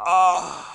Ah.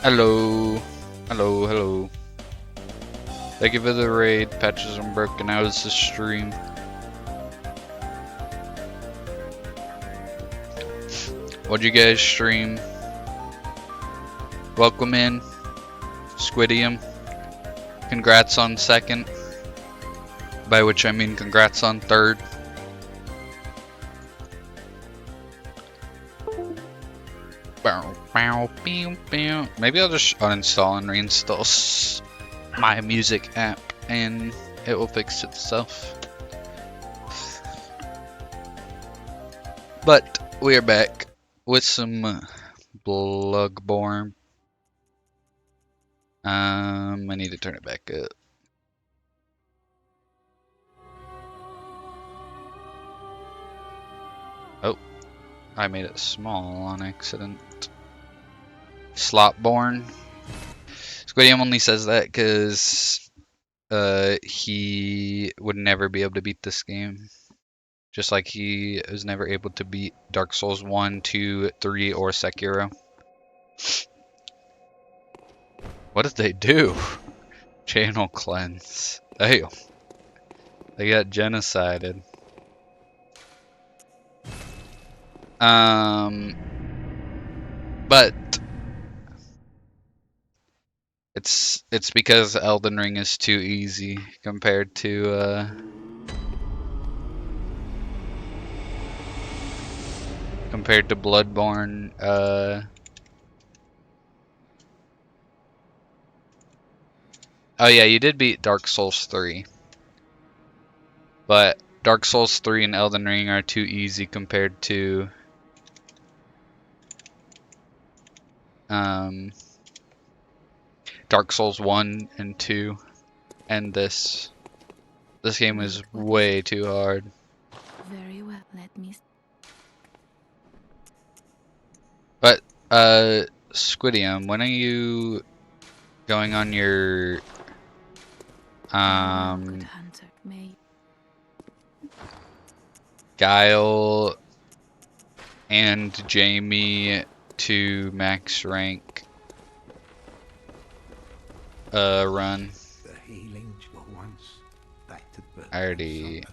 Hello. Hello, hello. Thank you for the raid. Patches unbroken. How is the stream? What'd you guys stream? Welcome in. Squidium. Congrats on second. By which I mean congrats on third. Maybe I'll just uninstall and reinstall my music app and it will fix itself. But we are back with some Bloodborne. I need to turn it back up. Oh, I made it small on accident. Slotborn. Squidium only says that because he would never be able to beat this game. Just like he was never able to beat Dark Souls 1, 2, 3, or Sekiro. What did they do? Channel cleanse. Damn. They got genocided. But it's because Elden Ring is too easy compared to Bloodborne. Oh yeah, you did beat Dark Souls 3. But Dark Souls 3 and Elden Ring are too easy compared to Dark Souls 1 and 2, and this game is way too hard. Very well, let me. But Squidium, when are you going on your Guile and Jamie to max rank run? I already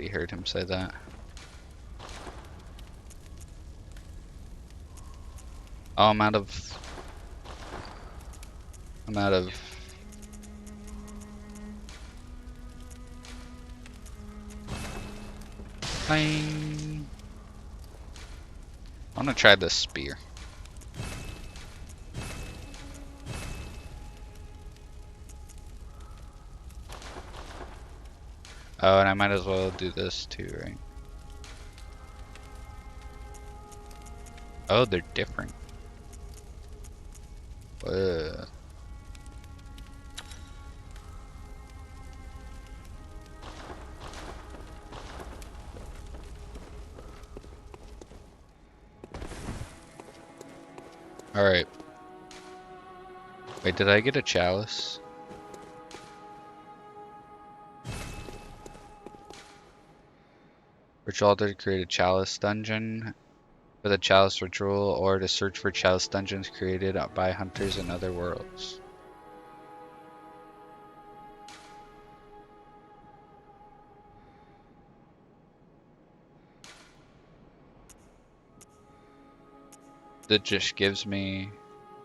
heard him say that. Oh, I'm out of Bang. I'm gonna try this spear. Oh, and I might as well do this too, right? Oh, they're different. Alright. Wait, did I get a chalice? Ritual altar to create a chalice dungeon for the chalice ritual, or to search for chalice dungeons created by hunters in other worlds. That just gives me...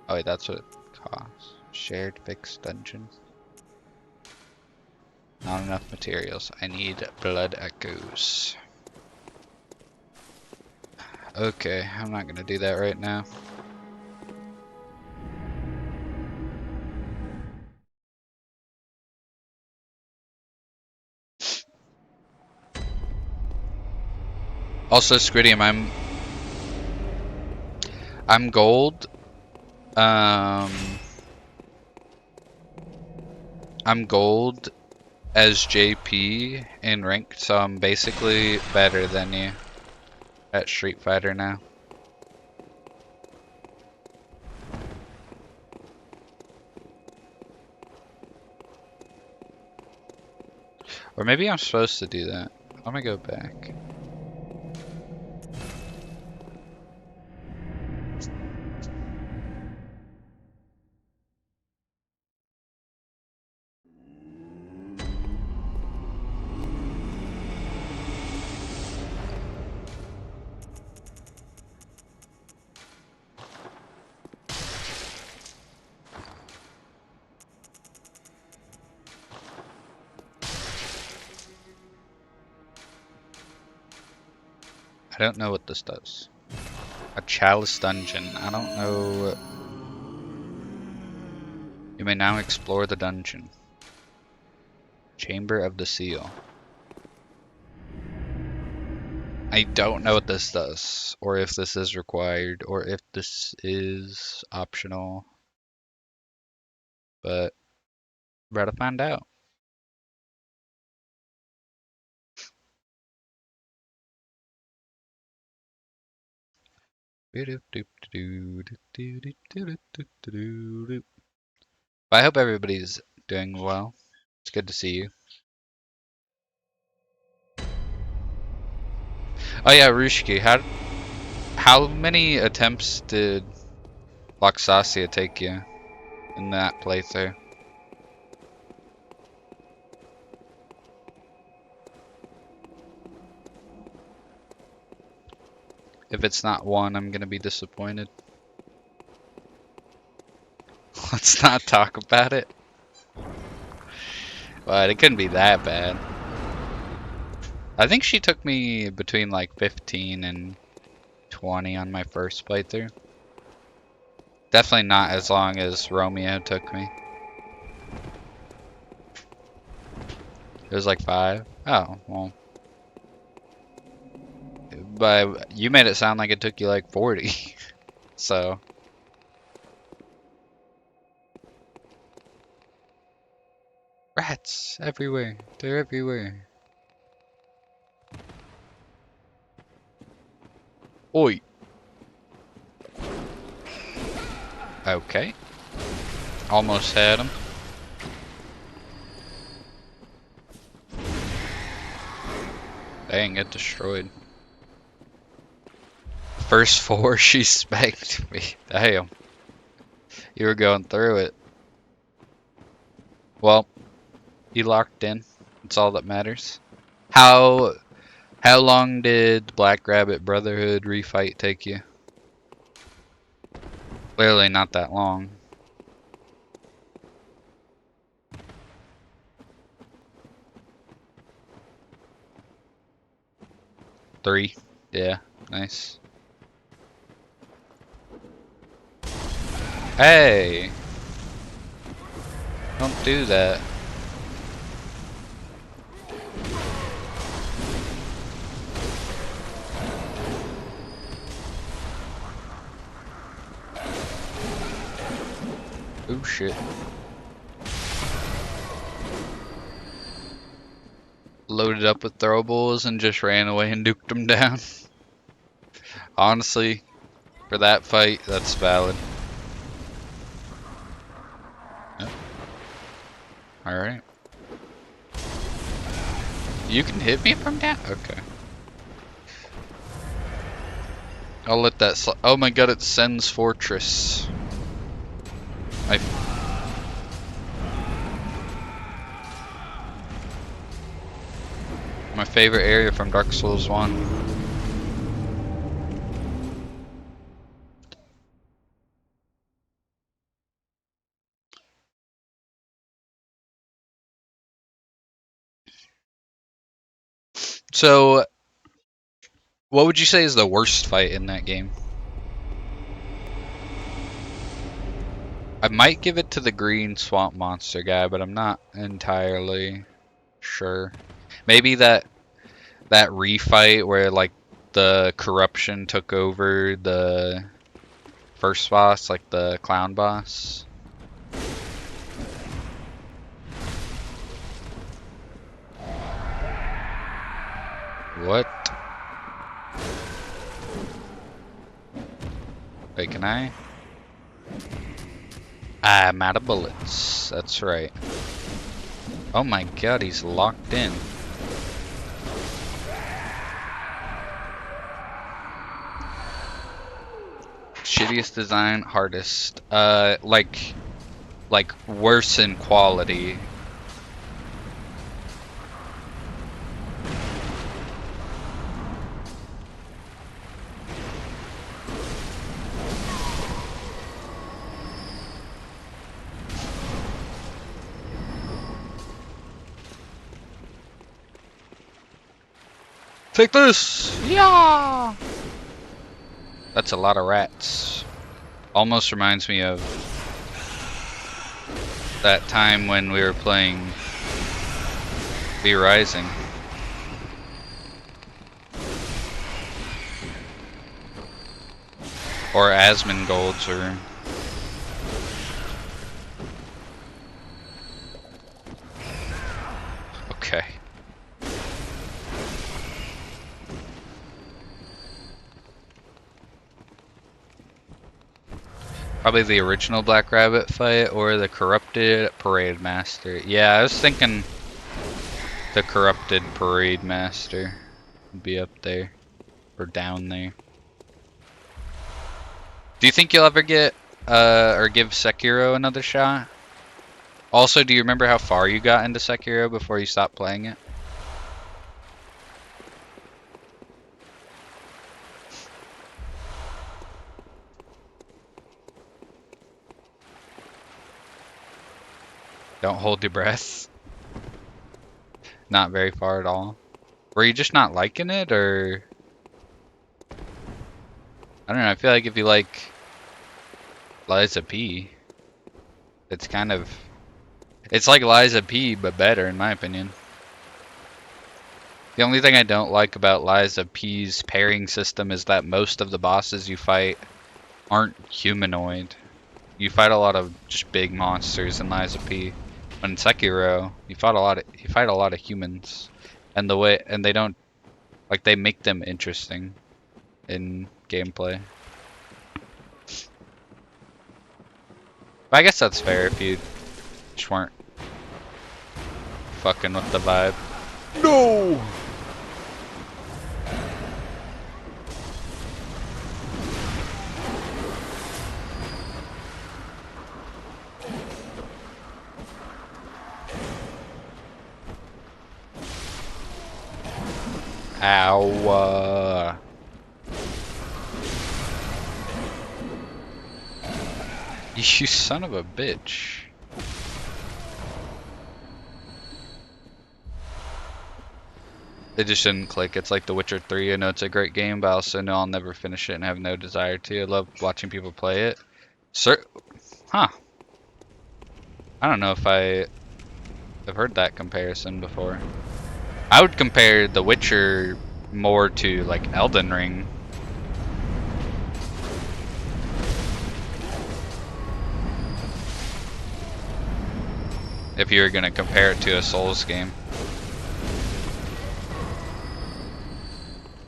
Oh wait, that's what it costs. Shared fixed dungeons. Not enough materials. I need blood echoes. Okay, I'm not gonna do that right now. Also, Squidium, I'm gold. I'm gold as JP in ranked, so I'm basically better than you at Street Fighter now. Or maybe I'm supposed to do that. Let me go back. don't know what this does. A chalice dungeon. I don't know. You may now explore the dungeon. Chamber of the Seal. I don't know what this does, or if this is required, or if this is optional, but we're about to find out. I hope everybody's doing well. It's good to see you. Oh yeah, Rushki, how many attempts did Loxasia take you in that playthrough? If it's not one, I'm gonna be disappointed. Let's not talk about it. But it couldn't be that bad. I think she took me between like 15 and 20 on my first playthrough. Definitely not as long as Romeo took me. It was like 5. Oh, well. But you made it sound like it took you like 40. So. Rats everywhere. They're everywhere. Oi. Okay. Almost had him. Dang, get destroyed. First 4, she spanked me. Damn. You were going through it. Well, you locked in. That's all that matters. How long did Black Rabbit Brotherhood refight take you? Clearly not that long. 3. Yeah, nice. Hey! Don't do that. Oh shit. Loaded up with throwables and just ran away and duked them down. Honestly, for that fight, that's valid. Oh. Alright. You can hit me from down? Okay. I'll let that oh my god, it's Sen's Fortress. My favorite area from Dark Souls 1. So, what would you say is the worst fight in that game? I might give it to the green swamp monster guy, but I'm not entirely sure. Maybe that refight where like the corruption took over the first boss, like the clown boss. What? Wait, can I? I'm out of bullets. That's right. Oh my god, he's locked in. Shittiest design, hardest. Like worse in quality. Take this! Yeah! That's a lot of rats. Almost reminds me of that time when we were playing V Rising. Or Asmongold's or... Okay. Probably the original Black Rabbit fight or the corrupted Parade Master. Yeah, I was thinking the corrupted Parade Master would be up there. Or down there. Do you think you'll ever get, or give Sekiro another shot? Also, do you remember how far you got into Sekiro before you stopped playing it? Don't hold your breath. Not very far at all. Were you just not liking it, or... I don't know, I feel like if you like Liza P, it's kind of... It's like Liza P, but better, in my opinion. The only thing I don't like about Liza P's pairing system is that most of the bosses you fight aren't humanoid. You fight a lot of just big monsters in Liza P. When in Sekiro, you fight a lot of humans, and they don't, like, they make them interesting in gameplay. But I guess that's fair if you just weren't fucking with the vibe. No. Ow. You son of a bitch. It just didn't click. It's like The Witcher 3. I know it's a great game, but I also know I'll never finish it and have no desire to. I love watching people play it. Huh. I don't know if I've heard that comparison before. I would compare The Witcher more to like Elden Ring. If you were gonna compare it to a Souls game.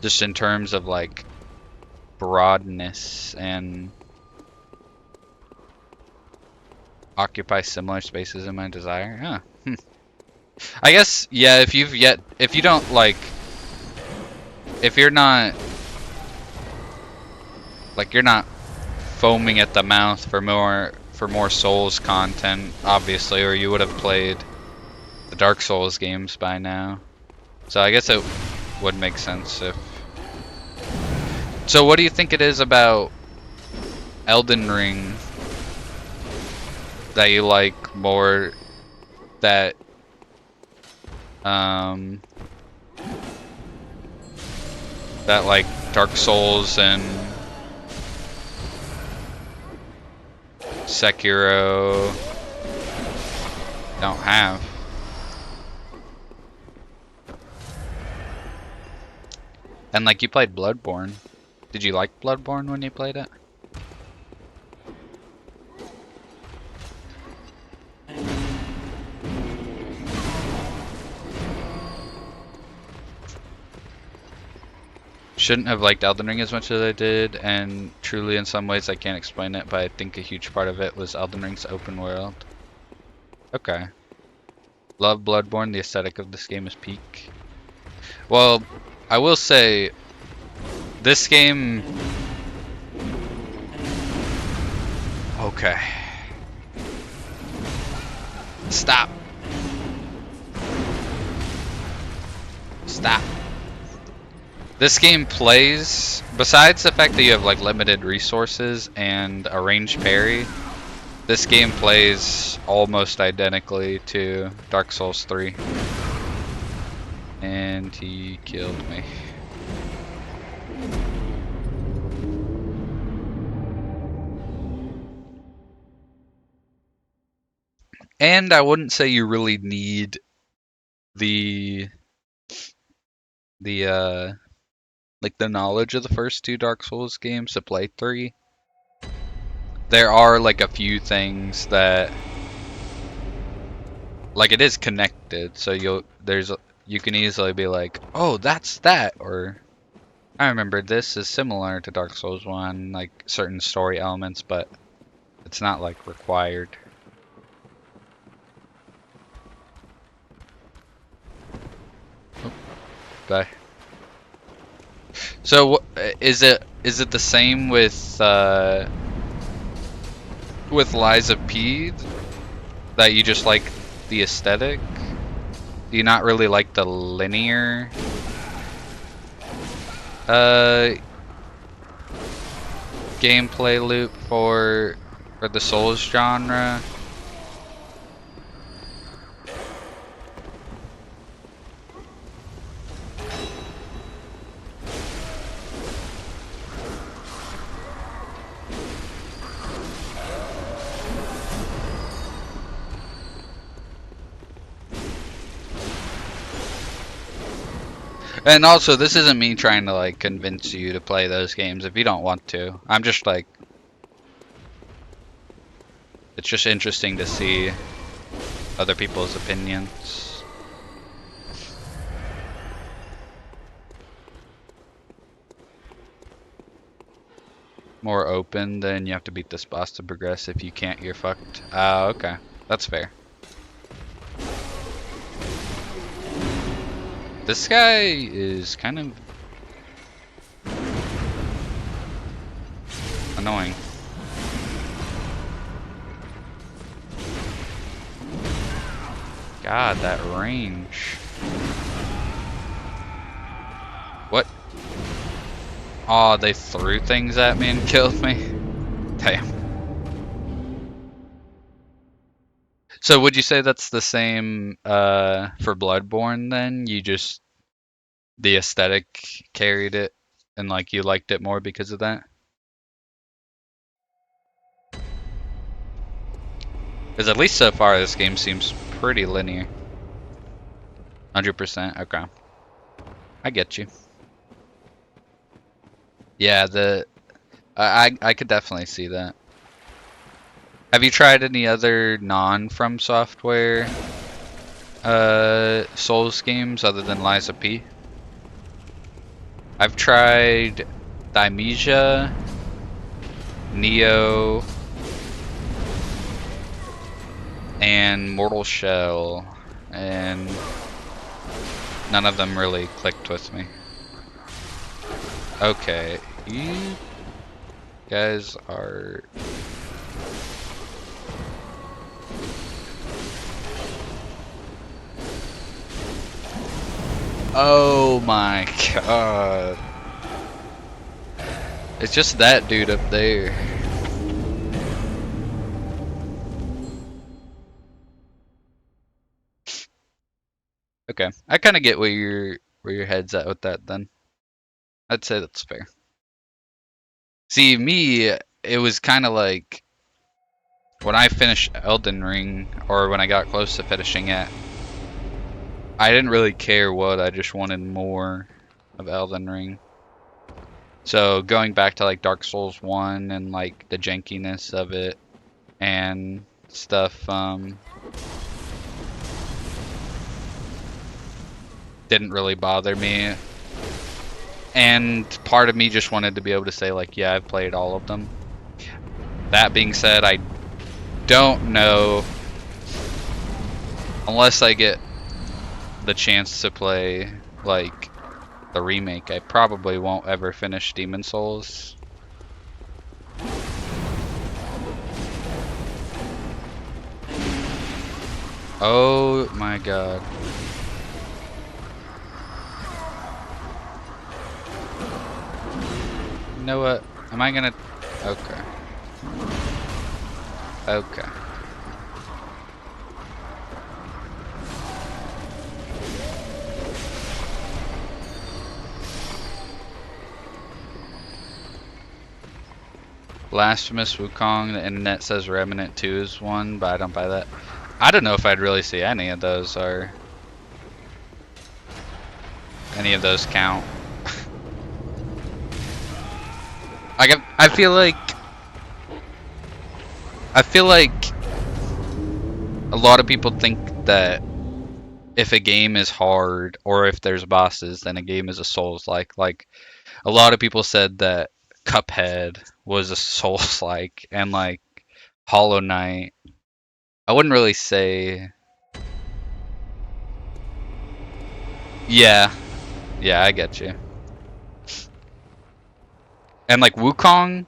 Just in terms of like broadness and occupy similar spaces in my desire. Huh. I guess, yeah, if you don't like, if you're not, like, you're not foaming at the mouth for more Souls content, obviously, or you would have played the Dark Souls games by now. So I guess it would make sense if... So what do you think it is about Elden Ring that you like more that that like Dark Souls and Sekiro don't have? And like, you played Bloodborne. Did you like Bloodborne when you played it? Shouldn't have liked Elden Ring as much as I did, and truly in some ways I can't explain it, but I think a huge part of it was Elden Ring's open world. Okay. Love Bloodborne, the aesthetic of this game is peak. Well, I will say, this game... Okay. Stop. Stop. This game plays, besides the fact that you have like limited resources and a ranged parry, this game plays almost identically to Dark Souls 3. And he killed me. And I wouldn't say you really need the the like the knowledge of the first two Dark Souls games to play 3. There are like a few things that like it is connected, so you can easily be like, "Oh, that's that," or I remember this is similar to Dark Souls 1, like certain story elements, but it's not like required. Okay. So is it the same with Liza P that you just like the aesthetic? Do you not really like the linear uh gameplay loop for the Souls genre? And also, this isn't me trying to like convince you to play those games if you don't want to. I'm just like, it's just interesting to see other people's opinions. More open, then you have to beat this boss to progress. If you can't, you're fucked. Okay. That's fair. This guy is kind of annoying. God, that range. What? Oh, they threw things at me and killed me. Damn. So would you say that's the same for Bloodborne then? You just the aesthetic carried it and like you liked it more because of that? Because at least so far this game seems pretty linear. 100%, okay. I get you. Yeah, I could definitely see that. Have you tried any other non-From Software Souls games other than Liza P? I've tried Thymesia, Neo, and Mortal Shell, and none of them really clicked with me. Okay, you guys are... Oh my god. It's just that dude up there. Okay, I kind of get where your head's at with that then. I'd say that's fair. See, me, it was kind of like when I finished Elden Ring, or when I got close to finishing it, I didn't really care what, I just wanted more of Elden Ring. So going back to like Dark Souls 1 and like the jankiness of it and stuff, didn't really bother me. And part of me just wanted to be able to say like, yeah, I've played all of them. That being said, I don't know, unless I get the chance to play like the remake, I probably won't ever finish Demon Souls. Oh my god. You know what? Am I gonna... Okay. Okay. Blasphemous Wukong, the internet says Remnant 2 is one, but I don't buy that. I don't know if I'd really see any of those or any of those count. I feel like a lot of people think that if a game is hard or if there's bosses, then a game is a Souls-like. Like a lot of people said that Cuphead was a Souls-like, and like Hollow Knight. I wouldn't really say. Yeah, yeah, I get you. And like Wukong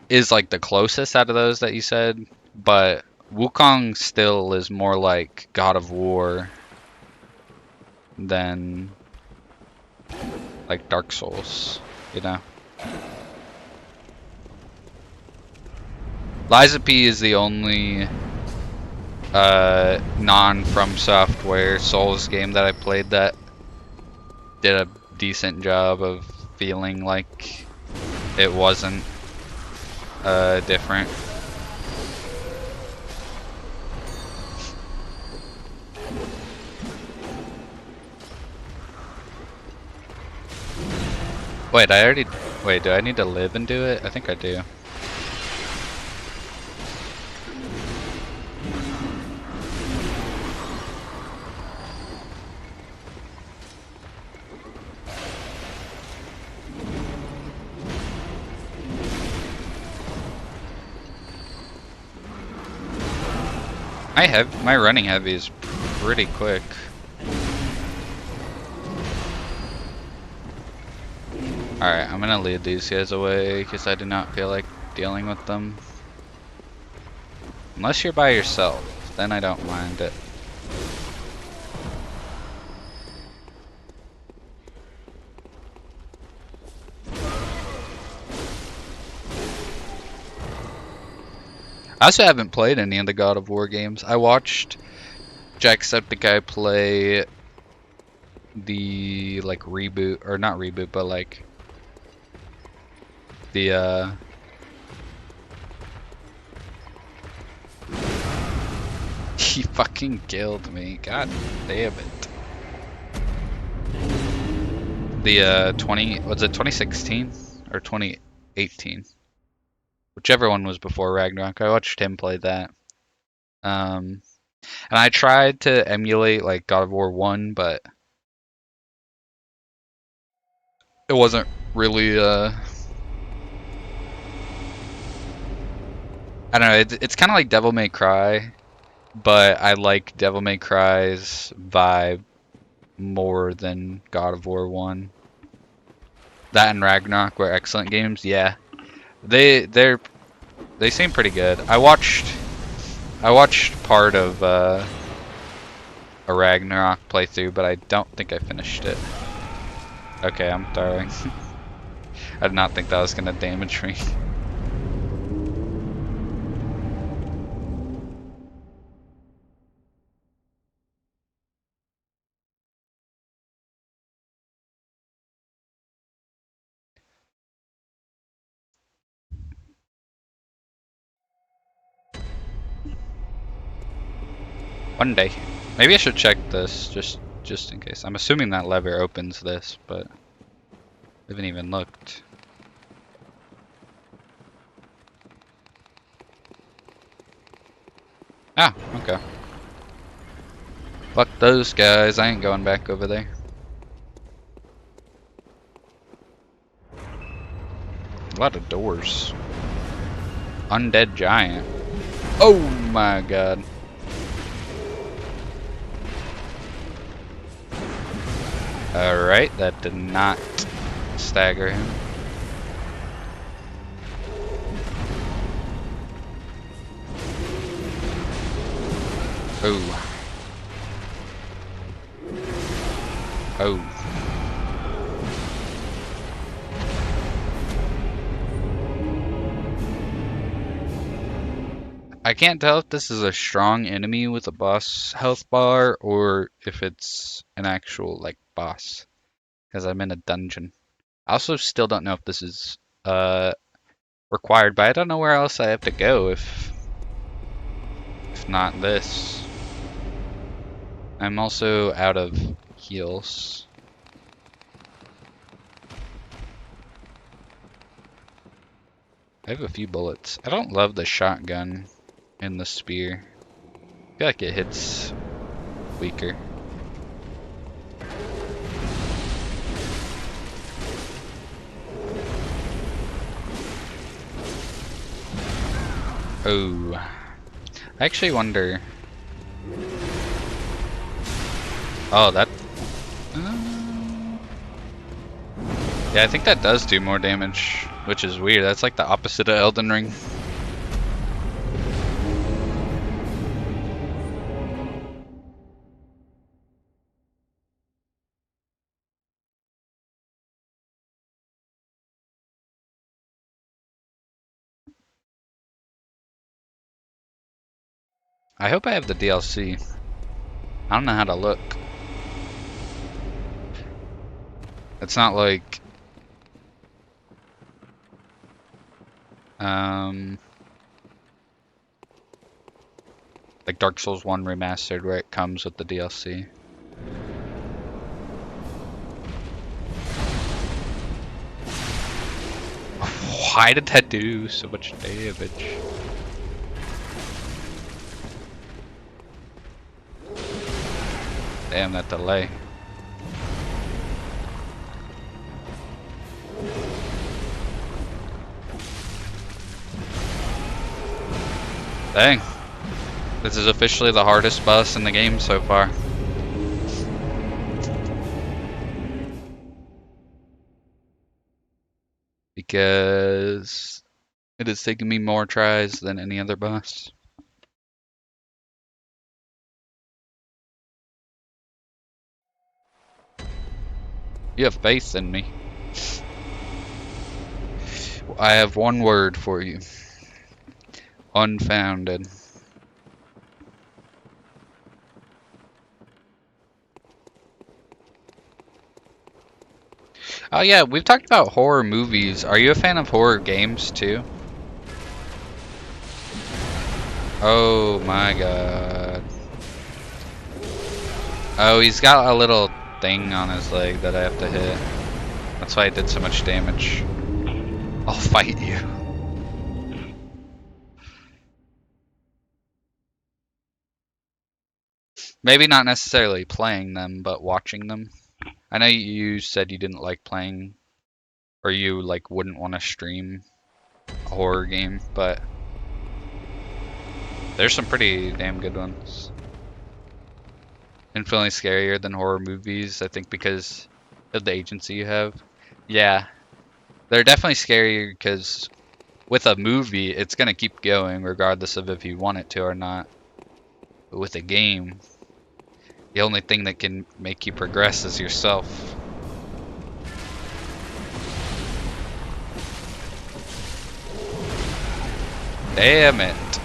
is like the closest out of those that you said, but Wukong still is more like God of War than like Dark Souls, you know. Lies of P is the only non From Software Souls game that I played that did a decent job of feeling like it wasn't different. Wait, I already. Wait, do I need to live and do it? I think I do. My running heavy is pretty quick. Alright, I'm gonna lead these guys away because I do not feel like dealing with them. Unless you're by yourself, then I don't mind it. I also haven't played any of the God of War games. I watched Jacksepticeye play the like reboot, or not reboot, but like the he fucking killed me. God damn it. The 2016 or 2018? Whichever one was before Ragnarok. I watched him play that. And I tried to emulate like God of War 1, but it wasn't really I don't know, it's kind of like Devil May Cry, but I like Devil May Cry's vibe more than God of War 1. That and Ragnarok were excellent games. Yeah. They seem pretty good. I watched part of a Ragnarok playthrough, but I don't think I finished it. Okay, I'm throwing. I did not think that was gonna damage me. One day. Maybe I should check this just in case. I'm assuming that lever opens this, but I haven't even looked. Ah, okay. Fuck those guys. I ain't going back over there. A lot of doors. Undead giant. Oh my god. Alright, that did not stagger him. Oh. Oh. I can't tell if this is a strong enemy with a boss health bar or if it's an actual like boss, because I'm in a dungeon. I also still don't know if this is required, but I don't know where else I have to go if not this. I'm also out of heals. I have a few bullets. I don't love the shotgun and the spear. I feel like it hits weaker. Oh, I actually wonder. Oh, that. Yeah, I think that does do more damage, which is weird. That's like the opposite of Elden Ring. I hope I have the DLC. I don't know how to look. It's not like um like Dark Souls 1 Remastered where it comes with the DLC. Why did that do so much damage? Damn, that delay. Dang. This is officially the hardest boss in the game so far. Because it has taken me more tries than any other boss. You have faith in me. I have one word for you. Unfounded. Oh yeah, we've talked about horror movies. Are you a fan of horror games too? Oh my god. Oh, he's got a little thing on his leg that I have to hit. That's why I did so much damage. I'll fight you. Maybe not necessarily playing them, but watching them. I know you said you didn't like playing, or you like wouldn't want to stream a horror game, but there's some pretty damn good ones. Infinitely scarier than horror movies, I think, because of the agency you have. Yeah, they're definitely scarier because with a movie, it's gonna keep going regardless of if you want it to or not. But with a game, the only thing that can make you progress is yourself. Damn it.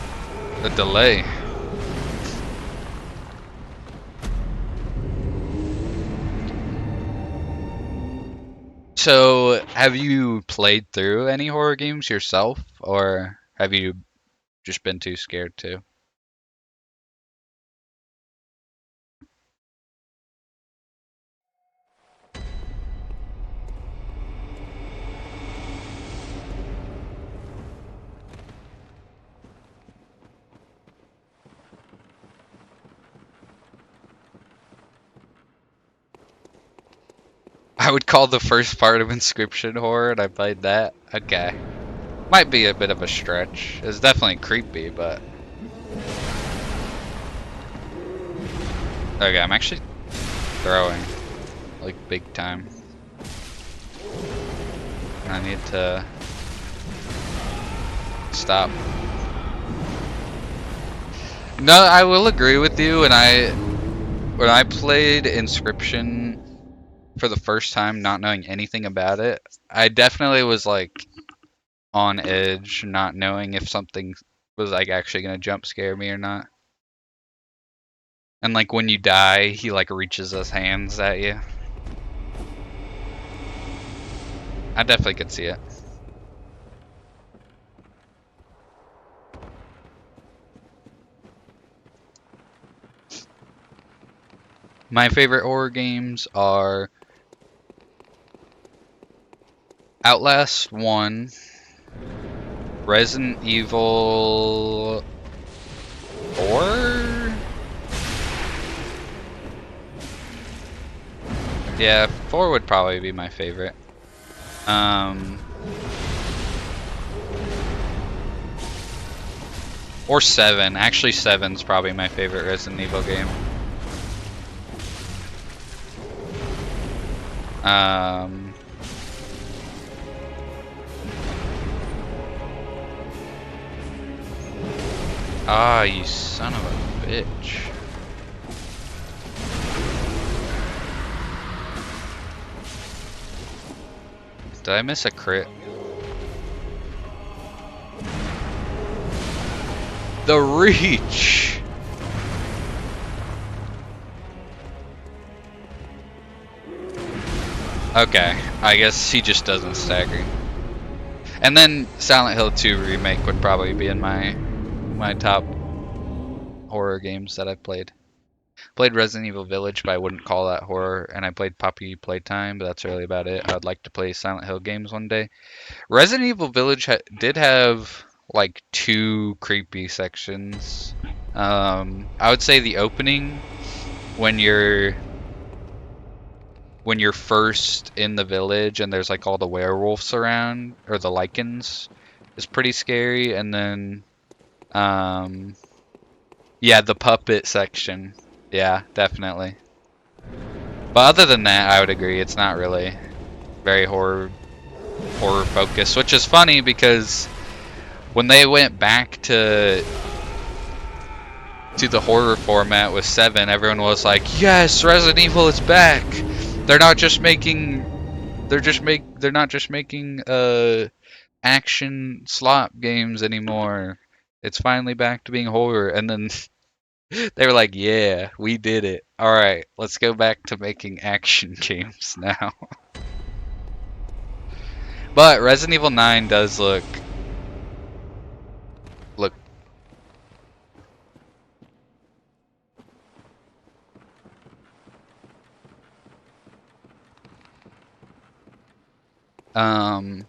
The delay. So, have you played through any horror games yourself, or have you just been too scared to? I would call the first part of Inscription horror, and I played that. Okay. Might be a bit of a stretch. It's definitely creepy, but... Okay, I'm actually throwing. Like, big time. And I need to... stop. No, I will agree with you. When I played Inscription for the first time, not knowing anything about it, I definitely was like on edge, not knowing if something was like actually gonna jump scare me or not. And like when you die, he like reaches his hands at you. I definitely could see it. My favorite horror games are Outlast 1, Resident Evil 4? Yeah, 4 would probably be my favorite. Or 7. Actually, 7's probably my favorite Resident Evil game. Ah, you son of a bitch. Did I miss a crit? The reach! Okay, I guess he just doesn't stagger. And then Silent Hill 2 Remake would probably be in my top horror games that I've played. Played Resident Evil Village, but I wouldn't call that horror, and I played Poppy Playtime, but that's really about it. I would like to play Silent Hill games one day. Resident Evil Village did have like 2 creepy sections. I would say the opening when you're first in the village and there's like all the werewolves around or the lichens is pretty scary, and then yeah, the puppet section. Yeah, definitely. But other than that, I would agree it's not really very horror focused, which is funny because when they went back to the horror format with 7, everyone was like, "Yes, Resident Evil is back. They're not just making action slot games anymore. It's finally back to being horror." And then they were like, "Yeah, we did it. All right, let's go back to making action games now." But Resident Evil 9 does look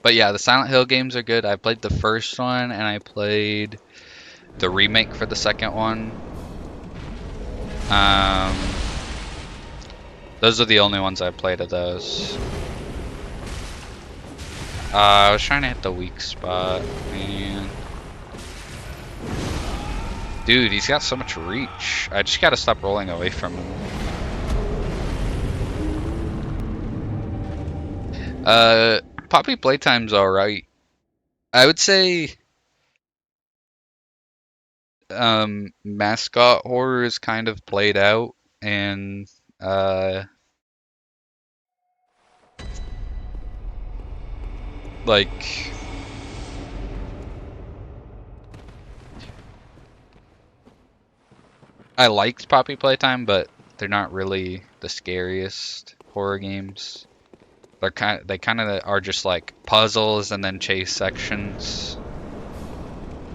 but yeah, the Silent Hill games are good. I played the first one and I played the remake for the second one. Those are the only ones I played of those. I was trying to hit the weak spot, man. Dude, he's got so much reach. I just gotta stop rolling away from him. Poppy Playtime's alright. I would say mascot horror is kind of played out, and like I liked Poppy Playtime, but they're not really the scariest horror games. They kind of are just like puzzles and then chase sections,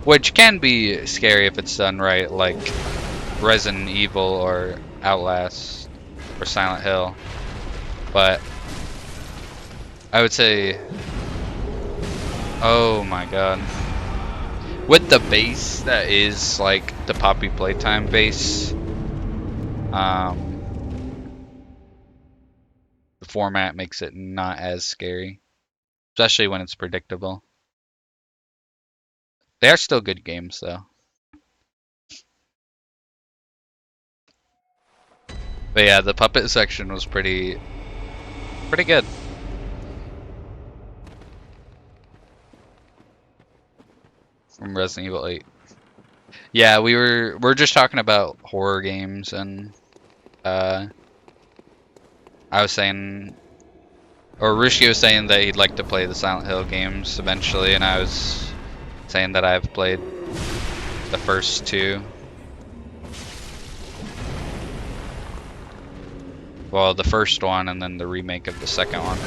which can be scary if it's done right, like Resident Evil or Outlast or Silent Hill. But I would say, oh my god, with the base that is like the Poppy Playtime base, the format makes it not as scary, especially when it's predictable. They are still good games though. But yeah, the puppet section was pretty good. From Resident Evil 8. Yeah, we're just talking about horror games, and I was saying, or Rishki was saying that he'd like to play the Silent Hill games eventually, and I was saying that I've played the first 2. Well, the first one and then the remake of the second one.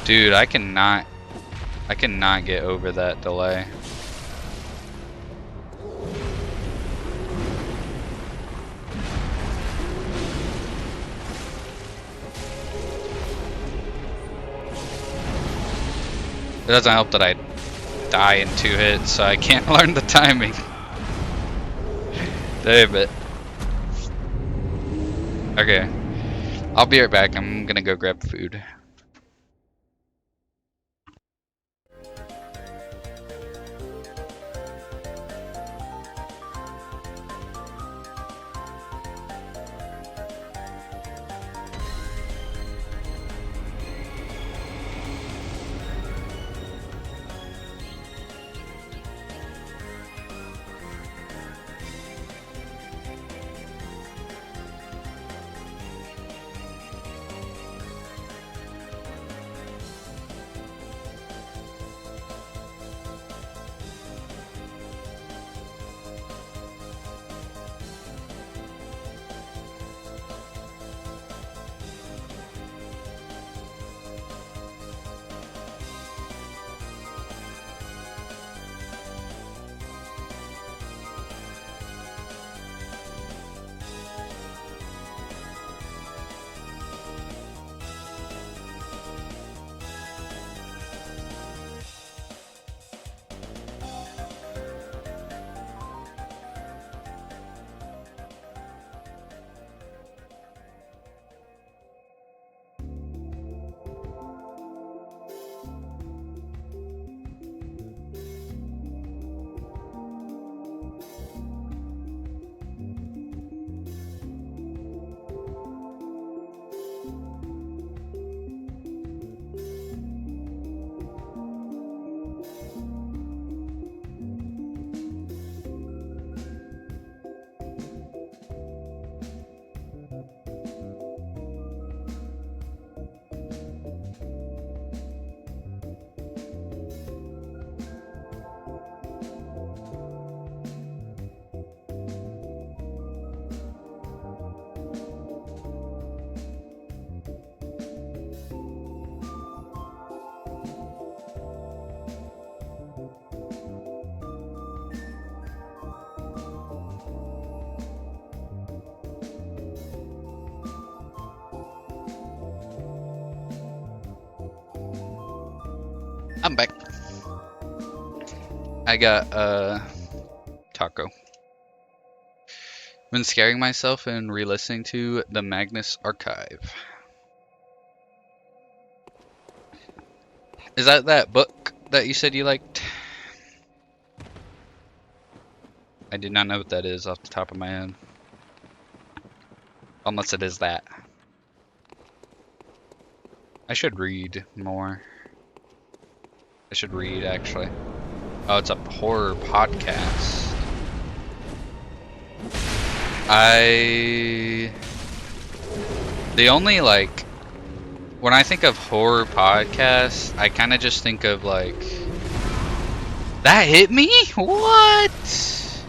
Dude, I cannot get over that delay. It doesn't help that I die in 2 hits, so I can't learn the timing. Damn it. Okay. I'll be right back. I'm gonna go grab food. I'm back. I got taco. Been scaring myself and re-listening to the Magnus Archive. Is that book that you said you liked? I did not know what that is off the top of my head. Unless it is that. I should read more. I should read, actually. Oh, it's a horror podcast. The only, like, when I think of horror podcasts, I kind of just think of, like, that hit me? What?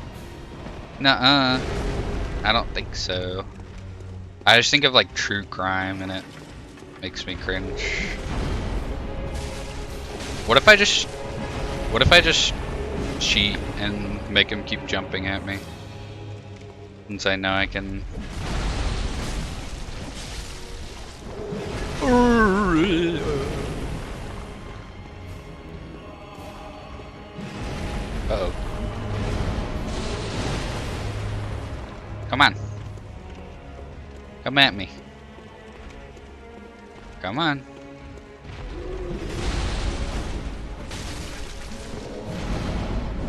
Nuh-uh. I don't think so. I just think of, like, true crime, and it makes me cringe. What if I just cheat and make him keep jumping at me? Since I know I can. Uh-oh. Come on. Come at me. Come on.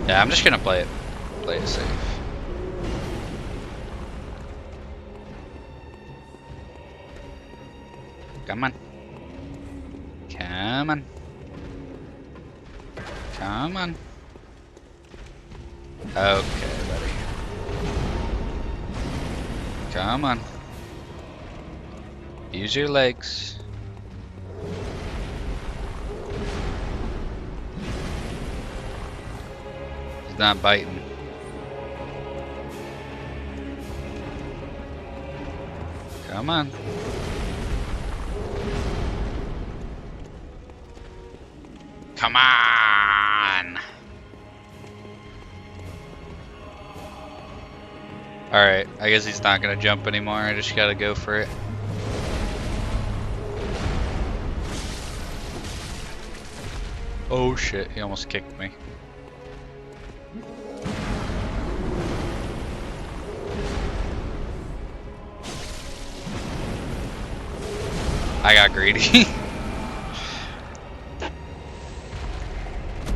Yeah, I'm just gonna play it safe. Come on. Come on. Come on. Okay, buddy. Come on. Use your legs. He's not biting. Come on. Come on! Alright, I guess he's not gonna jump anymore. I just gotta go for it. Oh shit, he almost kicked me. I got greedy.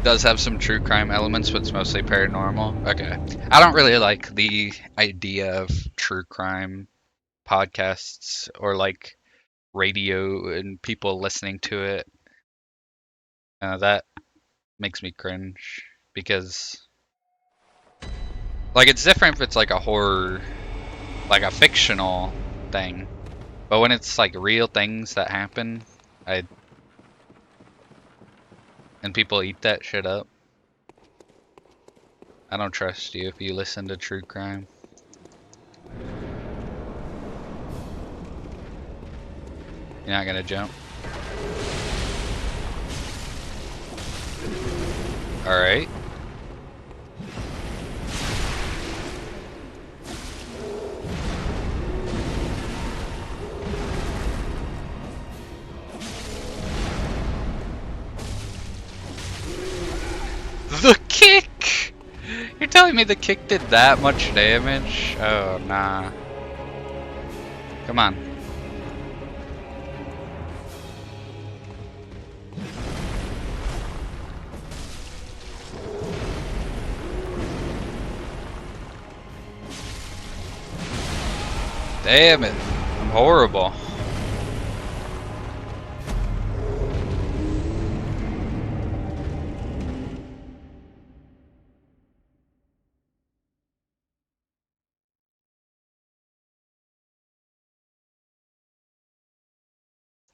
Does have some true crime elements, but it's mostly paranormal. Okay. I don't really like the idea of true crime podcasts or like radio and people listening to it. That makes me cringe because like it's different if it's like a horror, like a fictional thing. But when it's like real things that happen, I and people eat that shit up, I don't trust you if you listen to true crime. You're not gonna jump. Alright. The kick! You're telling me the kick did that much damage? Oh, nah. Come on. Damn it. I'm horrible.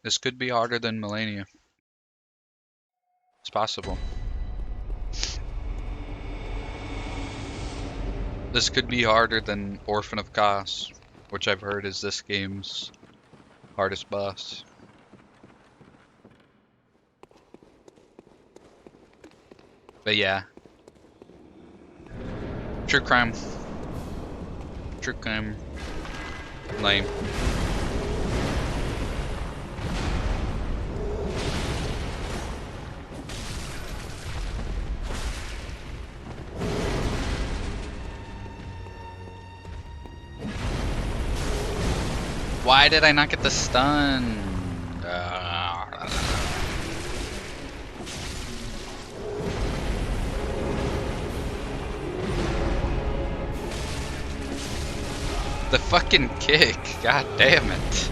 This could be harder than Millennia. It's possible. This could be harder than Orphan of Kos, which I've heard is this game's hardest boss. But yeah. True crime. True crime. Lame. Why did I not get the stun? The fucking kick. God damn it.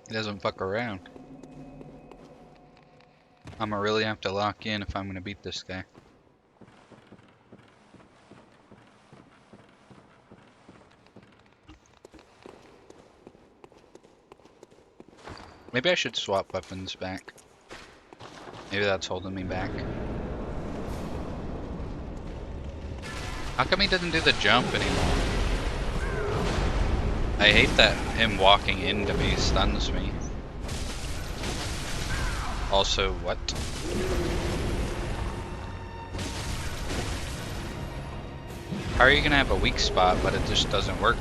He doesn't fuck around. I'ma really have to lock in if I'm gonna beat this guy. Maybe I should swap weapons back. Maybe that's holding me back. How come he doesn't do the jump anymore? I hate that him walking into me stuns me. Also, what? How are you gonna have a weak spot, but it just doesn't work?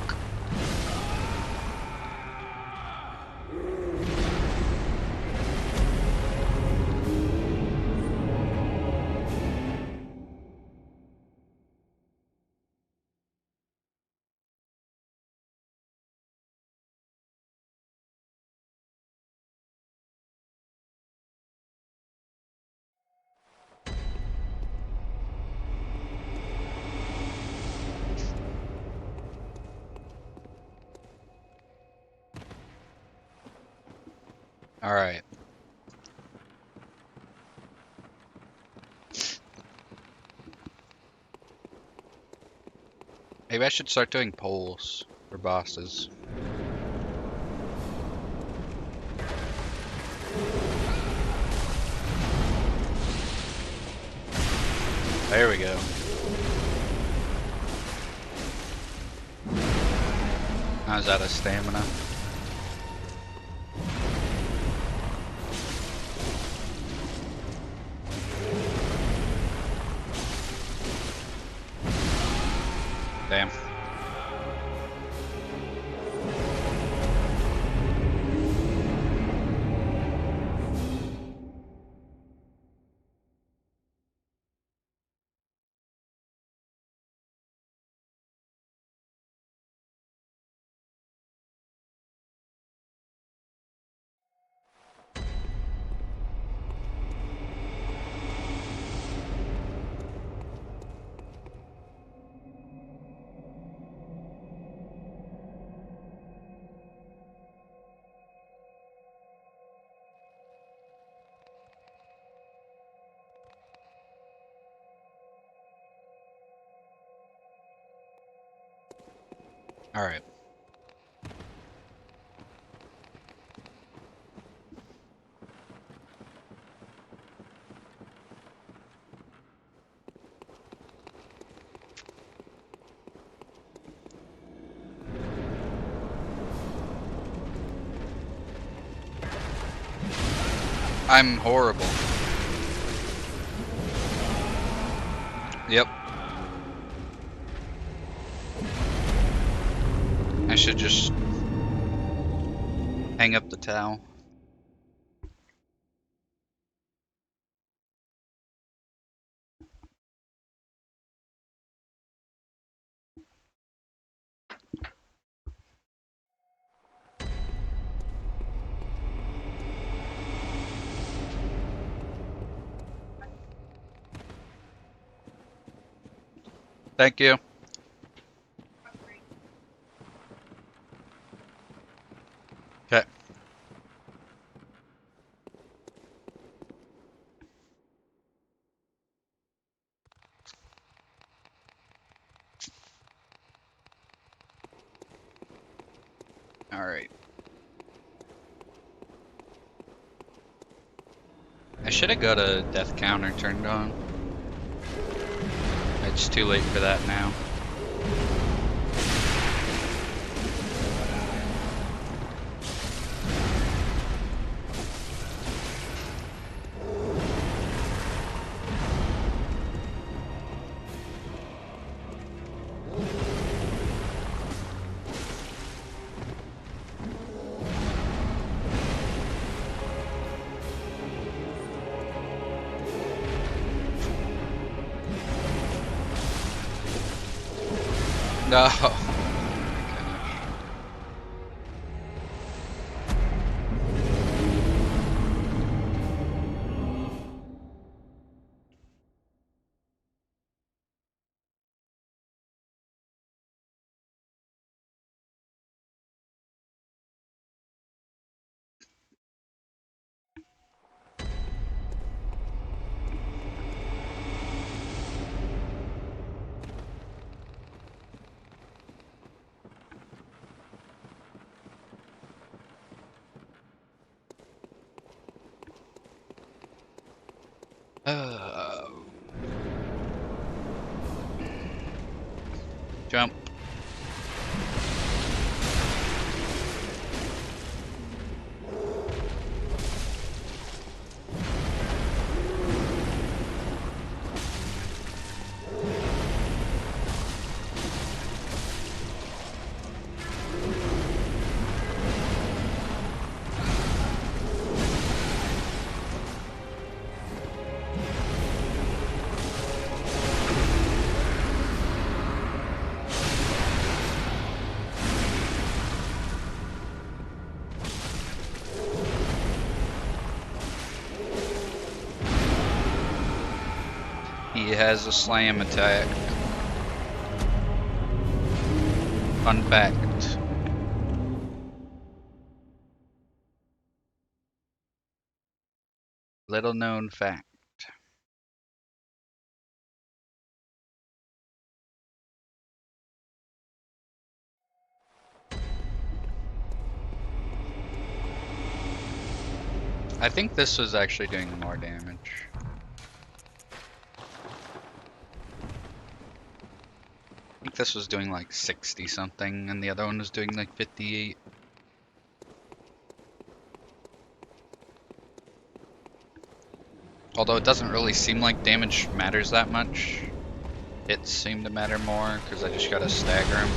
Alright. Maybe I should start doing polls for bosses. There we go. I was out of stamina. Damn. All right. I'm horrible. Yep. I should just hang up the towel. Thank you. Okay. All right. I should have got a death counter turned on. It's too late for that now. No. Jump. He has a slam attack. Fun fact. Little known fact. I think this was actually doing more damage. think this was doing like 60 something and the other one was doing like 58. Although it doesn't really seem like damage matters that much. Hits seem to matter more because I just gotta stagger him.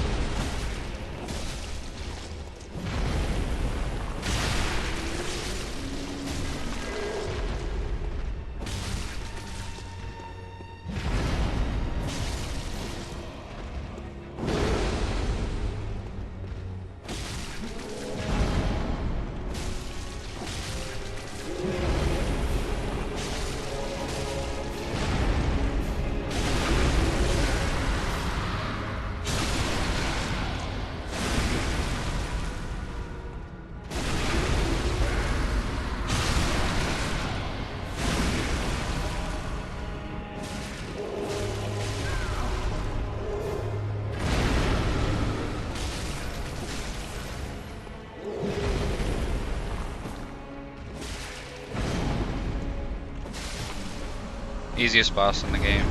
Easiest boss in the game.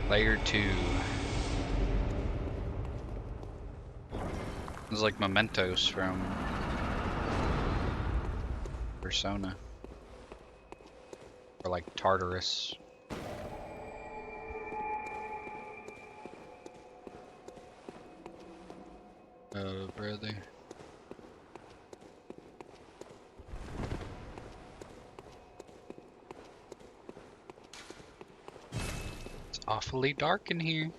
Layer 2. It's like mementos from Persona. Or like Tartarus. Oh, brother. It's awfully dark in here.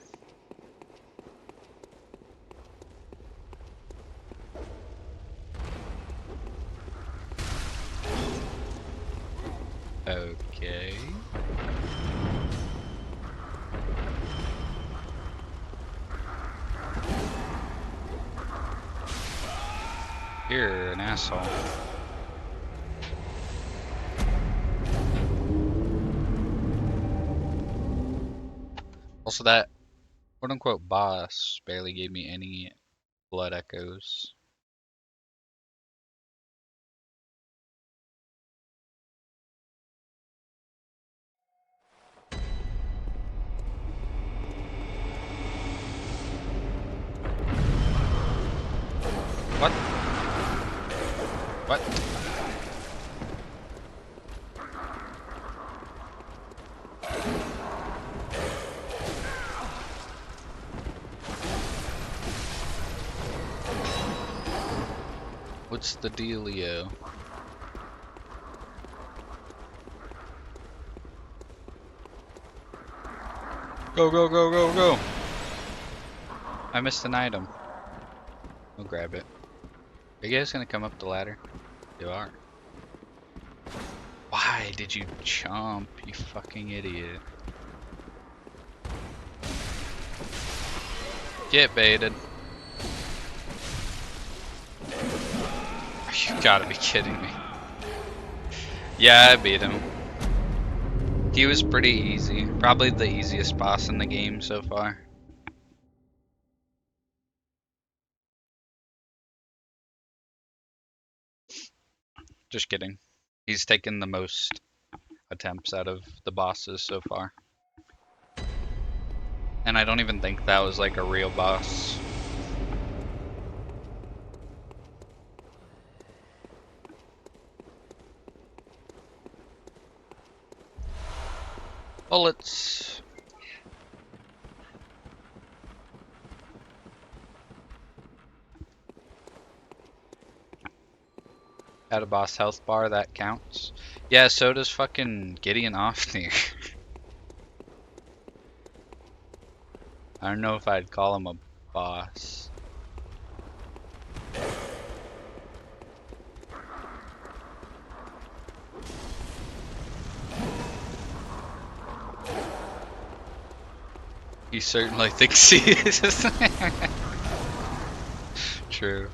Okay. You're an asshole. Also, that quote-unquote boss barely gave me any blood echoes. What? What? What's the dealio? Go, go, go, go, go! I missed an item. I'll grab it. Are you guys gonna come up the ladder? You are. Why did you chomp, you fucking idiot? Get baited. You gotta be kidding me. Yeah, I beat him. He was pretty easy. Probably the easiest boss in the game so far. Just kidding. He's taken the most attempts out of the bosses so far. And I don't even think that was like a real boss. Bullets. At a boss health bar, that counts. Yeah, so does fucking Gideon Ofnir. I don't know if I'd call him a boss. He certainly thinks he is. true.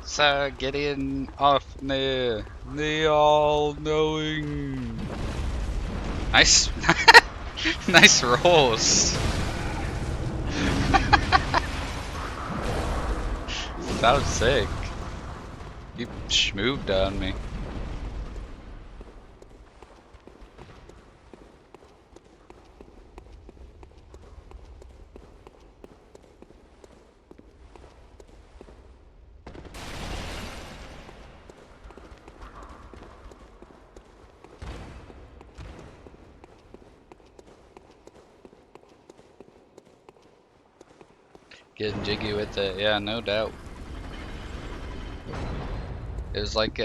So get in off me, the all-knowing. Nice, nice rolls. That was sick. You schmooved on me. Getting jiggy with it, yeah, no doubt. It was like he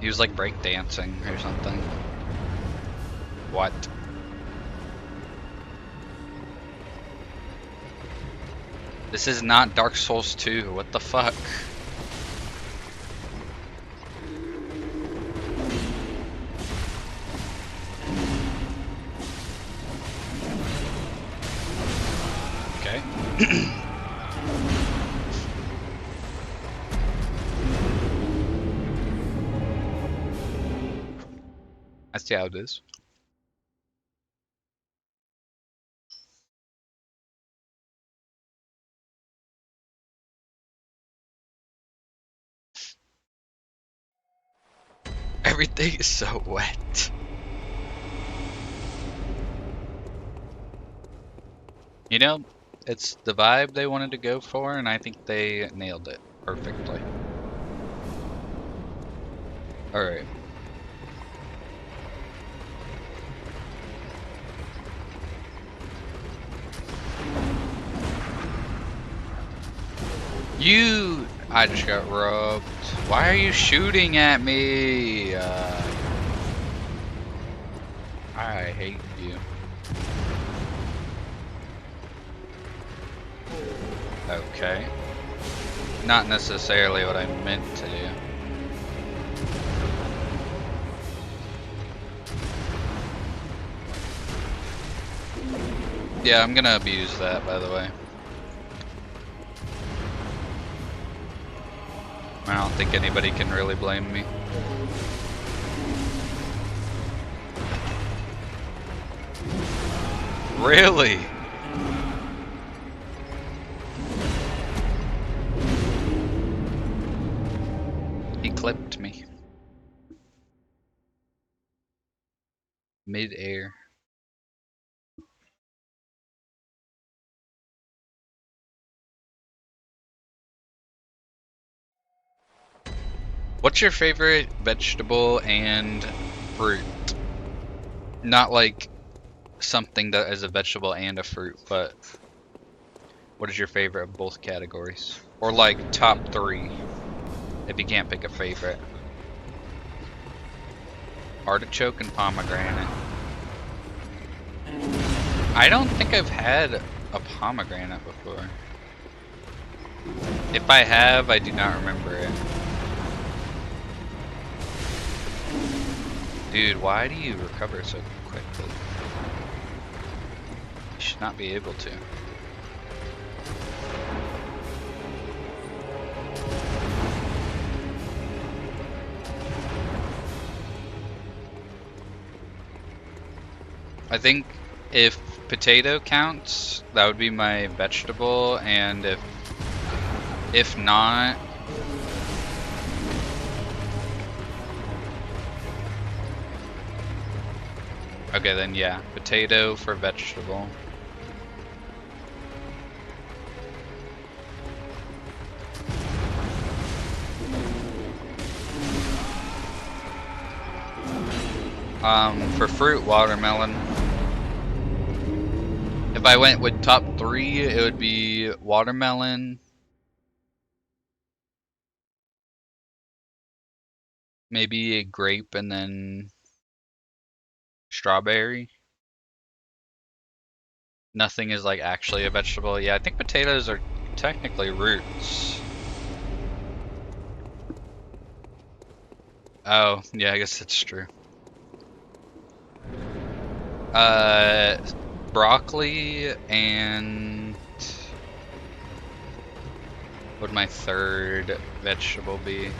was like breakdancing or something. What? This is not Dark Souls 2, what the fuck? Okay. I see how it is. Everything is so wet. You know, it's the vibe they wanted to go for, and I think they nailed it perfectly. Alright. I just got robbed. Why are you shooting at me? I hate you. Okay. Not necessarily what I meant to do. Yeah, I'm gonna abuse that, by the way. I don't think anybody can really blame me. Really? He clipped me. Mid-air. What's your favorite vegetable and fruit? Not like something that is a vegetable and a fruit, but what is your favorite of both categories? Or like top three, if you can't pick a favorite. Artichoke and pomegranate. I don't think I've had a pomegranate before. If I have, I do not remember it. Dude, why do you recover so quickly? You should not be able to. I think if potato counts, that would be my vegetable, and if not, okay, then yeah, potato for vegetable. For fruit, watermelon. If I went with top three, it would be watermelon, maybe a grape, and then strawberry. Nothing is like actually a vegetable. Yeah, I think potatoes are technically roots. Oh, yeah, I guess that's true. Uh, broccoli, and what would my third vegetable be?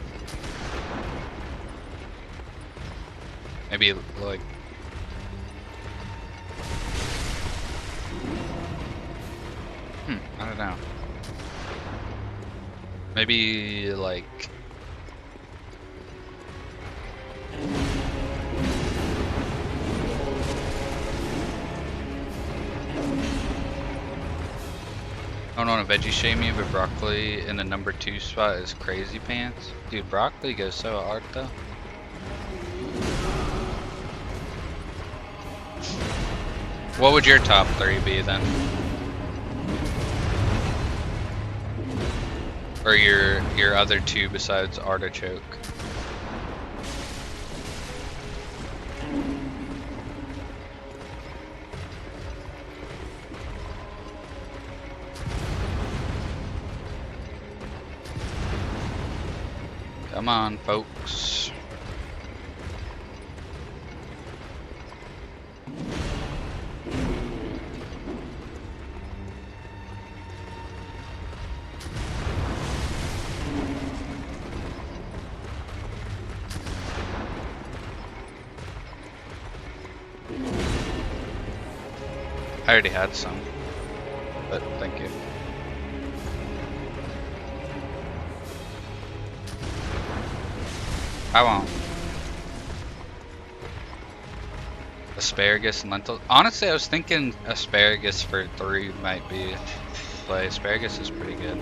Maybe like I don't know. Maybe like I don't want to veggie shame you, but broccoli in the number 2 spot is crazy pants. Dude, broccoli goes so hard though. What would your top 3 be then? Or your other 2 besides artichoke? Come on, folks. I already had some, but thank you. I won't. Asparagus and lentils. Honestly, I was thinking asparagus for 3 might be play. Asparagus is pretty good.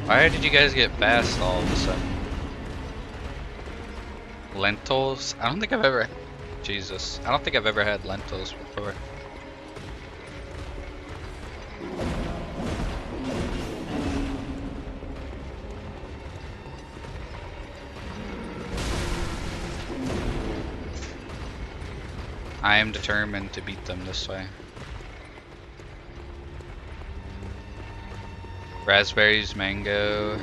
Why did you guys get fast all of a sudden? Lentils? I don't think I've ever... Jesus. I don't think I've ever had lentils before. I am determined to beat them this way. Raspberries, mango.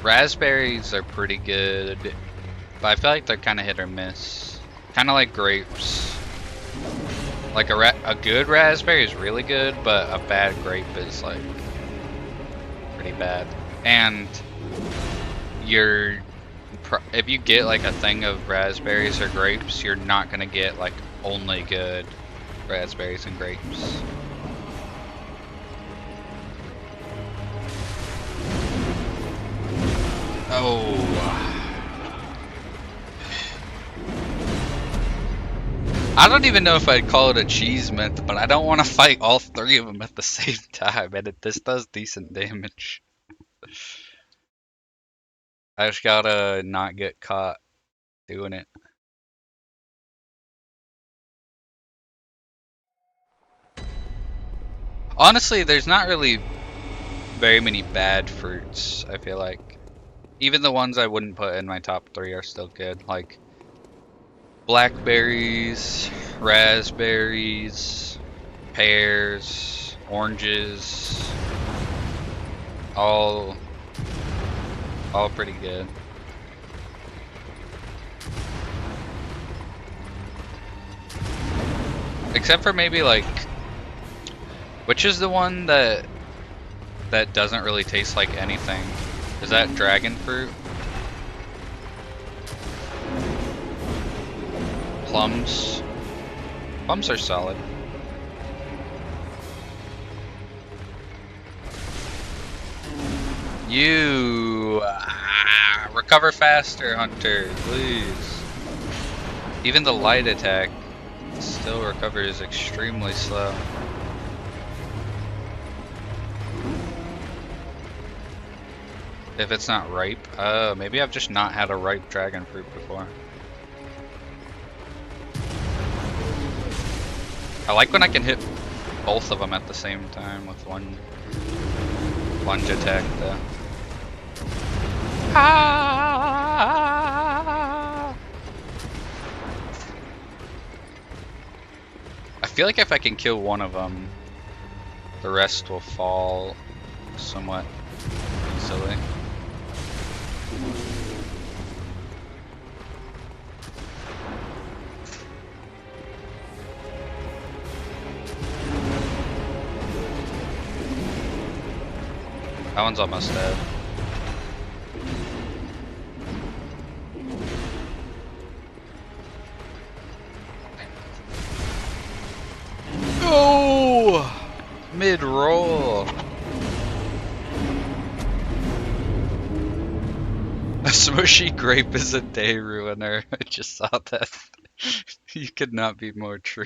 Raspberries are pretty good, but I feel like they're kind of hit or miss. Kind of like grapes. Like a good raspberry is really good, but a bad grape is like pretty bad. And if you get like a thing of raspberries or grapes, you're not gonna get like only good raspberries and grapes. Oh. I don't even know if I'd call it achievement, but I don't want to fight all 3 of them at the same time, and this does decent damage. I just gotta not get caught doing it. Honestly, there's not really very many bad fruits, I feel like. Even the ones I wouldn't put in my top 3 are still good, like blackberries, raspberries, pears, oranges, all pretty good. Except for maybe like, which is the one that doesn't really taste like anything? Is that dragon fruit? Plums. Plums are solid. You recover faster, Hunter, please. Even the light attack still recovers extremely slow. If it's not ripe. Oh, maybe I've just not had a ripe dragon fruit before. I like when I can hit both of them at the same time with one lunge attack though. Ah! I feel like if I can kill one of them, the rest will fall somewhat easily. That one's almost dead. Oh! Mid-roll. A smushy grape is a day ruiner. I just saw that. You could not be more true.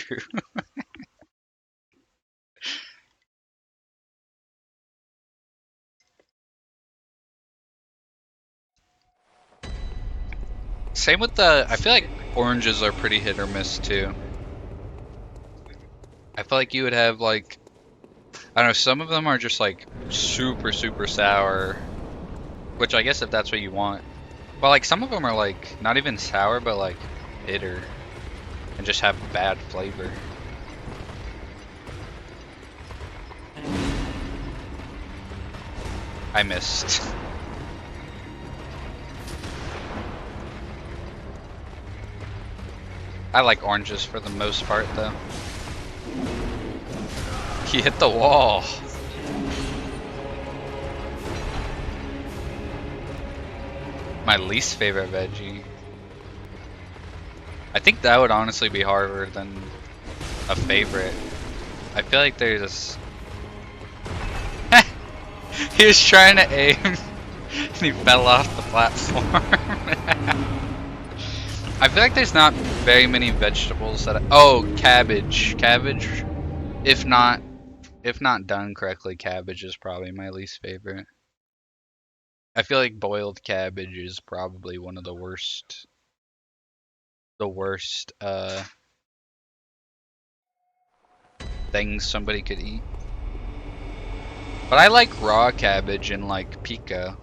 Same with I feel like oranges are pretty hit or miss too. I feel like you would have like, I don't know, some of them are just like super, super sour. Which I guess if that's what you want. But like some of them are like, not even sour, but like bitter. And just have bad flavor. I missed. I like oranges for the most part though. He hit the wall. My least favorite veggie. I think that would honestly be harder than a favorite. I feel like there's... He was trying to aim and he fell off the platform. I feel like there's not very many vegetables that oh, cabbage. Cabbage, if not done correctly, cabbage is probably my least favorite. I feel like boiled cabbage is probably one of the worst things somebody could eat. But I like raw cabbage and like pico.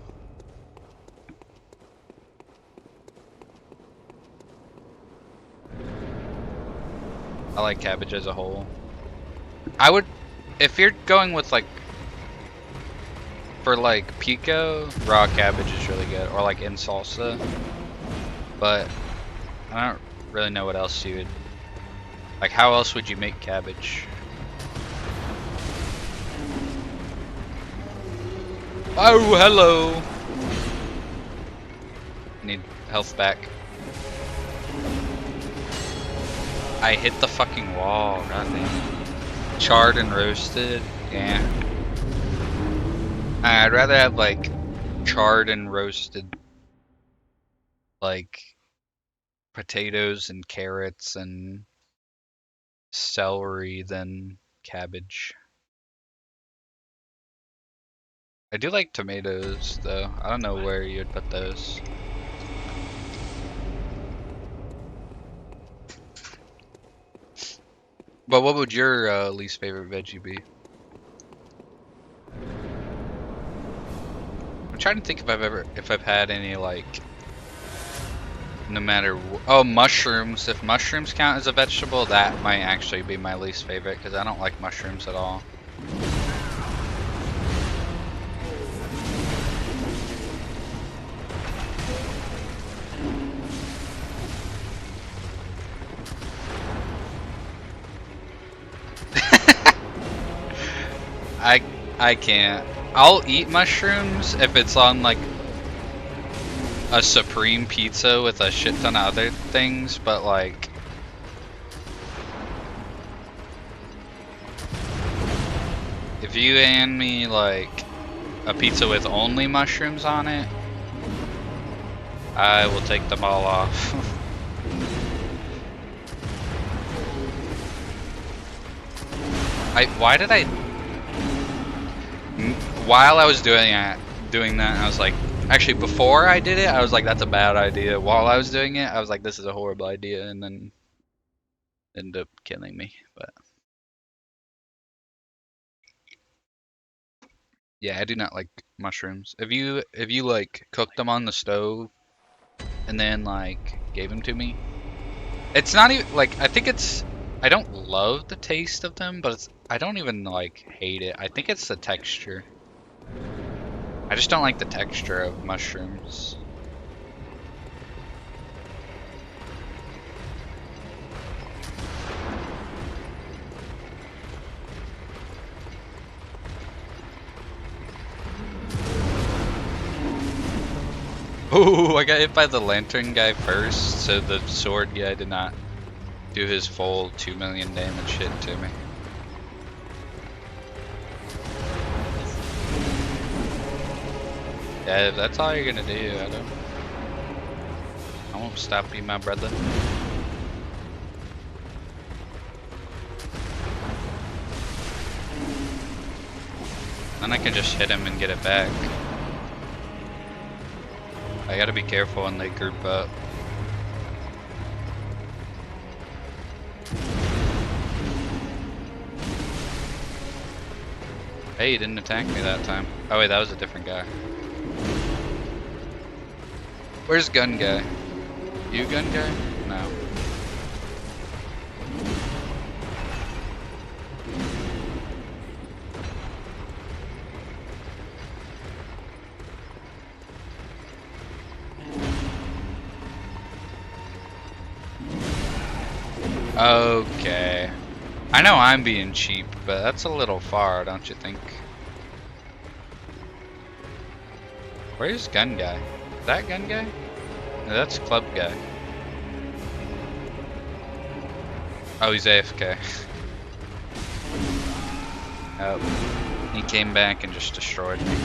I like cabbage as a whole. I would, if you're going with like, for like pico, raw cabbage is really good, or like in salsa. But I don't really know what else you would, like how else would you make cabbage? Oh, hello! Need health back. I hit the fucking wall, goddamn. Charred and roasted, yeah. I'd rather have like charred and roasted, like potatoes and carrots and celery than cabbage. I do like tomatoes though. I don't know where you'd put those. But what would your least favorite veggie be? I'm trying to think if I've had any like, no matter oh, mushrooms. If mushrooms count as a vegetable, that might actually be my least favorite because I don't like mushrooms at all. I can't. I'll eat mushrooms if it's on like a supreme pizza with a shit ton of other things, but like if you hand me like a pizza with only mushrooms on it, I will take them all off. Why did I while I was doing that, I was like, actually before I did it, I was like, that's a bad idea. While I was doing it, I was like, this is a horrible idea, and then ended up killing me. But yeah, I do not like mushrooms. If you like cooked them on the stove and then like gave them to me, it's not even like I don't love the taste of them, but I don't even like hate it. I think it's the texture. I just don't like the texture of mushrooms. Oh, I got hit by the lantern guy first, so the sword guy did not do his full 2 million damage hit to me. Yeah, that's all you're gonna do, Adam. I won't stop you, my brother. Then I can just hit him and get it back. I gotta be careful when they group up. Hey, he didn't attack me that time. Oh wait, that was a different guy. Where's gun guy? You gun guy? No. Okay. I know I'm being cheap, but that's a little far, don't you think? Where's gun guy? Is that gun guy? No, that's club guy. Oh, he's AFK. Oh, he came back and just destroyed me.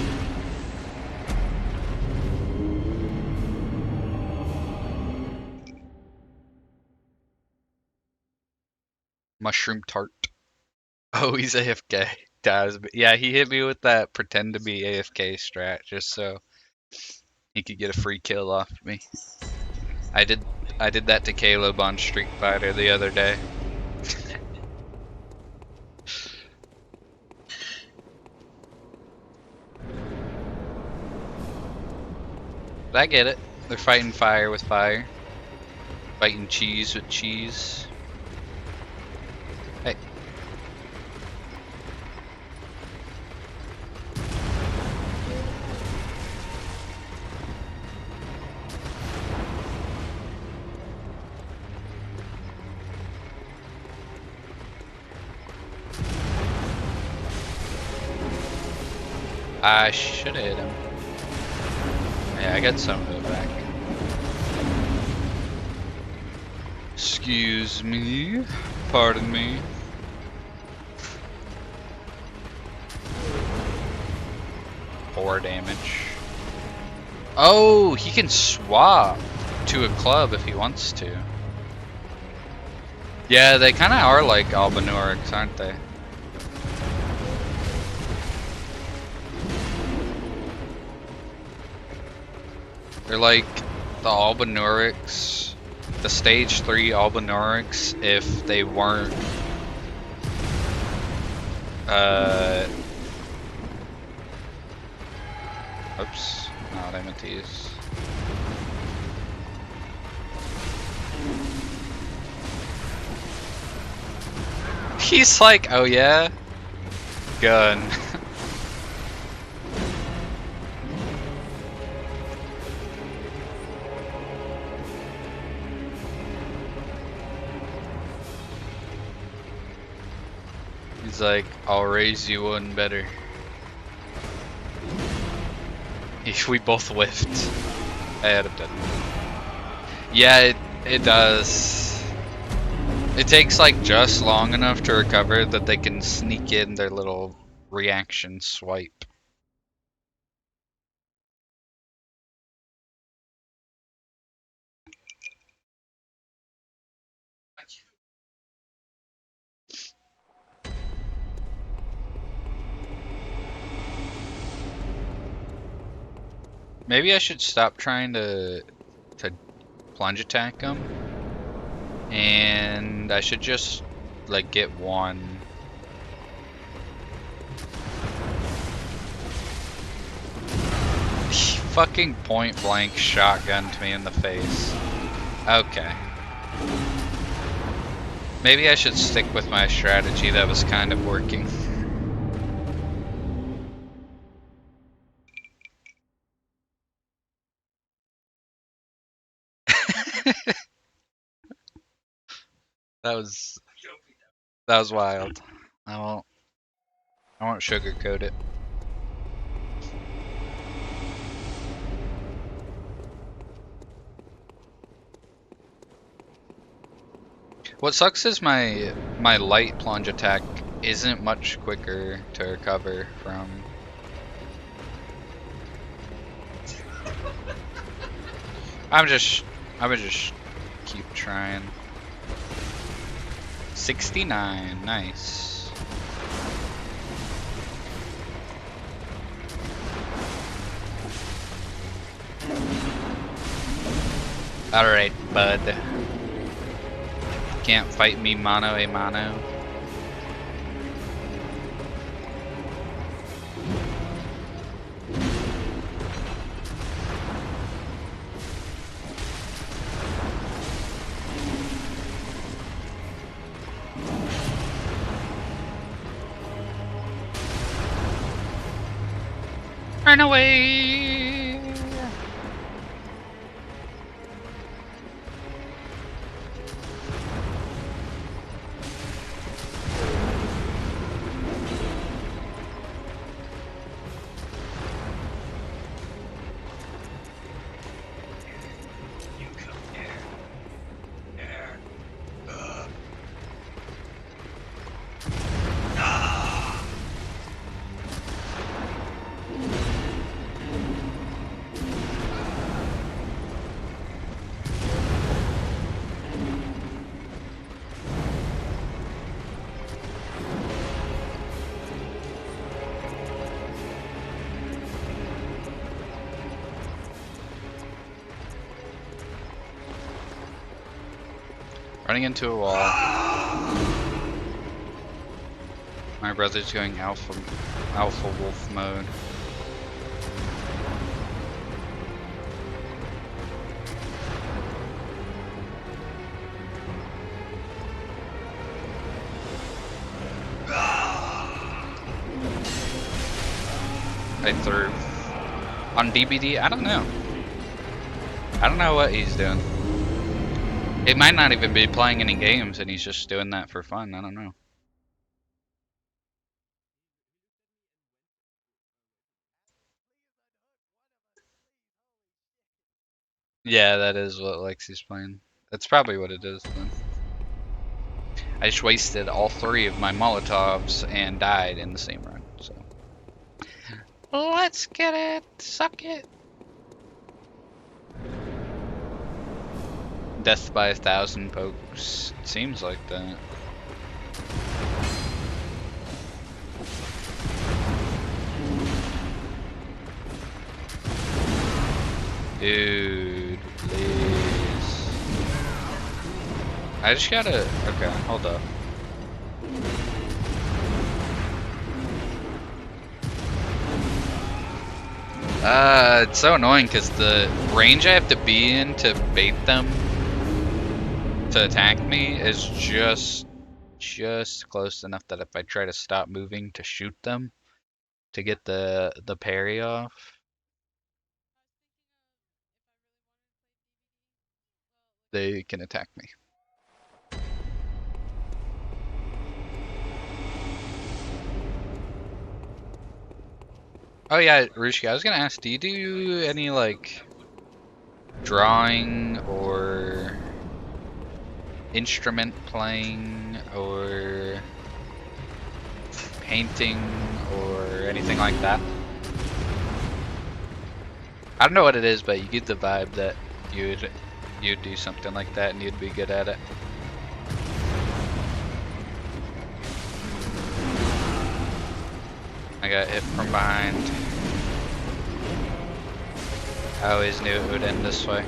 Mushroom tart. Oh, he's AFK. Yeah, he hit me with that pretend to be AFK strat just so he could get a free kill off me. I did that to Caleb on Street Fighter the other day. But I get it. They're fighting fire with fire. Fighting cheese with cheese. Hey. I should have hit him. Yeah, I got some of it back. Excuse me. Pardon me. Poor damage. Oh, he can swap to a club if he wants to. Yeah, they kind of are like Albanorics, aren't they? They're like the Albanorics, the stage 3 Albanorics if they weren't oops, not MTs. He's like, oh yeah? Gun. He's like, I'll raise you one better. We both whiffed. I had it done. Yeah, it does. It takes like just long enough to recover that they can sneak in their little reaction swipe. Maybe I should stop trying to plunge attack them, and I should just like get one. He fucking point blank shotgunned me in the face. Okay. Maybe I should stick with my strategy that was kind of working. That was wild. I won't sugarcoat it. What sucks is my light plunge attack isn't much quicker to recover from. I'm just I would just keep trying. 69, nice. Alright, bud. Can't fight me mano a mano. Run away! Running into a wall. My brother's going alpha wolf mode. I threw on DBD. I don't know. I don't know what he's doing. He might not even be playing any games and he's just doing that for fun. I don't know. Yeah, that is what Lexi's playing. That's probably what it is then. I just wasted all 3 of my Molotovs and died in the same run, so. Let's get it! Suck it! Death by 1,000 pokes. It seems like that. Dude, please. I just gotta. Okay, hold up. It's so annoying because the range I have to be in to bait them to attack me is just close enough that if I try to stop moving to shoot them to get the parry off. They can attack me. Oh yeah, Rushki, I was gonna ask, do you do any like drawing or instrument playing or painting or anything like that? I don't know what it is, but you get the vibe that you'd do something like that and you'd be good at it. I got hit from behind. I always knew it would end this way.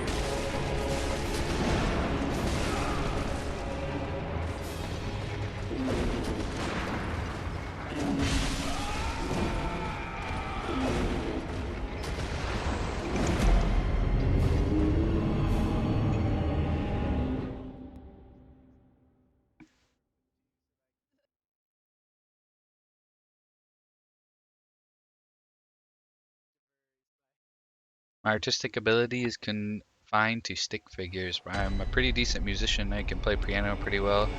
My artistic ability is confined to stick figures, but I'm a pretty decent musician. I can play piano pretty well.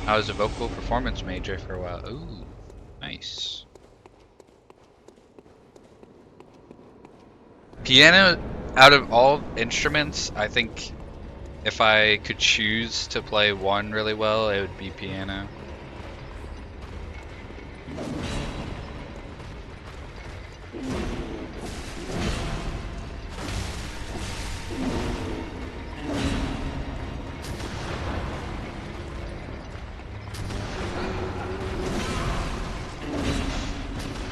I was a vocal performance major for a while. Ooh, nice. Piano, out of all instruments, I think If I could choose to play one really well, it would be piano.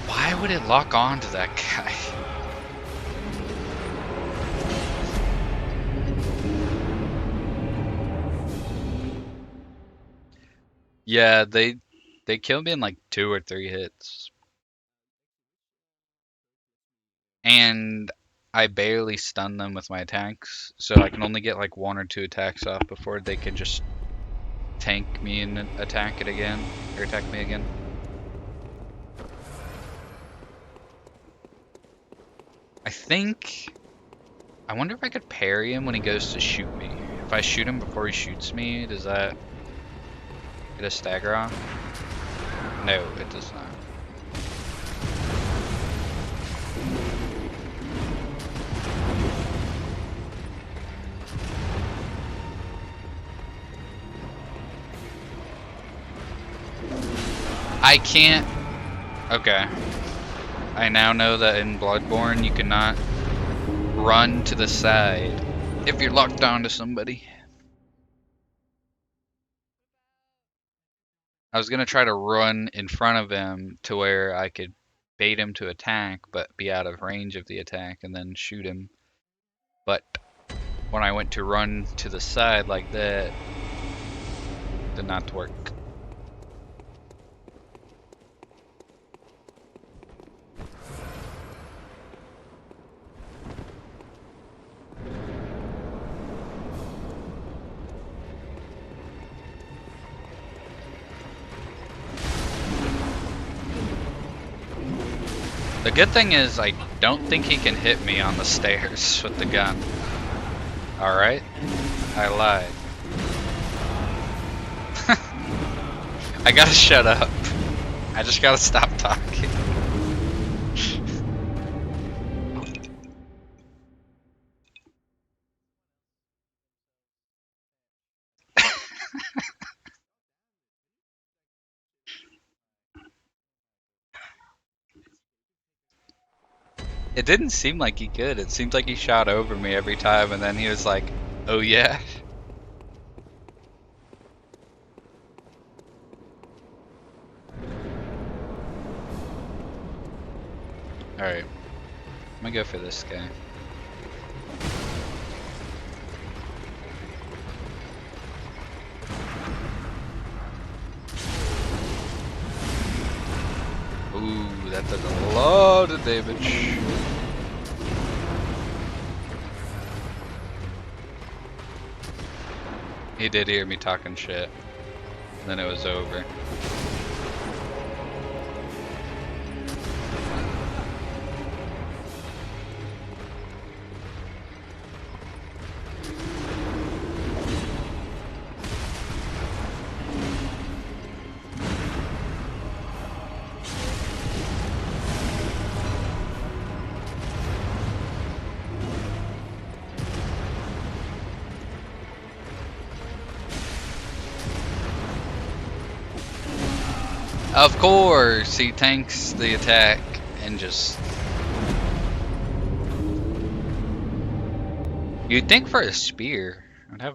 Why would it lock on to that guy? Yeah, they killed me in like 2 or 3 hits. And I barely stun them with my attacks, so I can only get like 1 or 2 attacks off before they can just tank me and attack it again, or attack me again. I think, I wonder if I could parry him when he goes to shoot me. If I shoot him before he shoots me, does that get a stagger off? No, it does not. I can't. Okay. I now know that in Bloodborne you cannot run to the side if you're locked onto somebody. I was gonna try to run in front of him to where I could bait him to attack, but be out of range of the attack and then shoot him. But when I went to run to the side like that, did not work. The good thing is I don't think he can hit me on the stairs with the gun. Alright, I lied. I gotta shut up. I just gotta stop talking. It didn't seem like he could. It seemed like he shot over me every time, and then he was like, oh yeah? Alright, I'm gonna go for this guy. Ooh, that does a lot of damage. He did hear me talking shit. And then it was over. Of course, he tanks the attack and just... You'd think for a spear, I'd have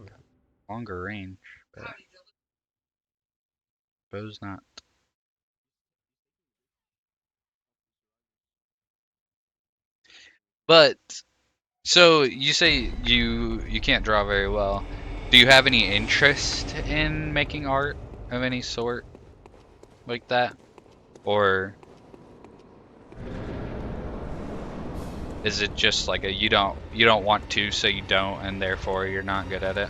longer range, but suppose not. But, so you say you can't draw very well. Do you have any interest in making art of any sort like that? Or is it just like a you don't want to, so you don't, and therefore you're not good at it?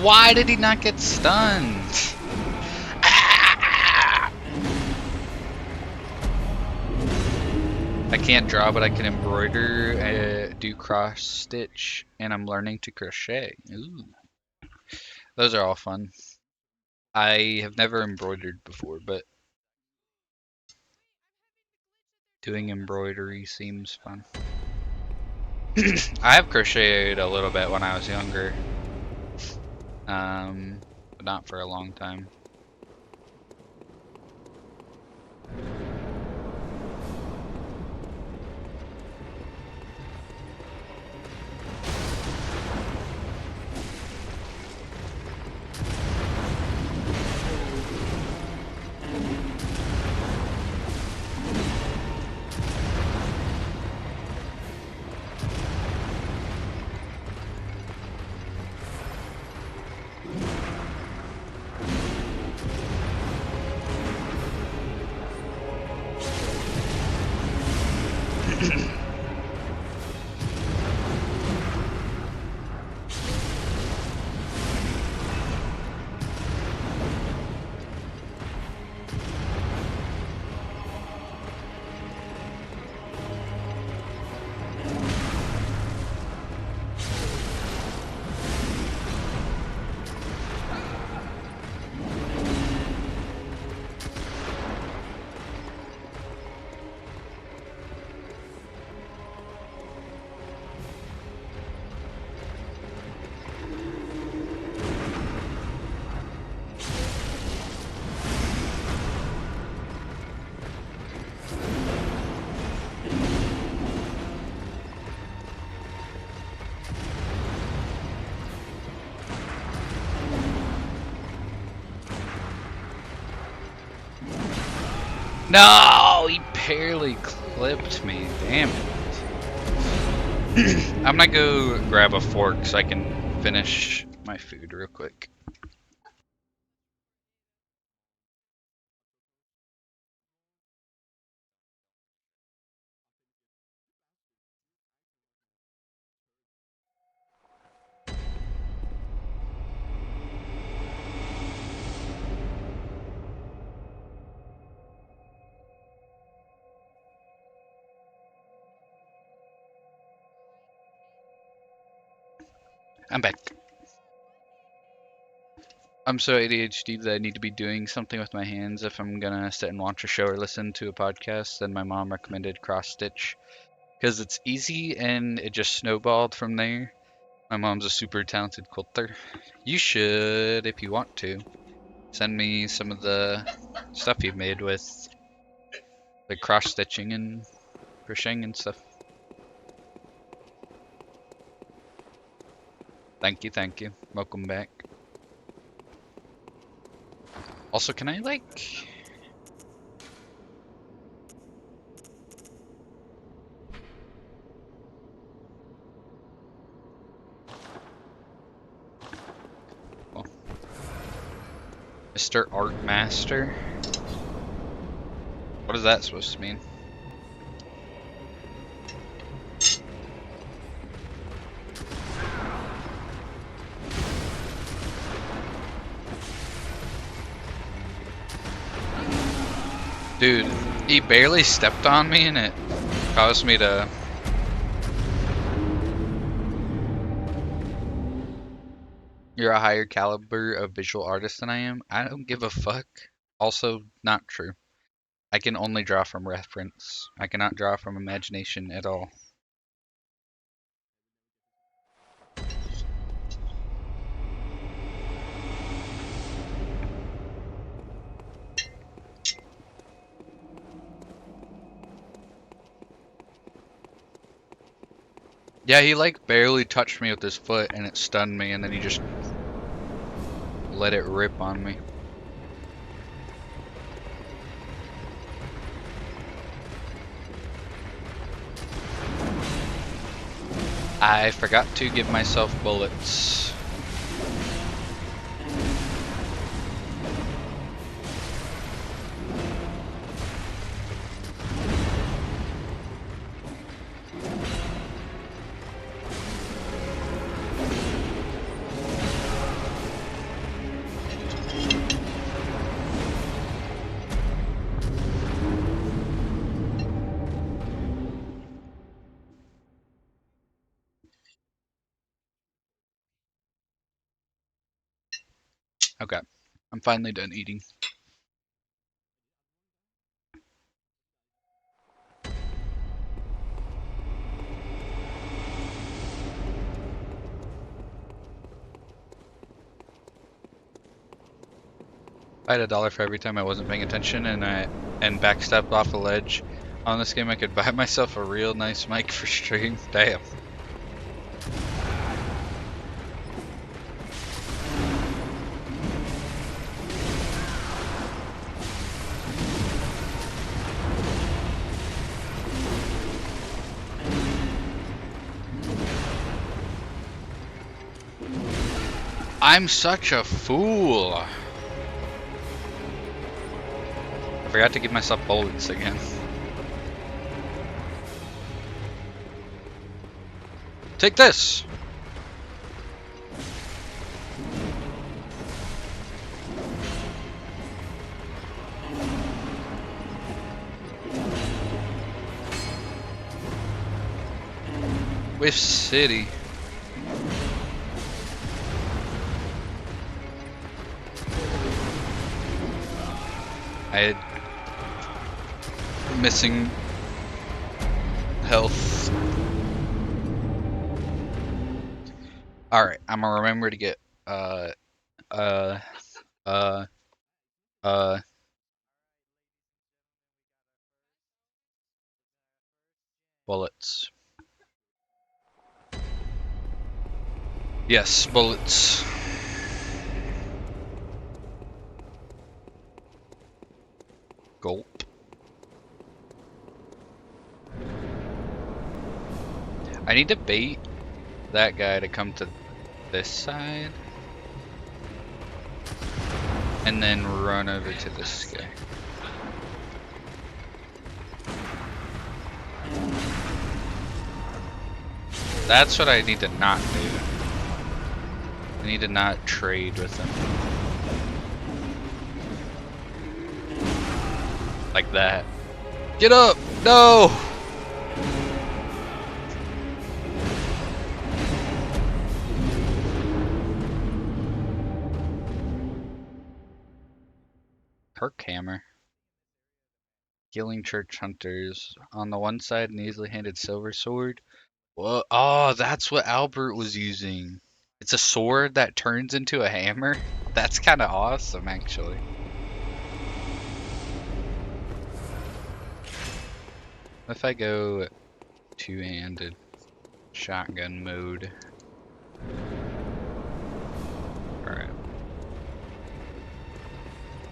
Why did he not get stunned? Ah! I can't draw, but I can embroider, do cross stitch, and I'm learning to crochet. Ooh. Those are all fun. I have never embroidered before, but doing embroidery seems fun. I have crocheted a little bit when I was younger, but not for a long time. No, he barely clipped me. Damn it. I'm gonna go grab a fork so I can finish my food real quick. I'm back. I'm so ADHD that I need to be doing something with my hands if I'm gonna sit and watch a show or listen to a podcast. And my mom recommended cross stitch because it's easy and it just snowballed from there. My mom's a super talented quilter. You should, if you want to, send me some of the stuff you made with the cross stitching and crocheting and stuff. Thank you, thank you. Welcome back. Also, can I like... Oh. Mr. Art Master? What is that supposed to mean? Dude, he barely stepped on me and it caused me to... You're a higher caliber of visual artist than I am? I don't give a fuck. Also, not true. I can only draw from reference. I cannot draw from imagination at all. Yeah, he like barely touched me with his foot and it stunned me and then he just let it rip on me. I forgot to give myself bullets. Okay, I'm finally done eating. I had $1 for every time I wasn't paying attention and backstepped off a ledge. On this game, I could buy myself a real nice mic for stream. Damn. I'm such a fool. I forgot to give myself bullets again. Take this! Whiff City. I had missing health. Alright, I'm gonna remember to get uh uh uh uh bullets. Yes, bullets. Gulp. I need to bait that guy to come to this side and then run over to this guy. That's what I need to not do. I need to not trade with him. Like that. Get up! No! Perk hammer. Healing church hunters. On the one side, an easily handed silver sword. Whoa. Oh, that's what Albert was using. It's a sword that turns into a hammer. That's kind of awesome, actually. If I go two-handed shotgun mode. Alright.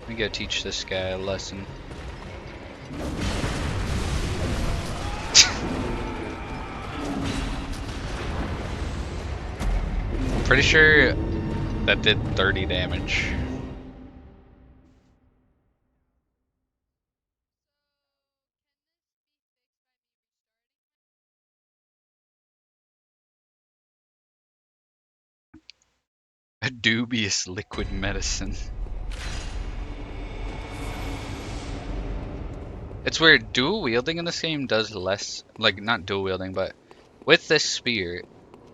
Let me go teach this guy a lesson. Pretty sure that did 30 damage. A dubious liquid medicine. It's weird, dual wielding in this game does less, like not dual wielding, but with this spear,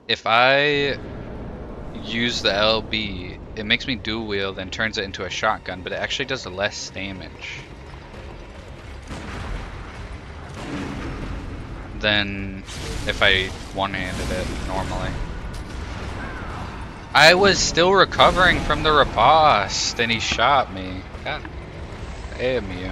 if I use the LB, it makes me dual wield and turns it into a shotgun, but it actually does less damage than if I one-handed it normally. I was still recovering from the riposte and he shot me. God damn you.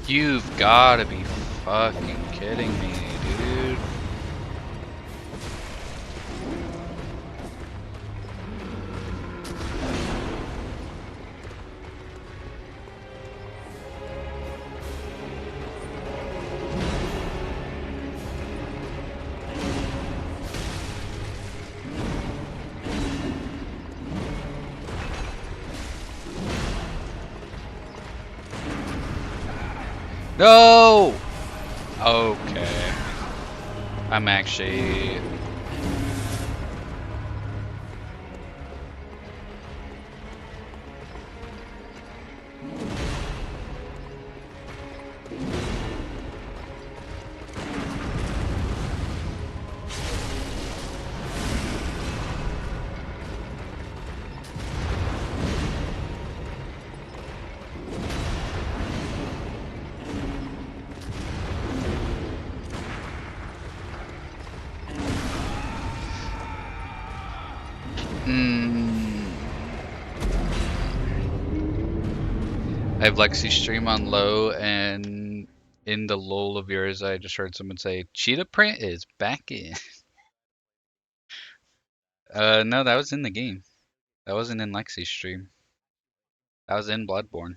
You've gotta be fucking kidding me, dude. No! Okay. I'm actually... I have Lexi stream on low, and in the lull of yours, I just heard someone say, Cheetah Print is back in. No, that was in the game. That wasn't in Lexi's stream. That was in Bloodborne.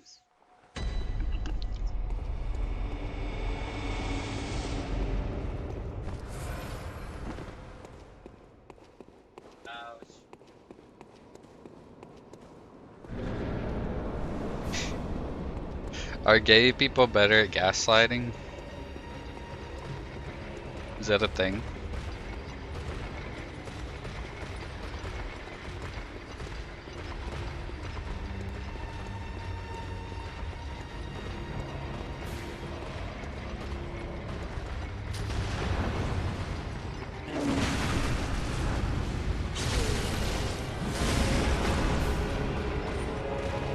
Are gay people better at gaslighting? Is that a thing?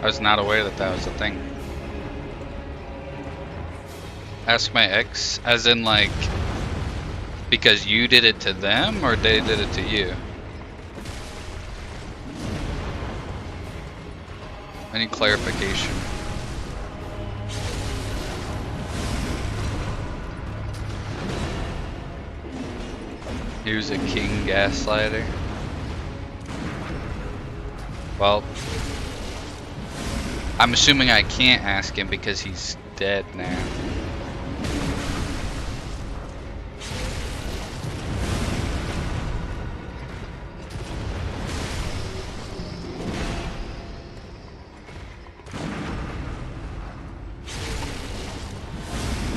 I was not aware that that was a thing. Ask my ex, as in like, because you did it to them or they did it to you? I need clarification. He was a king gaslighter. Well, I'm assuming I can't ask him because he's dead now.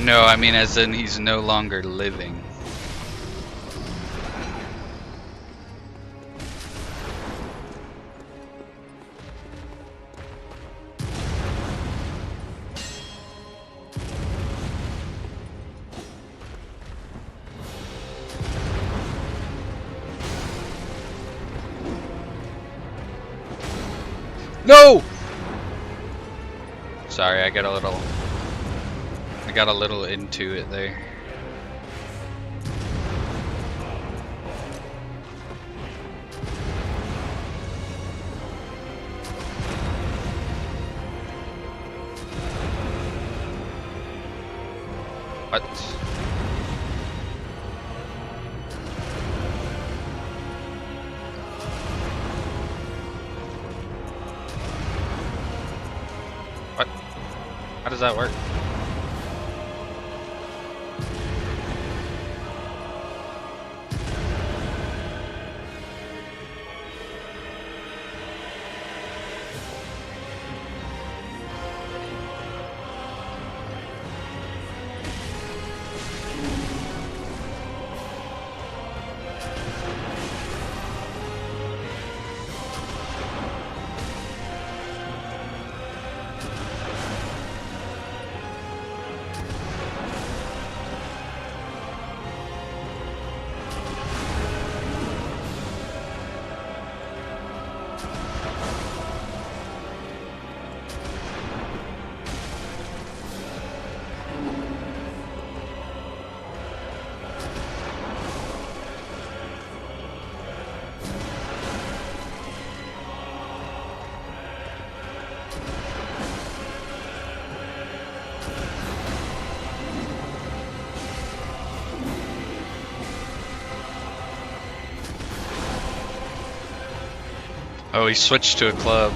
No, I mean as in he's no longer living. No! Sorry, I got a little into it there. What? What? How does that work? Oh, he switched to a club.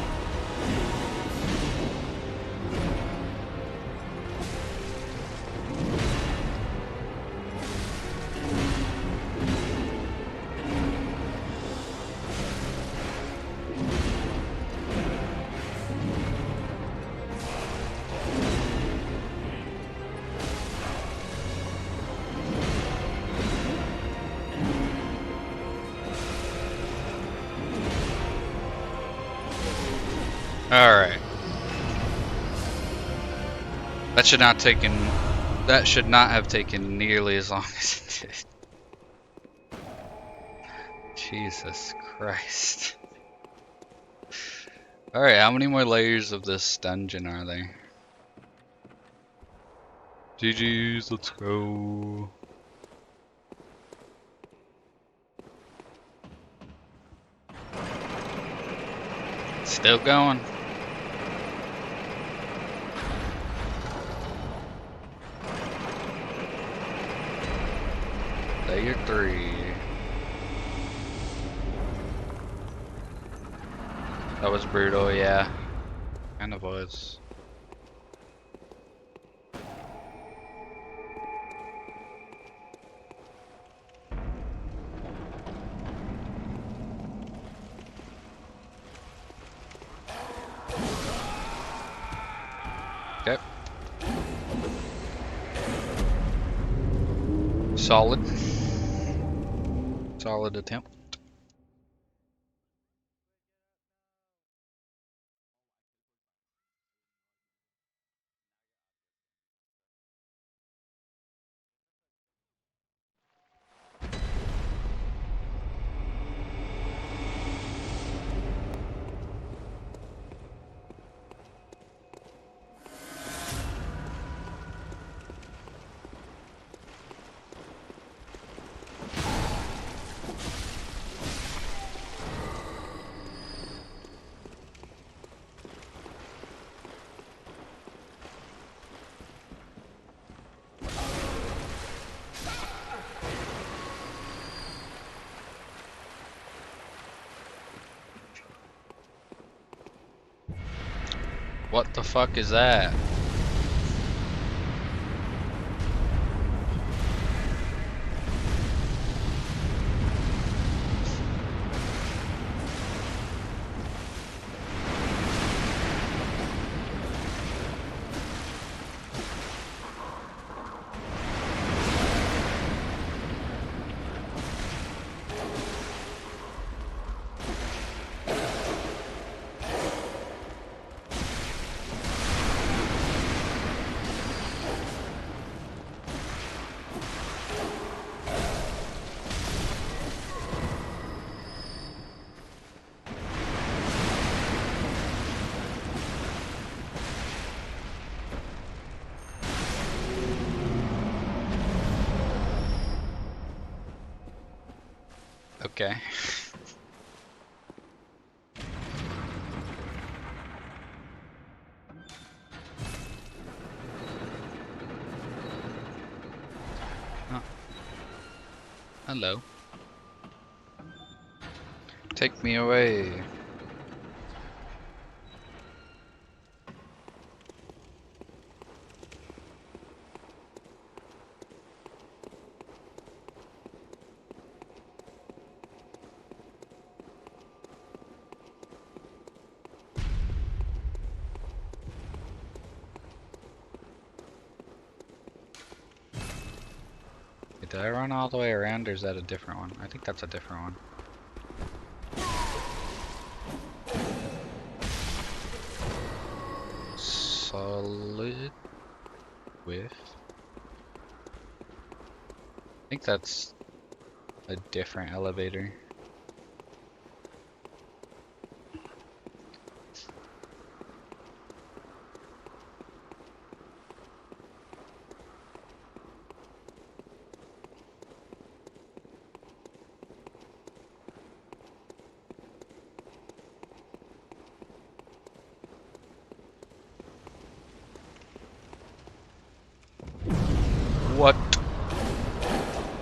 Alright. That should not have taken nearly as long as it did. Jesus Christ. Alright, how many more layers of this dungeon are there? GG's, let's go. Still going. Layer 3. That was brutal, yeah. Kind of was. Okay. Solid. Solid attempt. What the fuck is that? Okay. Oh. Hello. Take me away. Did I run all the way around, or is that a different one? I think that's a different one. Solid with. I think that's a different elevator. What?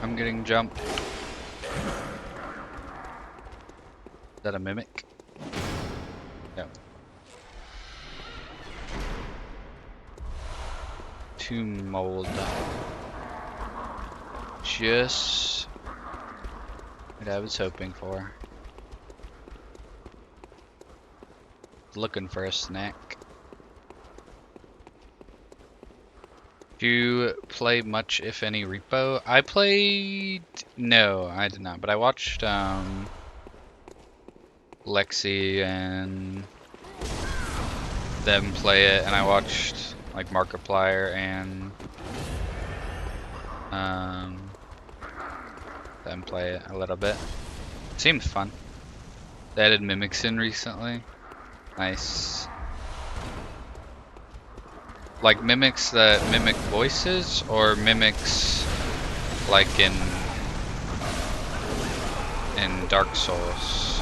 I'm getting jumped. Is that a mimic? No. Tomb mold. Just what I was hoping for. Looking for a snack. Do you play much, if any, Repo? I played... No, I did not. But I watched Lexi and them play it, and I watched like Markiplier and them play it a little bit. Seems fun. They added mimics in recently. Nice. Like mimics that mimic voices, or mimics like in Dark Souls.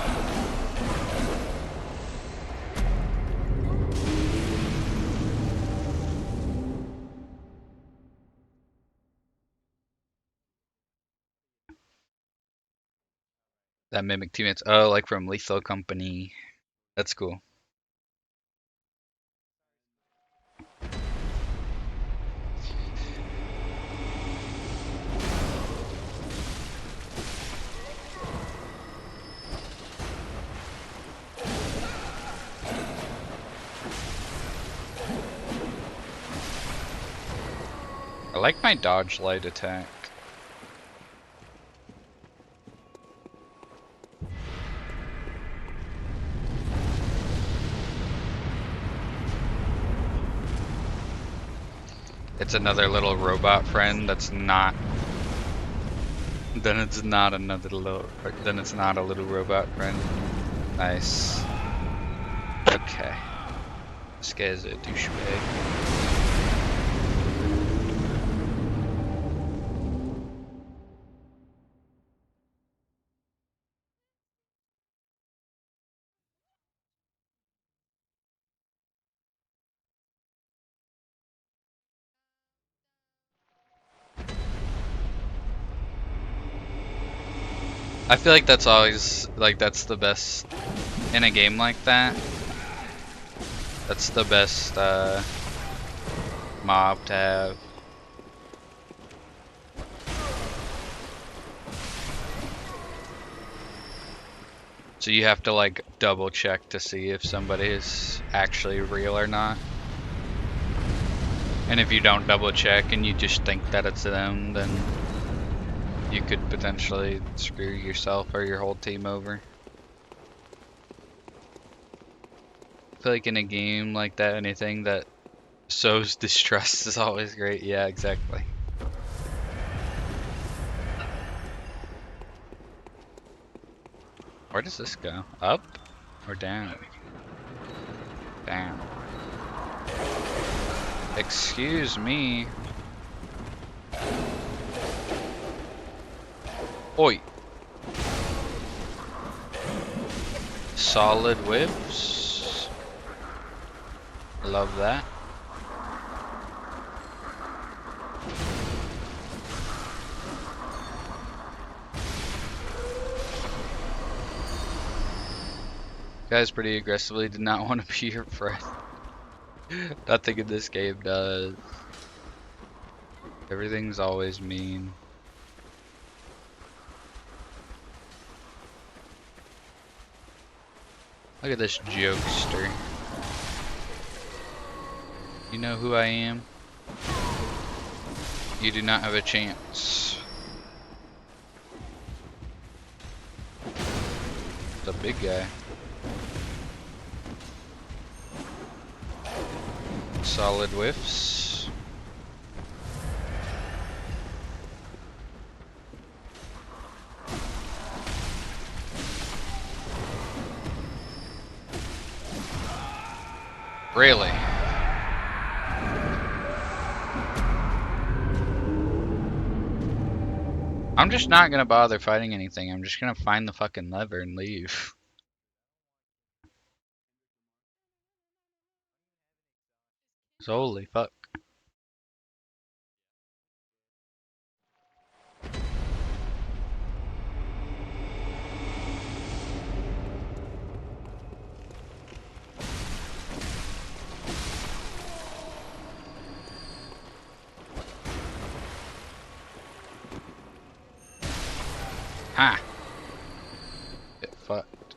That mimic teammates. Oh, like from Lethal Company. That's cool. I like my dodge light attack. It's another little robot friend that's not. Then it's not another little. Then it's not a little robot friend. Nice. Okay. This guy's a douchebag. I feel like that's always like that's the best in a game like that. That's the best mob to have. So you have to like double check to see if somebody is actually real or not. And if you don't double check and you just think that it's them, then you could potentially screw yourself or your whole team over. I feel like in a game like that, anything that sows distrust is always great. Yeah, exactly. Where does this go? Up or down? Down. Excuse me. Oi. Solid whips. Love that. Guys pretty aggressively did not want to be your friend. Nothing in this game does. Everything's always mean. Look at this jokester. You know who I am? You do not have a chance. It's a big guy. Solid whiffs. Really? I'm just not gonna bother fighting anything. I'm just gonna find the fucking lever and leave. So, holy fuck. Ha! Get fucked.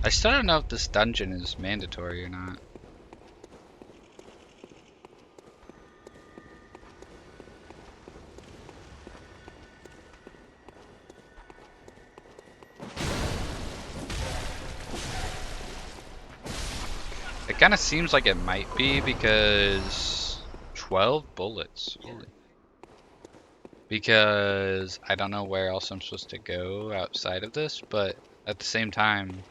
I still don't know if this dungeon is mandatory or not. It kind of seems like it might be because 12 bullets. Holy. Because I don't know where else I'm supposed to go outside of this, but at the same time,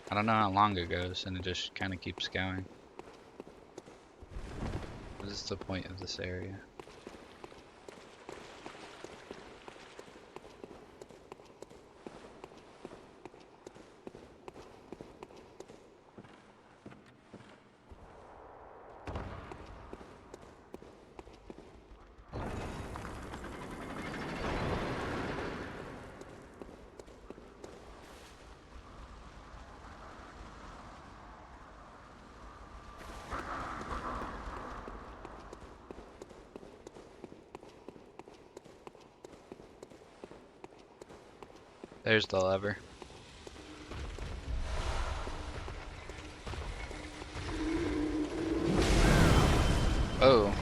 I don't know how long it goes, and it just kind of keeps going. What is the point of this area? There's the lever. Oh.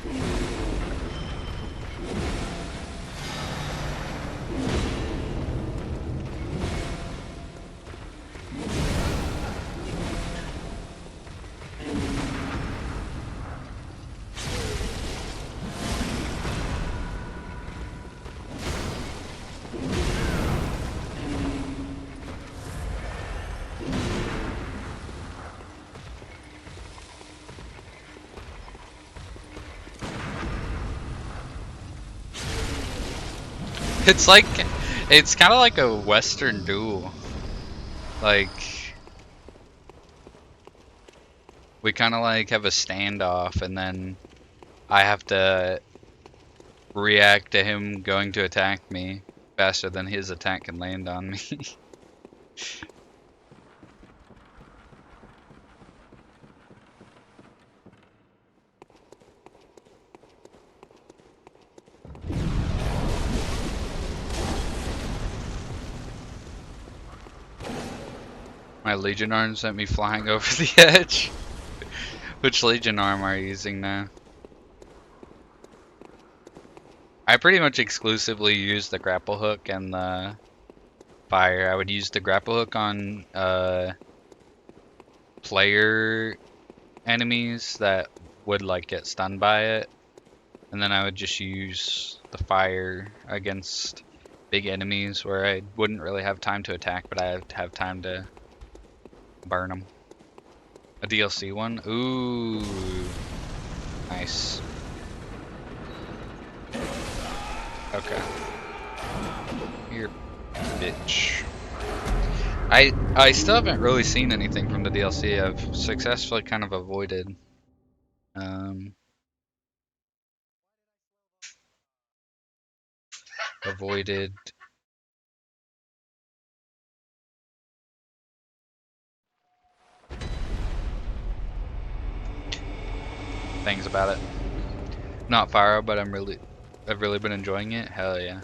It's like, it's kind of like a Western duel. Like, we kind of like have a standoff, and then I have to react to him going to attack me faster than his attack can land on me. My Legion arm sent me flying over the edge. Which Legion arm are you using now? I pretty much exclusively use the grapple hook and the fire. I would use the grapple hook on player enemies that would like get stunned by it, and then I would just use the fire against big enemies where I wouldn't really have time to attack, but I'd have time to burn them. A DLC one? Ooh, nice. Okay. Here, bitch. I still haven't really seen anything from the DLC. I've successfully kind of avoided avoided things about it. Not Fire, but I've really been enjoying it. Hell yeah.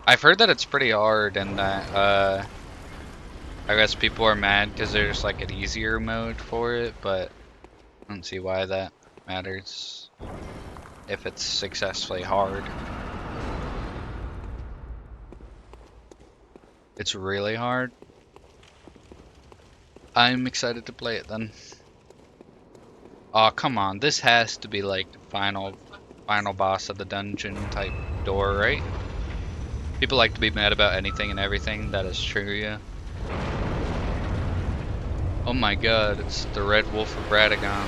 I've heard that it's pretty hard and that I guess people are mad because there's like an easier mode for it, but I don't see why that matters if it's successfully hard. It's really hard. I'm excited to play it then. Oh, come on. This has to be like the final boss of the dungeon type door, right? People like to be mad about anything and everything. That is true, yeah. Oh my god, it's the Red Wolf of Radagon.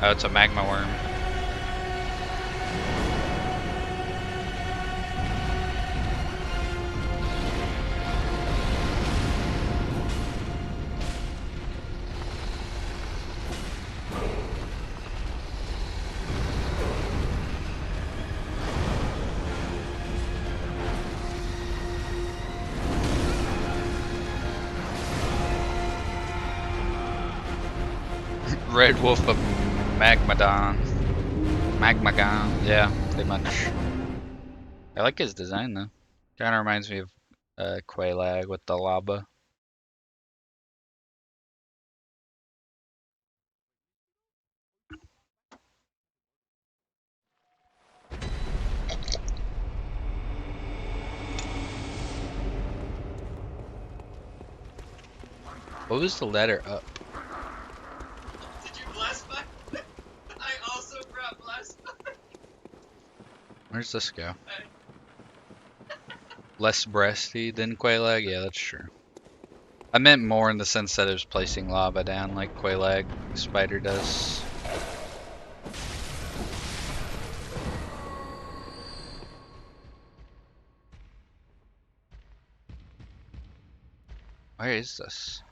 Oh, it's a magma worm. Red Wolf of Magmadon. Magmagon. Yeah, pretty much. I like his design though. Kind of reminds me of Quelaag with the lava. What was the letter up? Did you bless my? I also brought bless my. Where's this go? Less breasty than Quelaag? Yeah, that's true. I meant more in the sense that it was placing lava down like Quelaag Spider does. Where is this?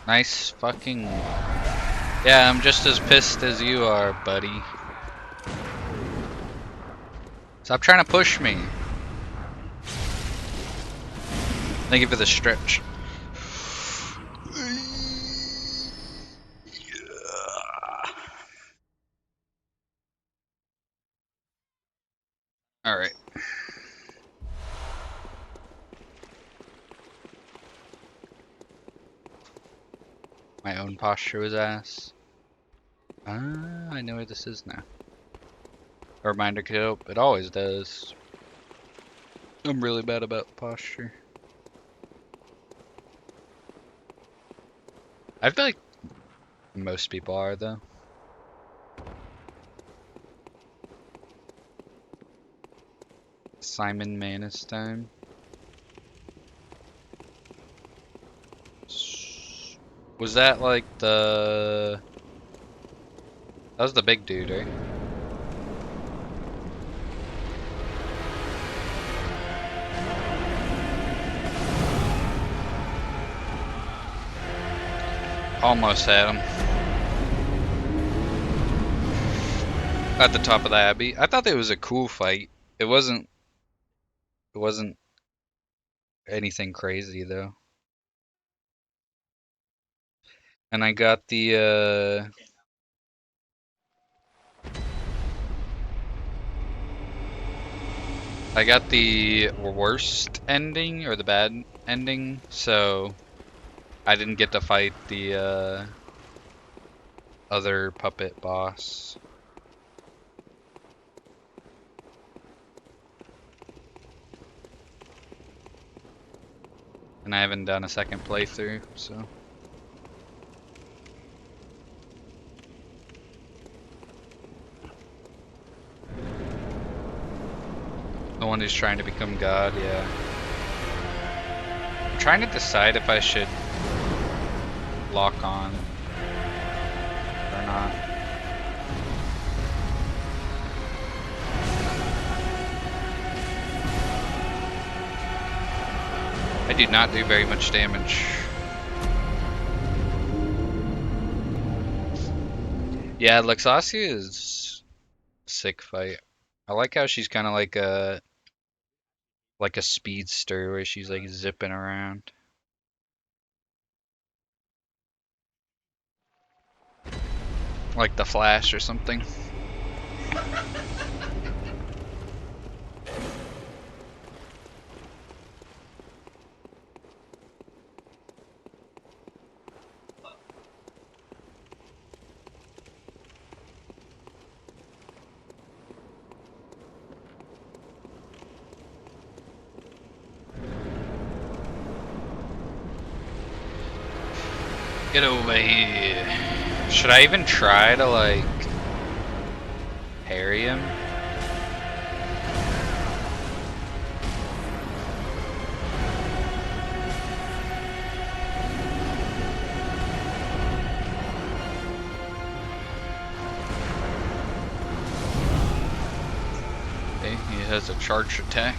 Nice fucking... Yeah, I'm just as pissed as you are, buddy. Stop trying to push me. Thank you for the stretch. Alright. My own posture was ass. Ah, I know where this is now. A reminder could help. It always does. I'm really bad about posture. I feel like most people are, though. Simon Manus time. Was that like the... That was the big dude, right? Almost had him. At the top of the Abbey. I thought it was a cool fight. It wasn't anything crazy though. And I got the worst ending or the bad ending, so I didn't get to fight the other puppet boss. And I haven't done a second playthrough, so. The one who's trying to become God, yeah. I'm trying to decide if I should lock on or not. I do not do very much damage. Yeah, Luxasia is a sick fight. I like how she's kind of like a speedster where she's like zipping around. Like the Flash or something. Get over here. Should I even try to like parry him? Okay, he has a charged attack.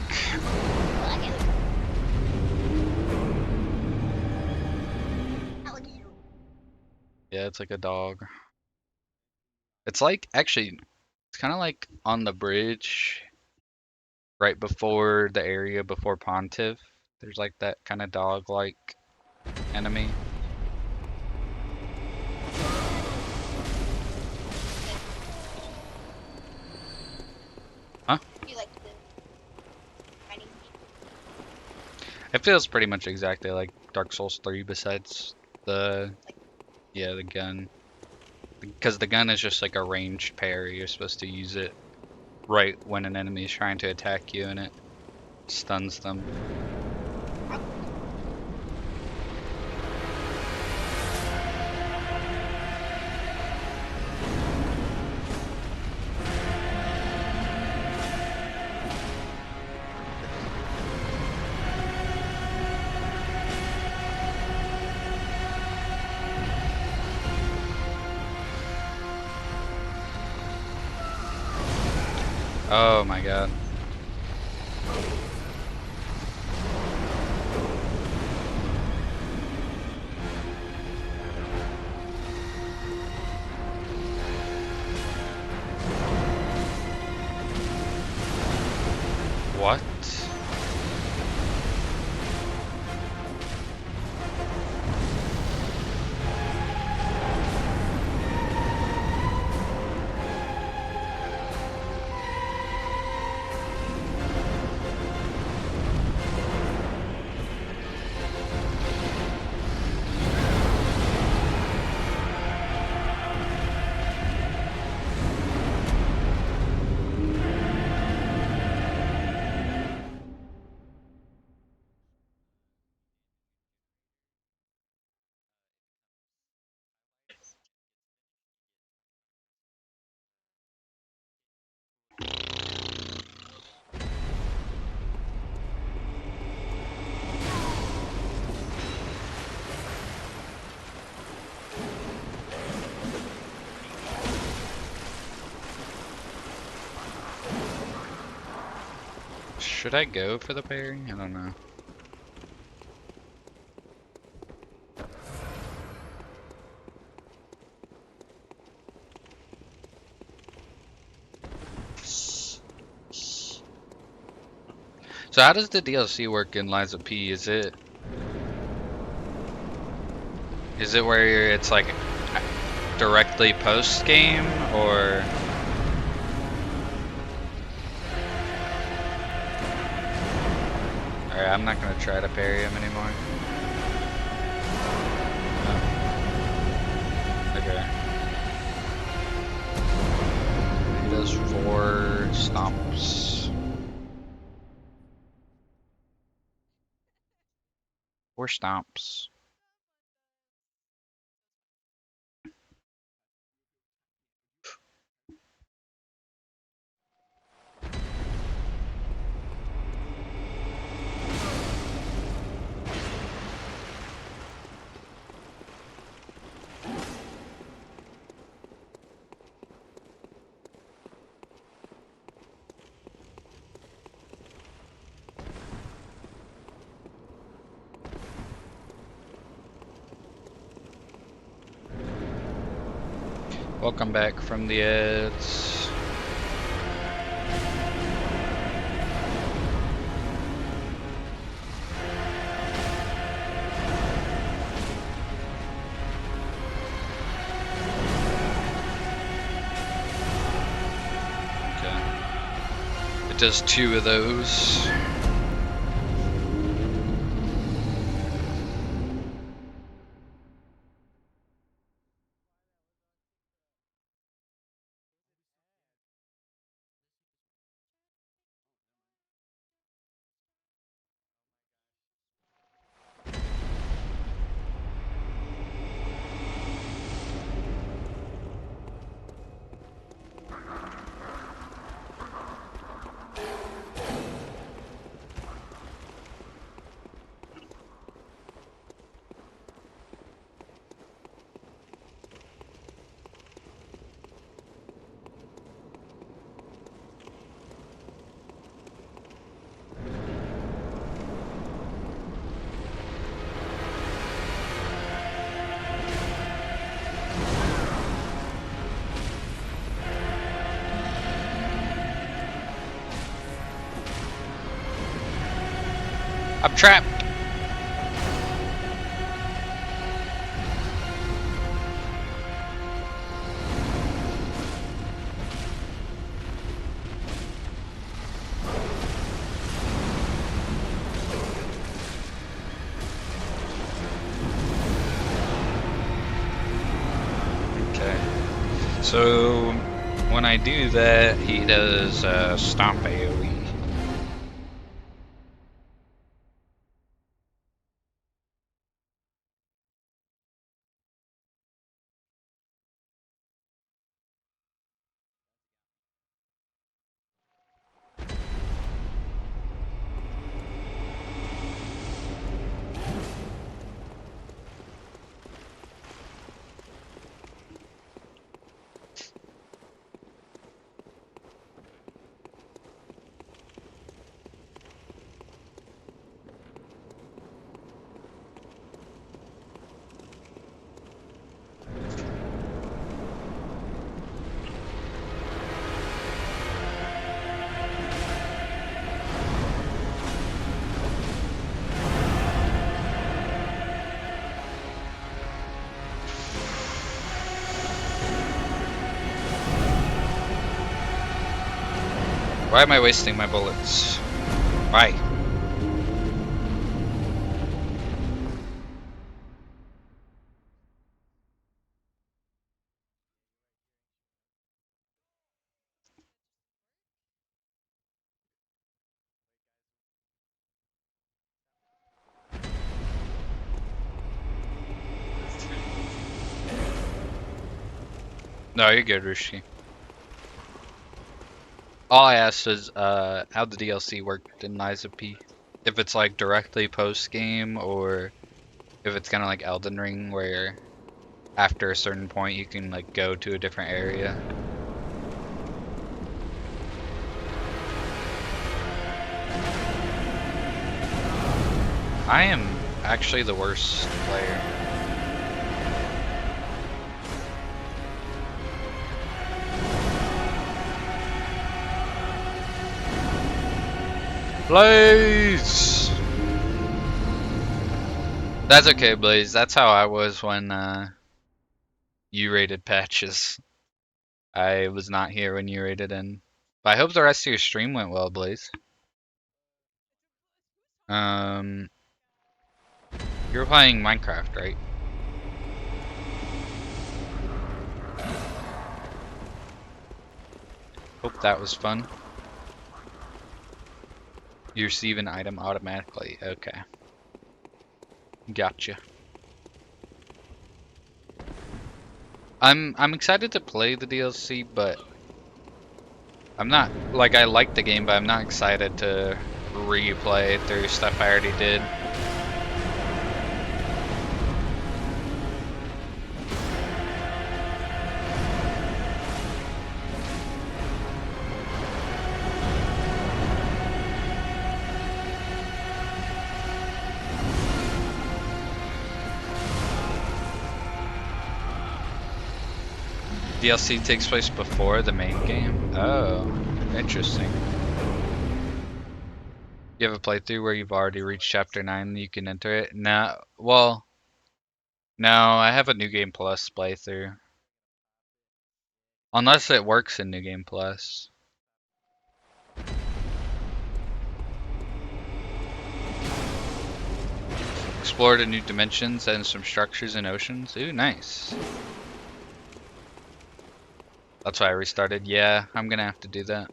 Yeah, it's like a dog. It's like, actually, it's kind of like on the bridge right before the area before Pontiff. There's like that kind of dog like enemy. Huh? You like the fighting game? It feels pretty much exactly like Dark Souls 3 besides the, yeah, the gun. Because the gun is just like a ranged parry. You're supposed to use it right when an enemy is trying to attack you and it stuns them. Oh my god. What? Should I go for the parry? I don't know. So how does the DLC work in Lies of P? Is it where it's like directly post game or? Alright, I'm not gonna try to parry him anymore. Oh. Okay. He does 4 stomps. 4 stomps. Welcome back from the ads. Okay. It does 2 of those. I'm trapped. So when I do that, he does stomp AoE. Why am I wasting my bullets? Why? No, you're good, Rishi. All I asked is how the DLC worked in Lies of P. If it's like directly post game, or if it's kind of like Elden Ring, where after a certain point you can like go to a different area. I am actually the worst player. Blaze! That's okay, Blaze. That's how I was when you rated patches. I was not here when you rated in. But I hope the rest of your stream went well, Blaze. You were playing Minecraft, right? Hope that was fun. You receive an item automatically. Okay. Gotcha. I'm excited to play the DLC, but I'm not like I like the game, but I'm not excited to replay through stuff I already did. DLC takes place before the main game? Oh, interesting. You have a playthrough where you've already reached chapter 9 and you can enter it? No, well, no, I have a New Game Plus playthrough. Unless it works in New Game Plus. Explore the new dimensions and some structures and oceans. Ooh, nice. That's why I restarted. Yeah, I'm gonna have to do that.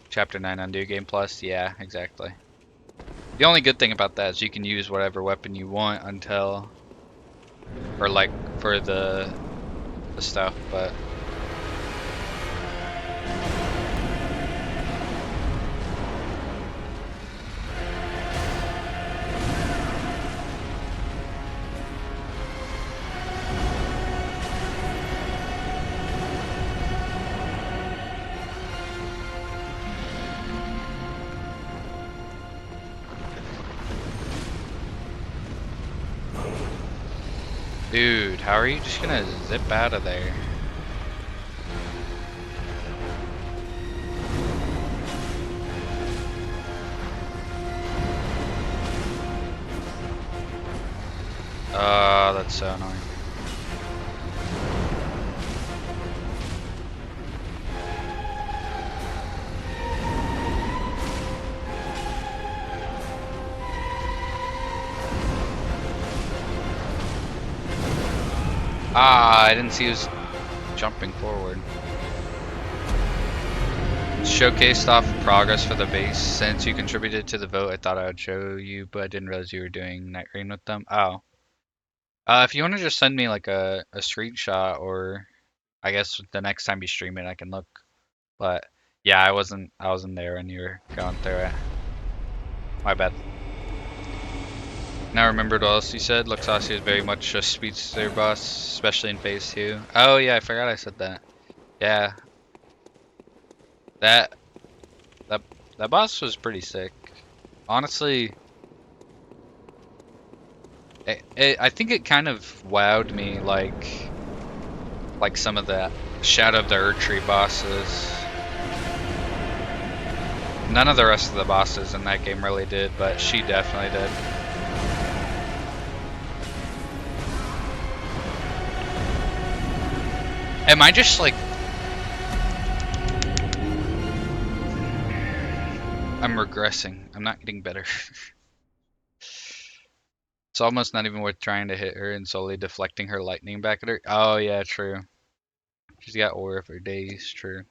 Chapter 9 on New Game Plus. Yeah, exactly. The only good thing about that is you can use whatever weapon you want until, or like for the stuff, but dude, how are you just gonna zip out of there? Oh, that's so annoying. Ah, I didn't see who's. jumping forward. Showcased off progress for the base. Since you contributed to the vote, I thought I would show you, but I didn't realize you were doing night rain with them. Oh. If you want to just send me like a screenshot, or I guess the next time you stream it, I can look. But yeah, I wasn't there when you were going through it. My bad. Now I remembered what else you said. Luxossi is very much a speedster boss, especially in phase 2. Oh yeah, I forgot I said that. Yeah. That that that boss was pretty sick. Honestly, I think it kind of wowed me like some of the Shadow of the Erdtree bosses. None of the rest of the bosses in that game really did, but she definitely did. Am I just like... I'm regressing. I'm not getting better. It's almost not even worth trying to hit her and solely deflecting her lightning back at her. Oh yeah, true. She's got aura for days, true.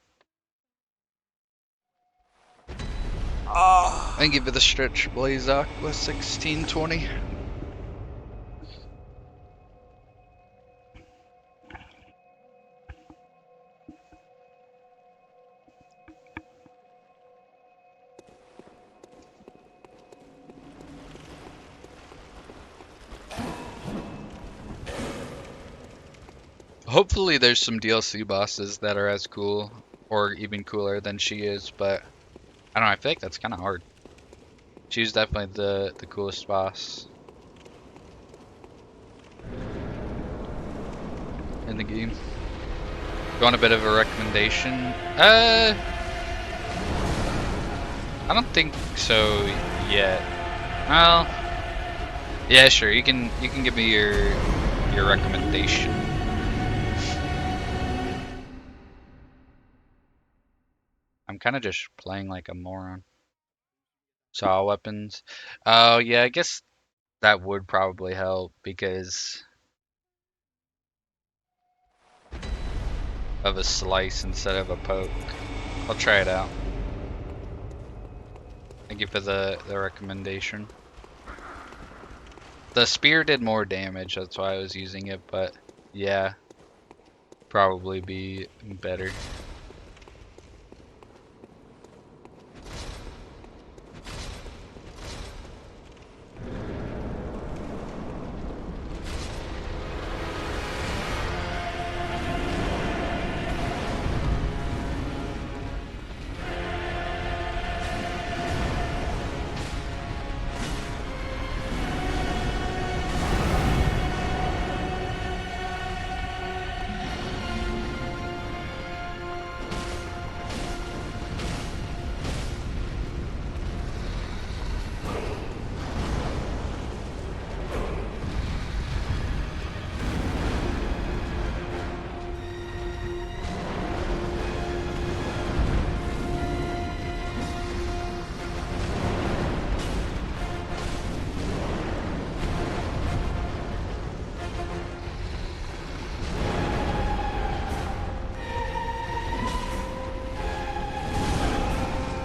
Oh, thank you for the stretch, Blazok with 1620. Hopefully there's some DLC bosses that are as cool or even cooler than she is, but I don't know, I feel like that's kind of hard. She's definitely the coolest boss in the game. You want a bit of a recommendation? I don't think so yet. Well, yeah, sure. You can give me your recommendation. I'm kind of just playing like a moron. Saw weapons. Oh yeah, I guess that would probably help because of a slice instead of a poke. I'll try it out. Thank you for the recommendation. The spear did more damage, that's why I was using it, but yeah, probably be better.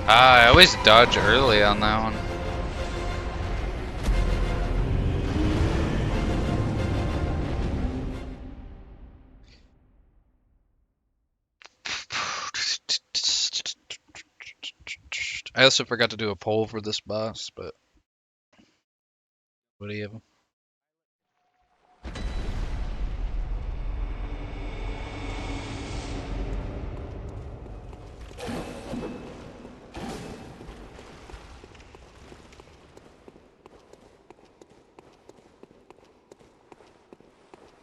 I always dodge early on that one. I also forgot to do a poll for this boss, but what do you have?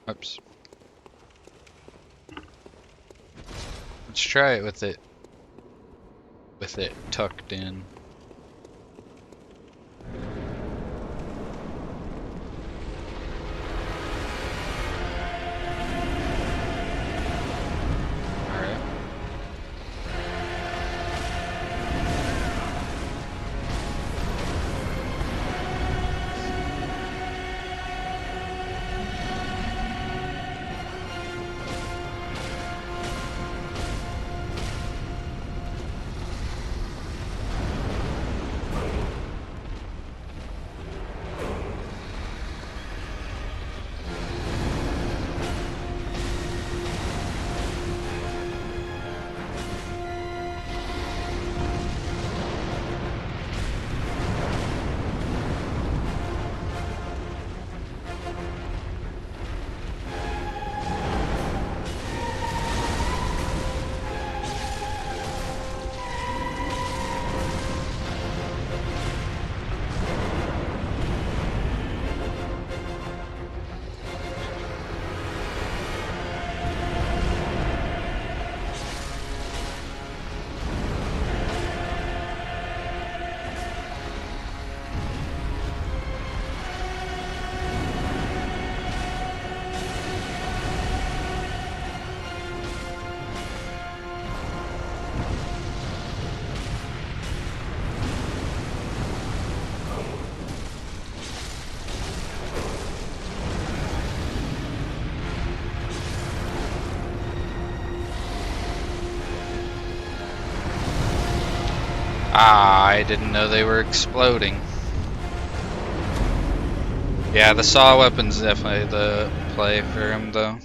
Oops. Let's try it with it tucked in. Alright. Ah, I didn't know they were exploding. Yeah, the saw weapon's definitely the play for him, though.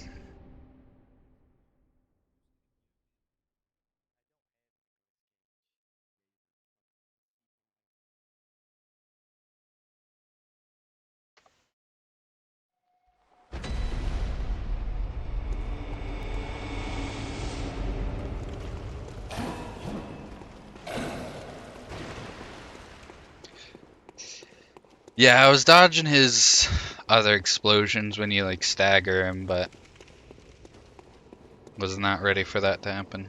Yeah, I was dodging his other explosions when you like stagger him, but was not ready for that to happen.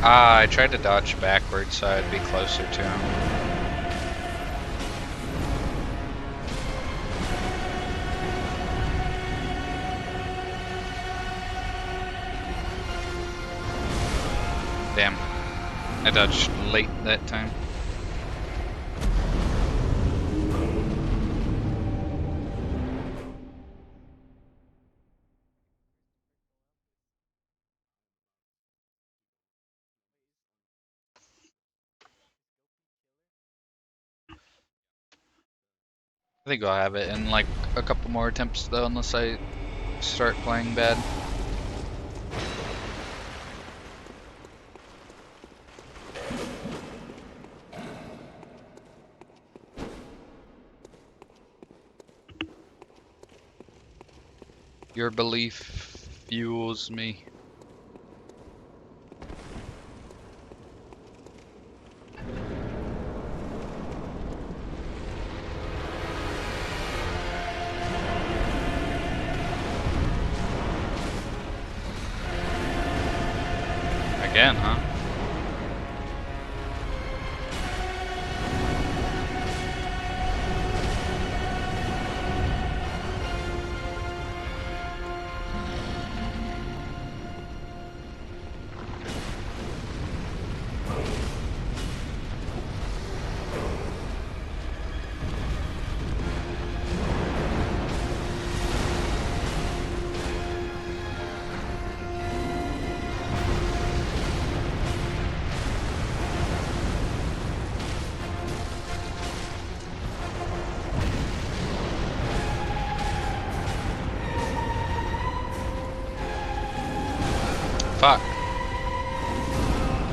Ah, I tried to dodge backwards so I'd be closer to him. Damn, I dodged late that time. I think I'll have it in like a couple more attempts though, unless I start playing bad. Your belief fuels me. Again, huh? Fuck.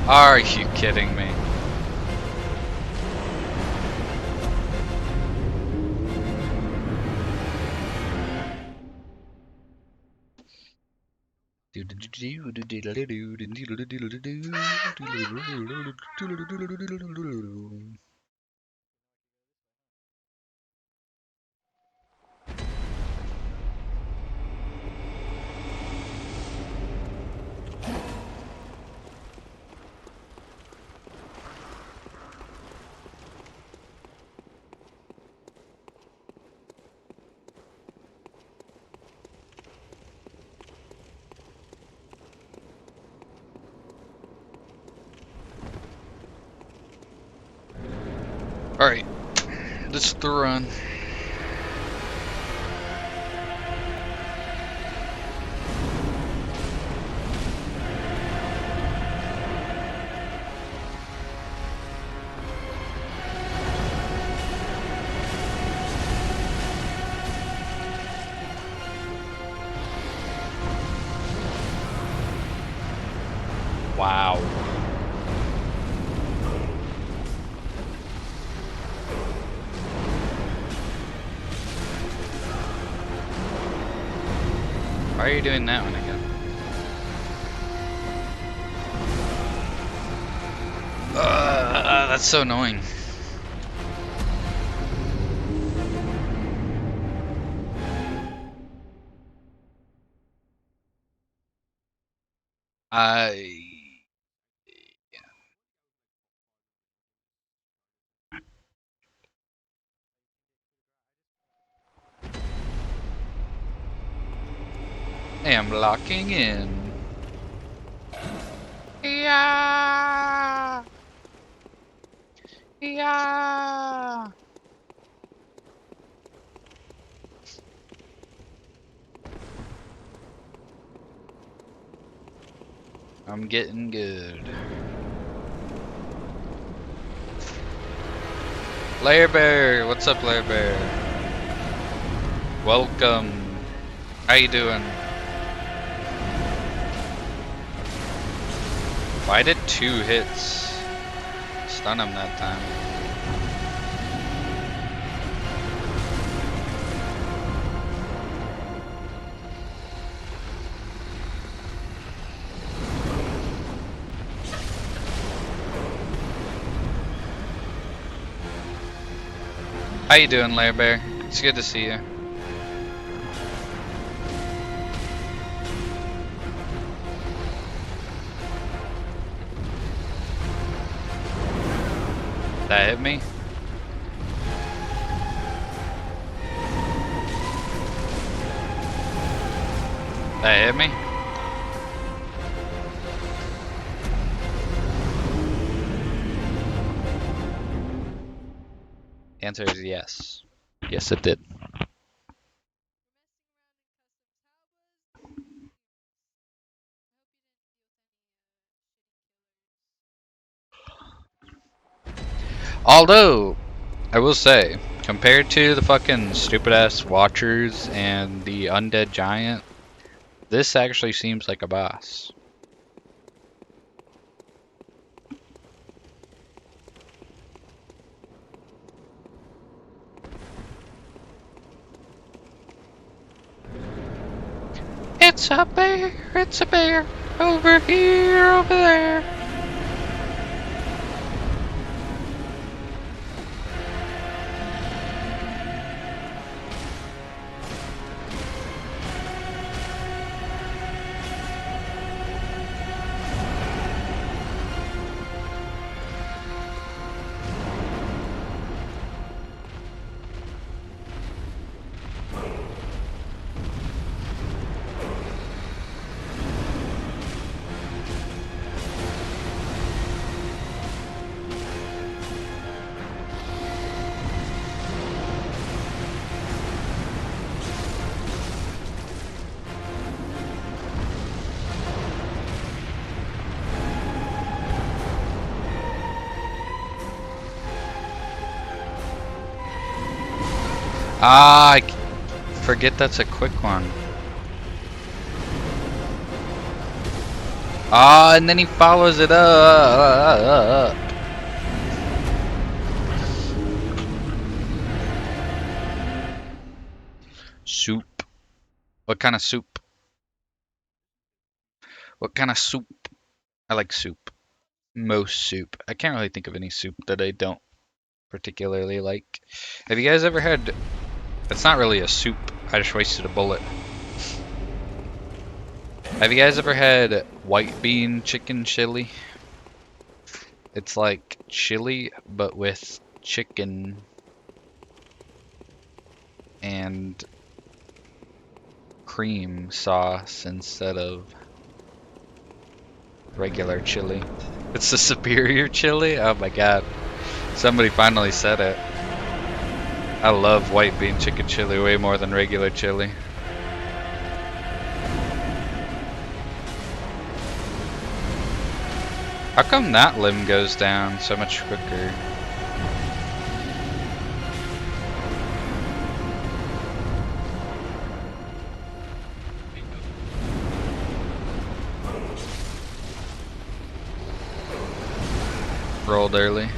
Are you kidding me? Alright, this is the run. Wow. Why are you doing that one again? That's so annoying. I am locking in. Yeah. Yeah. I'm getting good. Lair Bear, what's up, Lair Bear? Welcome. How you doing? I did 2 hits. Stun him that time. How you doing, Lair Bear? It's good to see you. That hit me? That hit me? The answer is yes. Yes, it did. Although, I will say, compared to the fucking stupid ass Watchers and the Undead Giant, this actually seems like a boss. It's a bear, over here, over there. Ah, I forget that's a quick one. Ah, and then he follows it up. Soup. What kind of soup? What kind of soup? I like soup. Most soup. I can't really think of any soup that I don't particularly like. Have you guys ever had... It's not really a soup. I just wasted a bullet. Have you guys ever had white bean chicken chili? It's like chili, but with chicken and cream sauce instead of regular chili. It's the superior chili? Oh my god. Somebody finally said it. I love white bean chicken chili way more than regular chili. How come that limb goes down so much quicker? Rolled early.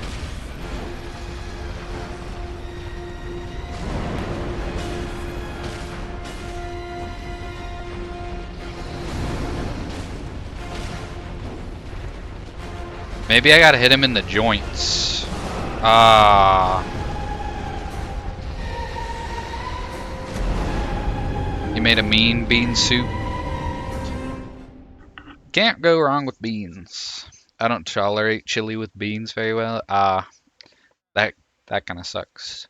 Maybe I gotta hit him in the joints. Ah. You made a mean bean soup. Can't go wrong with beans. I don't tolerate chili with beans very well. Ah, that kind of sucks.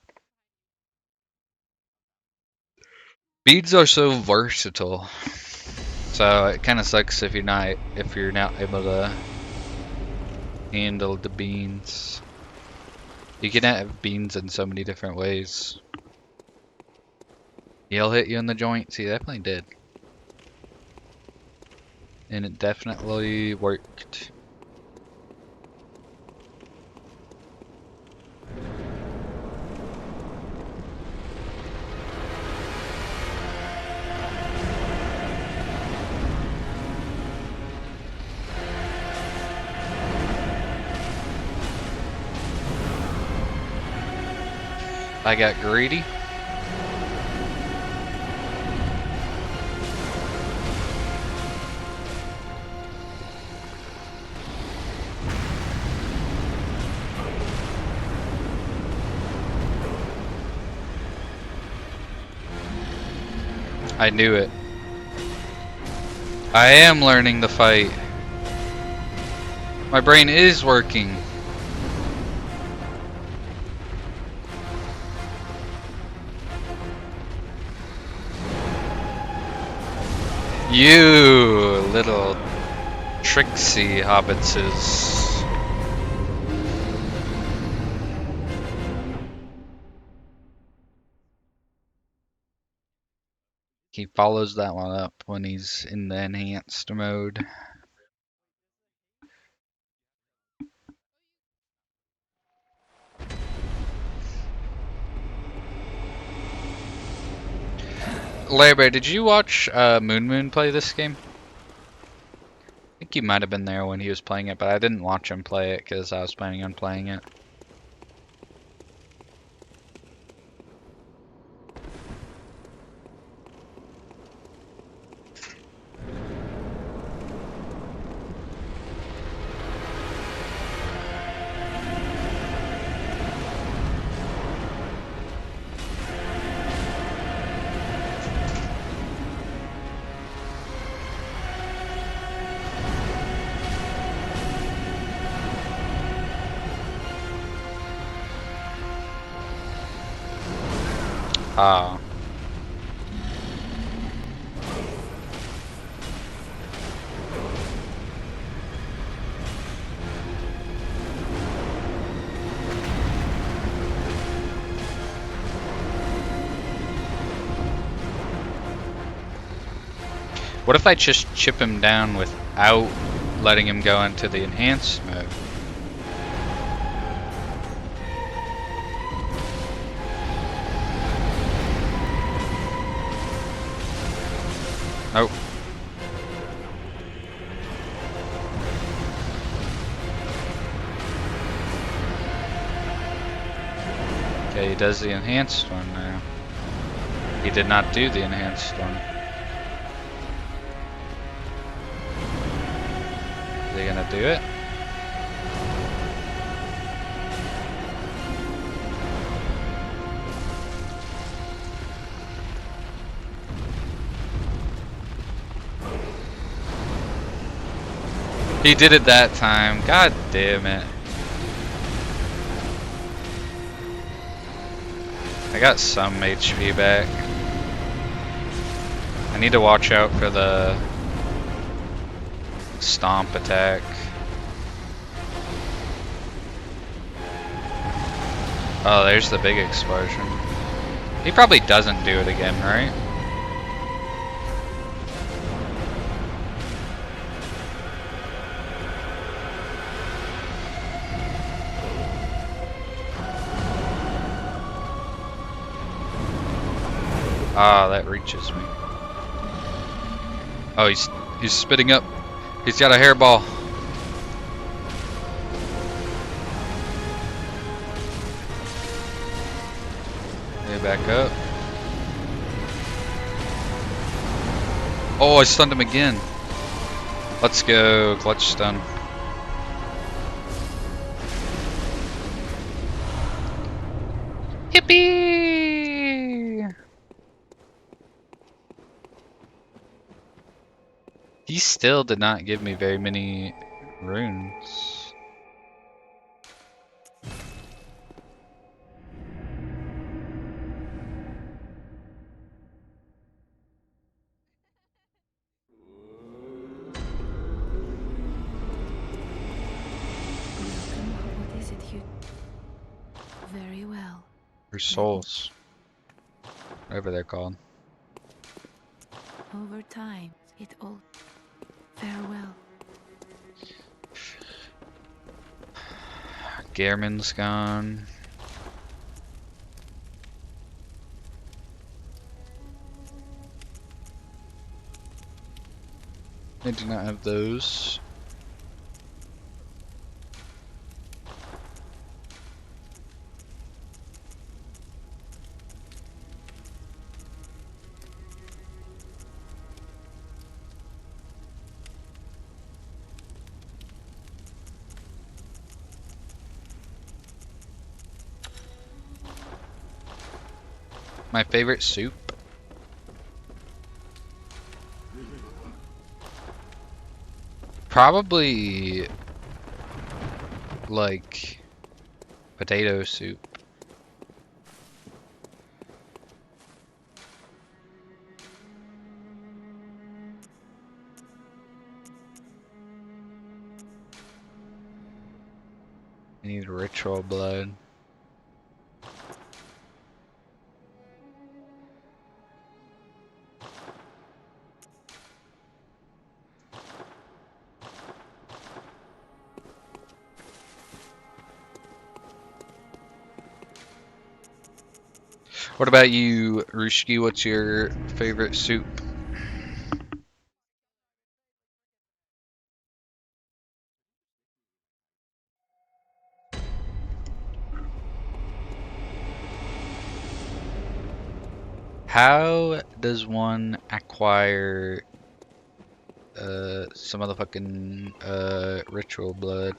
Beans are so versatile. So it kind of sucks if you're not able to handle the beans. You can have beans in so many different ways. He'll hit you in the joints. He definitely did. and it definitely worked. I got greedy. I knew it. I am learning the fight. My brain is working. You little tricksy hobbitses. He follows that one up when he's in the enhanced mode. Larry Bear, did you watch Moon play this game? I think you might have been there when he was playing it, but I didn't watch him play it because I was planning on playing it. Ah. What if I just chip him down without letting him go into the enhanced mode? Nope. Okay, he does the enhanced one now. He did not do the enhanced one. Is he gonna do it? He did it that time. God damn it. I got some HP back. I need to watch out for the stomp attack. Oh, there's the big explosion. He probably doesn't do it again, right? Ah, that reaches me. Oh, he's spitting up. He's got a hairball. Okay, back up. Oh, I stunned him again. Let's go, clutch stun. Yippee! He still did not give me very many runes. What is it you? Very well. Or souls. Whatever they're called. Over time, it all Farewell. Gehrman's gone. I do not have those. My favorite soup? Probably like potato soup. I need ritual blood. What about you, Rushki? What's your favorite soup? How does one acquire some of the fucking ritual blood?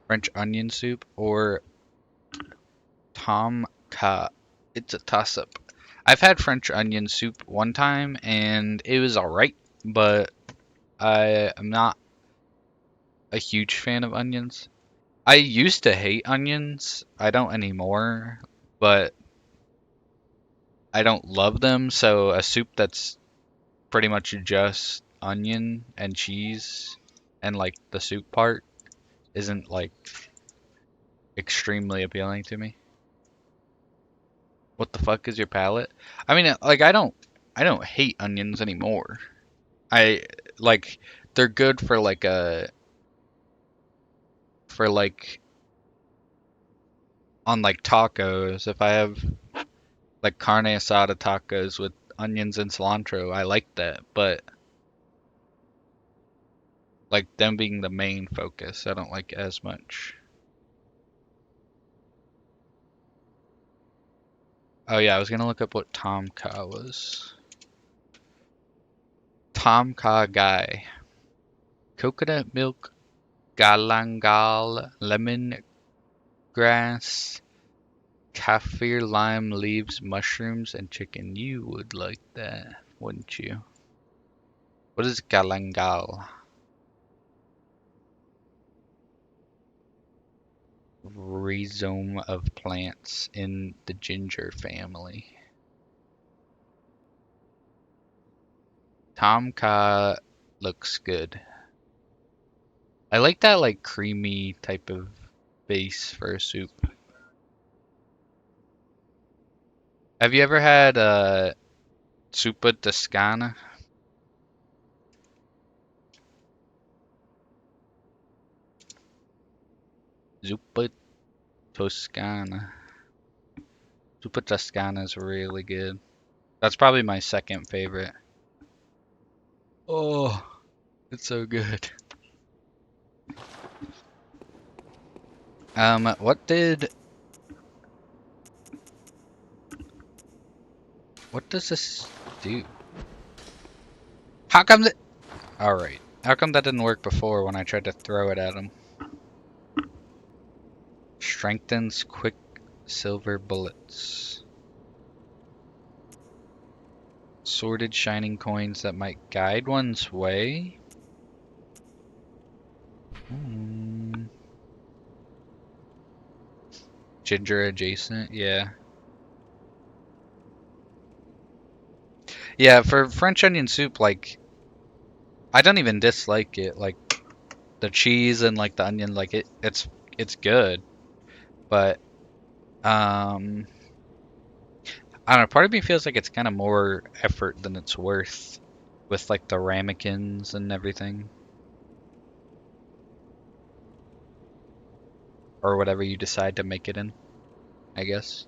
French onion soup or tom kha? It's a toss-up. I've had French onion soup one time and it was alright, but I am not a huge fan of onions. I used to hate onions. I don't anymore, but I don't love them, so a soup that's pretty much just onion and cheese and like the soup part isn't like extremely appealing to me. What the fuck is your palate? I mean, like I don't hate onions anymore. I like they're good for like a for like on like tacos. If I have like carne asada tacos with onions and cilantro, I like that, but like them being the main focus, I don't like as much. Oh yeah, I was gonna look up what Tom Kha was. Tom Kha guy. Coconut milk, galangal, lemon grass, kaffir lime leaves, mushrooms, and chicken. You would like that, wouldn't you? What is galangal? Rhizome of plants in the ginger family. Tom Kha looks good. I like that like creamy type of base for a soup. Have you ever had Zuppa Toscana? Zuppa Toscana. Zuppa Toscana is really good. That's probably my second favorite. Oh, it's so good. What does this do? How come that? All right. How come that didn't work before when I tried to throw it at him? Strengthens quicksilver bullets. Sorted shining coins that might guide one's way. Ginger adjacent, yeah. Yeah, for French onion soup, like, I don't even dislike it. Like, the cheese and, like, the onion, like, it's good. But, I don't know, part of me feels like it's kind of more effort than it's worth with like the ramekins and everything. Or whatever you decide to make it in, I guess.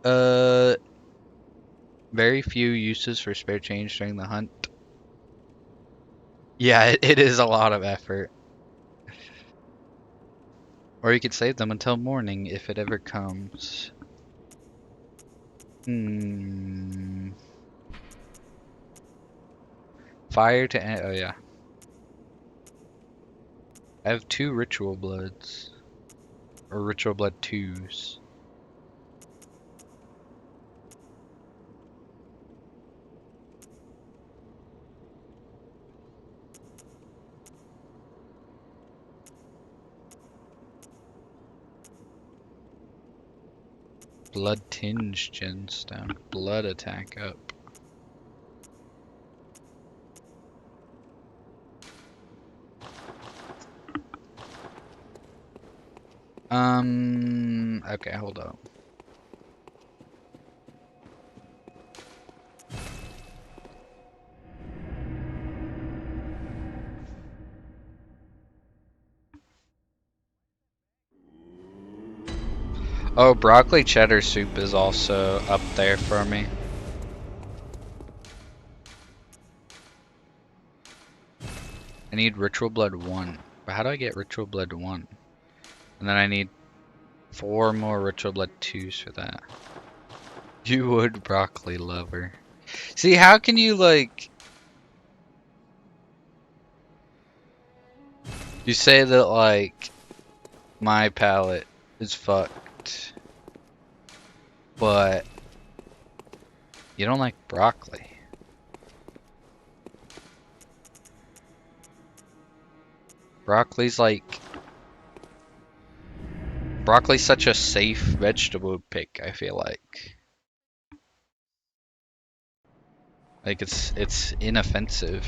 Uh, very few uses for spare change during the hunt. Yeah, it is a lot of effort. Or you could save them until morning if it ever comes. Hmm. Fire to oh yeah. I have 2 ritual bloods. Or ritual blood 2s. Blood tinged gemstone. Blood attack up. Okay, hold up. Oh, broccoli cheddar soup is also up there for me. I need ritual blood 1. But how do I get ritual blood 1? And then I need 4 more ritual blood 2s for that. You would, broccoli lover. See, how can you like... You say that like my palate is fucked, but you don't like broccoli. Broccoli's like... Broccoli's such a safe vegetable pick, I feel like. Like it's inoffensive.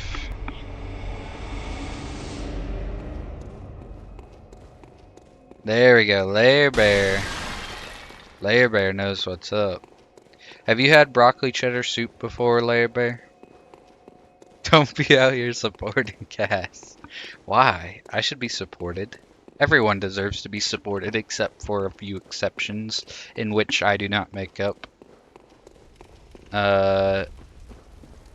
There we go, Layer Bear. Layer Bear knows what's up. Have you had broccoli cheddar soup before, Layer Bear? Don't be out here supporting Cass. Why? I should be supported. Everyone deserves to be supported except for a few exceptions in which I do not make up.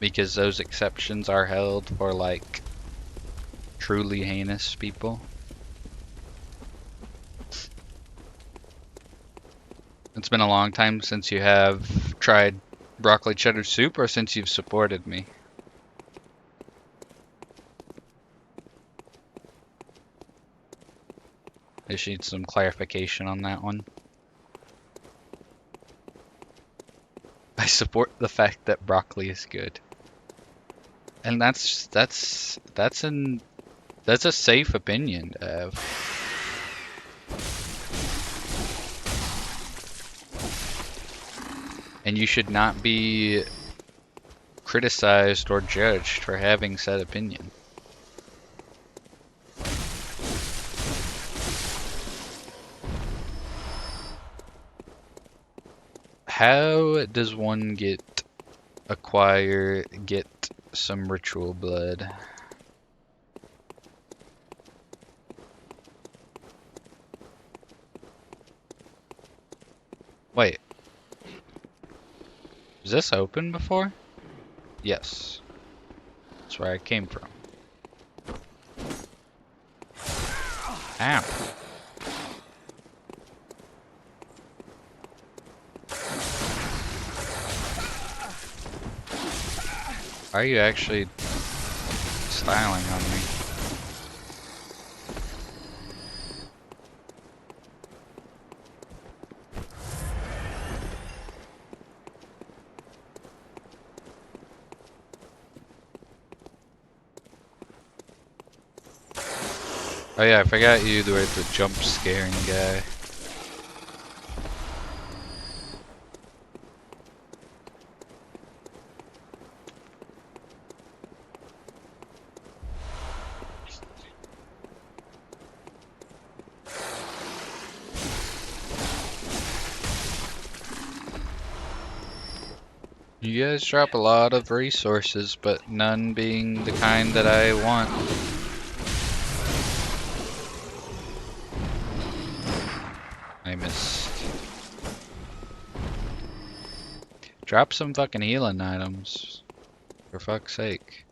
Because those exceptions are held for like truly heinous people. It's been a long time since you have tried broccoli cheddar soup or since you've supported me. I just need some clarification on that one. I support the fact that broccoli is good. And that's a safe opinion to have. And you should not be criticized or judged for having said opinion. How does one get some ritual blood? Wait. Was this open before? Yes. That's where I came from. Ow. Why are you actually styling on me? Oh yeah, I forgot you were the jump scaring guy. You guys drop a lot of resources, but none being the kind that I want. I missed. Drop some fucking healing items. For fuck's sake.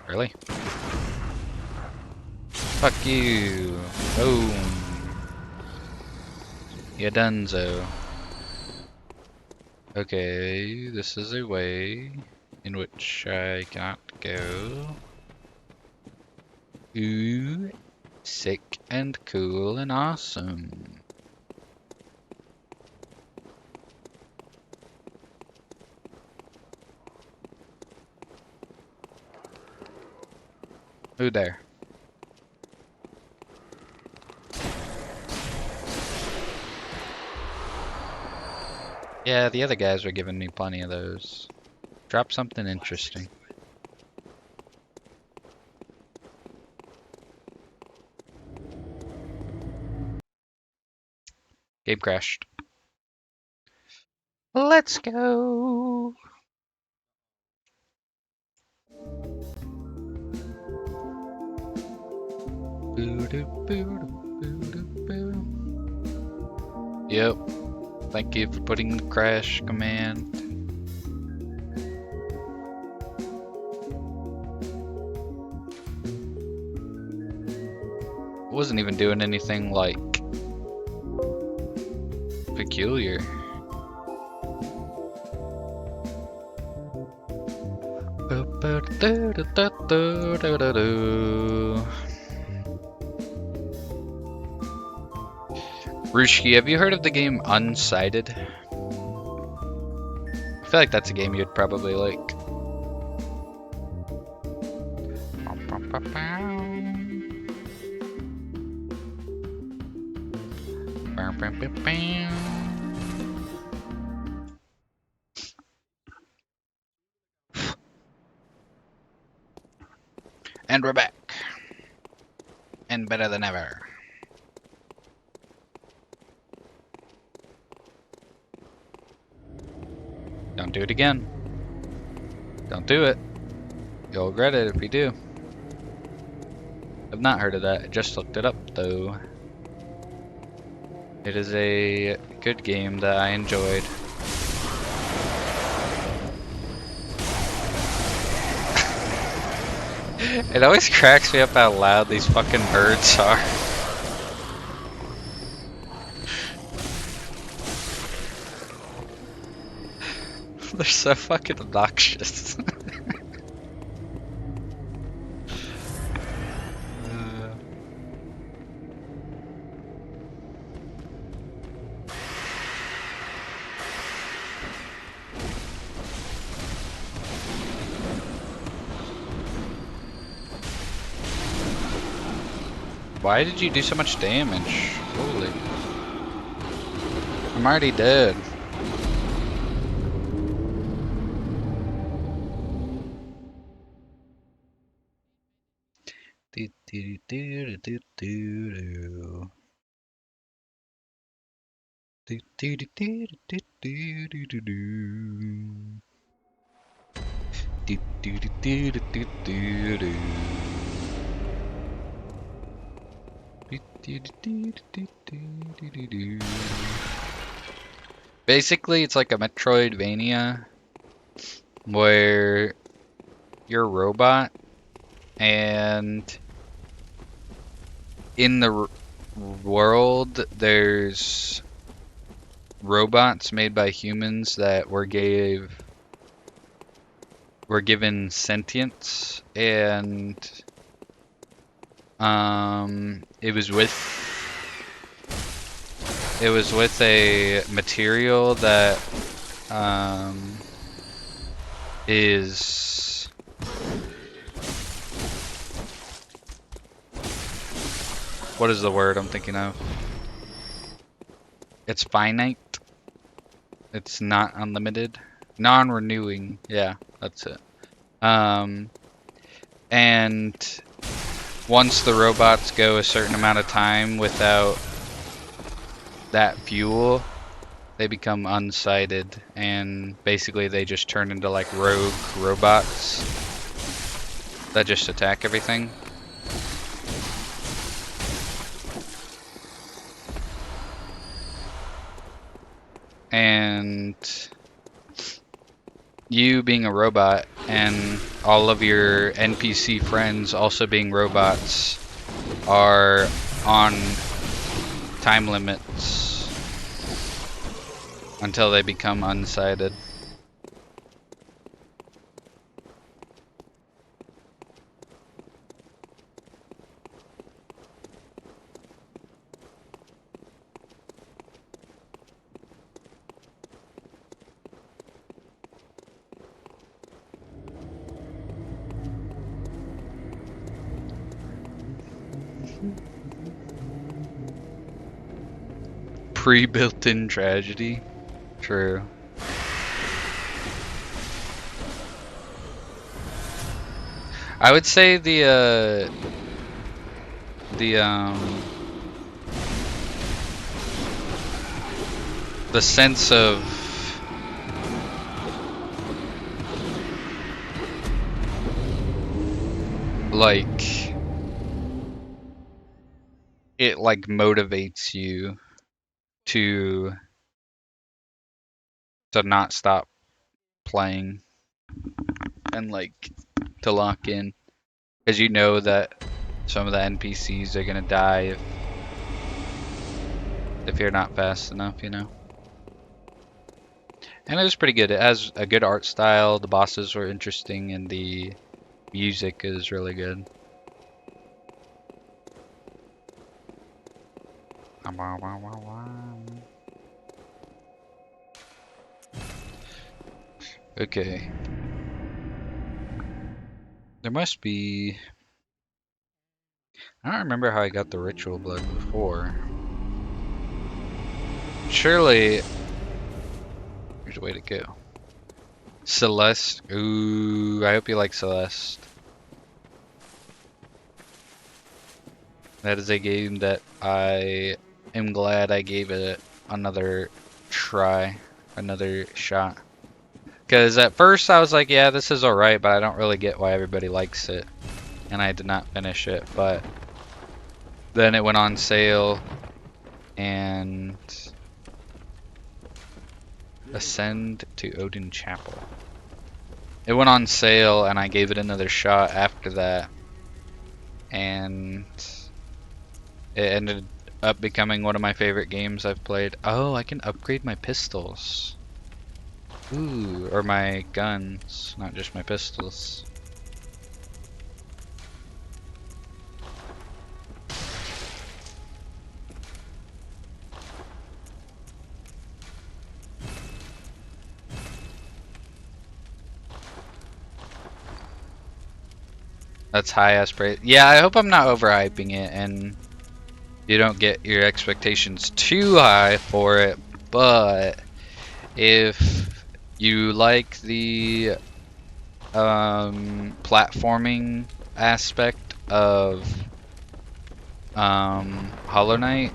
Really? Fuck you. Boom. You donezo. Okay, this is a way in which I cannot go. Ooh, sick and cool and awesome. Who there? Yeah, the other guys were giving me plenty of those. Drop something interesting. Game crashed. Let's go. Yep. Thank you for putting the crash command. Wasn't even doing anything like peculiar. Rushki, have you heard of the game Unsighted? I feel like that's a game you'd probably like. And we're back. And better than ever. Don't do it again. Don't do it. You'll regret it if you do. I've not heard of that. I just looked it up though. It is a good game that I enjoyed. It always cracks me up how loud these fucking birds are. They're so fucking obnoxious. Why did you do so much damage? Holy. I'm already dead. Do, do, do, do, do, do. Do, do, do, do, do, do, do, do, do. Do, do, do, do, do, do, do. Basically, it's like a Metroidvania where you're a robot and in the world there's robots made by humans that were given sentience, and it was with a material that is what is the word I'm thinking of? It's finite. It's not unlimited. Non-renewing. Yeah, that's it. And once the robots go a certain amount of time without that fuel, they become unsighted, and basically they just turn into like rogue robots that just attack everything. And you being a robot and all of your NPC friends also being robots are on time limits until they become unsighted. Pre-built-in tragedy. True. I would say the sense of like it like motivates you to not stop playing and like to lock in, because you know that some of the NPCs are gonna die if you're not fast enough, you know. And it was pretty good. It has a good art style. The bosses were interesting, and the music is really good. Okay. There must be. I don't remember how I got the ritual blood before. Surely, there's a way to go. Celeste. Ooh, I hope you like Celeste. That is a game that I am glad I gave it another try, another shot. Because at first I was like, yeah, this is alright, but I don't really get why everybody likes it. And I did not finish it, but then it went on sale and Ascend to Odin Chapel. It went on sale and I gave it another shot after that. And it ended up becoming one of my favorite games I've played. Oh, I can upgrade my pistols. Ooh, or my guns, not just my pistols. That's high aspiration. Yeah, I hope I'm not overhyping it and you don't get your expectations too high for it, but if you like the platforming aspect of Hollow Knight,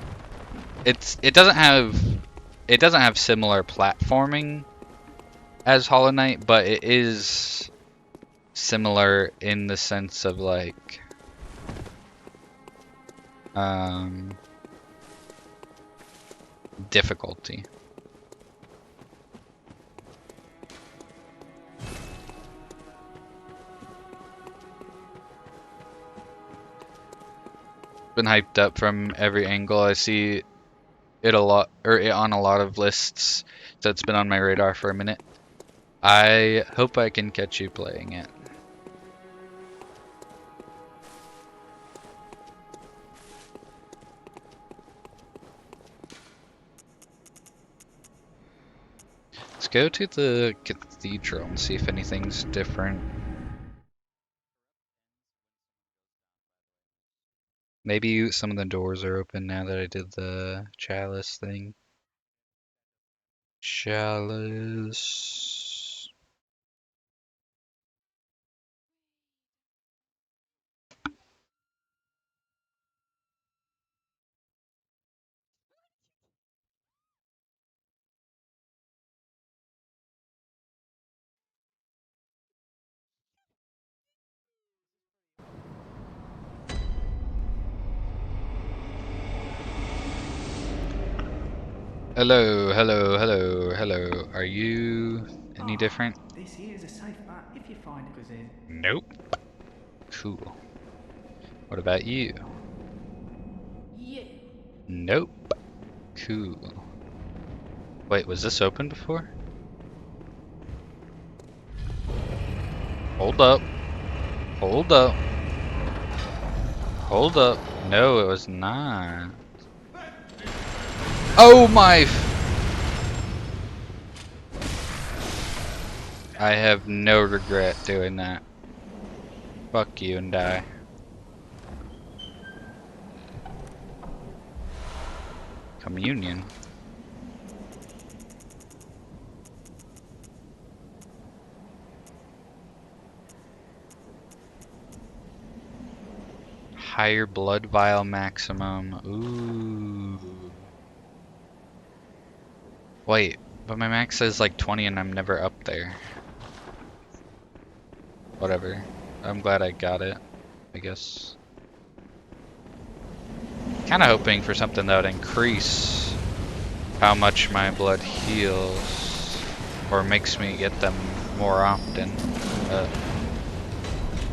it doesn't have similar platforming as Hollow Knight, but it is similar in the sense of like difficulty. Been hyped up from every angle. I see it a lot, or it on a lot of lists, so it's been on my radar for a minute. I hope I can catch you playing it. Let's go to the cathedral and see if anything's different. Maybe some of the doors are open now that I did the chalice thing. Chalice. Hello, hello, hello, hello. Are you any different? This here is a safe bet if you find it, because there's... Nope. Cool. What about you? You. Nope. Cool. Wait, was this open before? Hold up. Hold up. Hold up. No, it was not. Oh my! I have no regret doing that. Fuck you and die. Communion. Higher blood vial maximum. Ooh. Wait, but my max says like 20 and I'm never up there. Whatever. I'm glad I got it, I guess. Kinda hoping for something that would increase how much my blood heals. Or makes me get them more often. But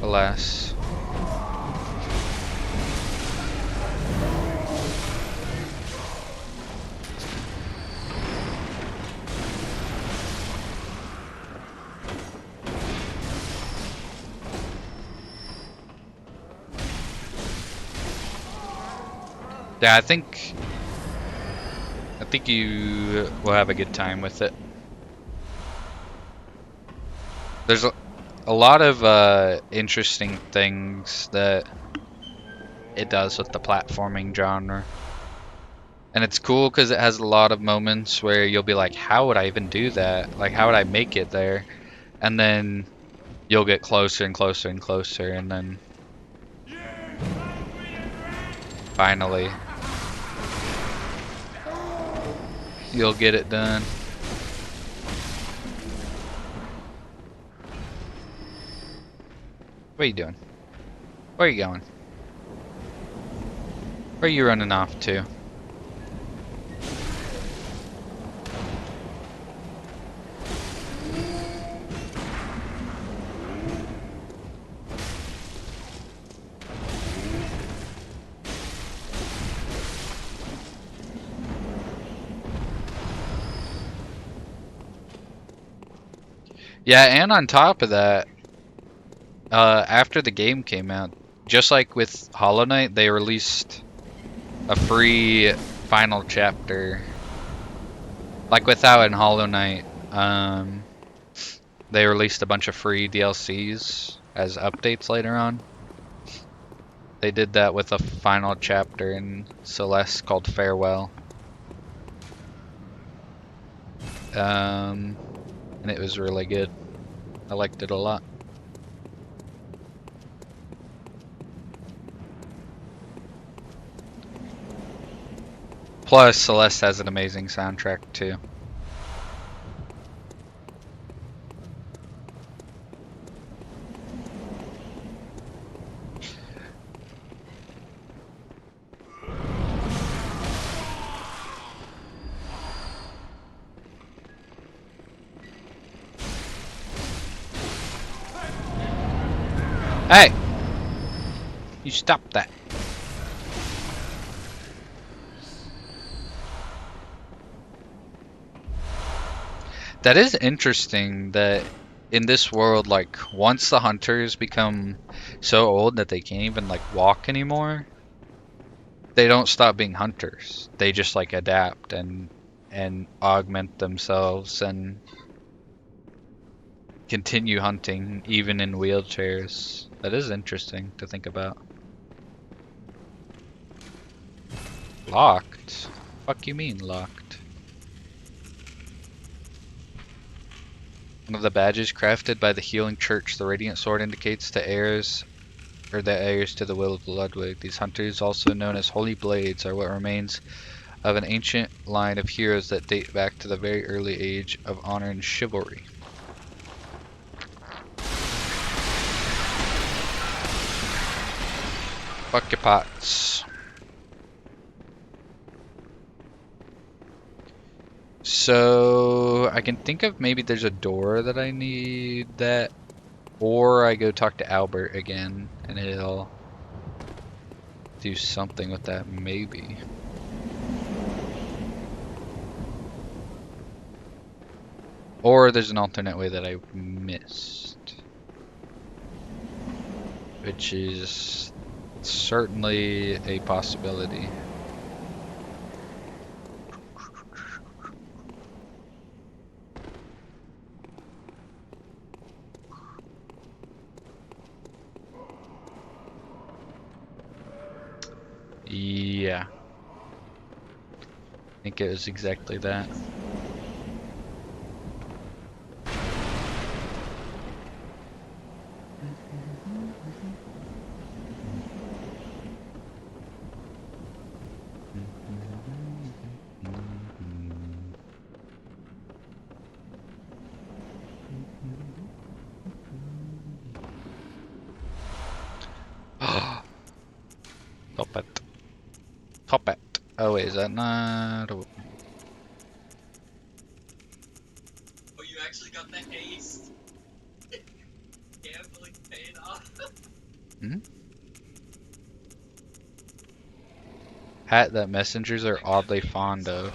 alas. Yeah, I think you will have a good time with it. There's a lot of interesting things that it does with the platforming genre. And it's cool because it has a lot of moments where you'll be like, how would I even do that? Like, how would I make it there? And then you'll get closer and closer and closer, and then finally you'll get it done. What are you doing? Where are you going? Where are you running off to? Yeah, and on top of that, after the game came out, just like with Hollow Knight, they released a free final chapter. Like with how in Hollow Knight, they released a bunch of free DLCs as updates later on. They did that with a final chapter in Celeste called Farewell. And it was really good. I liked it a lot. Plus, Celeste has an amazing soundtrack too. Hey! You stop that. That is interesting that in this world, like, once the hunters become so old that they can't even, like, walk anymore, they don't stop being hunters. They just, like, adapt and augment themselves and continue hunting even in wheelchairs. That is interesting to think about. Locked? Fuck you mean locked? One of the badges crafted by the Healing Church, the Radiant Sword indicates to heirs or the heirs to the will of Ludwig. These hunters, also known as Holy Blades, are what remains of an ancient line of heroes that date back to the very early age of honor and chivalry. Fuck your pots. So I can think of maybe there's a door that I need that, or I go talk to Albert again and he'll do something with that maybe. Or there's an alternate way that I missed, which is certainly a possibility. Yeah, I think it was exactly that. Top it. Top it. Oh wait, is that not? Oh, you actually got the haste. Gambling paid off. Hmm? Hat that messengers are oddly fond of.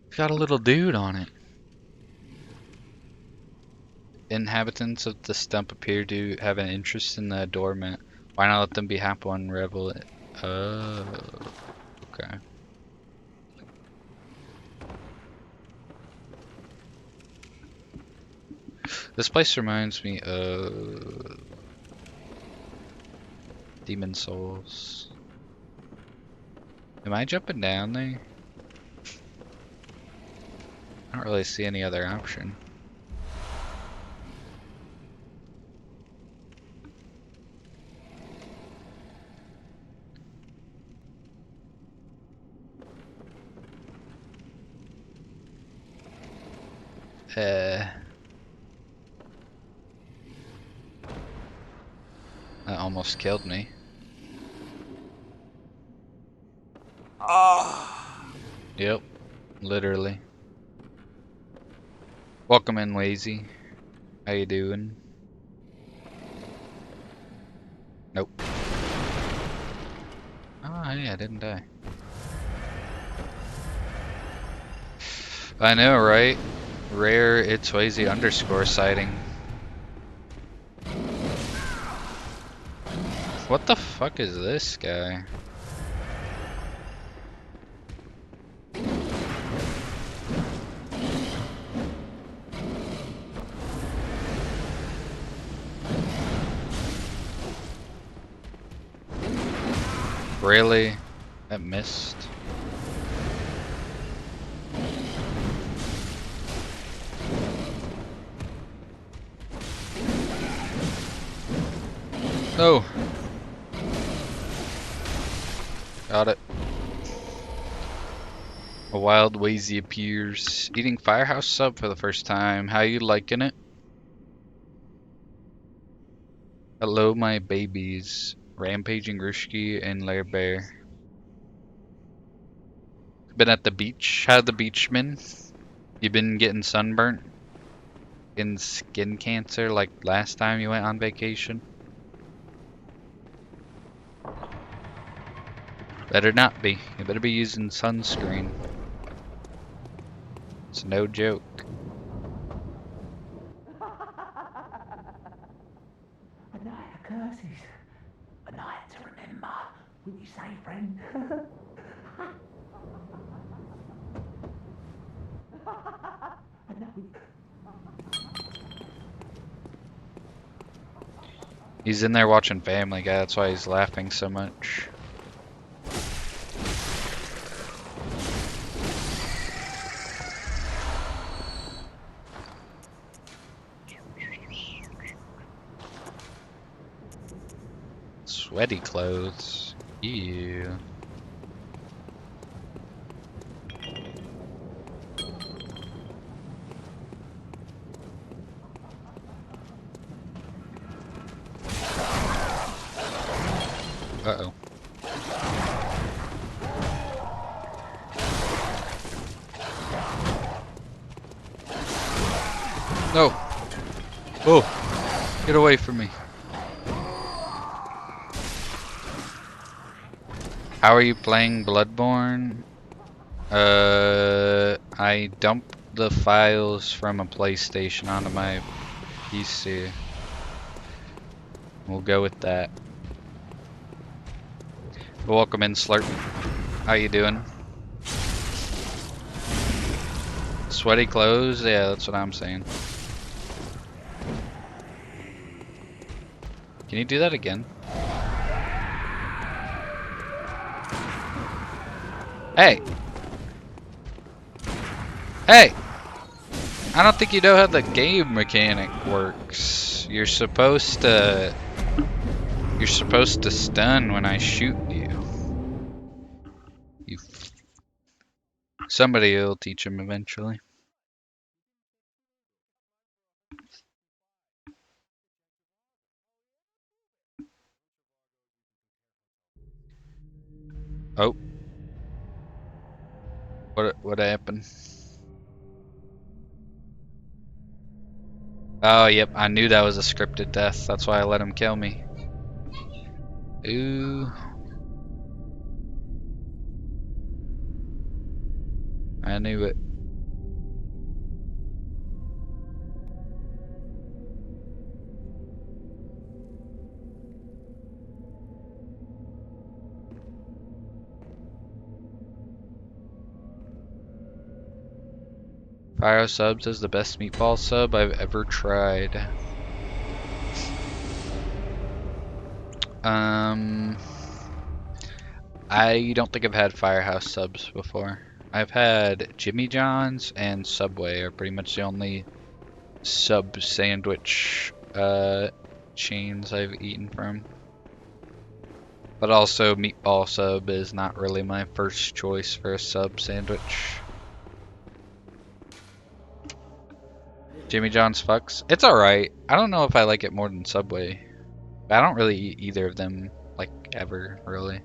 It's got a little dude on it. Inhabitants of the stump appear to have an interest in the adornment. Why not let them be happy and revel it? Oh, okay. This place reminds me of Demon Souls. Am I jumping down there? I don't really see any other option. That almost killed me. Yep, literally. Welcome in, Lazy. How you doing? Nope. Oh, hey, I didn't die. I know, right? Rare it's Wazy underscore sighting. What the fuck is this guy? Really? That missed? Oh! Got it. A wild Wazy appears. Eating Firehouse sub for the first time. How you liking it? Hello, my babies. Rampaging Rushki and Lair Bear. Been at the beach? How the beach been? You been getting sunburnt? Getting skin cancer like last time you went on vacation? Better not be. You better be using sunscreen. It's no joke. A night of curses. A night to remember. Wouldn't you say, friend? He's in there watching Family Guy, that's why he's laughing so much. Sweaty clothes. Ew. Uh-oh. No. Oh, get away from me. How are you playing Bloodborne? I dumped the files from a PlayStation onto my PC. We'll go with that. Welcome in, Slurp. How you doing? Sweaty clothes? Yeah, that's what I'm saying. Can you do that again? Hey! Hey! I don't think you know how the game mechanic works. You're supposed to stun when I shoot you. Somebody will teach him eventually. Oh. What happened? Oh, yep, I knew that was a scripted death. That's why I let him kill me. Ooh. I knew it. Fire subs is the best meatball sub I've ever tried. I don't think I've had Firehouse subs before. I've had Jimmy John's and Subway are pretty much the only sub sandwich chains I've eaten from. But also meatball sub is not really my first choice for a sub sandwich. Jimmy John's fucks. It's alright. I don't know if I like it more than Subway. I don't really eat either of them, like, ever, really.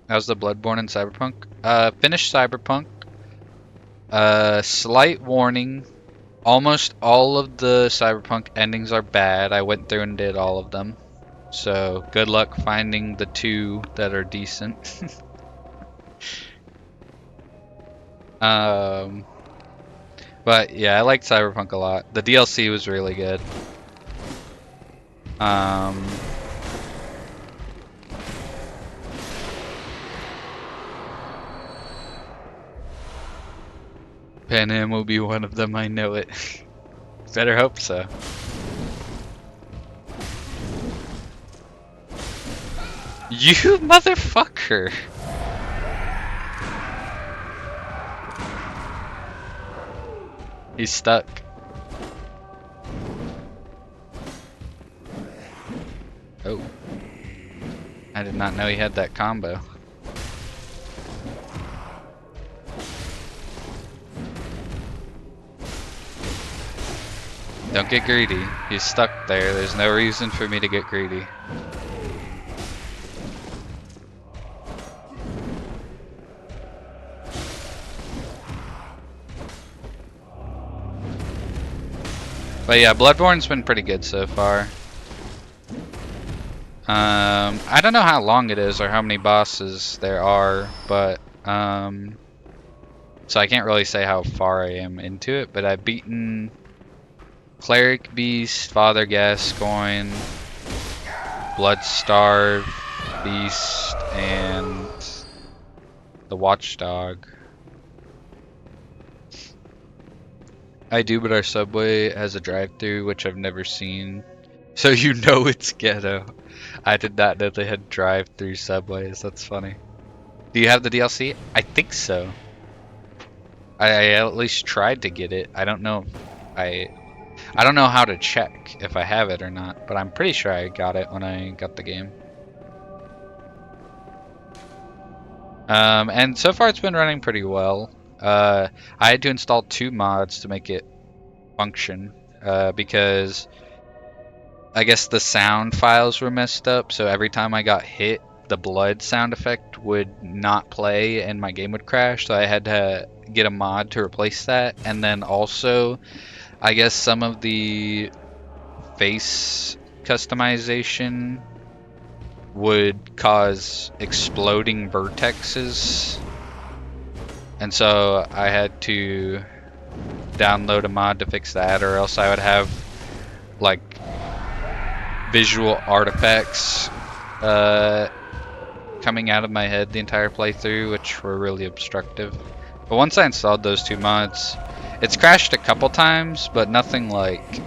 How's the Bloodborne and Cyberpunk? Finished Cyberpunk. Slight warning. Almost all of the Cyberpunk endings are bad. I went through and did all of them. So, good luck finding the 2 that are decent. But yeah, I liked Cyberpunk a lot. The DLC was really good. Pan Am will be one of them, I know it. Better hope so. You motherfucker! He's stuck. Oh. I did not know he had that combo. Don't get greedy. He's stuck there. There's no reason for me to get greedy. But yeah, Bloodborne's been pretty good so far. I don't know how long it is or how many bosses there are, but so I can't really say how far I am into it, but I've beaten Cleric Beast, Father Gascoigne, Bloodstarved Beast, and the Watchdog. I do, but our Subway has a drive-thru, which I've never seen. So you know it's ghetto. I did not know they had drive-thru Subways. That's funny. Do you have the DLC? I think so. I at least tried to get it. I don't know if I don't know how to check if I have it or not, but I'm pretty sure I got it when I got the game. And so far it's been running pretty well. I had to install 2 mods to make it function, because I guess the sound files were messed up, so every time I got hit, the blood sound effect would not play and my game would crash, so I had to get a mod to replace that. And then also, I guess some of the face customization would cause exploding vertexes, and so I had to download a mod to fix that, or else I would have like visual artifacts coming out of my head the entire playthrough, which were really obstructive. But once I installed those two mods, it's crashed a couple times, but nothing like...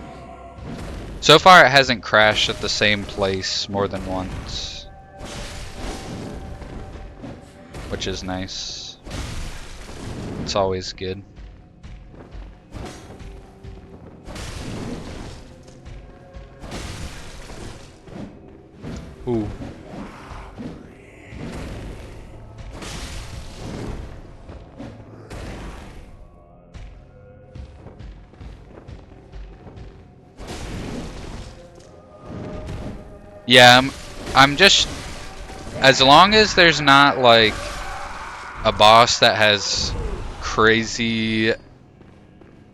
So far it hasn't crashed at the same place more than once, which is nice. It's always good. Ooh. Yeah, I'm just... As long as there's not like a boss that has crazy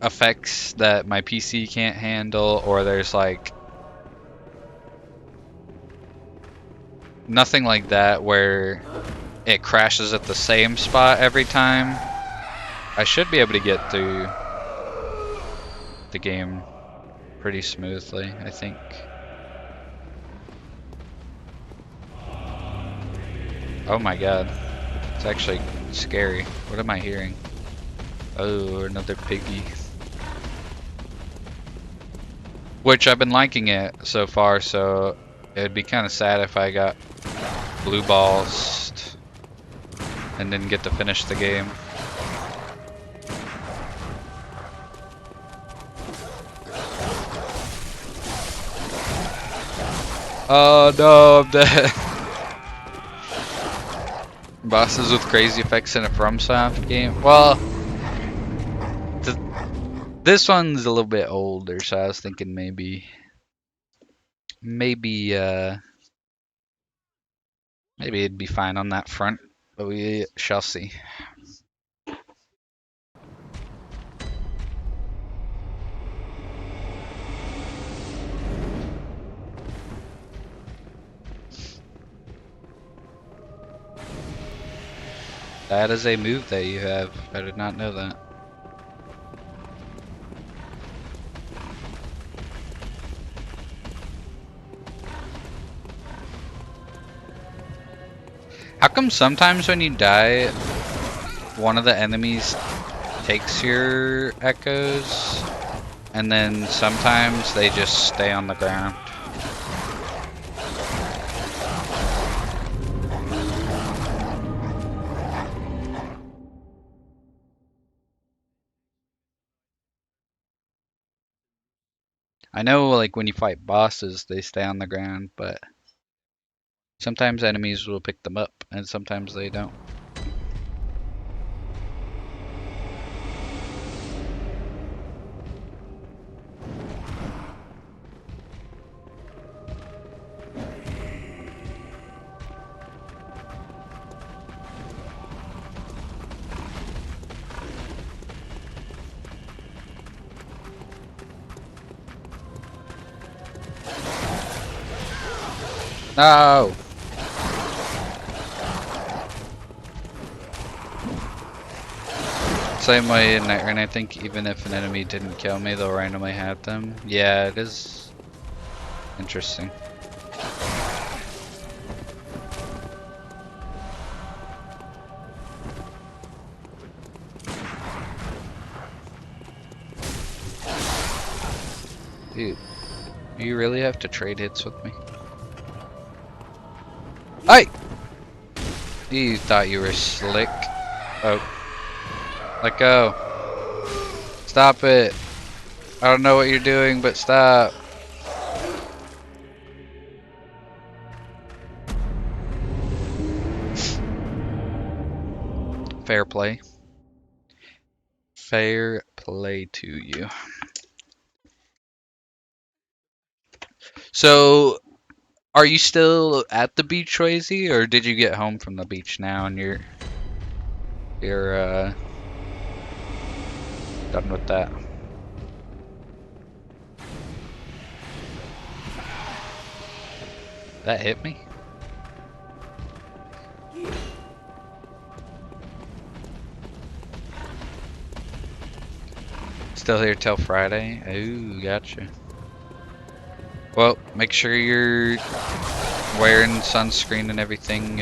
effects that my PC can't handle, or there's like nothing like that where it crashes at the same spot every time, I should be able to get through the game pretty smoothly, I think. Oh my god. It's actually scary. What am I hearing? Oh, another piggy. Which I've been liking it so far, so it would be kind of sad if I got blue balls and didn't get to finish the game. Oh no, I'm dead. Bosses with crazy effects in a FromSoft game. Well, this one's a little bit older, so I was thinking maybe it'd be fine on that front, but we shall see. That is a move that you have. I did not know that. How come sometimes when you die, one of the enemies takes your echoes, and then sometimes they just stay on the ground? I know, like, when you fight bosses, they stay on the ground, but sometimes enemies will pick them up, and sometimes they don't. No! Same way in Nightrun, I think even if an enemy didn't kill me, they'll randomly have them. Yeah, it is interesting. Dude, you really have to trade hits with me? Hey! You thought you were slick. Oh. Let go. Stop it. I don't know what you're doing, but stop. Fair play. Fair play to you. So, Are you still at the beach, Swayze, or did you get home from the beach now and you're done with that? That hit me? Still here till Friday? Ooh, gotcha. Well, make sure you're wearing sunscreen and everything,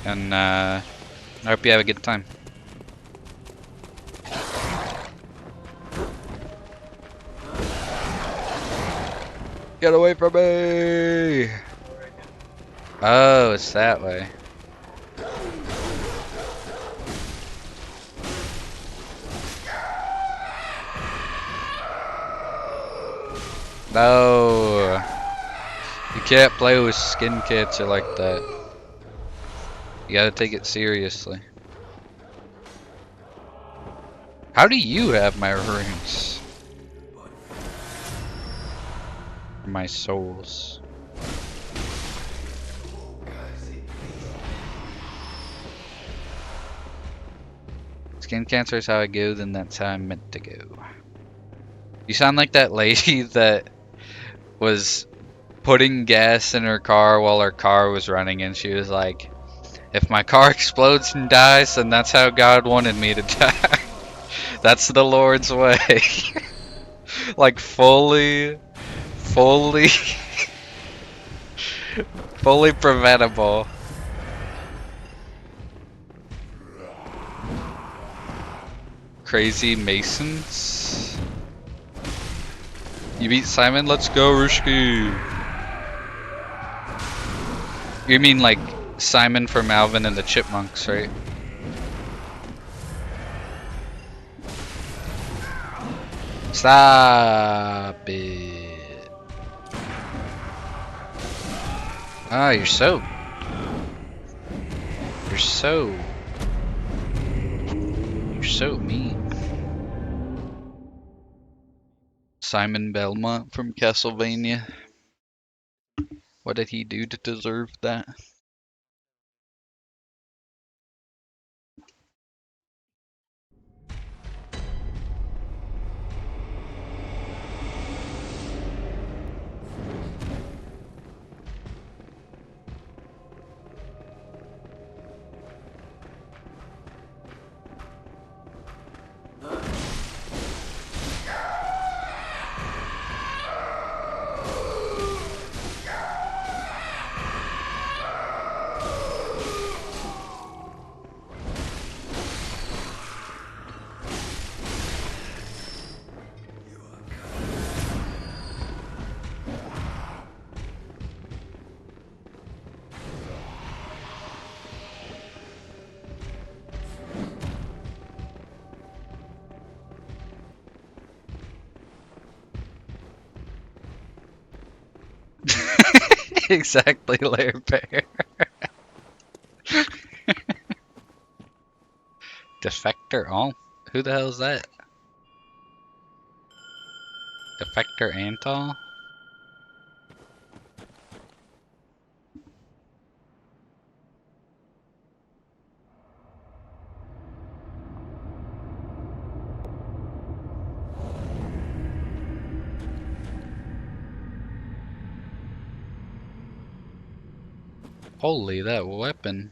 and I hope you have a good time. Get away from me! Oh, it's that way. No, you can't play with skin cancer like that. You gotta take it seriously. How do you have my runes? My souls. Skin cancer is how I go, then that's how I'm meant to go. You sound like that lady that was putting gas in her car while her car was running, and she was like, if my car explodes and dies, then that's how God wanted me to die. That's the Lord's way. Like fully fully preventable. Crazy Masons. You beat Simon? Let's go, Rushki. You mean like Simon from Alvin and the Chipmunks, right? Stop it. Ah, you're so mean. Simon Belmont from Castlevania. What did he do to deserve that? Exactly, Lair Bear. Defector? Oh, who the hell is that? Defector Antol? Holy, that weapon.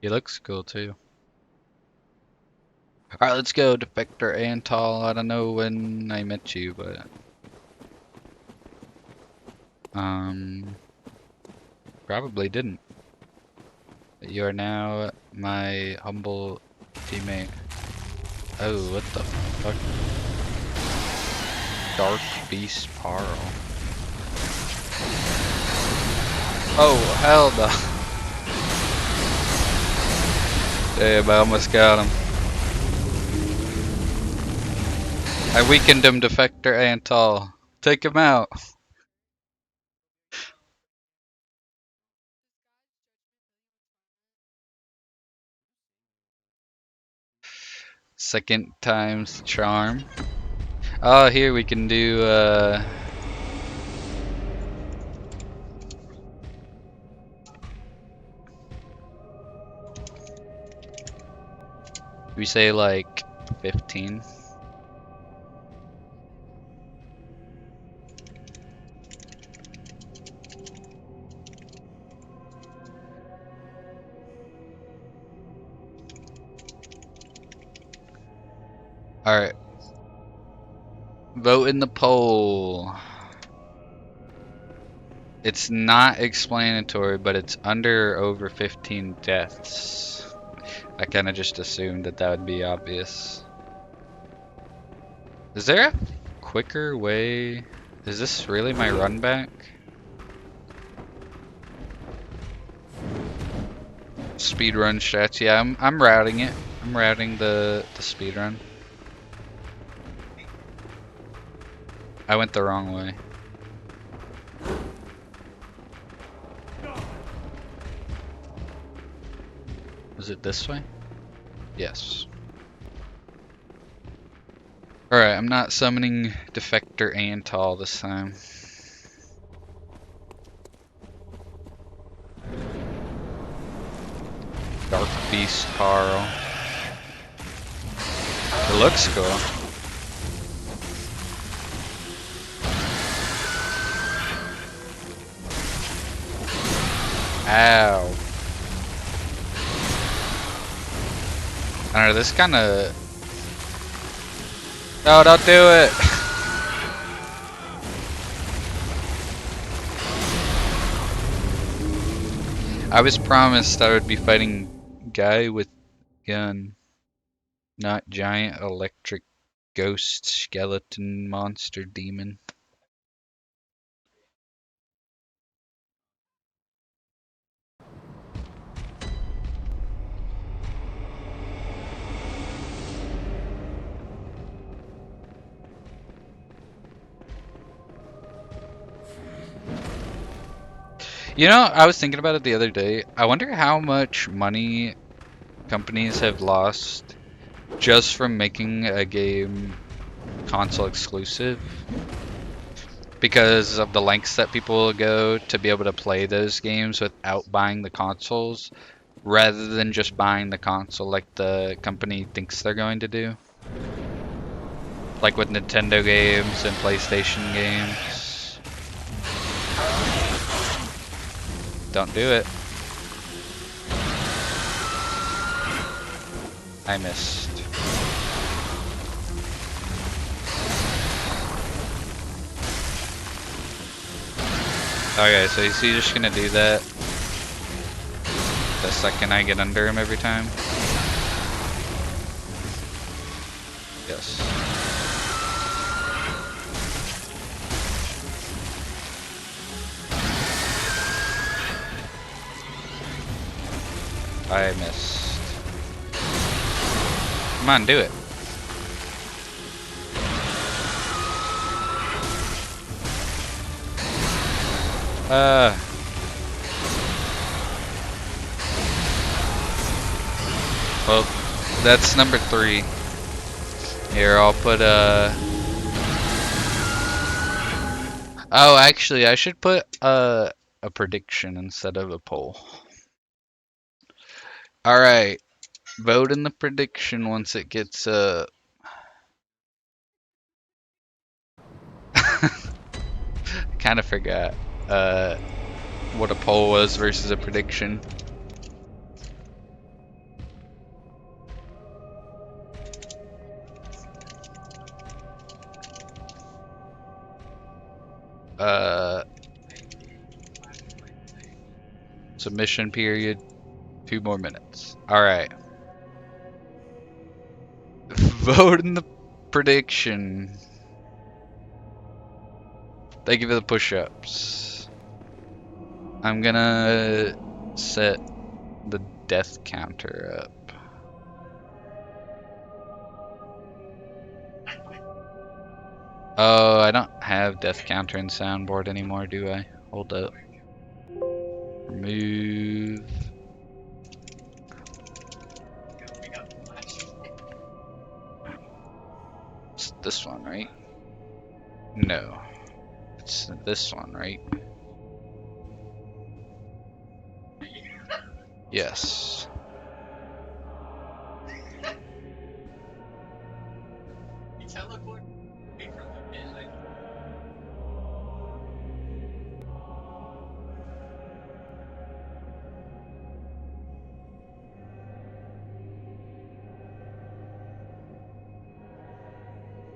He looks cool too. Alright, let's go, Defector Antol. I don't know when I met you, but probably didn't. But you are now my humble teammate. Oh, what the fuck? Dark Beast Parl. Oh, hell no. Damn, I almost got him. I weakened him, Defector Antol. Take him out. Second time's the charm. Oh, here we can do we say like 15. Alright. Vote in the poll. It's not explanatory, but it's under or over 15 deaths. I kind of just assumed that that would be obvious. Is there a quicker way? Is this really my run back? Speedrun strats. Yeah, I'm routing it. I'm routing the speedrun. I went the wrong way. Was it this way? Yes. Alright, I'm not summoning Defector Antal this time. Dark Beast Carl. It looks cool. Ow. I don't know, this kinda... No, don't do it! I was promised I would be fighting guy with gun, not giant electric ghost skeleton monster demon. You know, I was thinking about it the other day. I wonder how much money companies have lost just from making a game console exclusive because of the lengths that people will go to be able to play those games without buying the consoles rather than just buying the console like the company thinks they're going to do. Like with Nintendo games and PlayStation games. Don't do it. I missed. Okay, so is he just gonna do that the second I get under him every time? Yes. I missed. Come on, do it. Well, that's number 3. Here, I'll put oh, actually, I should put a prediction instead of a poll. Alright, vote in the prediction once it gets kind of forgot what a poll was versus a prediction. Submission period, 2 more minutes. Alright. Vote in the prediction. Thank you for the push-ups. I'm gonna set the death counter up. Oh, I don't have death counter in soundboard anymore, do I? Hold up. Remove. We got the flashlight. this one, right? No. It's this one, right? Yes. You teleport away from the pit.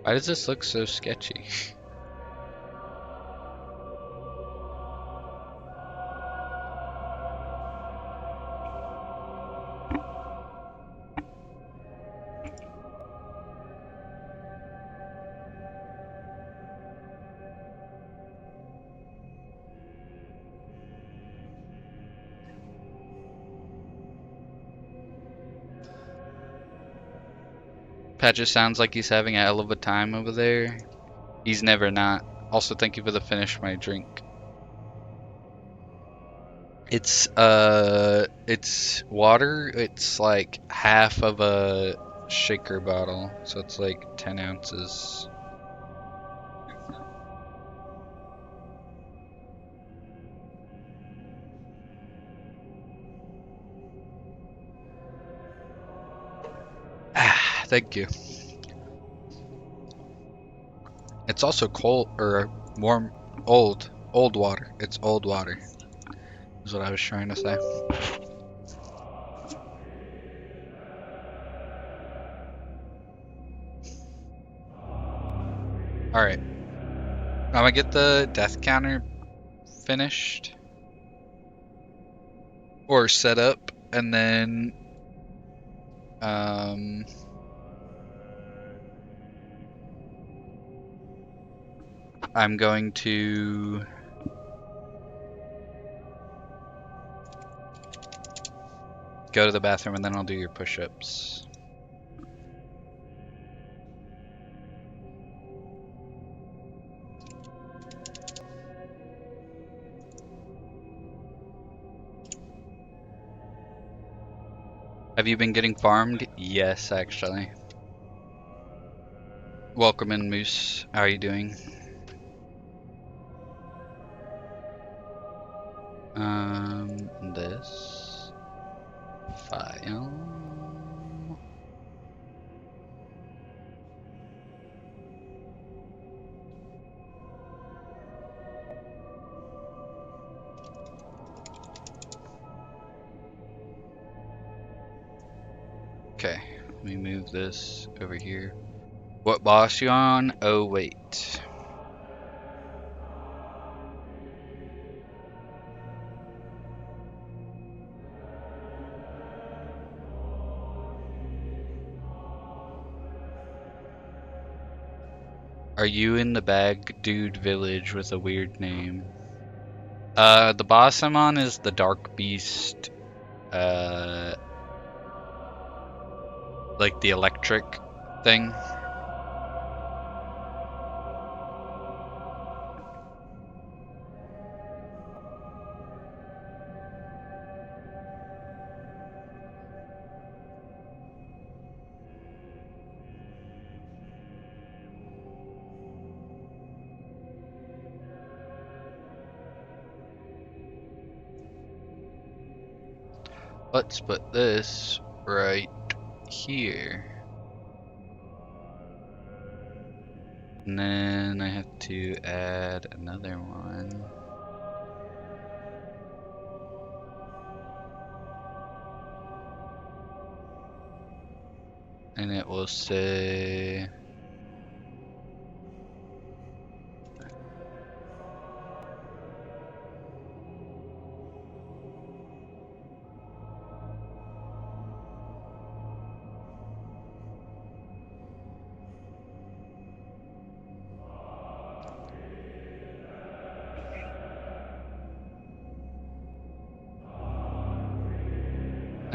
Why does this look so sketchy? Patches sounds like he's having a hell of a time over there. He's never not. Also, thank you for the finish my drink. It's water. It's like half of a shaker bottle, so it's like 10 ounces. Ah, thank you. It's also cold or warm, old water. It's old water, is what I was trying to say. Alright. I'm gonna get the death counter finished. Or set up, and then I'm going to go to the bathroom and then I'll do your push-ups. Have you been getting farmed? Yes, actually. Welcome in, Moose. How are you doing? This file. Okay, let me move this over here. What boss you on? Oh, wait. Are you in the bag dude village with a weird name? The boss I'm on is the Dark Beast, like the electric thing. Let's put this right here. And then I have to add another one. And it will say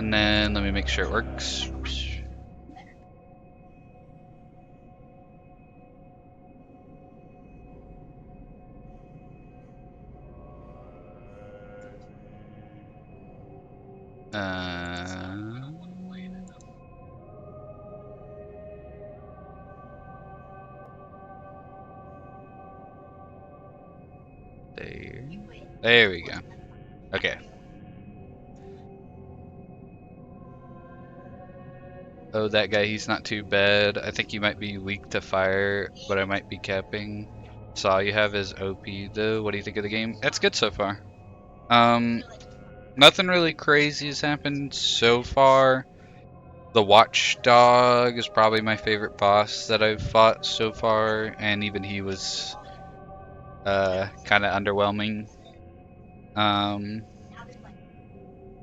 and then let me make sure it works. Uh, here. There we go. Okay. Oh, that guy, he's not too bad. I think he might be weak to fire, but I might be capping. Saw you have his OP though. What do you think of the game? It's good so far. Nothing really crazy has happened so far. The Watchdog is probably my favorite boss that I've fought so far, and even he was kind of underwhelming.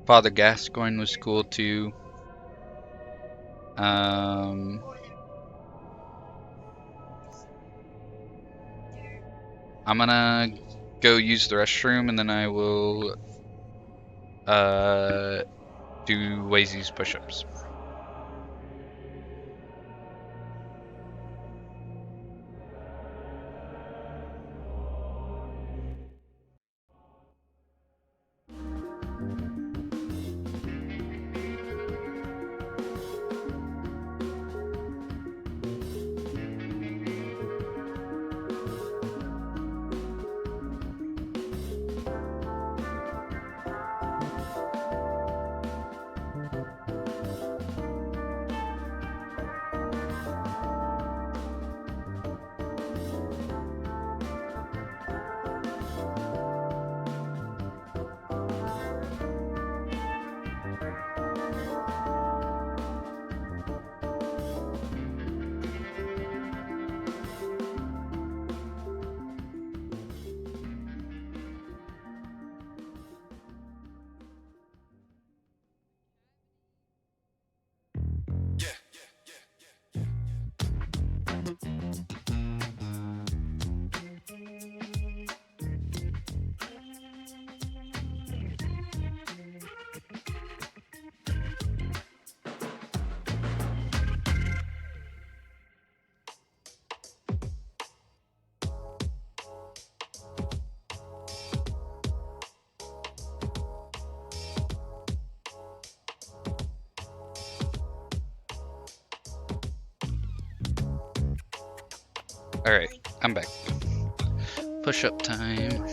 Father Gascoigne was cool too. I'm gonna go use the restroom and then I will do Wazy's push-ups. Alright, I'm back. Push-up time.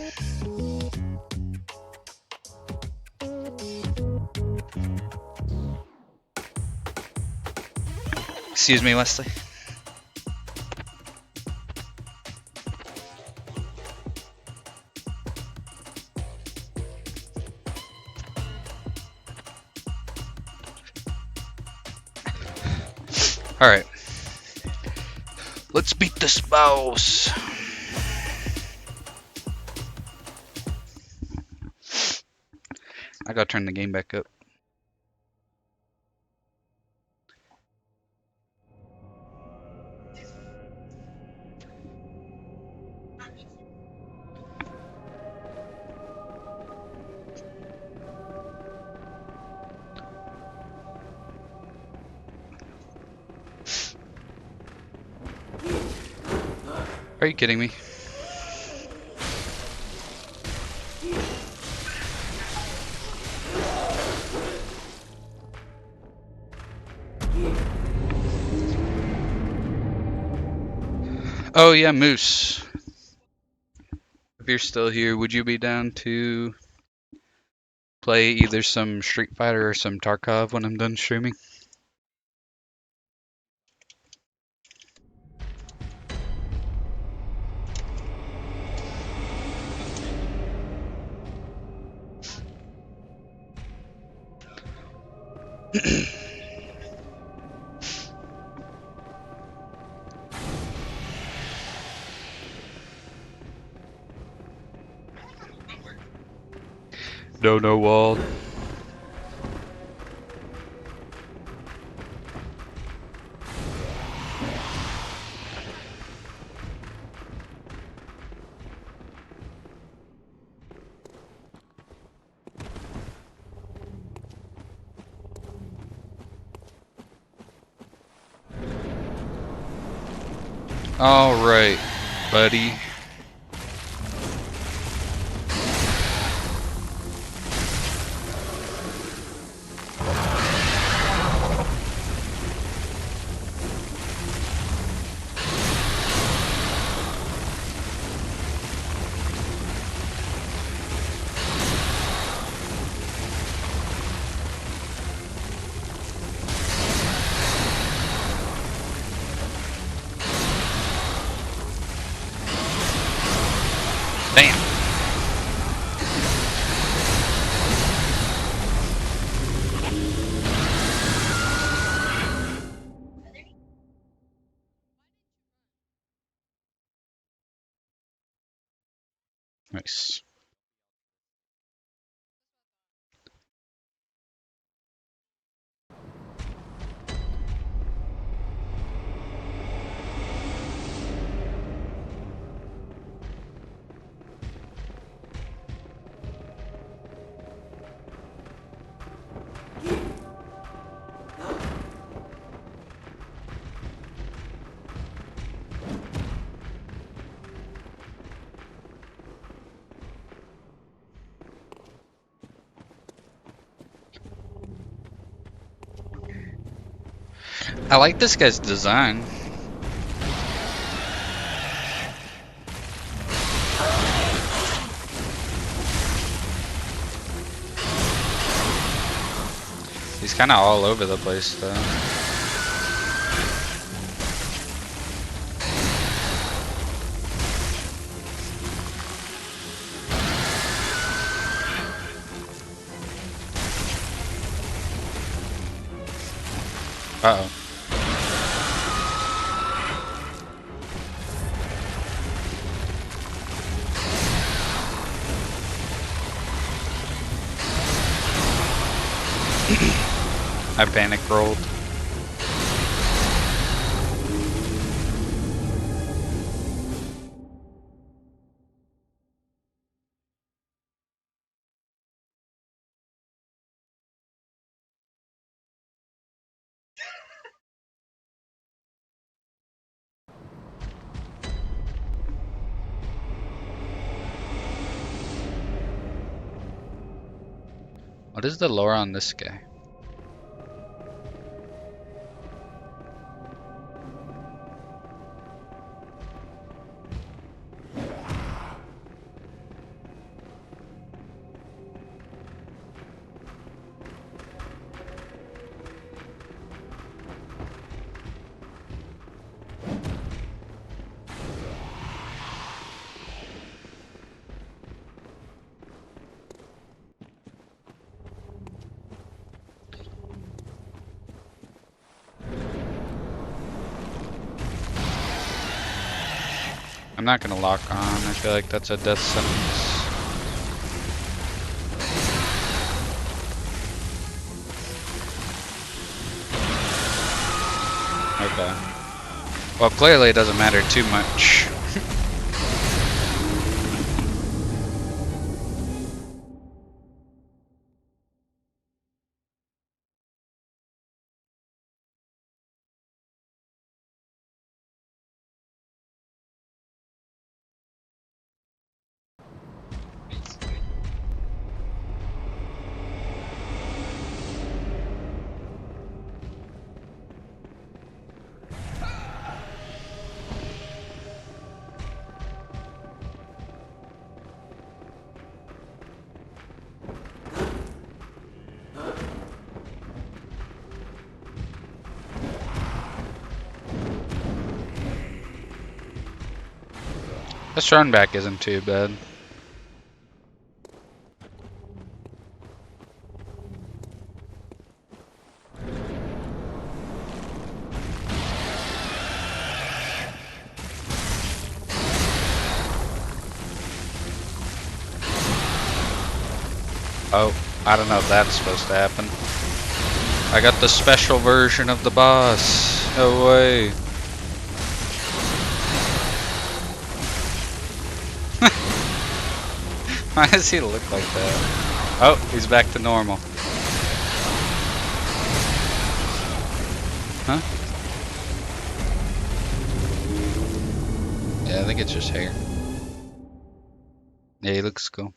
Excuse me, Wesley. Alright. Let's beat this boss. I gotta turn the game back up. Are you kidding me? Oh yeah, Moose. If you're still here, would you be down to play either some Street Fighter or some Tarkov when I'm done streaming? No wall. All right, buddy. Nice. I like this guy's design. He's kind of all over the place though. Uh-oh. I panic rolled. What is the lore on this guy? I'm not gonna lock on. I feel like that's a death sentence. Okay. Well, clearly it doesn't matter too much. This run back isn't too bad. Oh, I don't know if that's supposed to happen. I got the special version of the boss. No way. Why does he look like that? Oh, he's back to normal. Huh? Yeah, I think it's just hair. Yeah, he looks cool.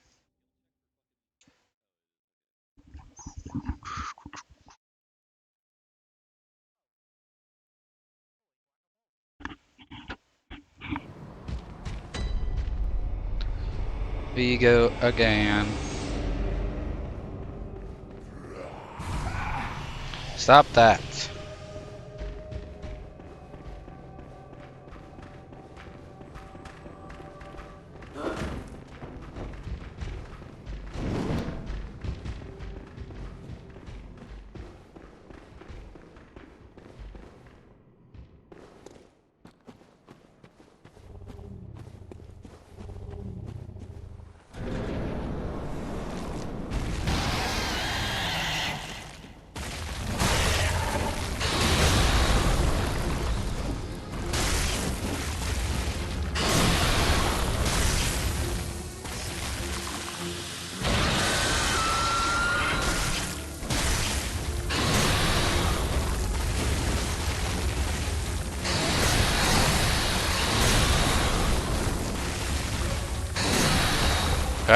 We go again. Stop that.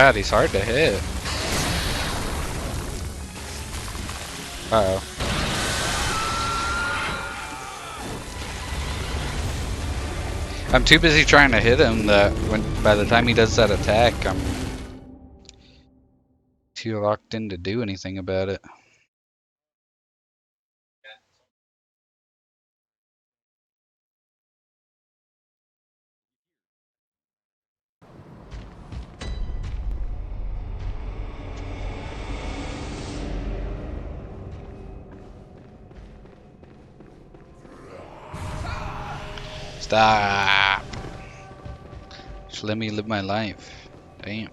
God, he's hard to hit. Uh-oh. I'm too busy trying to hit him that by the time he does that attack, I'm too locked in to do anything about it. Stop! Just let me live my life. Damn.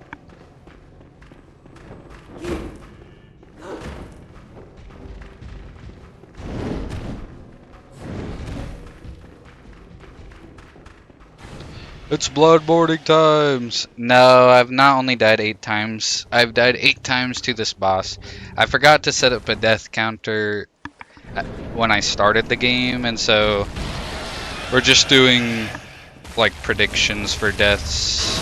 It's bloodboarding times! No, I've not only died 8 times. I've died 8 times to this boss. I forgot to set up a death counter when I started the game, and so we're just doing like predictions for deaths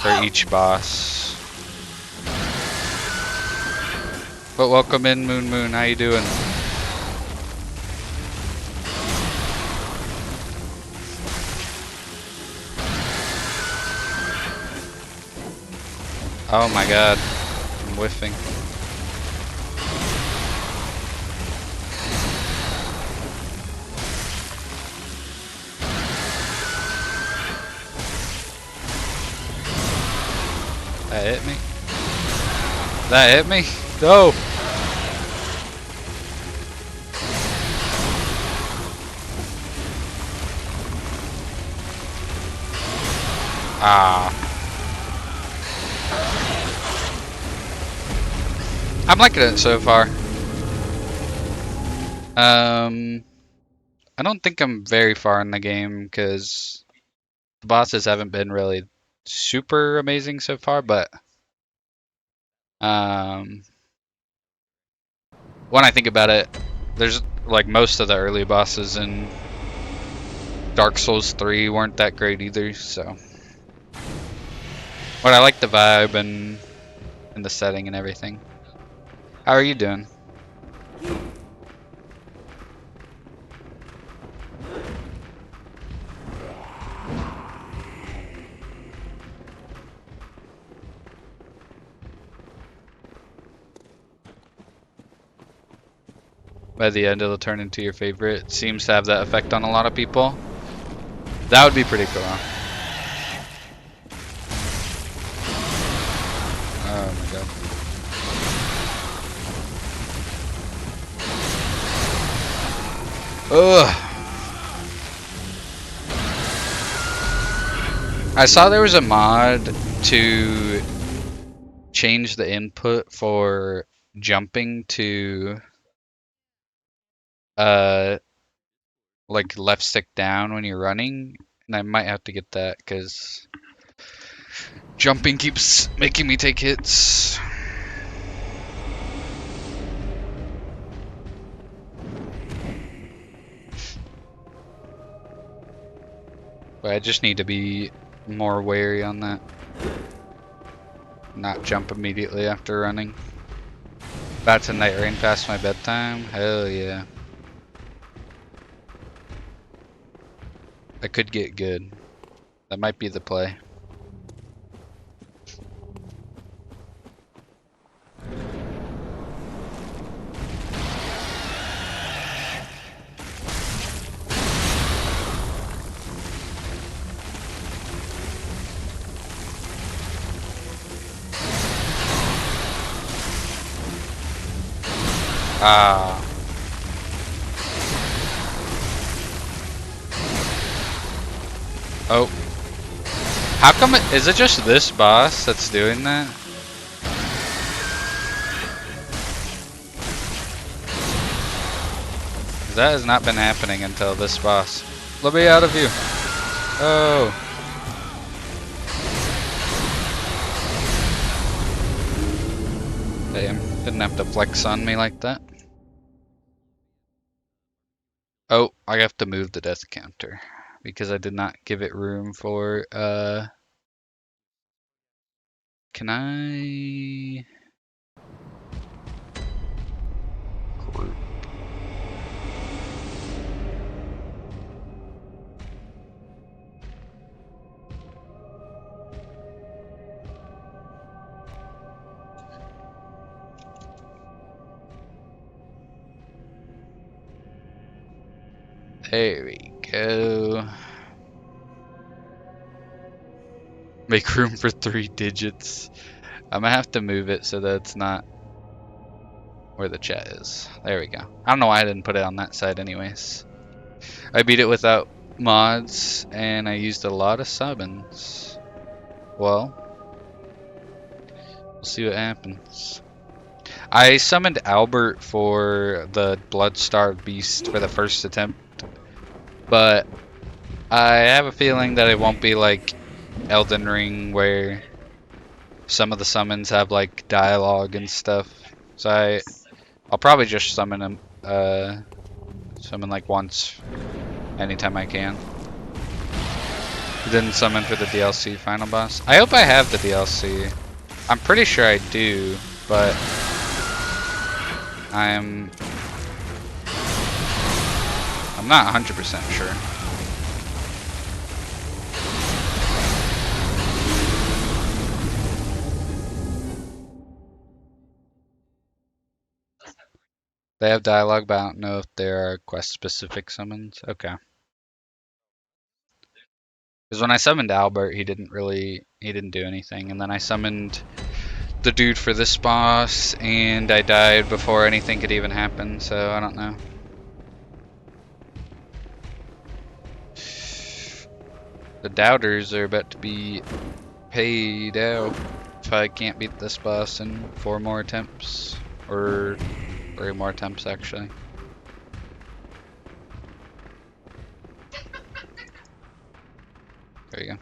for each boss. But welcome in, Moon Moon. How you doing? Oh my god, I'm whiffing. That hit me? That hit me? No! Ah. I'm liking it so far. I don't think I'm very far in the game because the bosses haven't been really super amazing so far, but when I think about it, there's like most of the early bosses in Dark Souls 3 weren't that great either, so. But I like the vibe and the setting and everything. How are you doing? By the end it'll turn into your favorite. It seems to have that effect on a lot of people. That would be pretty cool. Oh my god. Ugh. I saw there was a mod to change the input for jumping to like left stick down when you're running, and I might have to get that because jumping keeps making me take hits. But I just need to be more wary on that. Not jump immediately after running. About to night rain past my bedtime? Hell yeah. I could get good. That might be the play. Ah. Oh. How come is it just this boss that's doing that? That has not been happening until this boss. Let me out of you. Oh. Damn. Didn't have to flex on me like that. Oh, I have to move the death counter because I did not give it room for Can I group? There we go. Make room for 3 digits. I'm gonna have to move it so that it's not where the chat is. There we go. I don't know why I didn't put it on that side anyways. I beat it without mods and I used a lot of summons. Well, we'll see what happens. I summoned Albert for the bloodstarved beast for the first attempt, but I have a feeling that it won't be like Elden Ring where some of the summons have like dialogue and stuff. So I'll probably just summon him summon like once anytime I can. Didn't summon for the DLC final boss. I hope I have the DLC. I'm pretty sure I do, but I'm not 100% sure. They have dialogue, but I don't know if there are quest-specific summons. Okay. Because when I summoned Albert, he didn't do anything, and then I summoned the dude for this boss, and I died before anything could even happen. So I don't know. The doubters are about to be paid out if I can't beat this boss in 4 more attempts, or 3 more attempts actually. There you go.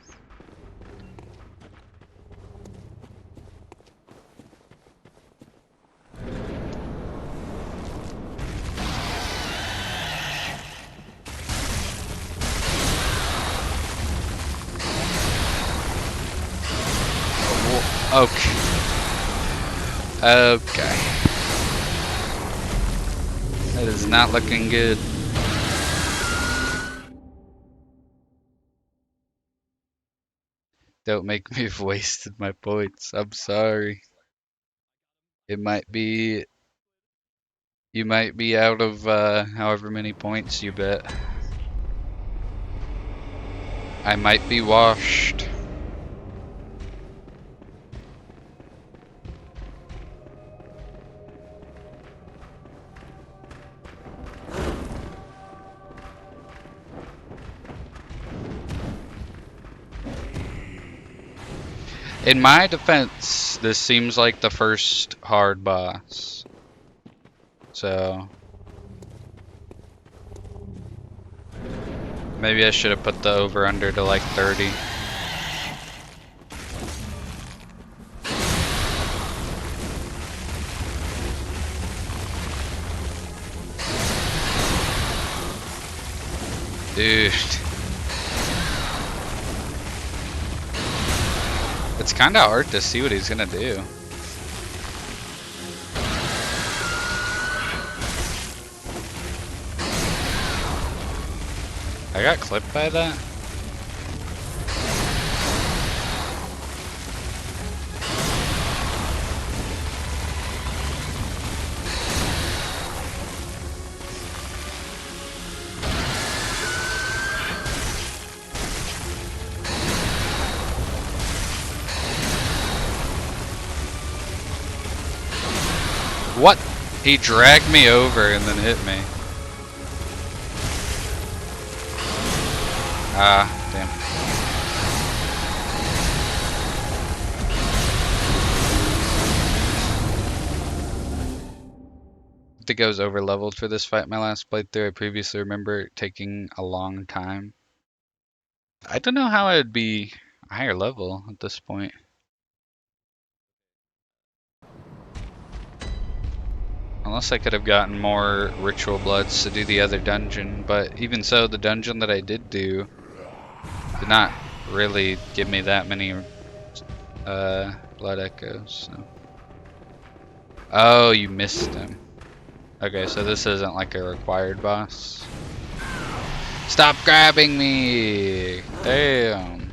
Okay. Okay. That is not looking good. Don't make me have wasted my points. I'm sorry. It might be... You might be out of however many points you bet. I might be washed. In my defense, this seems like the first hard boss. So... Maybe I should have put the over-under to like 30. Dude. It's kind of hard to see what he's gonna do. I got clipped by that? What? He dragged me over and then hit me. Ah, damn. I think I was over leveled for this fight my last playthrough. I previously remember it taking a long time. I don't know how I'd be higher level at this point. Unless I could have gotten more ritual bloods to do the other dungeon, but even so, the dungeon that I did do did not really give me that many blood echoes. So. Oh, you missed him. Okay, so this isn't like a required boss. Stop grabbing me! Damn.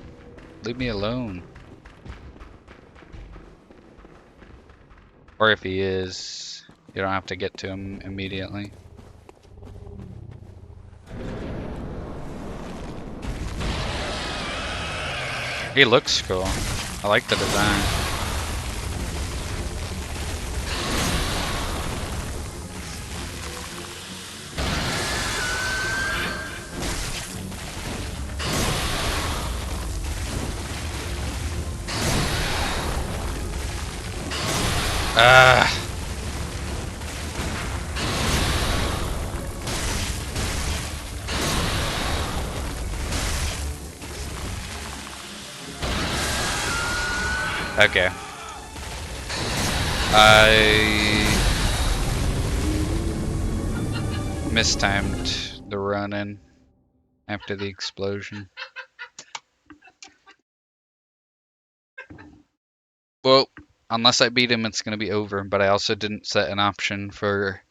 Leave me alone. Or if he is, you don't have to get to him immediately. He looks cool. I like the design. Ah. Okay. I mistimed the run in after the explosion. Well, unless I beat him, it's going to be over, but I also didn't set an option for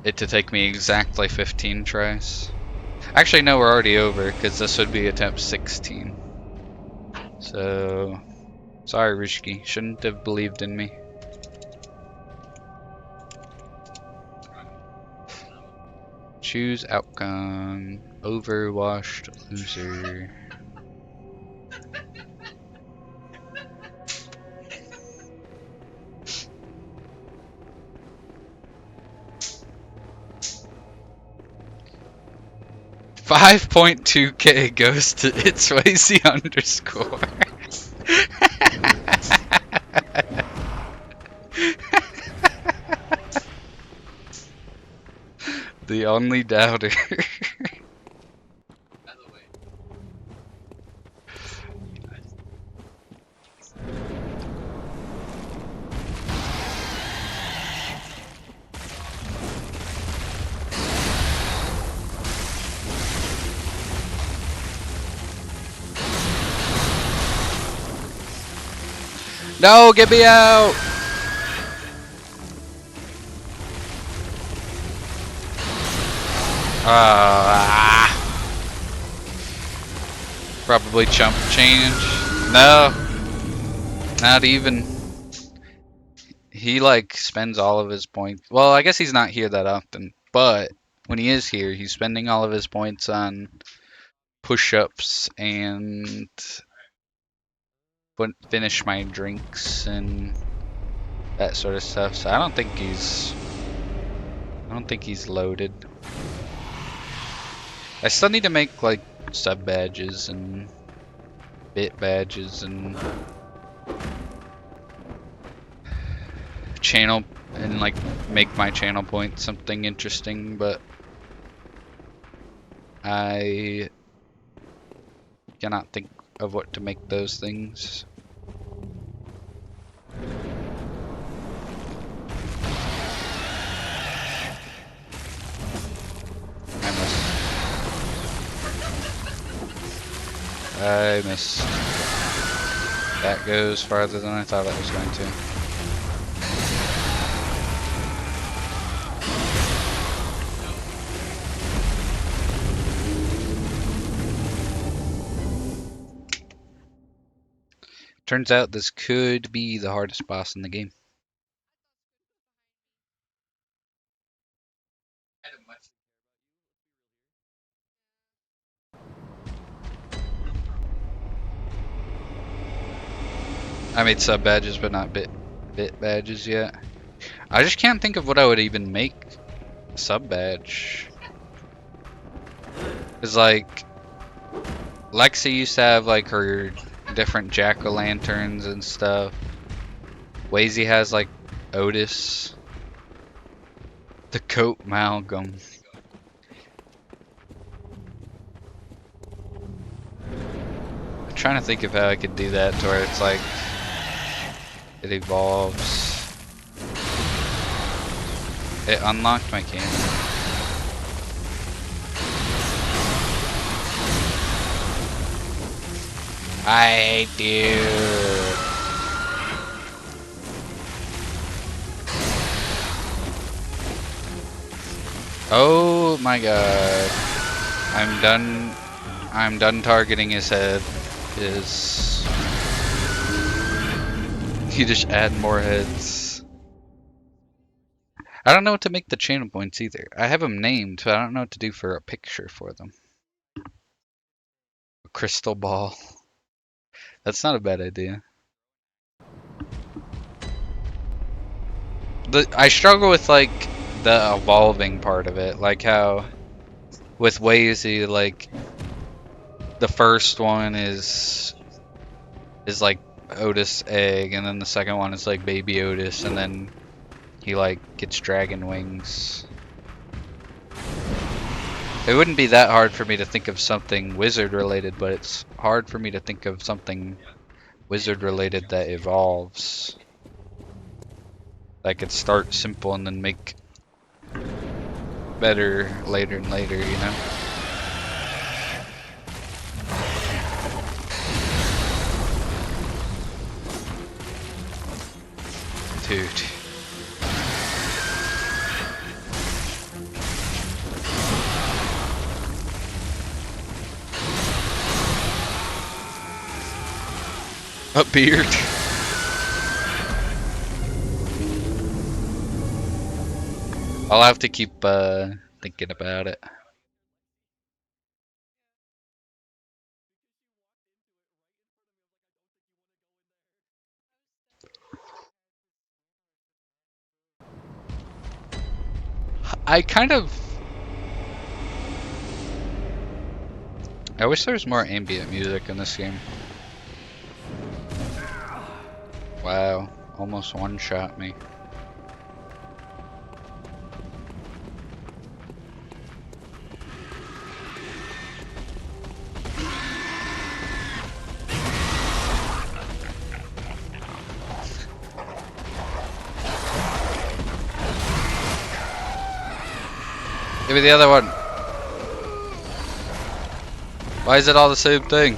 it to take me exactly 15 tries. Actually, no, we're already over, because this would be attempt 16. So, sorry, Rishki. Shouldn't have believed in me. Choose outcome. Overwashed loser. $5.2K goes to it's Swayze underscore. The only doubter. By the way, No, get me out! Probably chump change. No, not even. He like spends all of his points. Well, I guess he's not here that often, but when he is here, he's spending all of his points on push-ups and finish my drinks and that sort of stuff. So I don't think he's loaded. I still need to make like sub badges and bit badges and channel and like make my channel point something interesting, but I cannot think of what to make those things. I missed. That goes farther than I thought it was going to. Turns out this could be the hardest boss in the game. I had a much. I made sub badges, but not bit badges yet. I just can't think of what I would even make sub badge. Cause like Lexi used to have like her different jack-o'-lanterns and stuff. Wazy has like Otis. The coat amalgam. I'm trying to think of how I could do that to where it's like it evolves. It unlocked my camera. I hate you. Oh my god. I'm done targeting his head. You just add more heads. I don't know what to make the channel points either. I have them named, but I don't know what to do for a picture for them. A crystal ball. That's not a bad idea. I struggle with like the evolving part of it, like how with Wazy, like the first one is like Otis egg, and then the second one is like baby Otis, and then he like gets dragon wings. It wouldn't be that hard for me to think of something wizard related, but it's hard for me to think of something wizard related that evolves. That could start simple and then make better later and later, you know? Dude. A beard. I'll have to keep thinking about it. I wish there was more ambient music in this game. Wow, almost one-shot me. Give me the other one. Why is it all the same thing?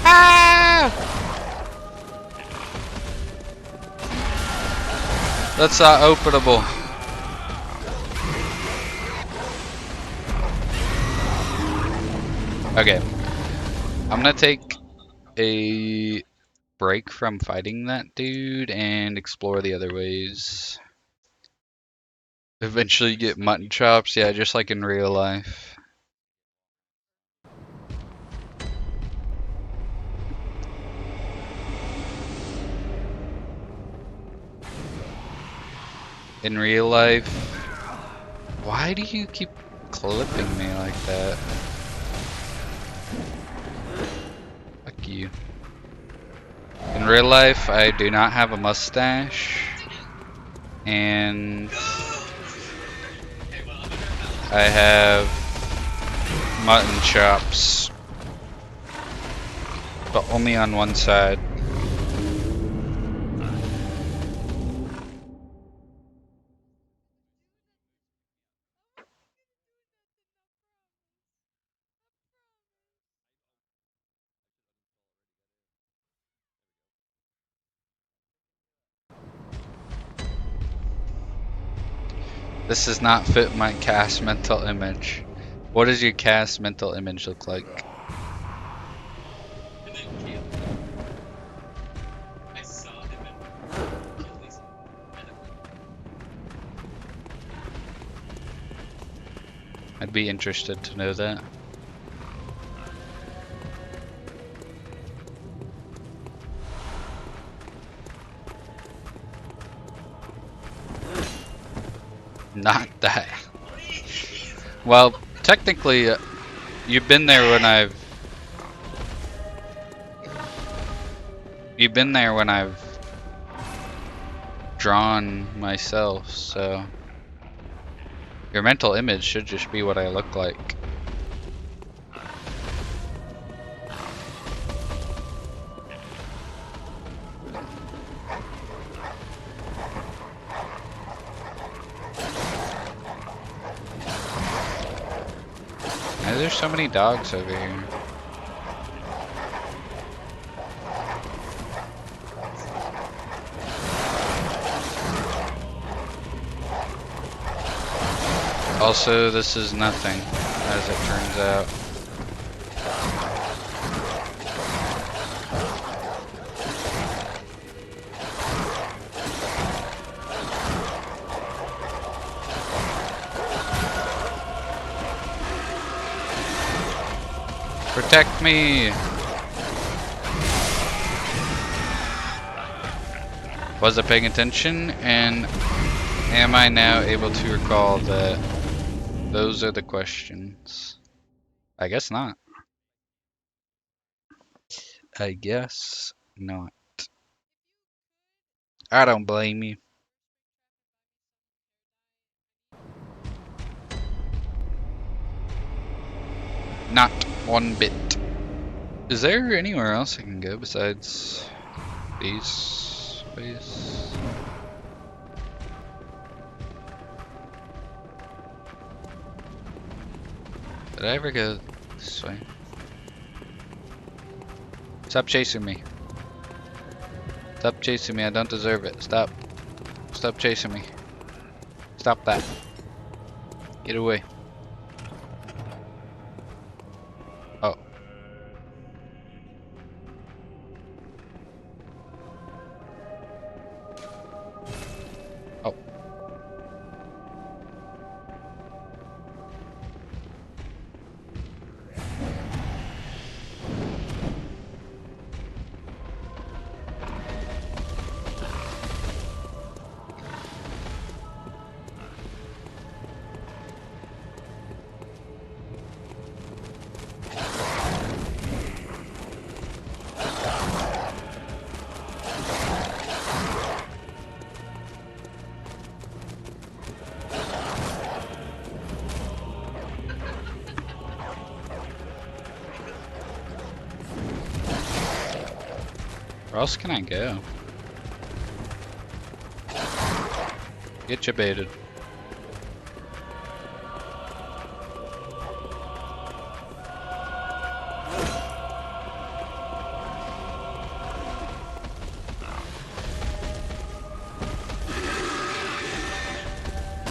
Ah! That's not openable. Okay. I'm gonna take a break from fighting that dude and explore the other ways. Eventually get mutton chops, yeah, just like in real life. In real life, why do you keep clipping me like that? Fuck you. In real life, I do not have a mustache, and I have mutton chops, but only on one side. This does not fit my cast mental image. What does your cast mental image look like? And then kill. I saw him and kill these. I'd be interested to know that. Not that. Well, technically, you've been there when I've drawn myself, so your mental image should just be what I look like. Why are there so many dogs over here? Also, this is nothing, as it turns out. Protect me! Was I paying attention? And am I now able to recall that those are the questions? I guess not. I guess not. I don't blame you. Not one bit. Is there anywhere else I can go besides these ways? Did I ever go this way? Stop chasing me. Stop chasing me, I don't deserve it. Stop. Stop chasing me. Stop that. Get away. Oh. Oh. Where else can I go? Get you baited.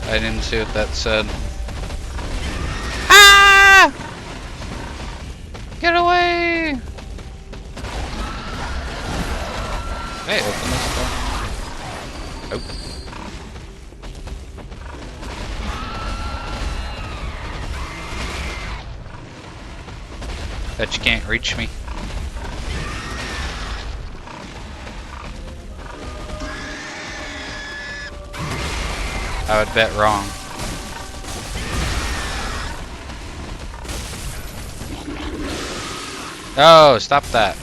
I didn't see what that said. Ah! Get away! Hey, open this door. Nope. Bet you can't reach me. I would bet wrong. Oh, stop that.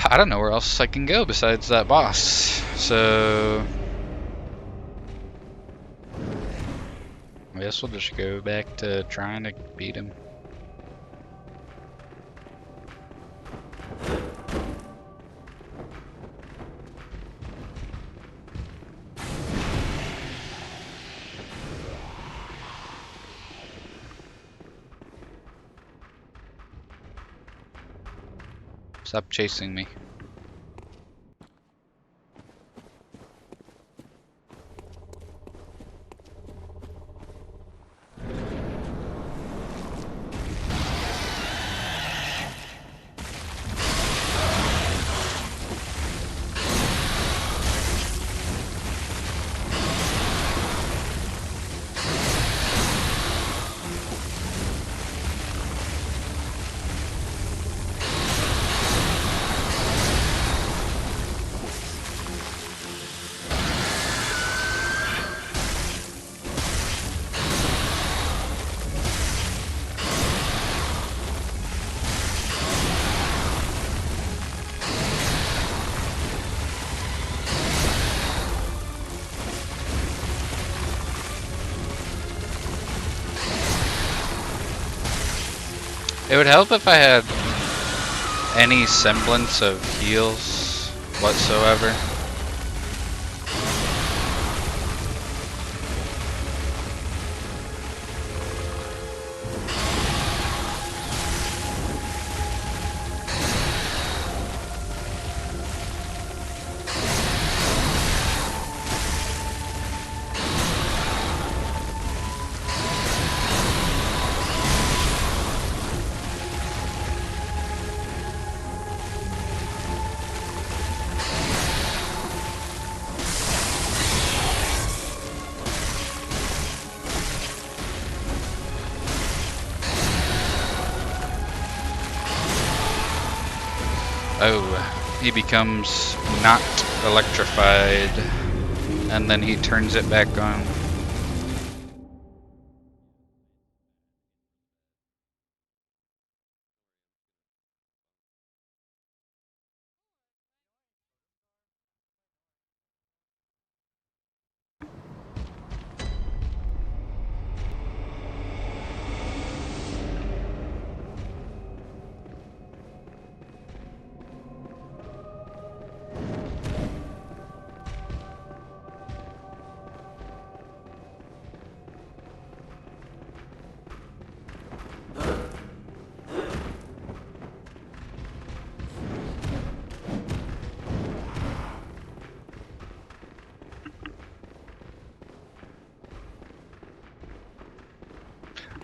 I don't know where else I can go besides that boss. So I guess we'll just go back to trying to beat him. Stop chasing me. It would help if I had any semblance of heals whatsoever. Oh, he becomes not electrified, and then he turns it back on.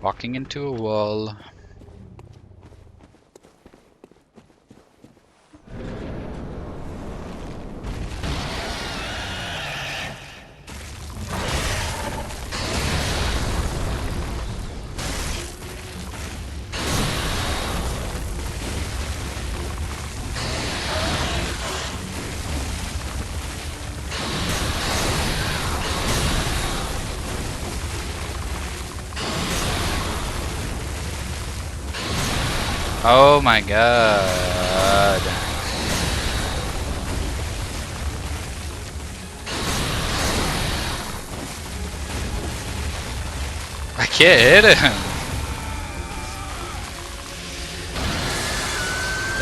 Walking into a wall. Oh my god. I can't hit him.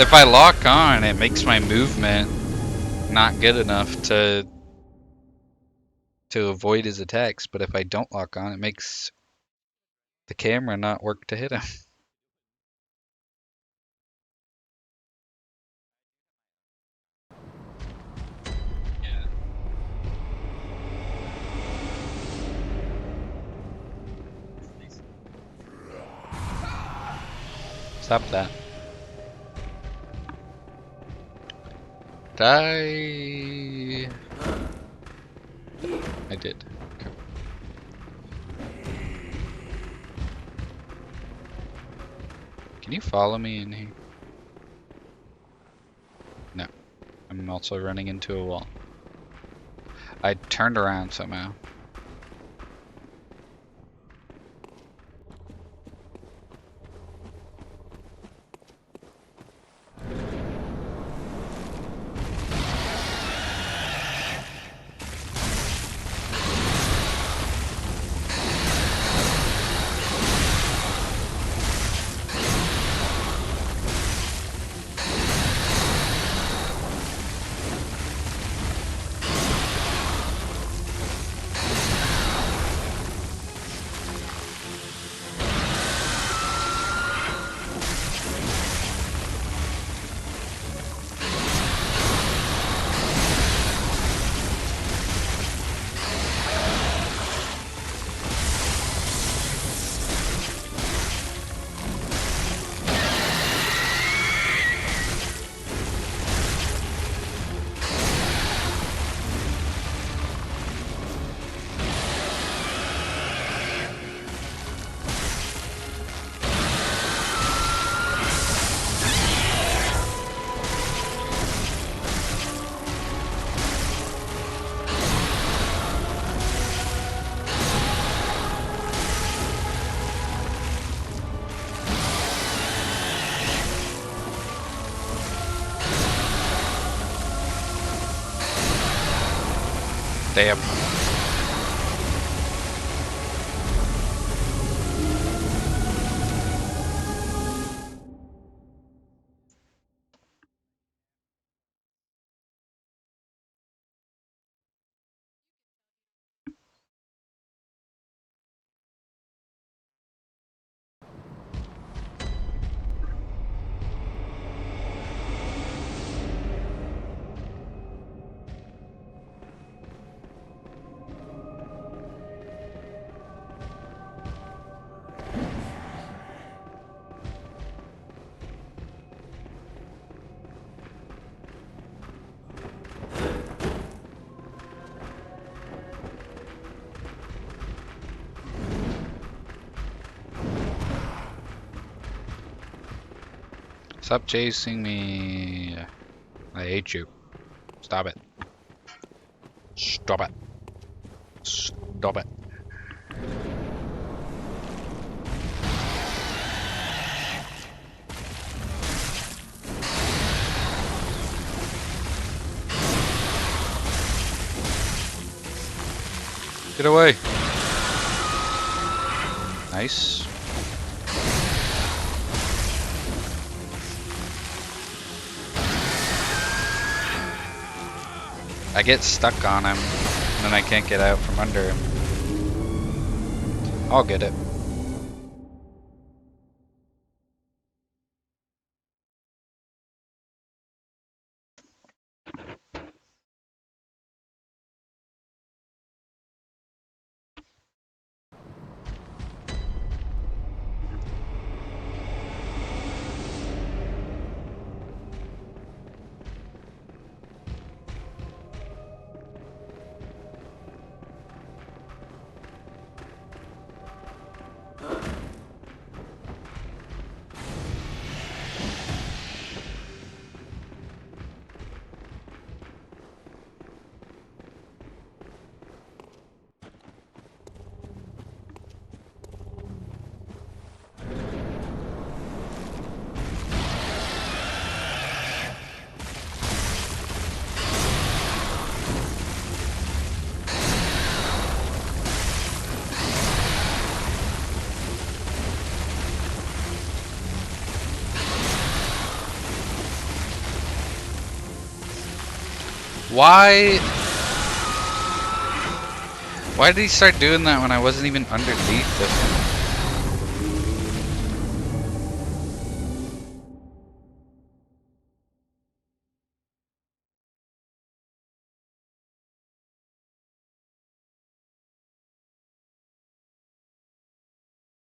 If I lock on, it makes my movement not good enough to avoid his attacks, but if I don't lock on, it makes the camera not work to hit him. Yeah. Stop that. Die. I did. Okay. Can you follow me in here? No. I'm also running into a wall. I turned around somehow. Damn. Stop chasing me. I hate you. Stop it. Stop it. Stop it. Get away. Nice. I get stuck on him, and then I can't get out from under him. I'll get it. Why? Why did he start doing that when I wasn't even underneath of him?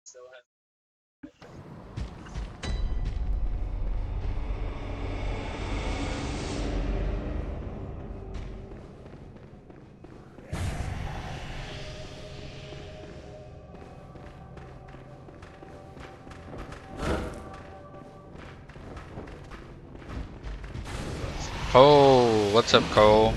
Still have Oh, what's up, Cole?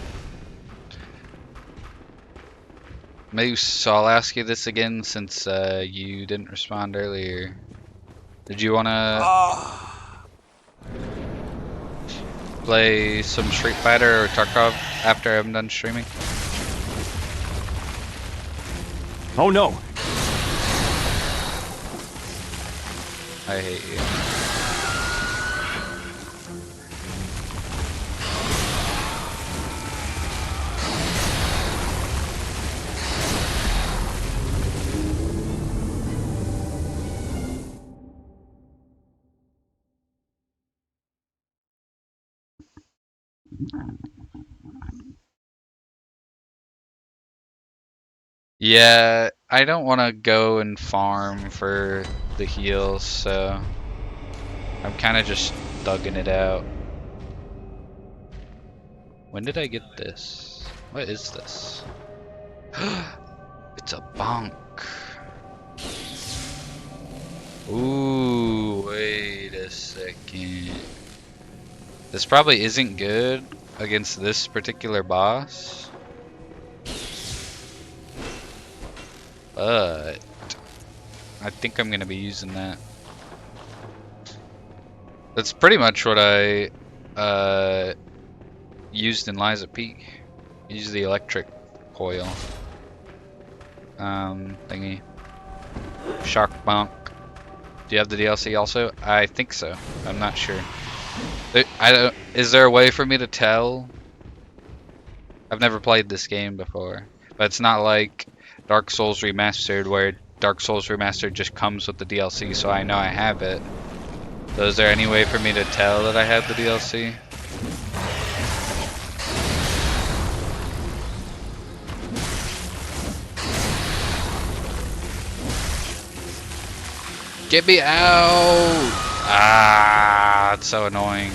Moose, so I'll ask you this again since you didn't respond earlier. Did you want to play some Street Fighter or Tarkov after I'm done streaming? Oh no! I hate you. Yeah, I don't want to go and farm for the heals, so I'm kind of just thugging it out. When did I get this? What is this? It's a bonk. Ooh, wait a second. This probably isn't good against this particular boss. But I think I'm gonna be using that. That's pretty much what I used in Liza Peak. Use the electric coil thingy. Shark bonk. Do you have the DLC also? I think so. I'm not sure. I don't. Is there a way for me to tell? I've never played this game before, but it's not like Dark Souls Remastered, where Dark Souls Remastered just comes with the DLC, so I know I have it. So is there any way for me to tell that I have the DLC? Get me out! Ah, it's so annoying.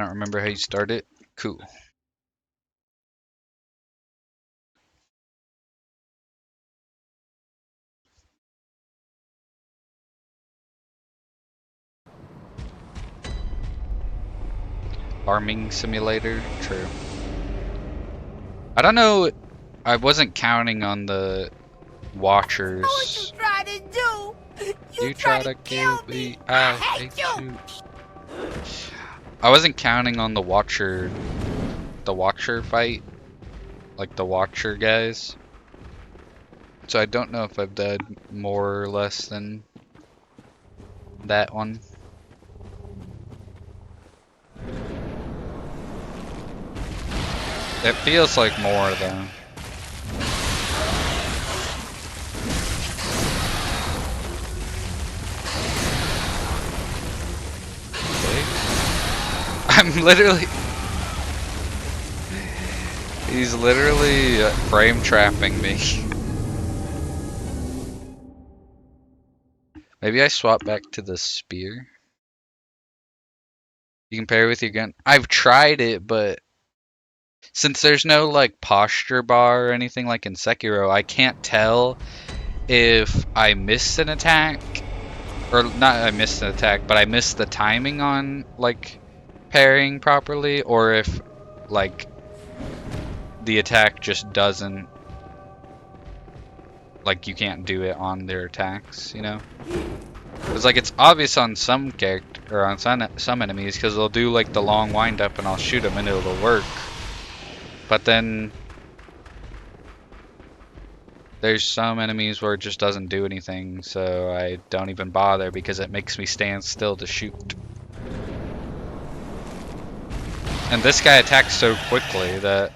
don't remember how you start it. Cool. Farming simulator? True. I don't know. I wasn't counting on the watchers. Try to do. You try to kill me, I hate you. I wasn't counting on the watcher fight, like the watcher guys. So I don't know if I've died more or less than that one. It feels like more though. I'm literally... He's literally frame trapping me. Maybe I swap back to the spear. You can parry with your gun. I've tried it, but since there's no like posture bar or anything like in Sekiro, I can't tell if I missed an attack, or not I missed an attack, but I missed the timing on like parrying properly, or if like the attack just doesn't, like you can't do it on their attacks, you know? It's like it's obvious on some character or on some enemies because they'll do like the long wind up and I'll shoot them and it'll work. But then there's some enemies where it just doesn't do anything, so I don't even bother because it makes me stand still to shoot. And this guy attacks so quickly that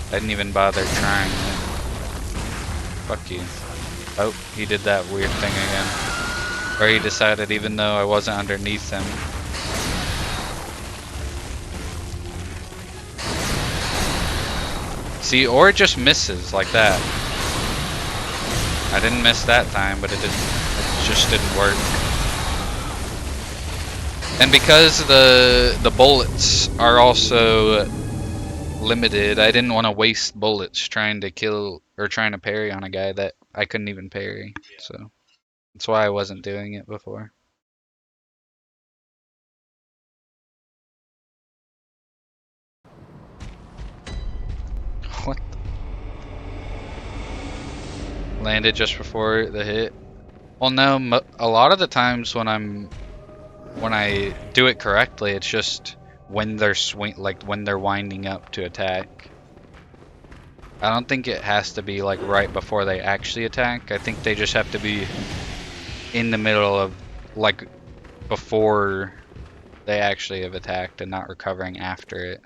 I didn't even bother trying it. Fuck you. Oh, he did that weird thing again. Or he decided even though I wasn't underneath him. See, or it just misses like that. I didn't miss that time, but it just didn't work. And because the bullets are also limited, I didn't want to waste bullets trying to kill or trying to parry on a guy that I couldn't even parry. So that's why I wasn't doing it before. What? Landed just before the hit. Well, no, a lot of the times when I do it correctly, it's just when they're when they're winding up to attack. I don't think it has to be like right before they actually attack. I think they just have to be in the middle of like before they actually have attacked and not recovering after it.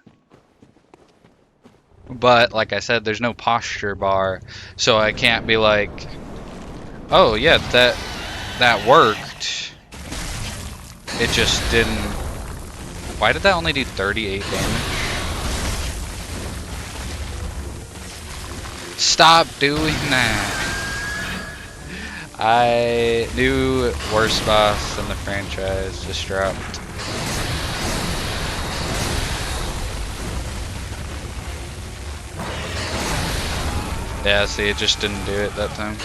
But like I said, there's no posture bar, so I can't be like, oh yeah, that worked. It just didn't. Why did that only do 38 damage? Stop doing that. I knew worst boss in the franchise just dropped. Yeah, see, it just didn't do it that time.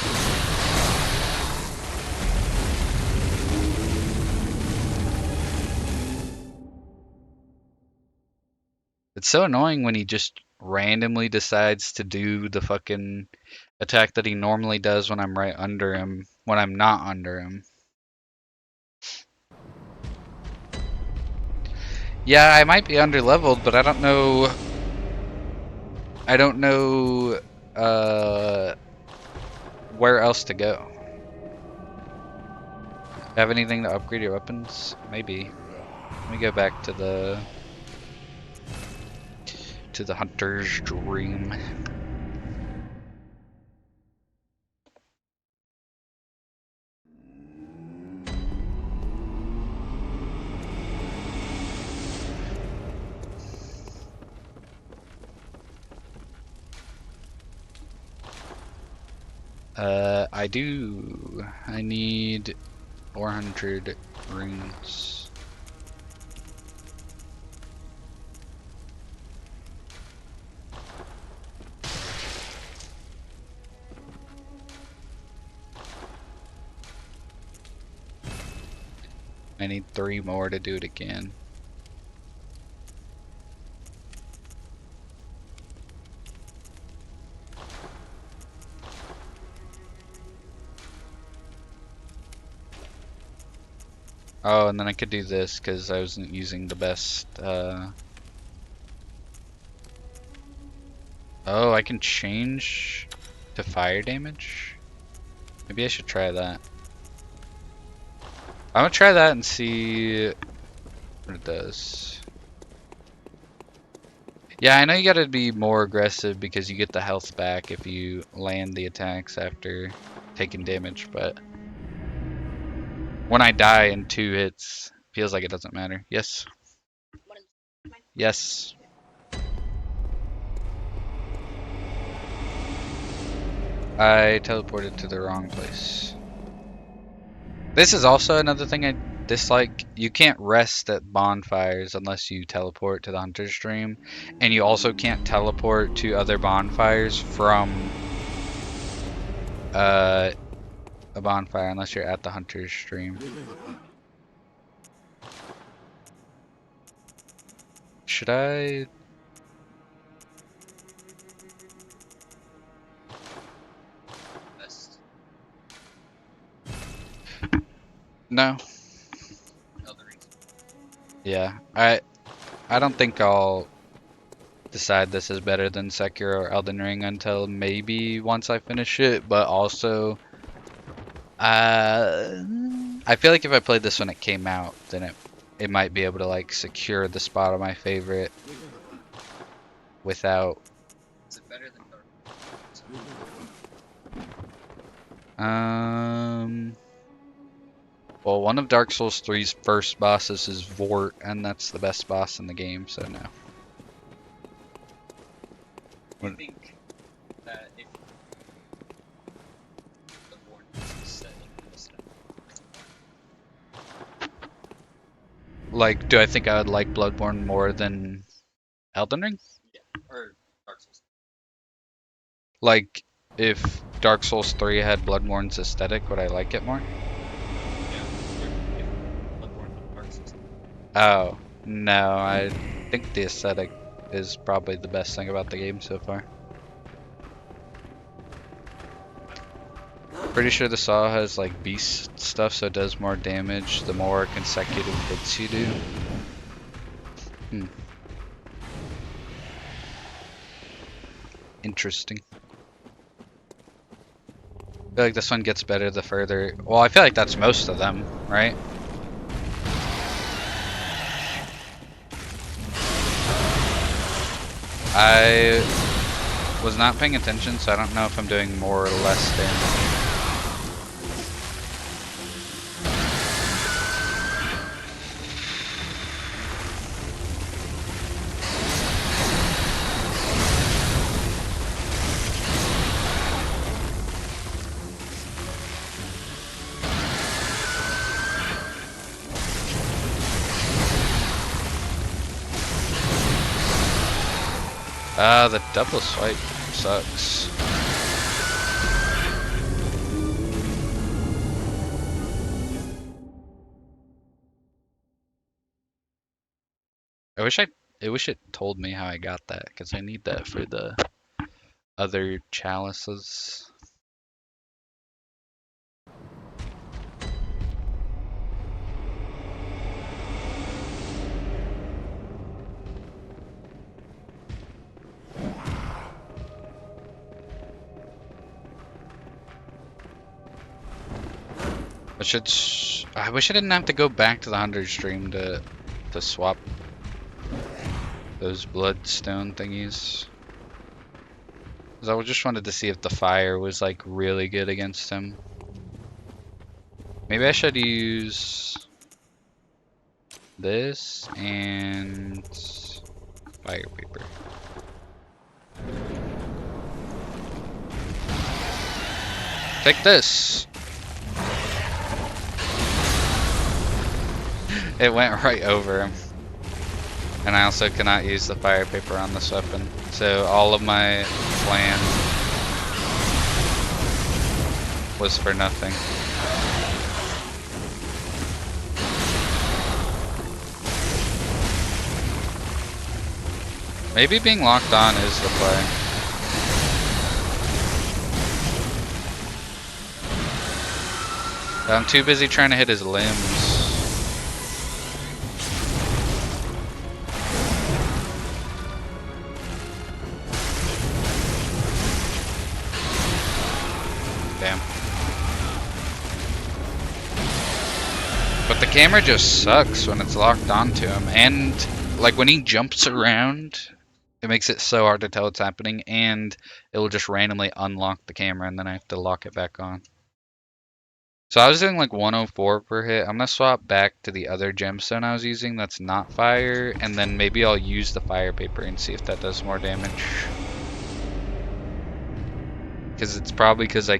It's so annoying when he just randomly decides to do the fucking attack that he normally does when I'm right under him, when I'm not under him. Yeah, I might be underleveled, but I don't know. Where else to go. Have anything to upgrade your weapons? Maybe. Let me go back to the hunter's dream. I do. I need 400 runes. I need 3 more to do it again. Oh, and then I could do this because I wasn't using the best. Oh, I can change to fire damage? Maybe I should try that. I'm gonna try that and see what it does. Yeah, I know you gotta be more aggressive because you get the health back if you land the attacks after taking damage, but when I die in 2 hits, feels like it doesn't matter. Yes. What is mine? Yes. I teleported to the wrong place. This is also another thing I dislike. You can't rest at bonfires unless you teleport to the hunter's stream, and you also can't teleport to other bonfires from a bonfire unless you're at the hunter's stream. Should I? Best No. Elden Ring. Yeah. I don't think I'll decide this is better than Sekiro or Elden Ring until maybe once I finish it, but also I feel like if I played this when it came out, then it might be able to like secure the spot of my favorite without Is it better than Dark? well, one of Dark Souls 3's first bosses is Vort, and that's the best boss in the game, so no. Do you think that if Bloodborne is set in this stuff, Like, do I think I would like Bloodborne more than Elden Ring? yeah, or Dark Souls, Like, if Dark Souls 3 had Bloodborne's aesthetic, would I like it more? yeah, if Bloodborne had Dark Souls, Oh, no, I think the aesthetic is probably the best thing about the game so far. Pretty sure the saw has like beast stuff, so it does more damage the more consecutive hits you do. Interesting. I feel like this one gets better the further. Well, I feel like that's most of them, right? I was not paying attention, so I don't know if I'm doing more or less damage. The double swipe sucks. I wish it told me how I got that, because I need that for the other chalices. I wish I didn't have to go back to the 100 stream to swap those bloodstone thingies. 'Cause I just wanted to see if the fire was like really good against him. Maybe I should use this and fire paper. Take this. It went right over him. And I also cannot use the fire paper on this weapon. So all of my plan was for nothing. Maybe being locked on is the play. I'm too busy trying to hit his limbs. Damn. But the camera just sucks when it's locked onto him. And like when he jumps around, it makes it so hard to tell what's happening. And it will just randomly unlock the camera and then I have to lock it back on. So I was doing like 104 per hit. I'm gonna swap back to the other gemstone I was using that's not fire, and then maybe I'll use the fire paper and see if that does more damage. Because it's probably because I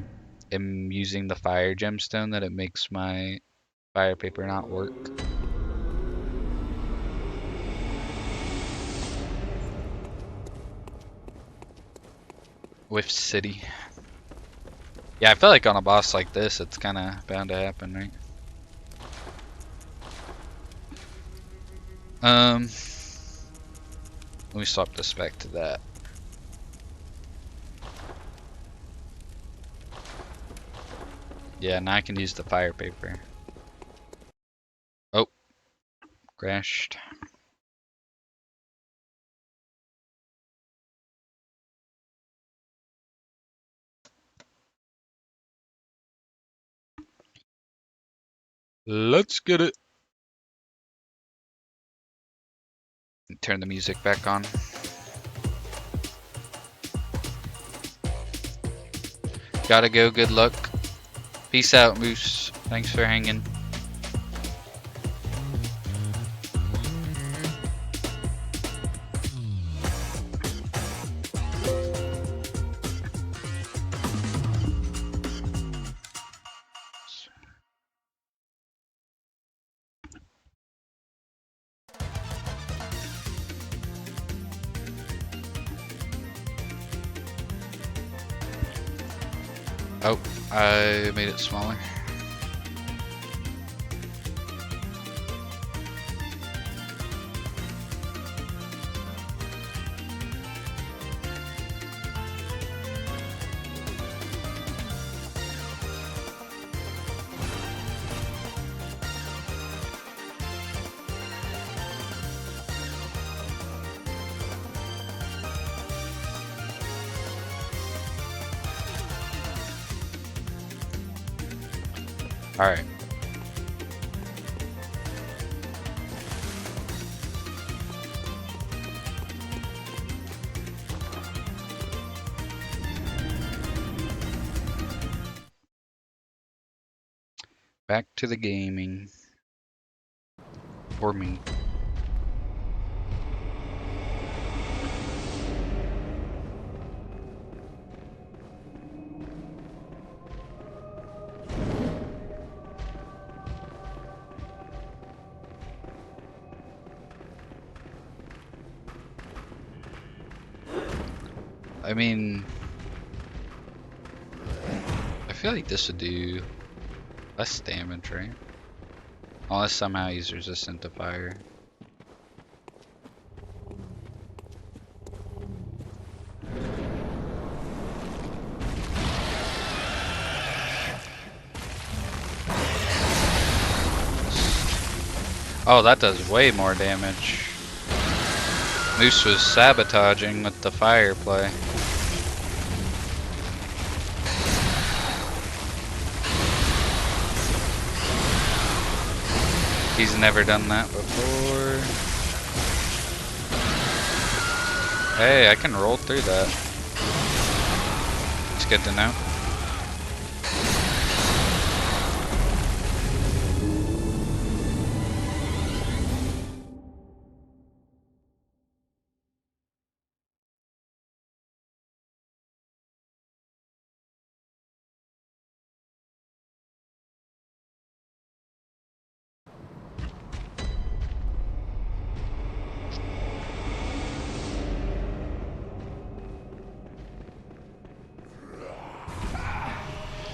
am using the fire gemstone that it makes my fire paper not work. With City. Yeah, I feel like on a boss like this, it's kind of bound to happen, right? Let me swap this back to that. Yeah, now I can use the fire paper. Oh, crashed. Let's get it. Turn the music back on. Gotta go, good luck. Peace out, Moose. Thanks for hanging. Oh, I made it smaller. Alright. Back to the gaming. For me. I mean, I feel like this would do less damage, right? Unless somehow he's resistant to fire. Oh, that does way more damage. Moose was sabotaging with the fire play. He's never done that before. Hey, I can roll through that. It's good to know.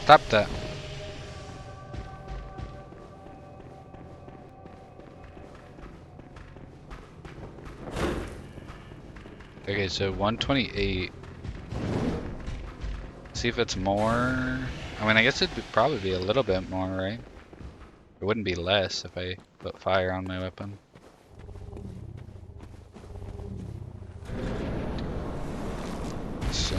Stop that. Okay, so 128. See if it's more. I mean, I guess it'd probably be a little bit more, right? It wouldn't be less if I put fire on my weapon. So.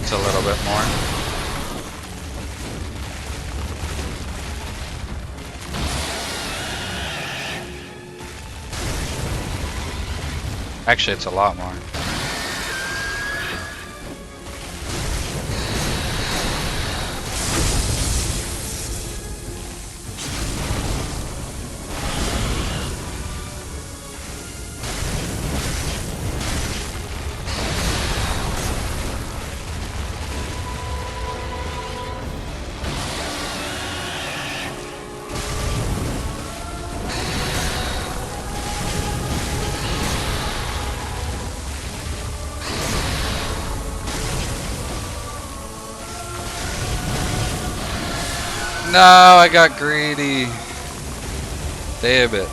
It's a little bit more. Actually, it's a lot more. No, I got greedy. Damn it.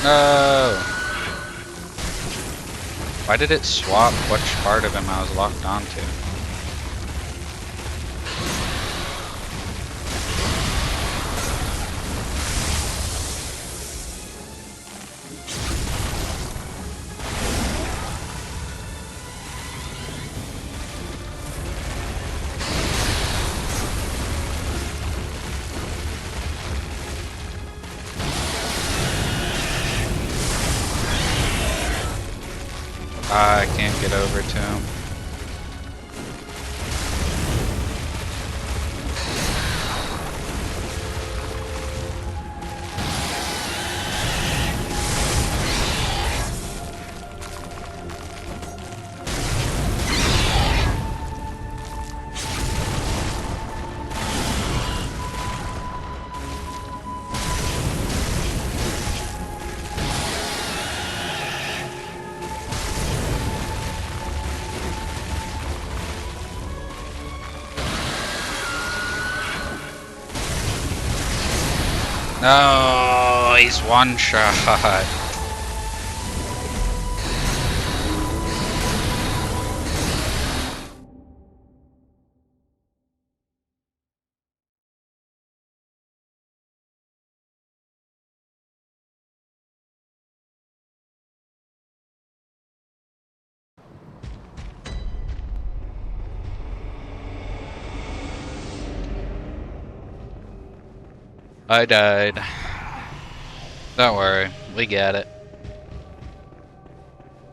No. Why did it swap which part of him I was locked onto? I can't get over to him. No, he's one shot. I died. Don't worry, we got it.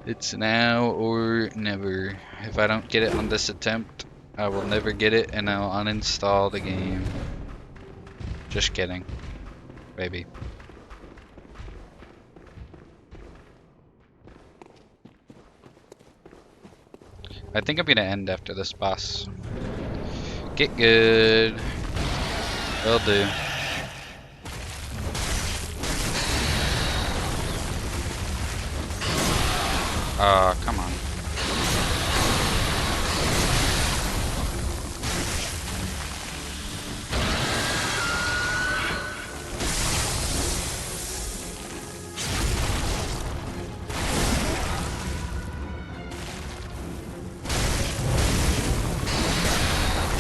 It's now or never. If I don't get it on this attempt, I will never get it and I'll uninstall the game. Just kidding. Maybe. I think I'm gonna end after this boss. Get good. Will do. Come on.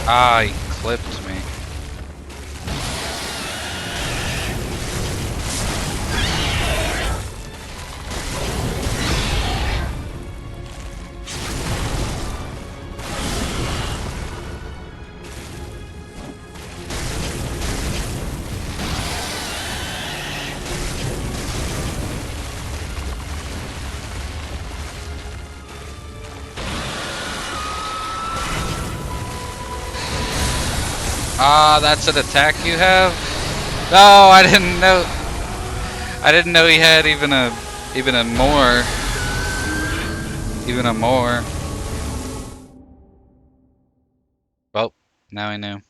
Ah, he clipped me. Ah, that's an attack you have? No, I didn't know. I didn't know he had even a more. Well, now I know.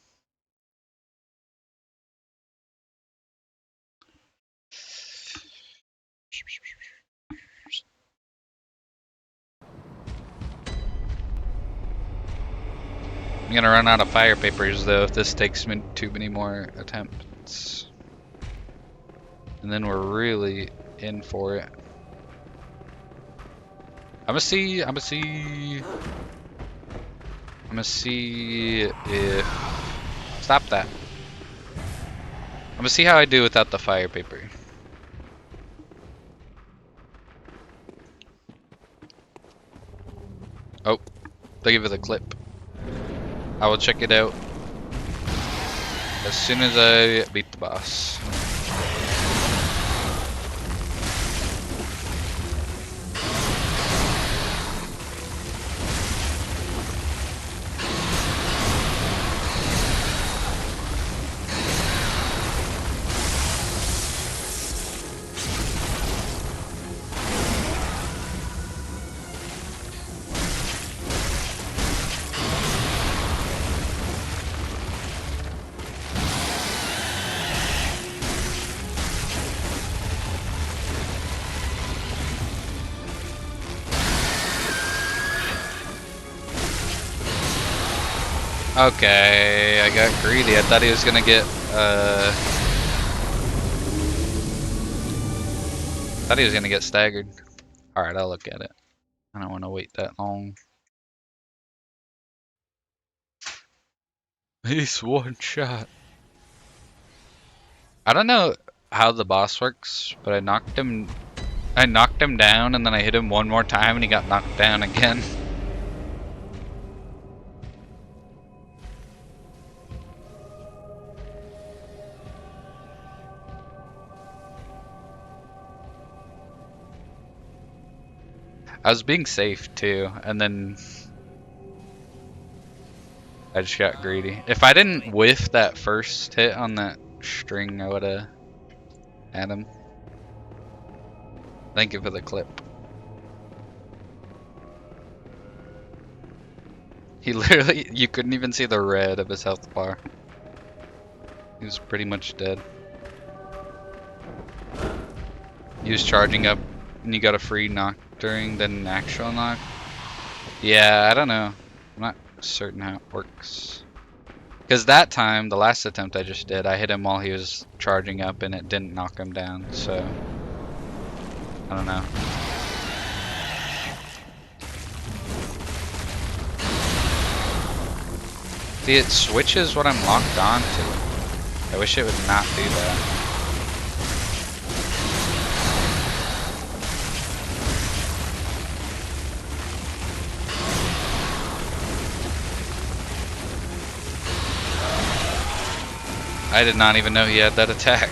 I'm gonna run out of fire papers though if this takes me too many more attempts. And then we're really in for it. I'm gonna see if... Stop that. I'm gonna see how I do without the fire paper. Oh, they give it a clip. I will check it out as soon as I beat the boss. Okay, I got greedy. I thought he was gonna get, staggered. Alright, I'll look at it. I don't want to wait that long. He's one shot. I don't know how the boss works, but I knocked him down and then I hit him one more time and he got knocked down again. I was being safe too, and then I just got greedy. If I didn't whiff that first hit on that string, I would've had him. Thank you for the clip. He literally, you couldn't even see the red of his health bar. He was pretty much dead. He was charging up and you got a free knock during then an actual knock. Yeah, I don't know. I'm not certain how it works. Because that time, the last attempt I just did, I hit him while he was charging up and it didn't knock him down, so... I don't know. See, it switches what I'm locked on to. I wish it would not do that. I did not even know he had that attack.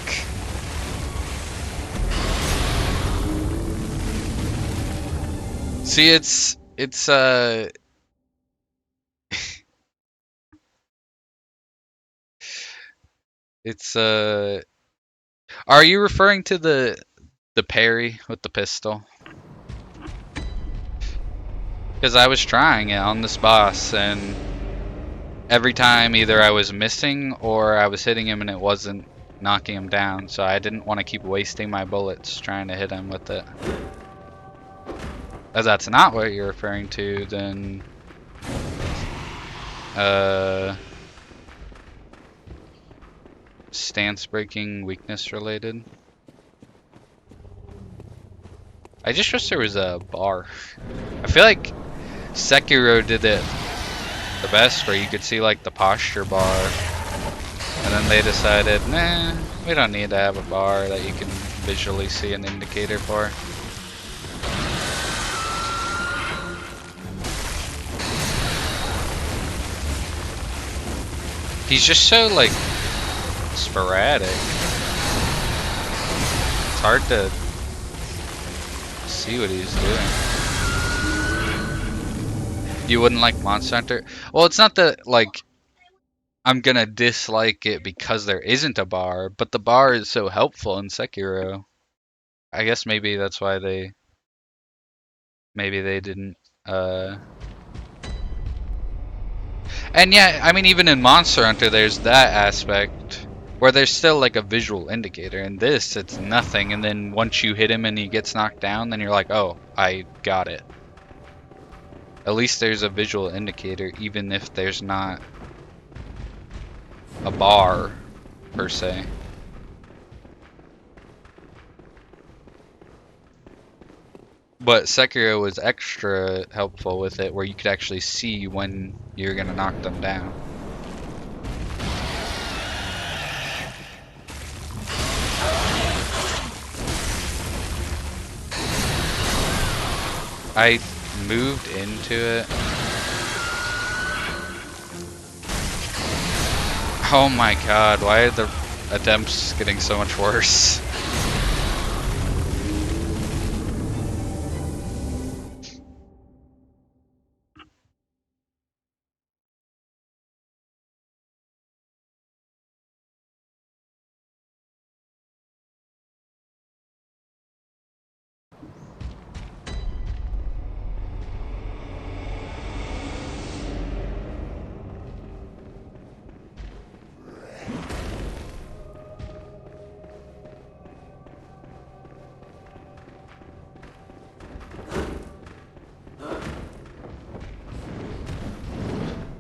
See, it's it's are you referring to the parry with the pistol? Because I was trying it on this boss, and every time either I was missing or I was hitting him and it wasn't knocking him down, so I didn't want to keep wasting my bullets trying to hit him with it. If that's not what you're referring to, then stance breaking, weakness related. I just wish there was a bar. I feel like Sekiro did it the best, where you could see like the posture bar, and then they decided, nah, we don't need to have a bar that you can visually see an indicator for. He's just so like sporadic. It's hard to see what he's doing. You wouldn't like Monster Hunter? Well, it's not that like I'm gonna dislike it because there isn't a bar, but the bar is so helpful in Sekiro. I guess maybe that's why they didn't and yeah, I mean even in Monster Hunter there's that aspect where there's still like a visual indicator. In this it's nothing, and then once you hit him and he gets knocked down, then you're like, oh, I got it. At least there's a visual indicator, even if there's not a bar per se. But Sekiro was extra helpful with it, where you could actually see when you're gonna knock them down. I moved into it. Oh my god, why are the attempts getting so much worse?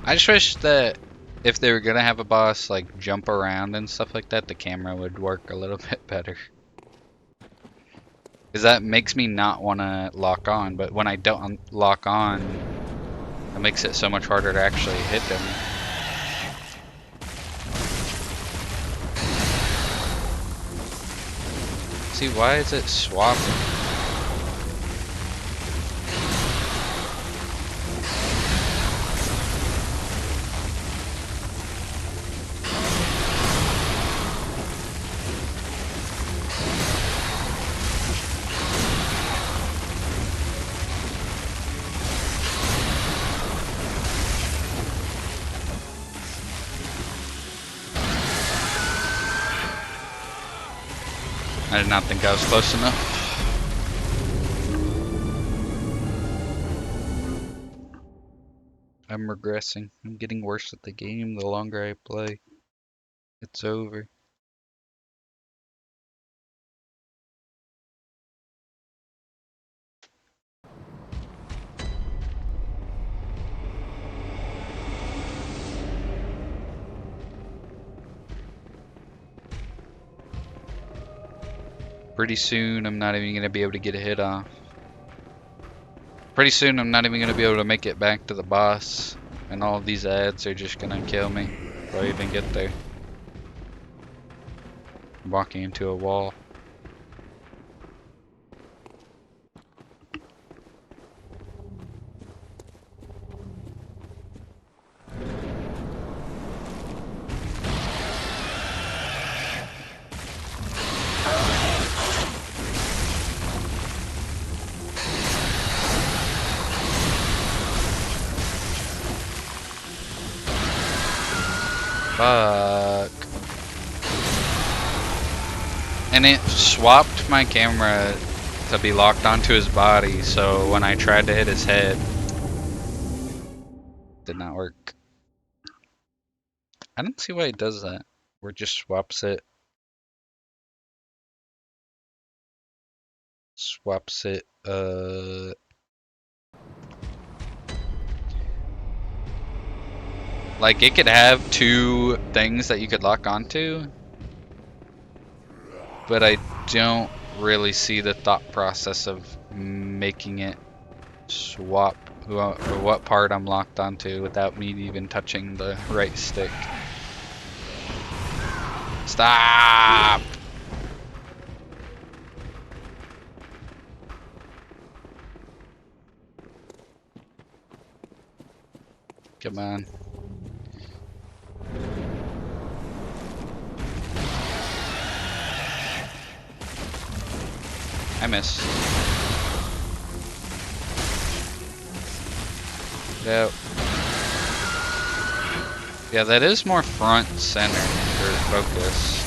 I just wish that if they were gonna have a boss like jump around and stuff like that, the camera would work a little bit better. Because that makes me not want to lock on, but when I don't lock on, it makes it so much harder to actually hit them. See, why is it swapping? I did not think I was close enough. I'm regressing. I'm getting worse at the game the longer I play. It's over. Pretty soon I'm not even going to be able to get a hit off. Pretty soon I'm not even going to be able to make it back to the boss. And all of these ads are just going to kill me before I even get there. I'm walking into a wall. Fuck. And it swapped my camera to be locked onto his body, so when I tried to hit his head, did not work. I don't see why it does that. Or just swaps it. Swaps it, like it could have two things that you could lock onto, but I don't really see the thought process of making it swap what part I'm locked onto without me even touching the right stick. Stop! Come on. I missed. Yep. Yeah, that is more front center for focus.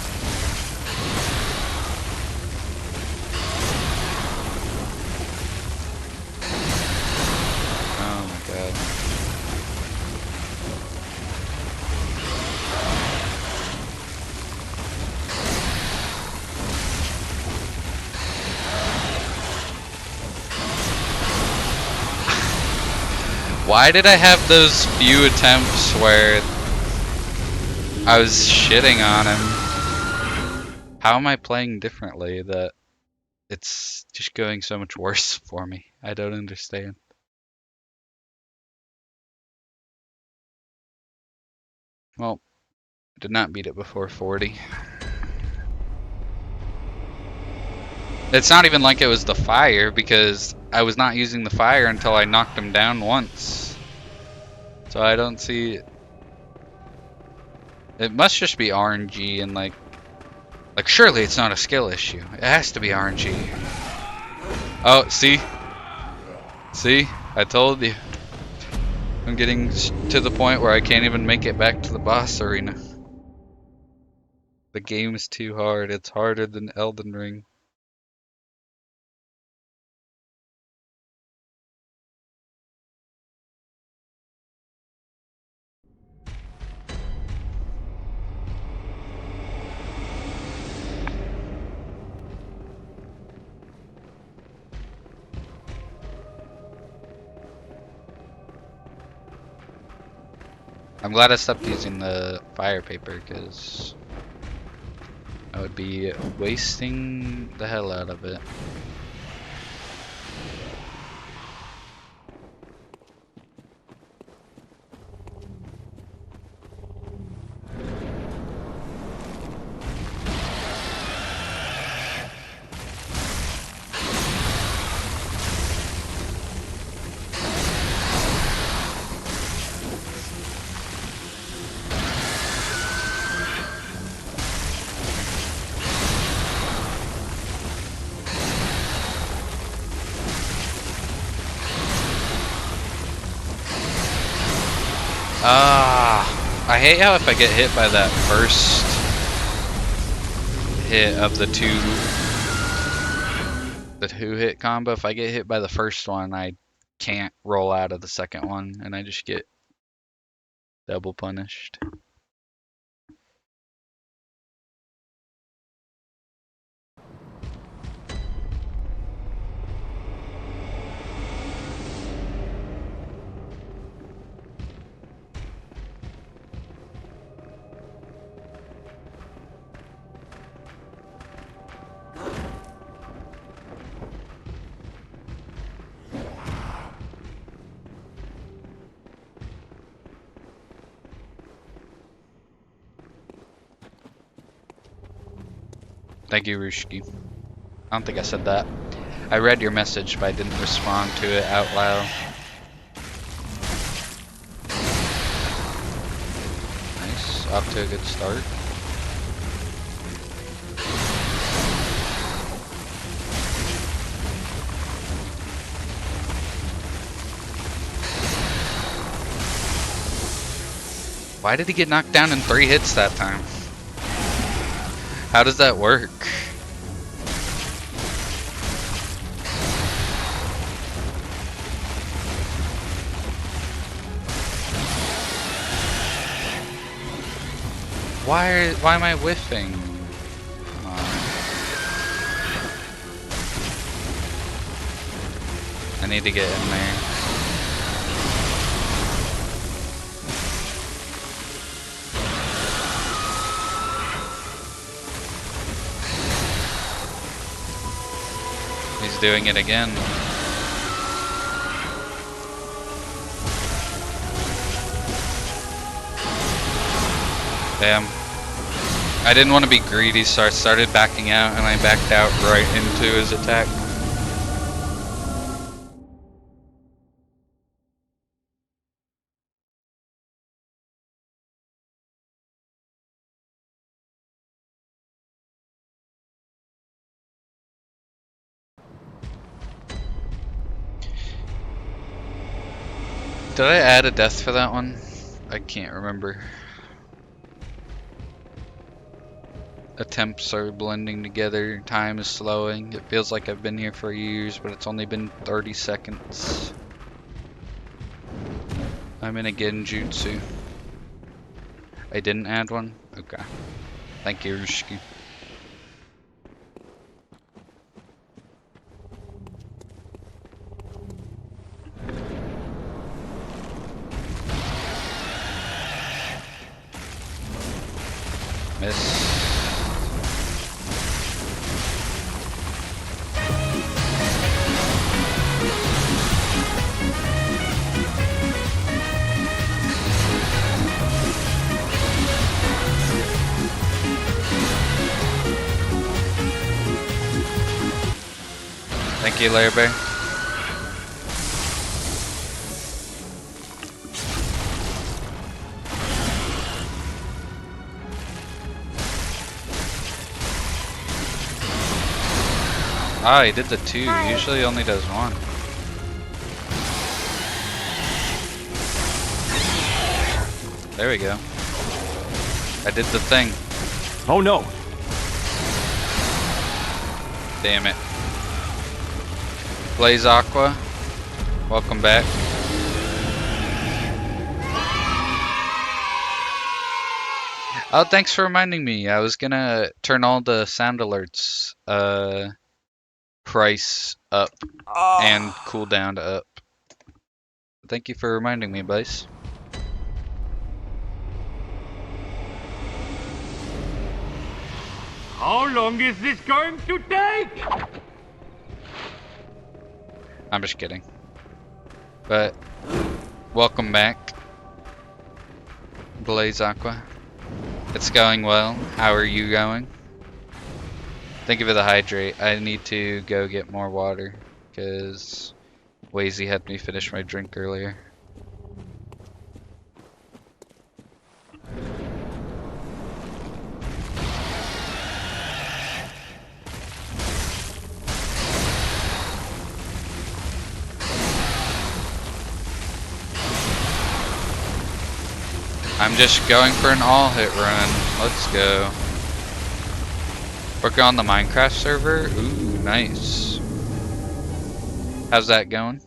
Oh my god. Why did I have those few attempts where I was shitting on him? How am I playing differently that it's just going so much worse for me? I don't understand. Well, did not beat it before 40. It's not even like it was the fire, because I was not using the fire until I knocked him down once. So I don't see... It must just be RNG and like surely it's not a skill issue. It has to be RNG. Oh, see? See? I told you. I'm getting to the point where I can't even make it back to the boss arena. The game is too hard. It's harder than Elden Ring. I'm glad I stopped using the fire paper, because I would be wasting the hell out of it. I hate how if I get hit by that first hit of the two hit combo, if I get hit by the first one, I can't roll out of the second one, and I just get double punished. Thank you, Rushki. I don't think I said that. I read your message, but I didn't respond to it out loud. Nice. Off to a good start. Why did he get knocked down in 3 hits that time? How does that work? Why am I whiffing? Come on. I need to get in there. He's doing it again. Damn. I didn't want to be greedy, so I started backing out, and I backed out right into his attack. Did I add a death for that one? I can't remember. Attempts are blending together, time is slowing. It feels like I've been here for years, but it's only been 30 seconds. I'm in a genjutsu. I didn't add one? Okay. Thank you, Rushki. Miss. Thank you, Larry Bear. Ah, he did the 2. Usually he only does 1. There we go. I did the thing. Oh no! Damn it. Blaze Aqua, welcome back. Oh, thanks for reminding me. I was gonna turn all the sound alerts price up and cooldown up. Thank you for reminding me, Blaze. How long is this going to take? I'm just kidding. But welcome back, Blaze Aqua. It's going well. How are you going? Thank you for the hydrate. I need to go get more water because Wazy had me finish my drink earlier. I'm just going for an all-hit run. Let's go. Working on the Minecraft server? Ooh, nice. How's that going?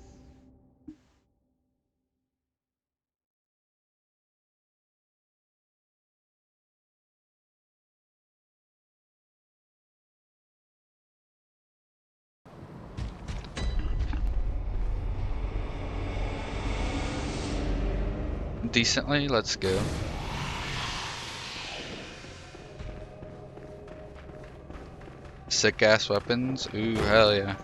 Decently? Let's go. Sick ass weapons? Ooh, hell yeah.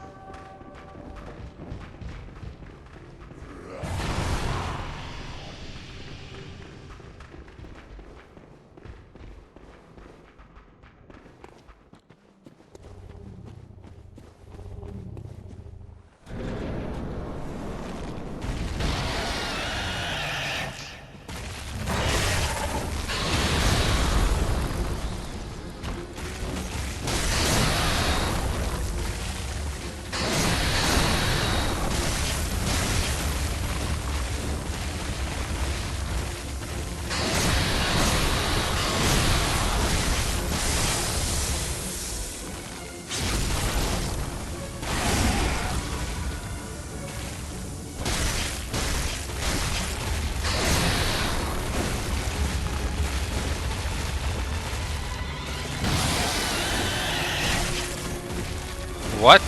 What?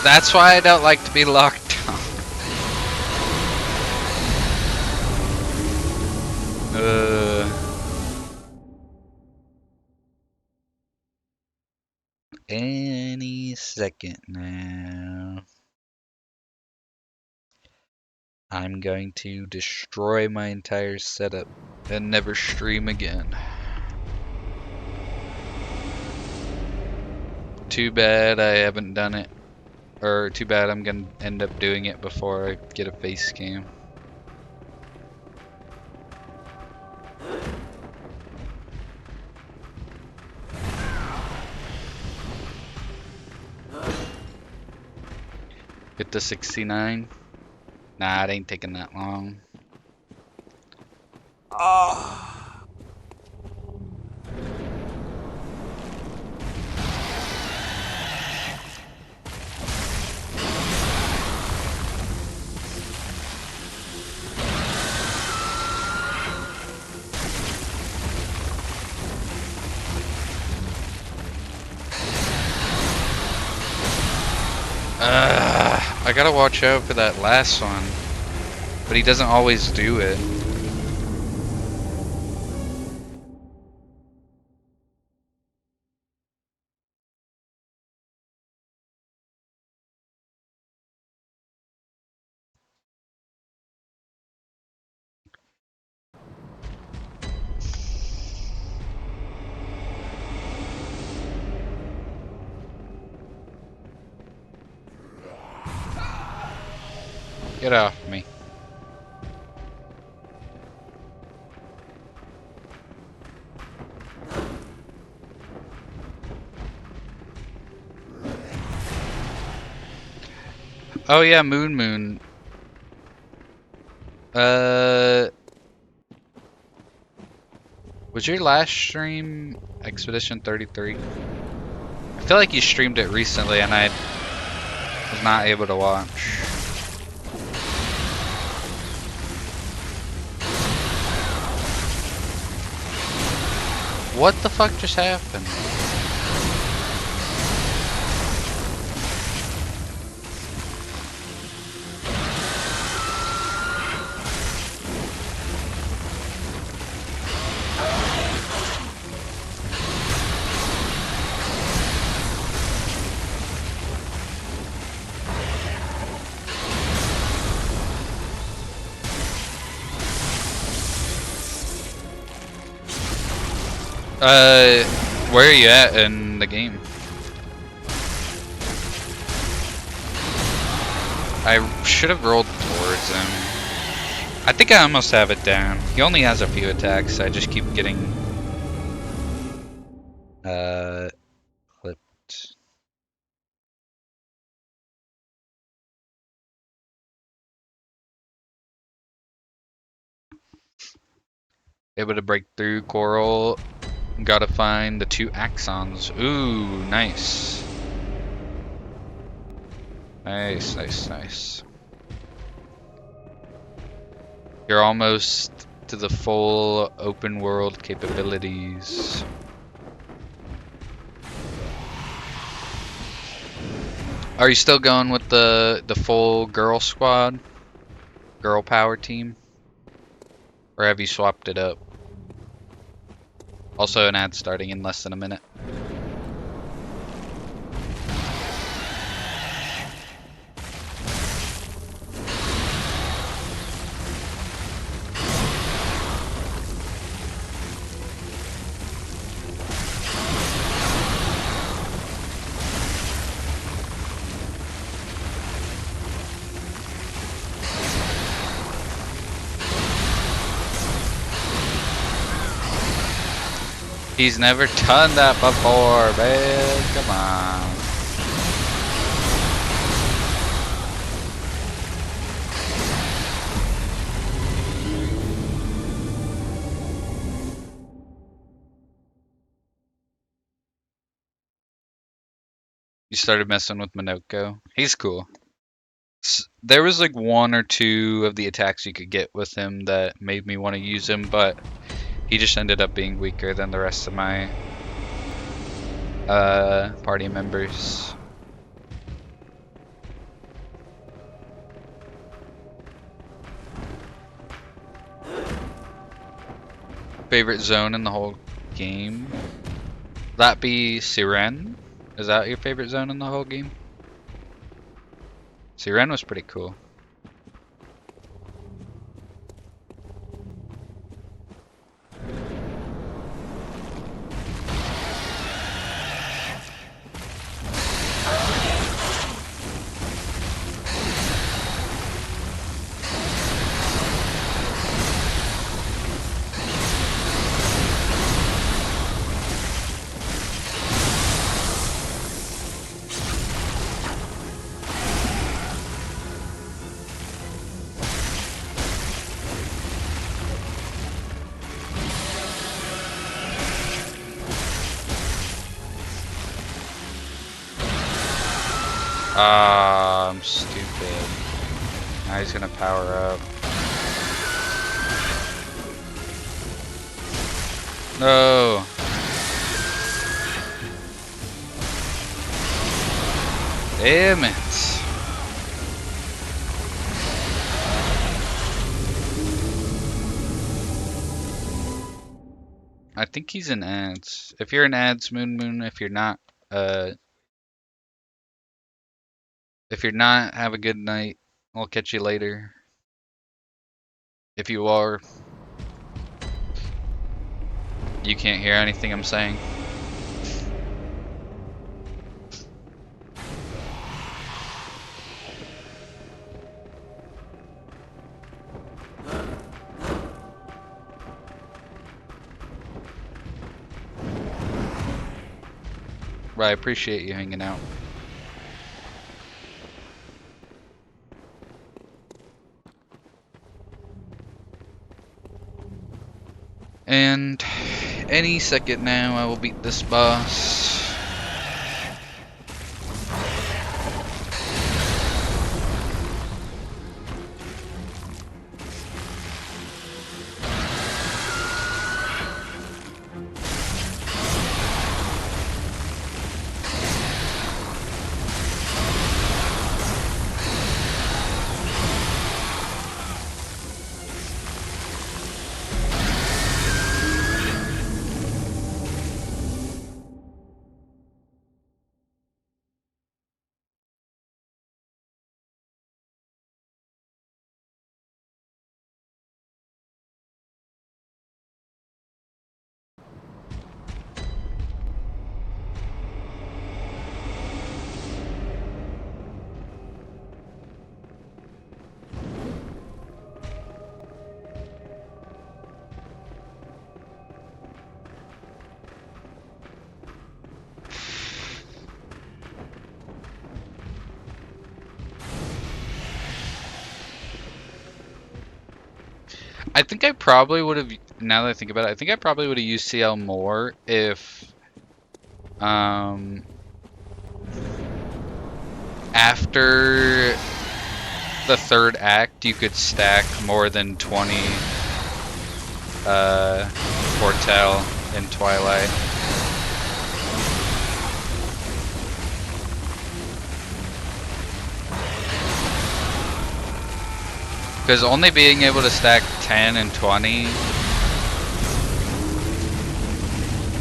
That's why I don't like to be locked down. Any second now. I'm going to destroy my entire setup and never stream again. Too bad I haven't done it. Or too bad I'm gonna end up doing it before I get a face cam. Get to 69. Nah, it ain't taking that long. I gotta watch out for that last one. But he doesn't always do it. Get off me. Oh yeah, Moon. Was your last stream Expedition 33? I feel like you streamed it recently and I was not able to watch. What the fuck just happened? Where are you at in the game? I should have rolled towards him. I think I almost have it down. He only has a few attacks, I just keep getting clipped. Able to break through coral. Gotta find the 2 axons. Ooh, nice. Nice. You're almost to the full open world capabilities. Are you still going with the full girl squad? Girl power team? Or have you swapped it up? Also an ad starting in less than a minute. He's never done that before, man. Come on. You started messing with Minoko. He's cool. There was like one or two of the attacks you could get with him that made me want to use him, but he just ended up being weaker than the rest of my party members. Favorite zone in the whole game? That be Siren? Is that your favorite zone in the whole game? Siren was pretty cool. Ah, I'm stupid. Now he's gonna power up. No. Damn it. I think he's in ads. If you're in ads, Moon. If you're not, have a good night. I'll catch you later. If you are, you can't hear anything I'm saying. But I appreciate you hanging out. And any second now, I will beat this boss. I think I probably would have, now that I think about it, I think I probably would have used CL more if, after the third act, you could stack more than 20, Foretell in Twilight. Because only being able to stack 10 and 20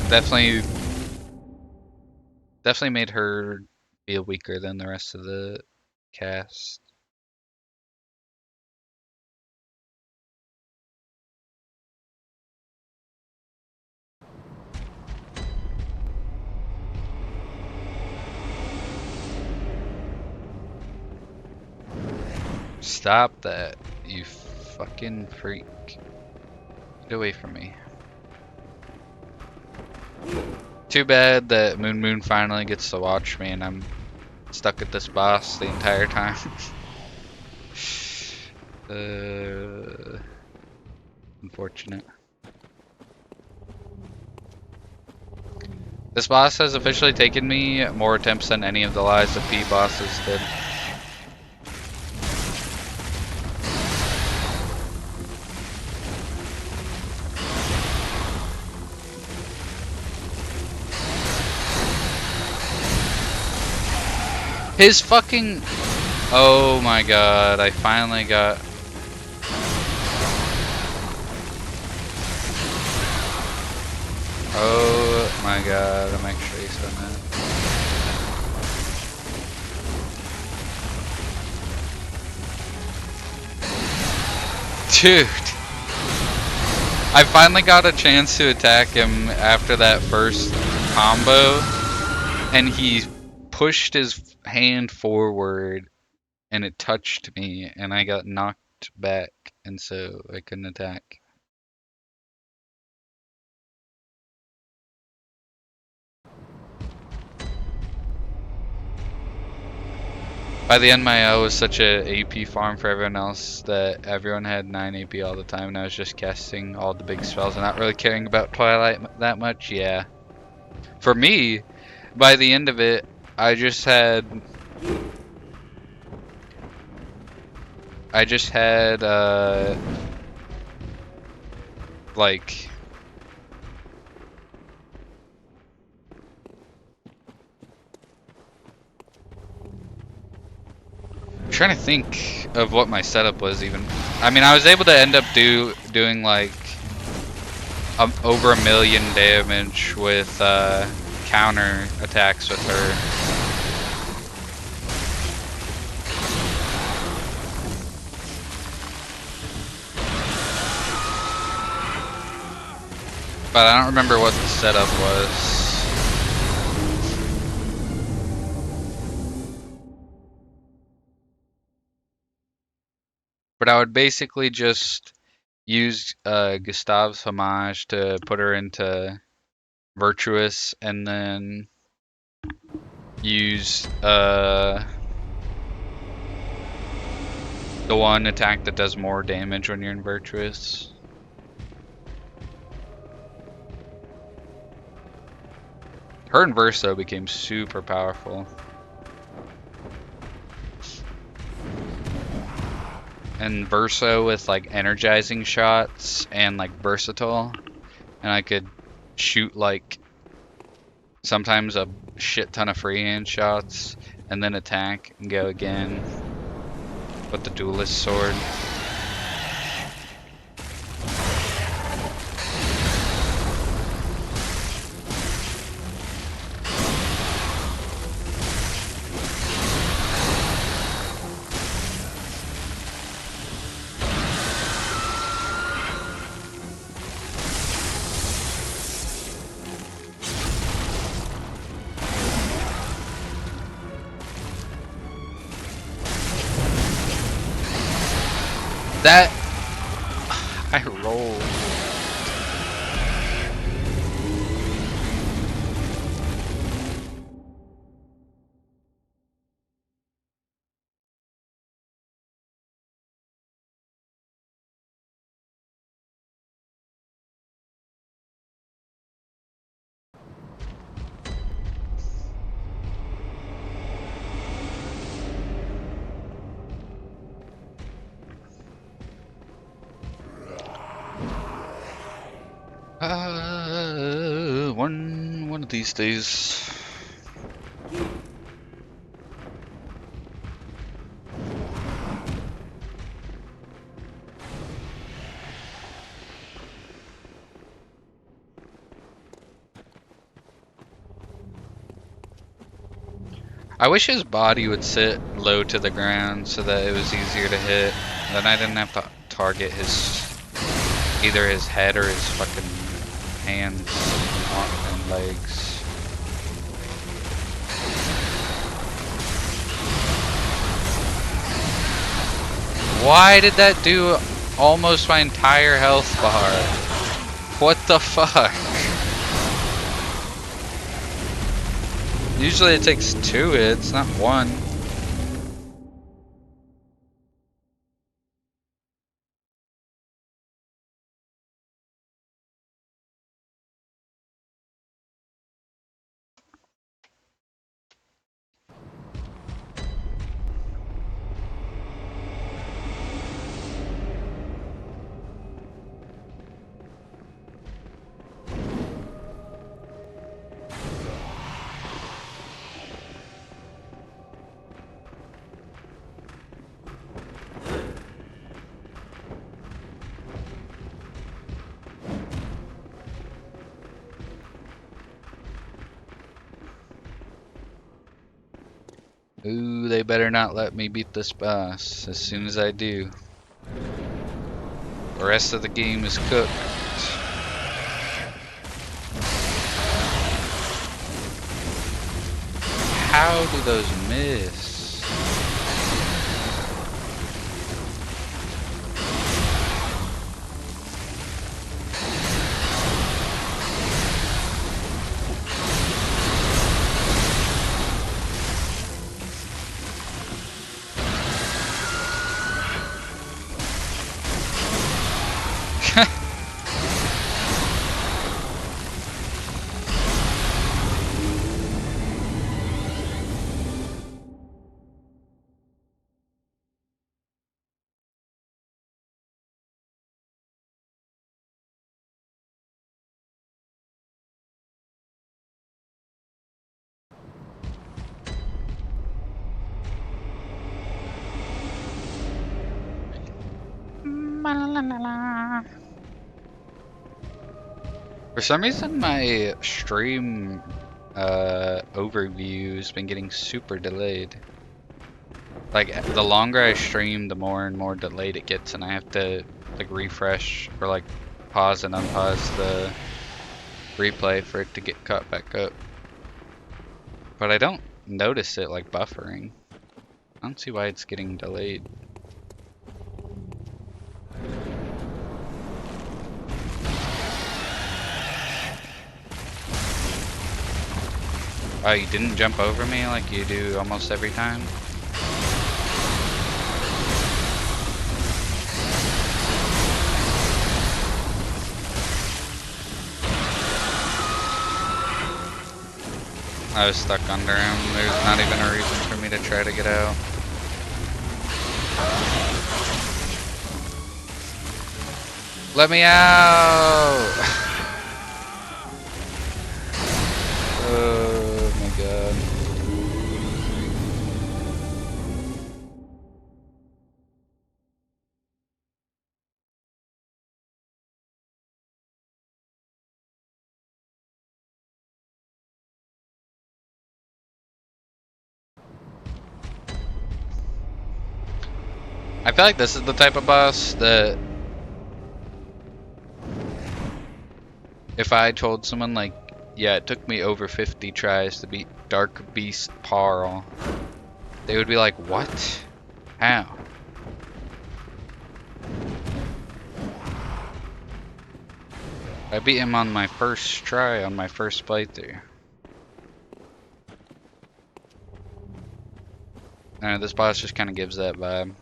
definitely made her feel weaker than the rest of the cast. Stop that, you fucking freak. Get away from me. Too bad that Moon finally gets to watch me and I'm stuck at this boss the entire time. Unfortunate. This boss has officially taken me more attempts than any of the Lies of P bosses did. His fucking... Oh my god, I finally got... Oh my god, I'm actually so mad. Dude! I finally got a chance to attack him after that first combo, and he pushed his hand forward, and it touched me, and I got knocked back, and so I couldn't attack. By the end, my L was such a AP farm for everyone else that everyone had 9 AP all the time, and I was just casting all the big spells and not really caring about Twilight that much. Yeah. For me, by the end of it, I just had like I'm trying to think of what my setup was even. I mean, I was able to end up doing like over 1 million damage with counter attacks with her. But I don't remember what the setup was. But I would basically just use Gustave's homage to put her into virtuous, and then use the one attack that does more damage when you're in virtuous. Her and Verso became super powerful. And Verso with like energizing shots and like versatile, and I could shoot like sometimes a shit ton of freehand shots and then attack and go again with the duelist sword. That I rolled. One of these days. I wish his body would sit low to the ground so that it was easier to hit. Then I didn't have to target either his head or his fucking hands and legs. Why did that do almost my entire health bar? What the fuck? Usually it takes 2 hits, not 1. Ooh, they better not let me beat this boss. As soon as I do, the rest of the game is cooked. How do those miss? For some reason, my stream overview has been getting super delayed. Like, the longer I stream, the more and more delayed it gets, and I have to like refresh or like pause and unpause the replay for it to get caught back up. But I don't notice it like buffering. I don't see why it's getting delayed. Oh, you didn't jump over me like you do almost every time? I was stuck under him. There's not even a reason for me to try to get out. Let me out! Oh my god. I feel like this is the type of boss that if I told someone like, yeah, it took me over 50 tries to beat Dark Beast Parl, they would be like, what? How? I beat him on my first try, on my first playthrough. I don't know, this boss just kind of gives that vibe.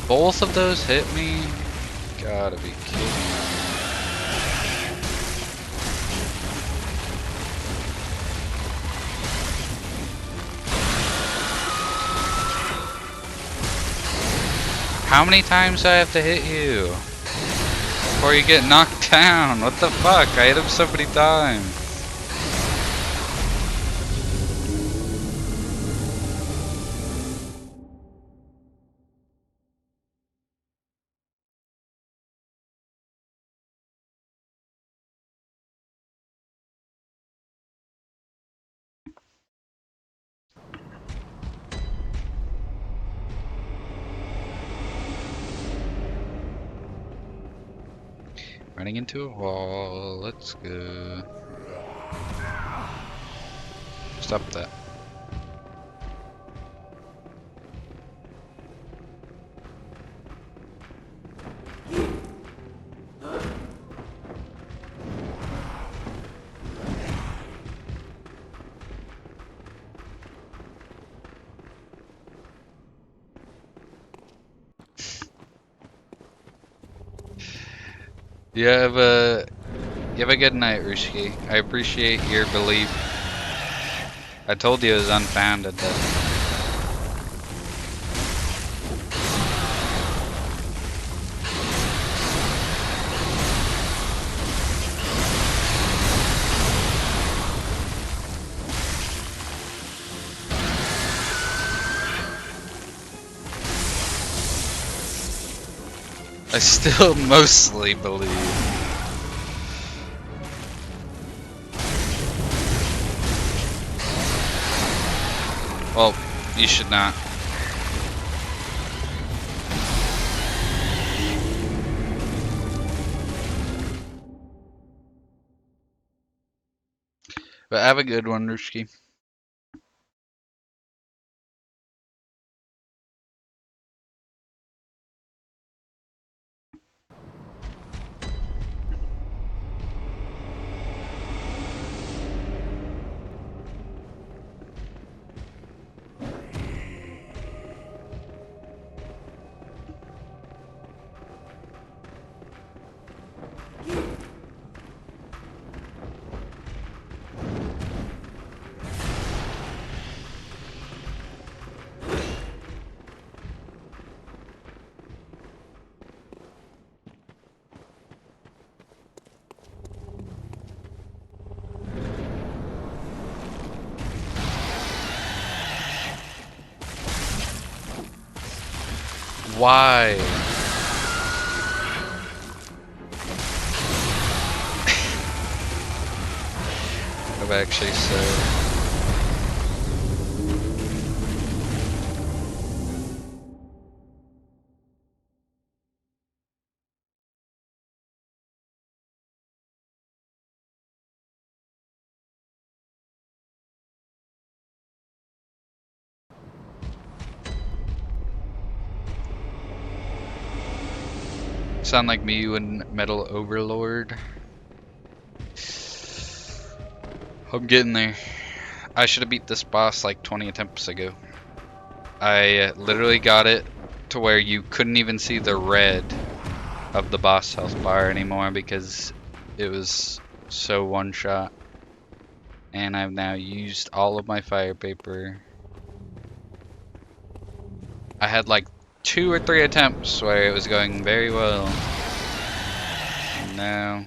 Both of those hit me? Gotta be kidding me. How many times do I have to hit you before you get knocked down? What the fuck? I hit him so many times. Running into a wall. Let's go. Stop that. You have a good night, Rushki. I appreciate your belief. I told you it was unfounded, though. I still mostly believe. Well, you should not. But have a good one, Rushki. Why? I've actually said. Sound like me when Metal Overlord. I'm getting there. I should have beat this boss like 20 attempts ago. I literally got it to where you couldn't even see the red of the boss health bar anymore because it was so one shot. And I've now used all of my fire paper. I had like 2 or 3 attempts where it was going very well. And now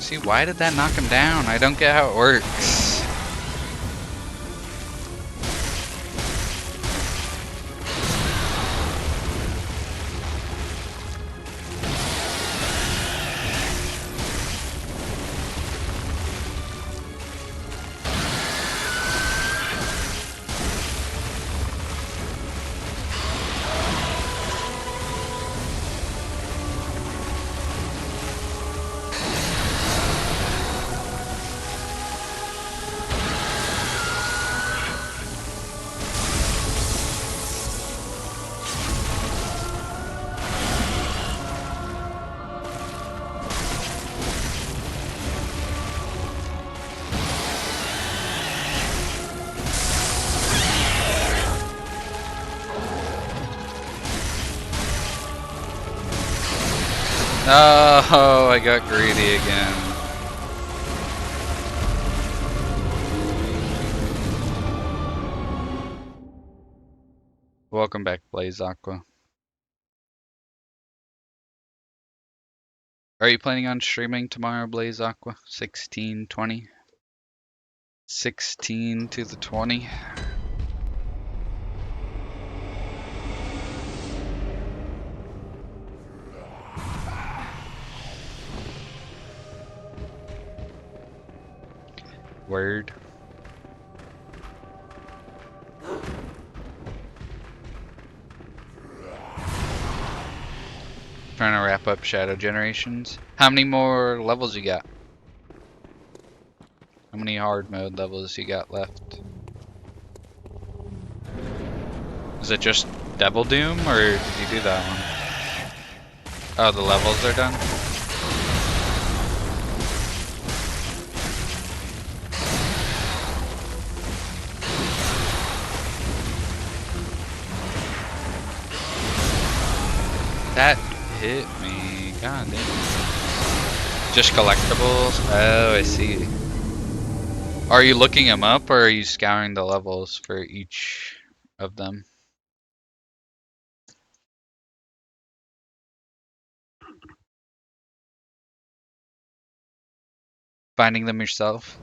see, why did that knock him down? I don't get how it works. Oh, I got greedy again. Welcome back, Blaze Aqua. Are you planning on streaming tomorrow, Blaze Aqua? 16/20? 16 to the 20? Word. Trying to wrap up Shadow Generations. How many more levels you got? How many hard mode levels you got left? Is it just Devil Doom, or did you do that one? Oh, the levels are done? That hit me. God damn. Just collectibles? Oh, I see. Are you looking them up or are you scouring the levels for each of them? Finding them yourself?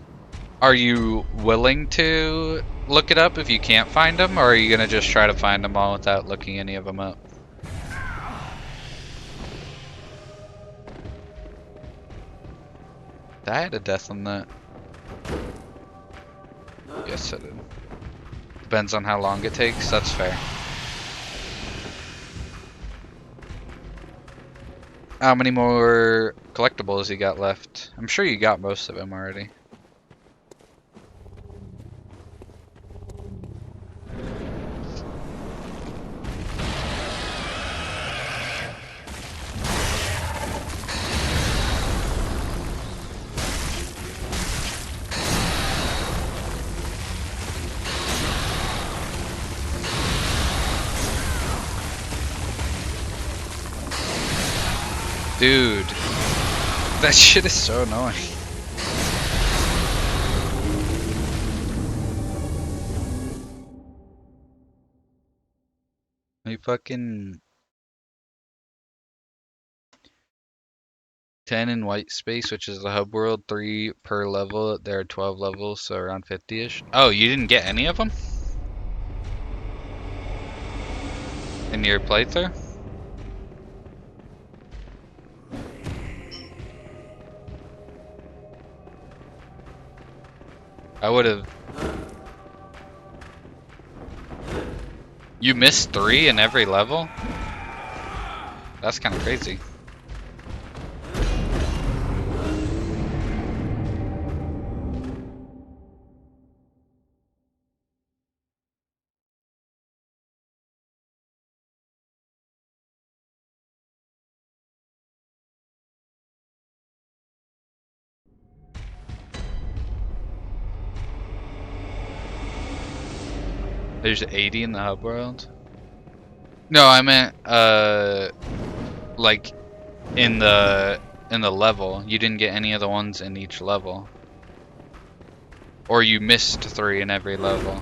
Are you willing to look it up if you can't find them, or are you gonna just try to find them all without looking any of them up? Did I had a death on that? Yes, I did. Depends on how long it takes. That's fair. How many more collectibles you got left? I'm sure you got most of them already. Dude, that shit is so annoying. You fucking 10 in white space, which is the hub world, 3 per level. There are 12 levels, so around 50-ish. Oh, you didn't get any of them in your playthrough? I would have. You missed 3 in every level? That's kind of crazy. There's 80 in the hub world? No, I meant like in the level. You didn't get any of the ones in each level. Or you missed 3 in every level.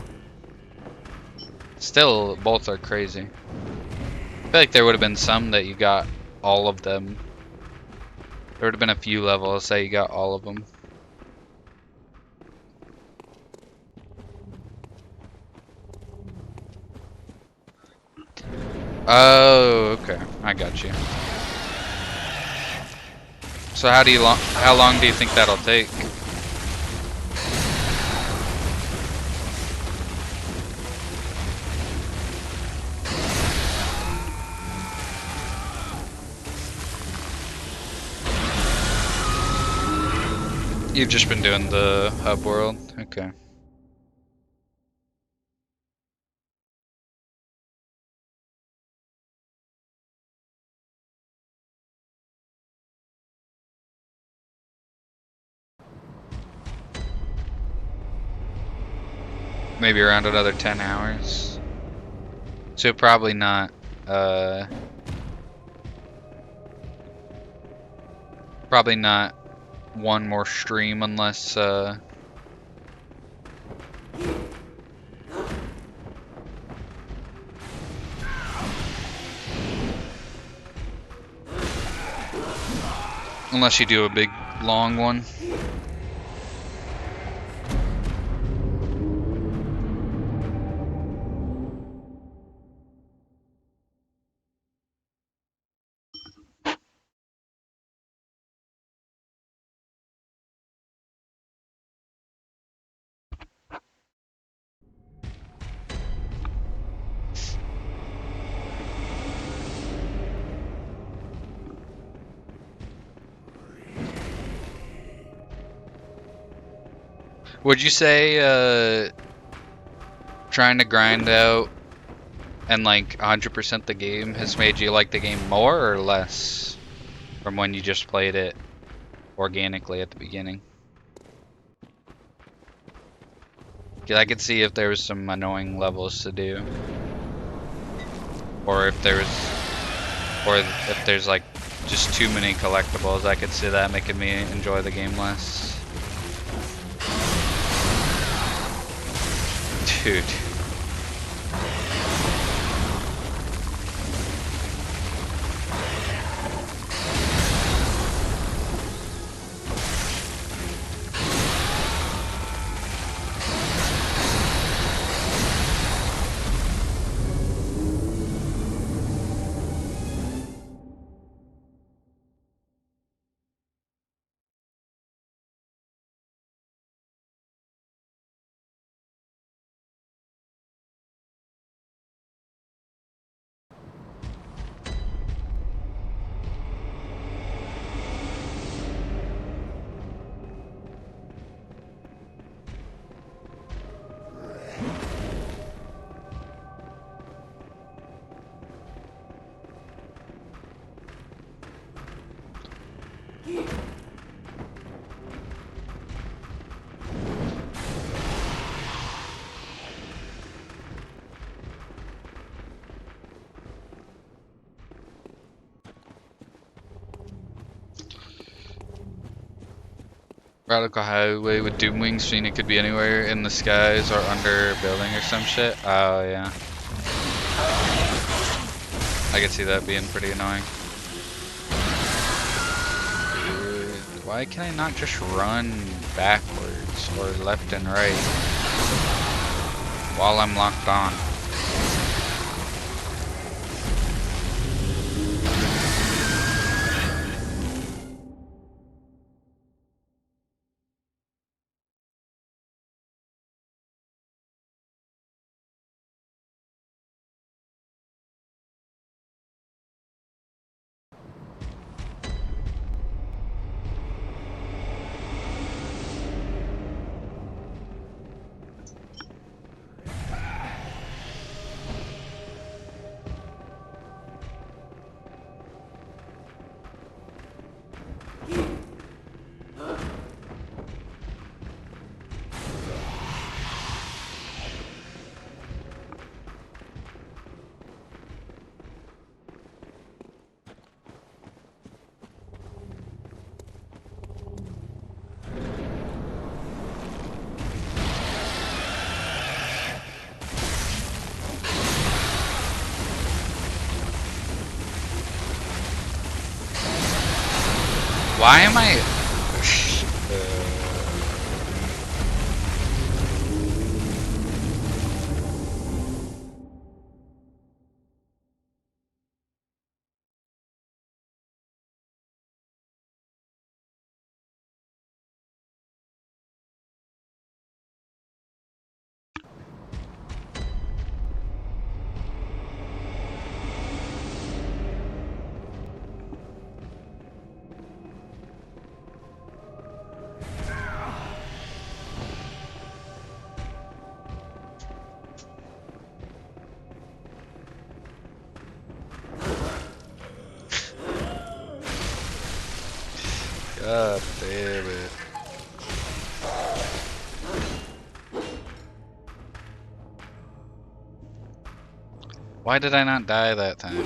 Still, both are crazy. I feel like there would have been some that you got all of them. There would have been a few levels that you got all of them. Oh, okay. I got you. So how long do you think that'll take? You've just been doing the hub world? Okay. Maybe around another 10 hours. So probably not, probably not one more stream unless, unless you do a big, long one. Would you say, trying to grind out and like 100% the game has made you like the game more or less from when you just played it organically at the beginning? 'Cause I could see if there was some annoying levels to do, or if there was Or if there's like just too many collectibles, I could see that making me enjoy the game less. Dude. Radical Highway with Doom Wings, seeing it could be anywhere in the skies or under a building or some shit. Oh yeah. I could see that being pretty annoying. Dude, why can I not just run backwards or left and right while I'm locked on? Why am I... God damn it. Why did I not die that time?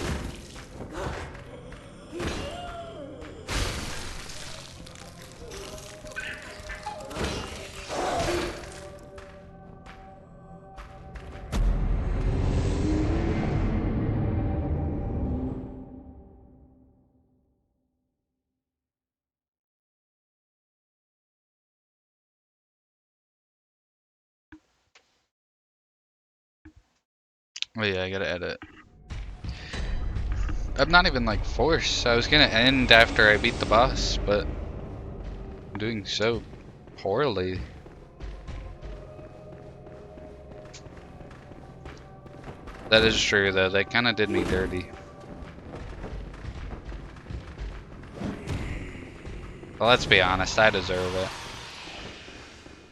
Oh yeah, I gotta edit. I'm not even like forced. I was gonna end after I beat the boss, but I'm doing so poorly. That is true though, they kinda did me dirty. Well, let's be honest, I deserve it.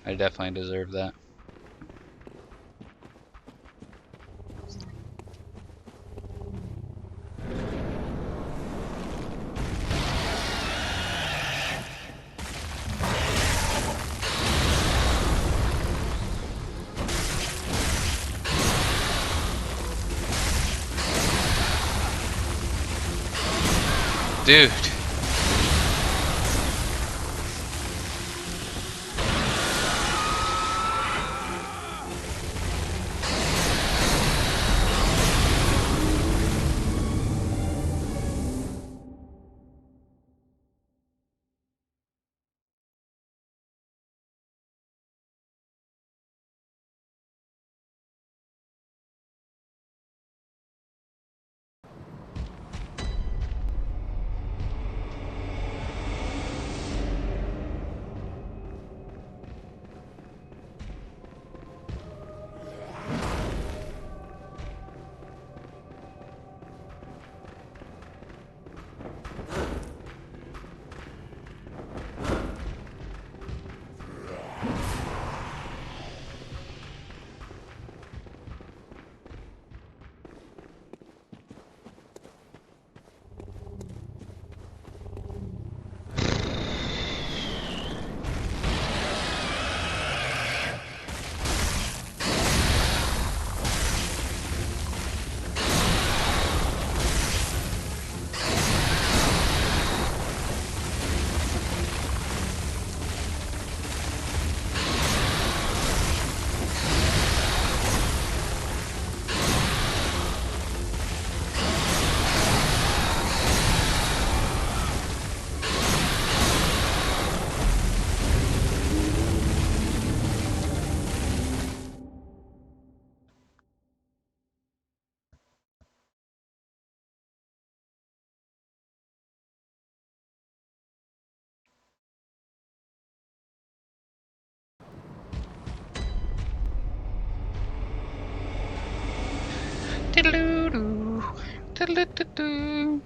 I definitely deserve that. Dude. Diddle-doo-doo. Diddle-doo-doo.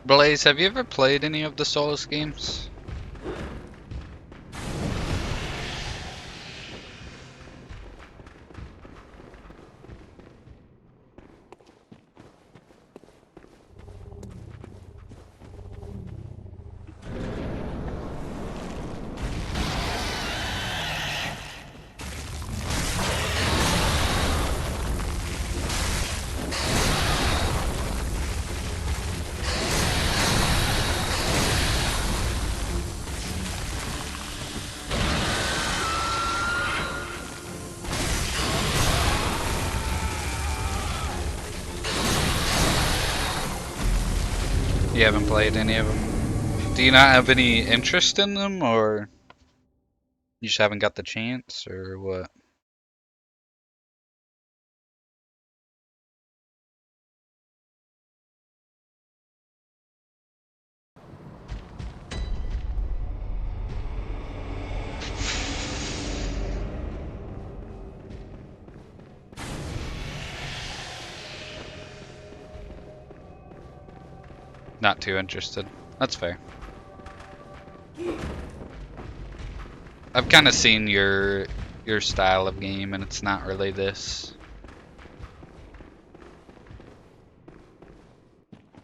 Blaze, have you ever played any of the Souls games? You haven't played any of them? Do you not have any interest in them, or you just haven't got the chance, or what? Not too interested. That's fair. I've kind of seen your style of game, and it's not really this.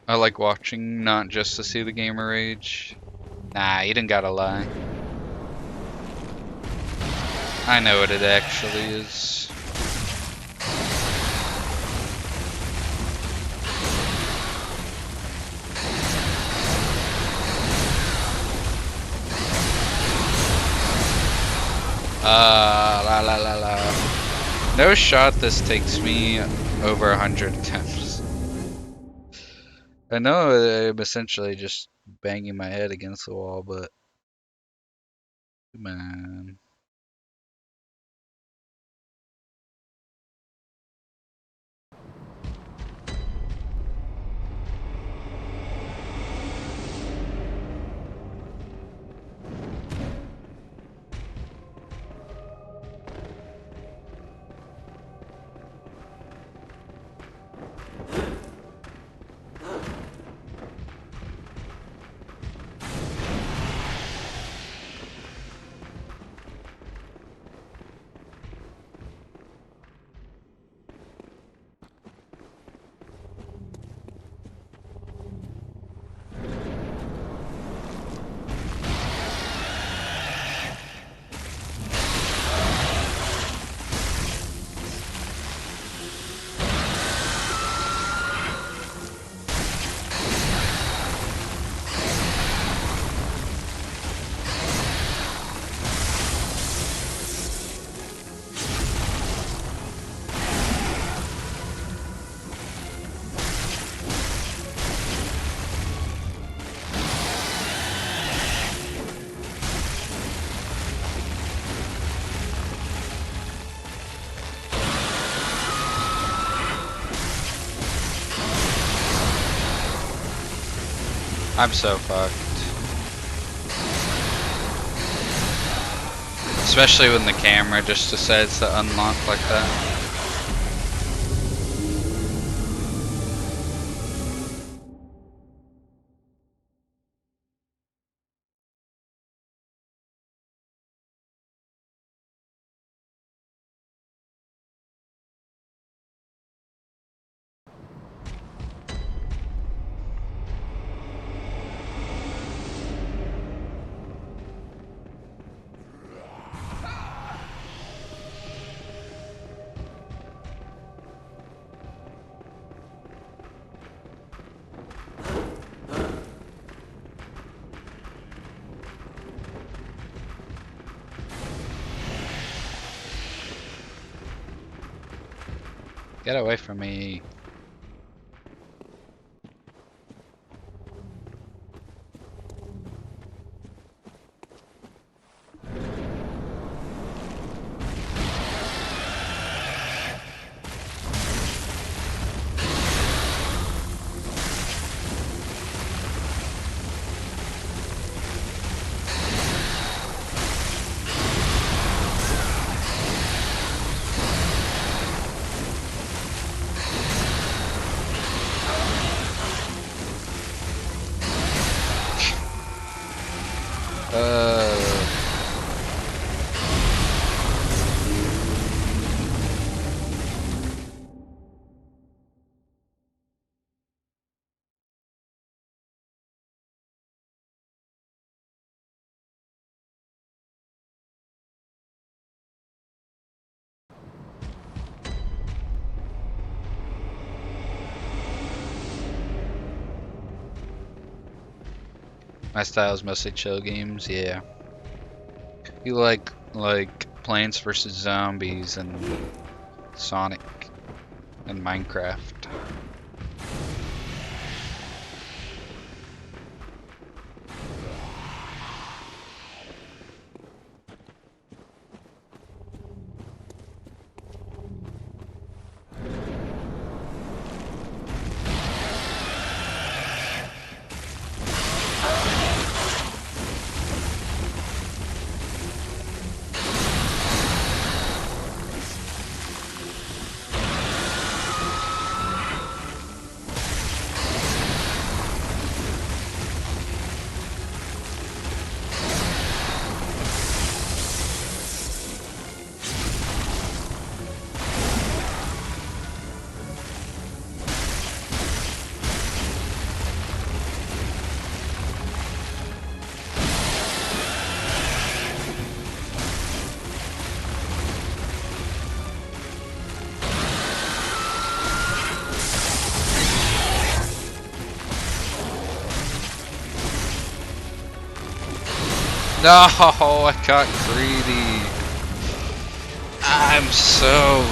I like watching, not just to see the gamer rage. Nah, you didn't gotta lie. I know what it actually is. La la la la. No shot this takes me over 100 attempts. I know I'm essentially just banging my head against the wall, but man. I'm so fucked. Especially when the camera just decides to unlock like that. Get away from me. My style is mostly chill games, yeah. You like Plants vs Zombies and Sonic and Minecraft. No, I got greedy. I'm so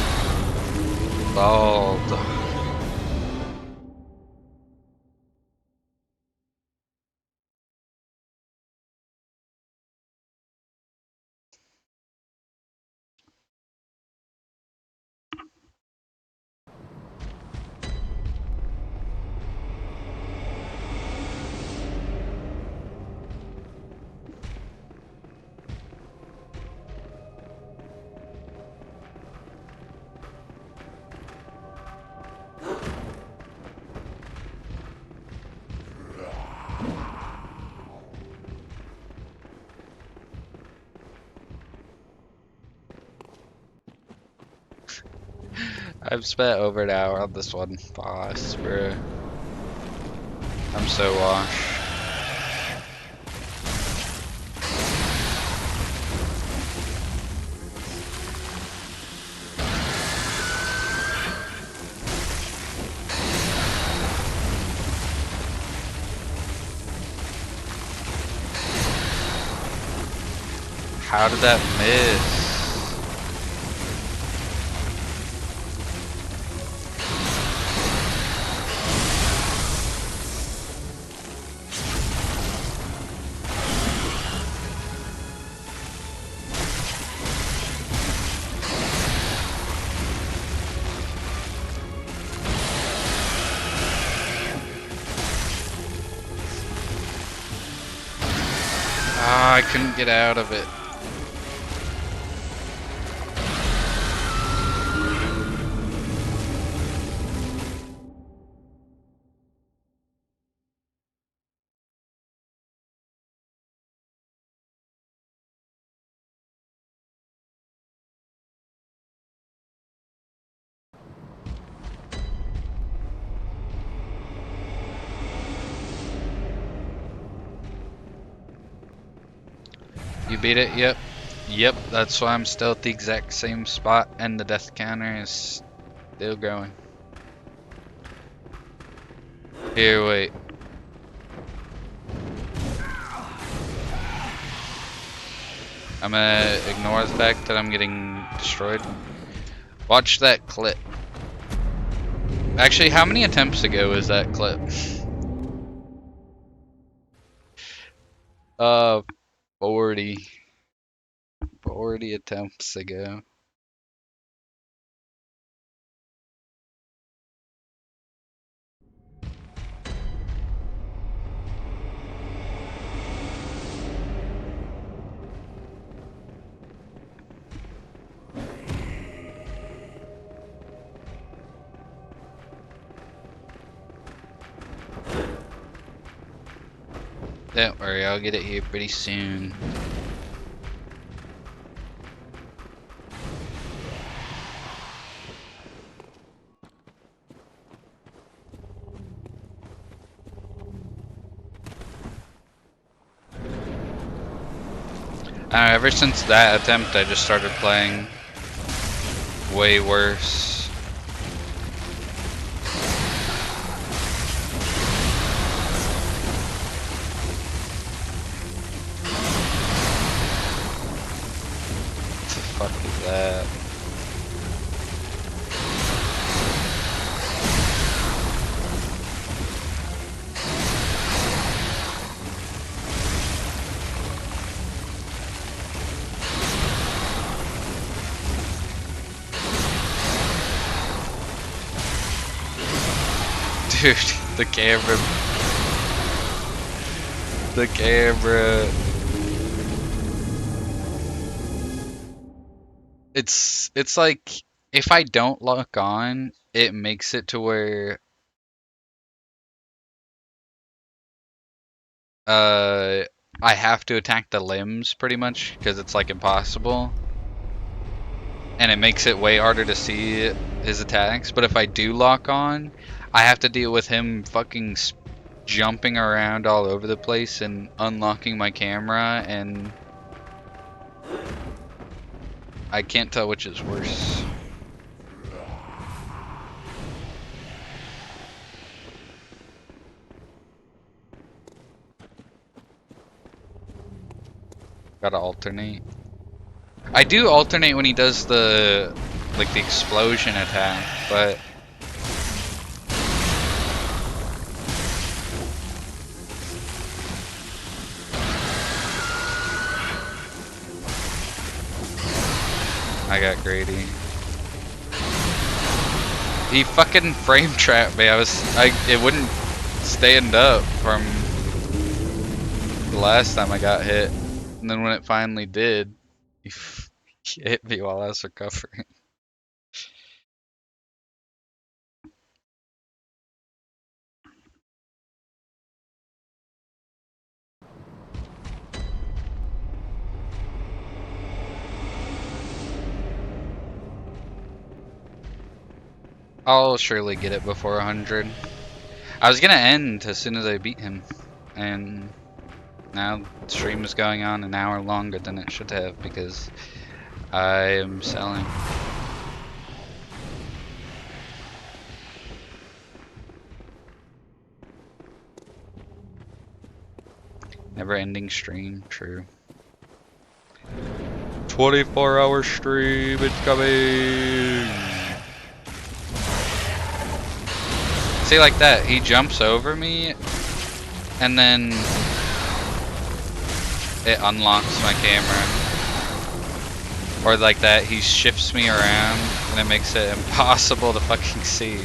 bald. I've spent over an hour on this one boss, bro. I'm so washed. How did that miss? I couldn't get out of it. You beat it? Yep. Yep, that's why I'm still at the exact same spot and the death counter is still going. Here, wait. I'm gonna ignore the fact that I'm getting destroyed. Watch that clip. Actually, how many attempts ago is that clip? 40. 40 attempts ago. Don't worry, I'll get it here pretty soon. Ever since that attempt, I just started playing way worse. What the fuck is that? Dude, the camera. The camera. It's like if I don't lock on, it makes it to where I have to attack the limbs pretty much because it's like impossible. And it makes it way harder to see his attacks. But if I do lock on, I have to deal with him fucking jumping around all over the place and unlocking my camera, and I can't tell which is worse. Gotta alternate. I do alternate when he does the the explosion attack, but I got greedy. He fucking frame trapped me. It wouldn't stand up from the last time I got hit, and then when it finally did, he hit me while I was recovering. I'll surely get it before 100. I was gonna end as soon as I beat him, and now the stream is going on an hour longer than it should have because I am selling. Never ending stream, true. 24-hour stream, it's coming! See, like that, he jumps over me, and then it unlocks my camera. Or like that, he shifts me around, and it makes it impossible to fucking see.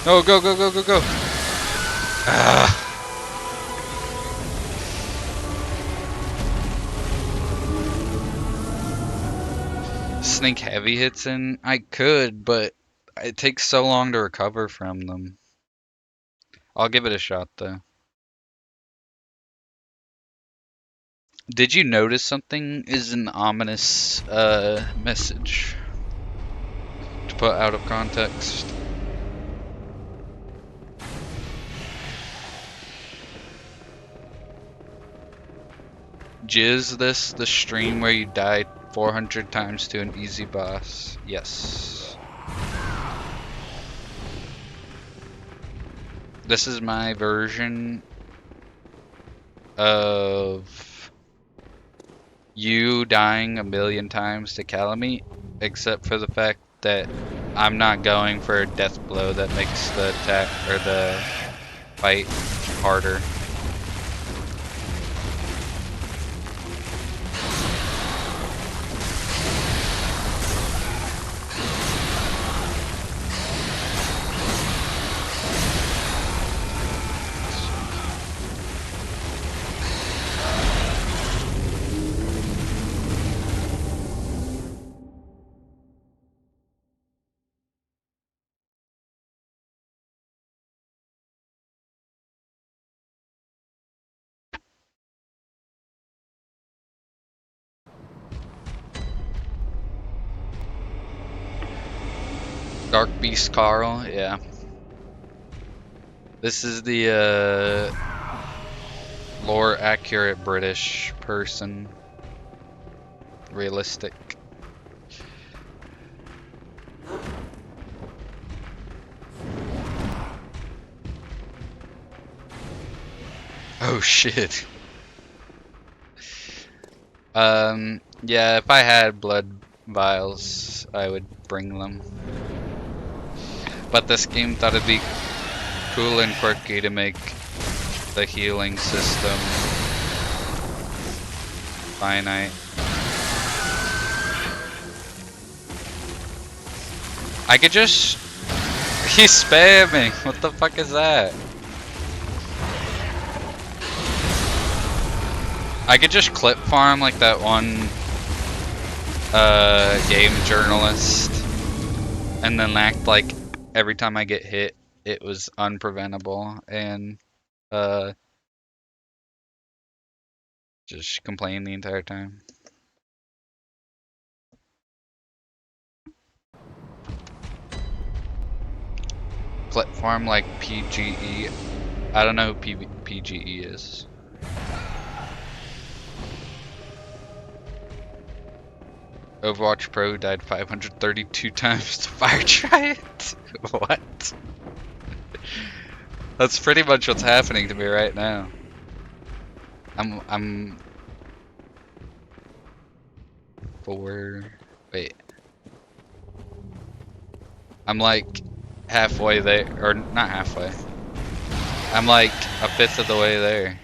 No, go, go, go, go, go. Ah. Sneak heavy hits in? I could, but it takes so long to recover from them. I'll give it a shot, though. Did you notice something is an ominous message to put out of context? Jizz this the stream where you died 400 times to an easy boss? Yes. This is my version of you dying a million times to Calamite, except for the fact that I'm not going for a death blow that makes the attack or the fight harder. Dark Beast Carl, yeah. This is the lore accurate British person. Realistic. Oh shit. Yeah, if I had blood vials, I would bring them. But this game thought it'd be cool and quirky to make the healing system finite. I could just... He's spamming! What the fuck is that? I could just clip farm like that one game journalist and then act like every time I get hit it was unpreventable and just complain the entire time. Clip farm like PGE. I don't know who PGE is. Overwatch Pro died 532 times to Fire Giant? What? That's pretty much what's happening to me right now. I'm 4... Wait. I'm like halfway there, or not halfway. I'm like a fifth of the way there.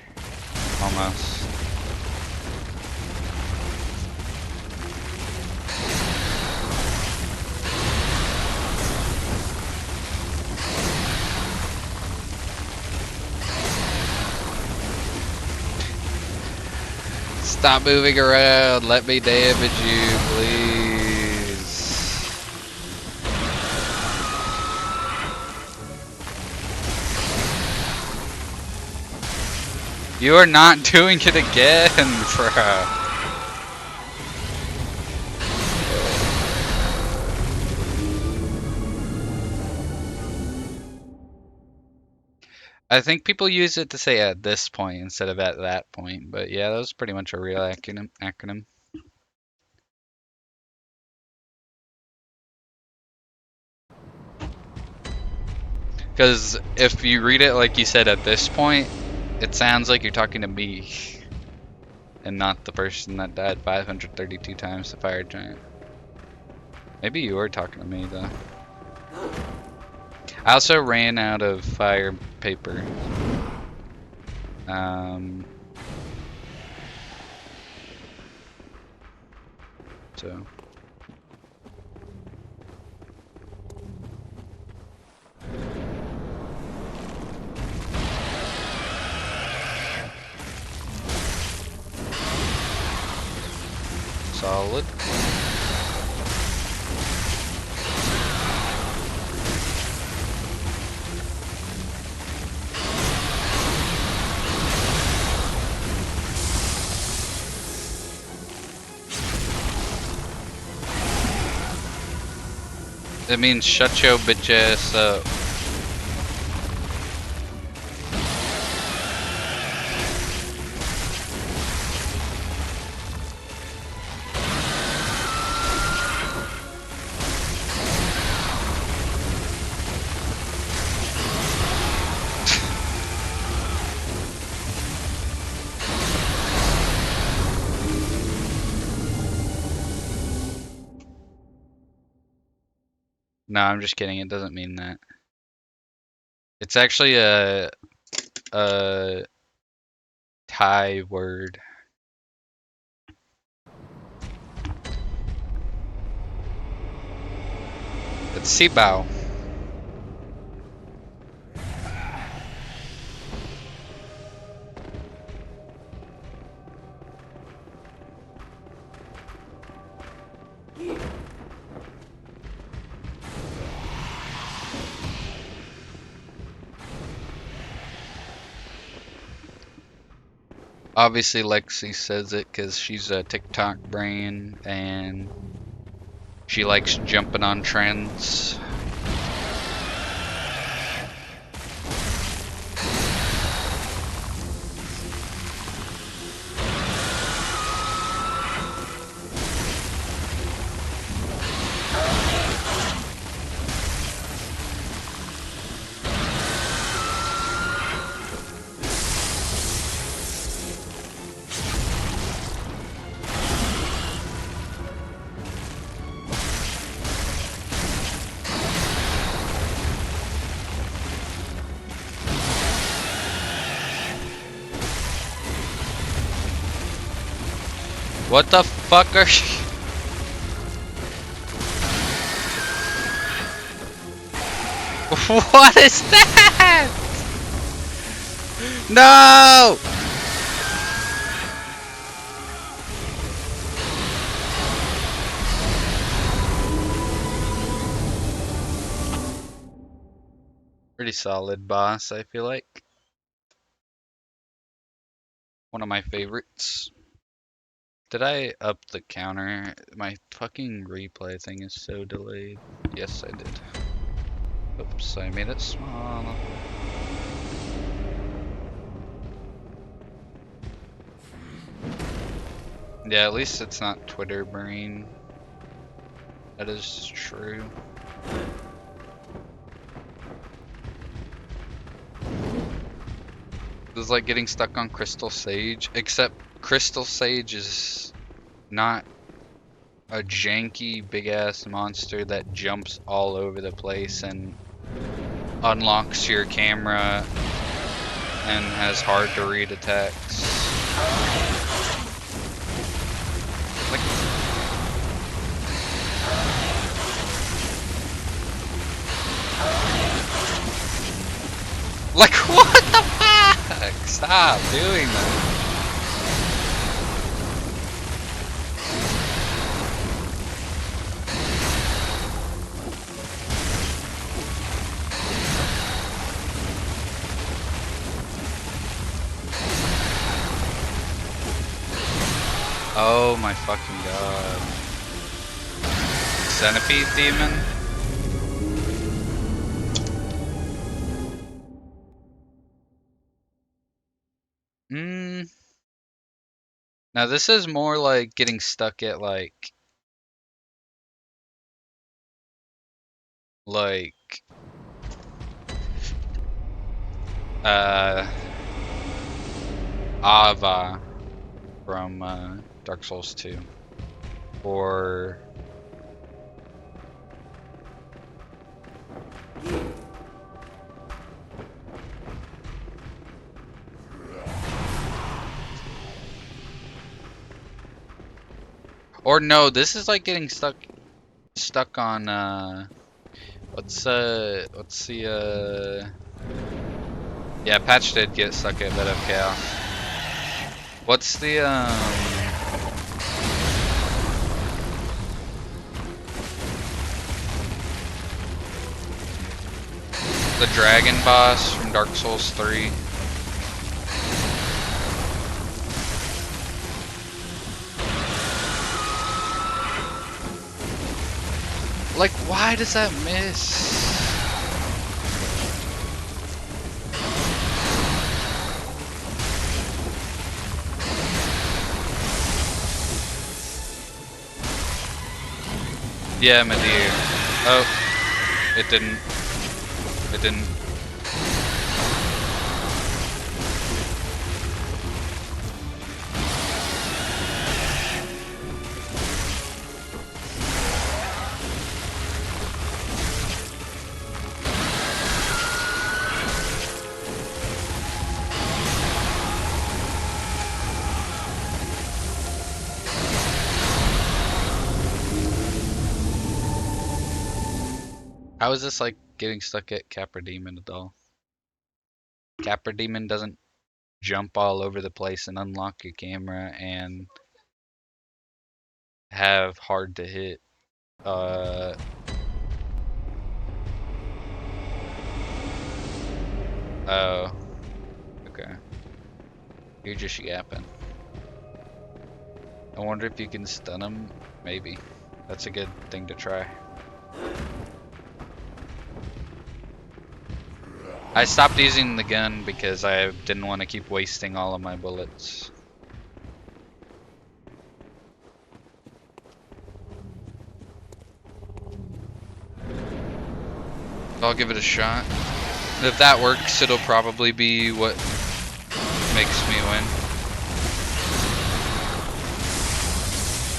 Almost. Stop moving around. Let me damage you, please. You are not doing it again, bro. I think people use it to say at this point instead of at that point, but yeah, that was pretty much a real acronym. Because if you read it like you said at this point, it sounds like you're talking to me and not the person that died 532 times to Fire Giant. Maybe you were talking to me though. I also ran out of fire paper. So Solid. That means shut your bitch ass up. No, I'm just kidding. It doesn't mean that. It's actually a Thai word. It's sibao. Obviously, Lexi says it because she's a TikTok brain and she likes jumping on trends. What the fuck are you? What is that? No! Pretty solid boss, I feel like. One of my favorites. Did I up the counter? My fucking replay thing is so delayed. Yes, I did. Oops, I made it small. Yeah, at least it's not Twitter brain. That is true. It was like getting stuck on Crystal Sage, except Crystal Sage is not a janky big ass monster that jumps all over the place and unlocks your camera and has hard to read attacks. Like what the fuck? Stop doing that. Oh my fucking god. Centipede demon? Now this is more like getting stuck at like Ava from Dark Souls 2 or no, this is like getting stuck on what's the yeah, Patch did get stuck at Bed of Chaos. What's the The dragon boss from Dark Souls 3. Like, why does that miss? Yeah, Medir. Oh, it didn't. It didn't. How is this like getting stuck at Capra Demon at all? Capra Demon doesn't jump all over the place and unlock your camera and have hard to hit. Oh, okay. You're just yapping. I wonder if you can stun him. Maybe. That's a good thing to try. I stopped using the gun because I didn't want to keep wasting all of my bullets. I'll give it a shot. If that works, it'll probably be what makes me win.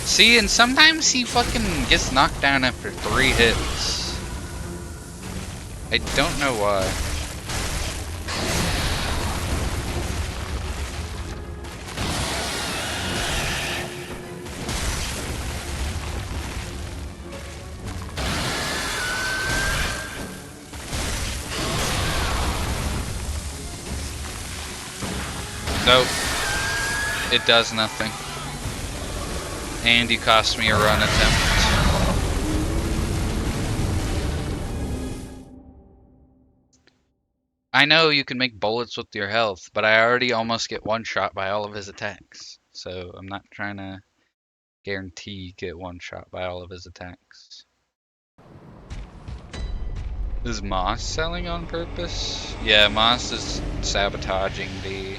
See, and sometimes he fucking gets knocked down after 3 hits. I don't know why. Nope. It does nothing. And you cost me a run attempt. I know you can make bullets with your health, but I already almost get one shot by all of his attacks. So I'm not trying to guarantee get one shot by all of his attacks. Is Moss selling on purpose? Yeah, Moss is sabotaging the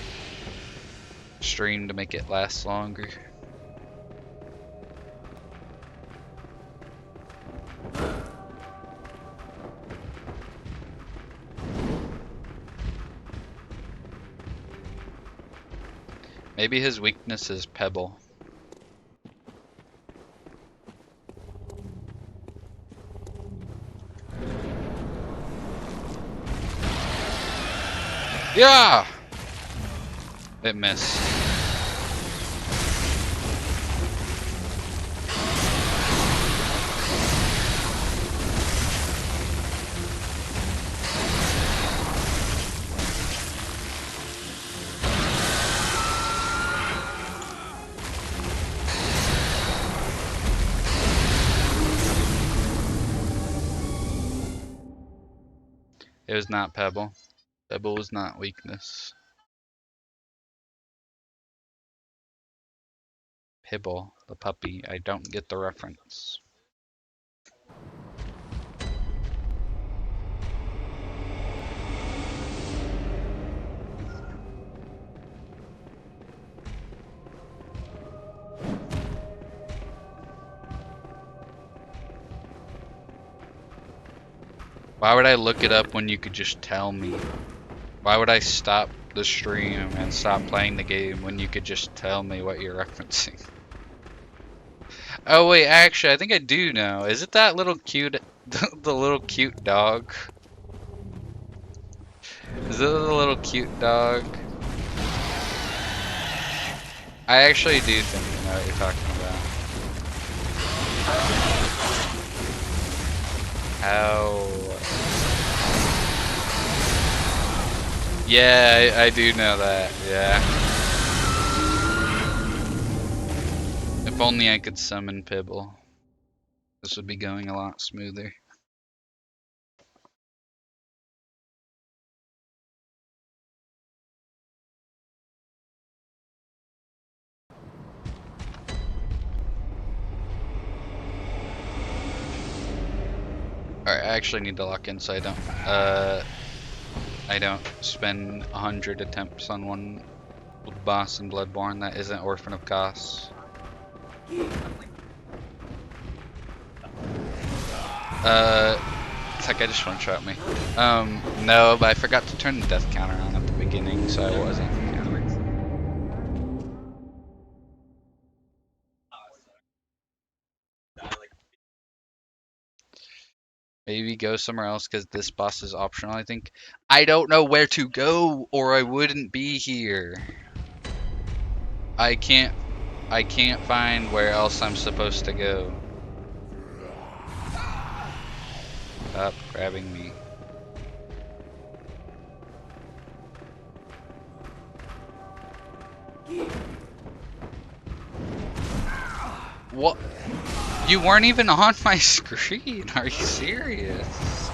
stream to make it last longer. Maybe his weakness is Pebble. Yeah! It missed. It was not Pebble. Pebble was not weakness. Pibble, the puppy. I don't get the reference. Why would I look it up when you could just tell me? Why would I stop the stream and stop playing the game when you could just tell me what you're referencing? Oh wait, actually, I think I do know. Is it that little cute, the little cute dog? Is it the little cute dog? I actually do think I know what you're talking about. How? Yeah, I do know that, yeah. If only I could summon Pibble. This would be going a lot smoother. Alright, I actually need to lock in so I don't spend 100 attempts on one boss in Bloodborne that isn't Orphan of Kos. It's like I just one-shot me. No, but I forgot to turn the death counter on at the beginning, so I wasn't. Maybe go somewhere else because this boss is optional, I think. I don't know where to go or I wouldn't be here. I can't find where else I'm supposed to go. Stop grabbing me. What? You weren't even on my screen. Are you serious?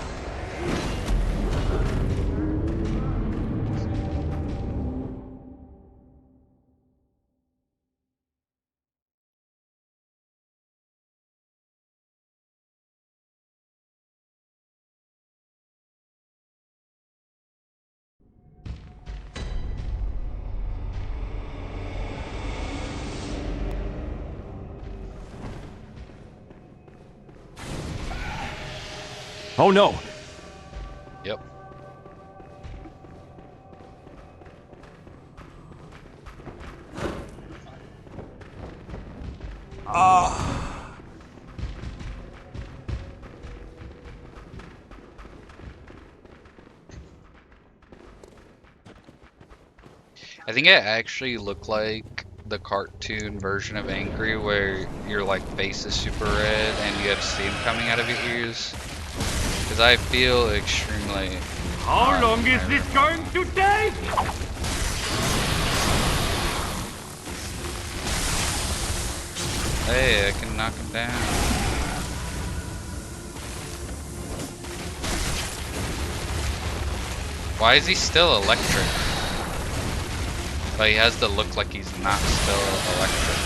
Oh no! Yep. I think it actually looked like the cartoon version of Angry where your like face is super red and you have steam coming out of your ears. Because I feel extremely... How long is this going to take? Hey, I can knock him down. Why is he still electric? But he has to look like he's not still electric.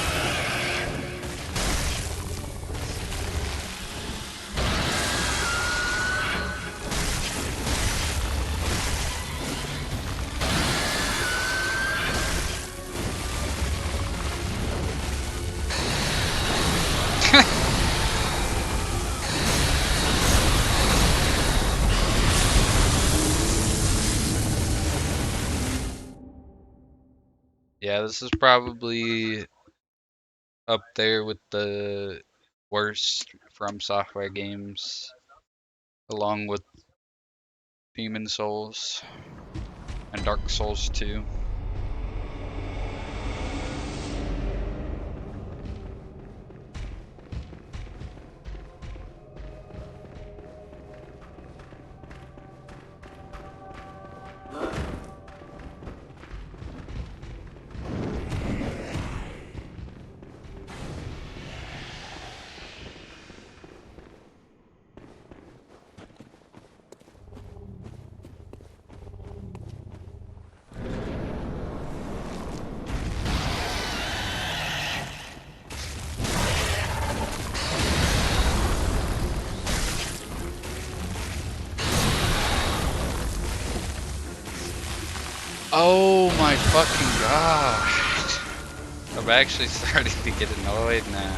Yeah, this is probably up there with the worst From Software games, along with Demon Souls and Dark Souls 2. Oh my fucking gosh. I'm actually starting to get annoyed now.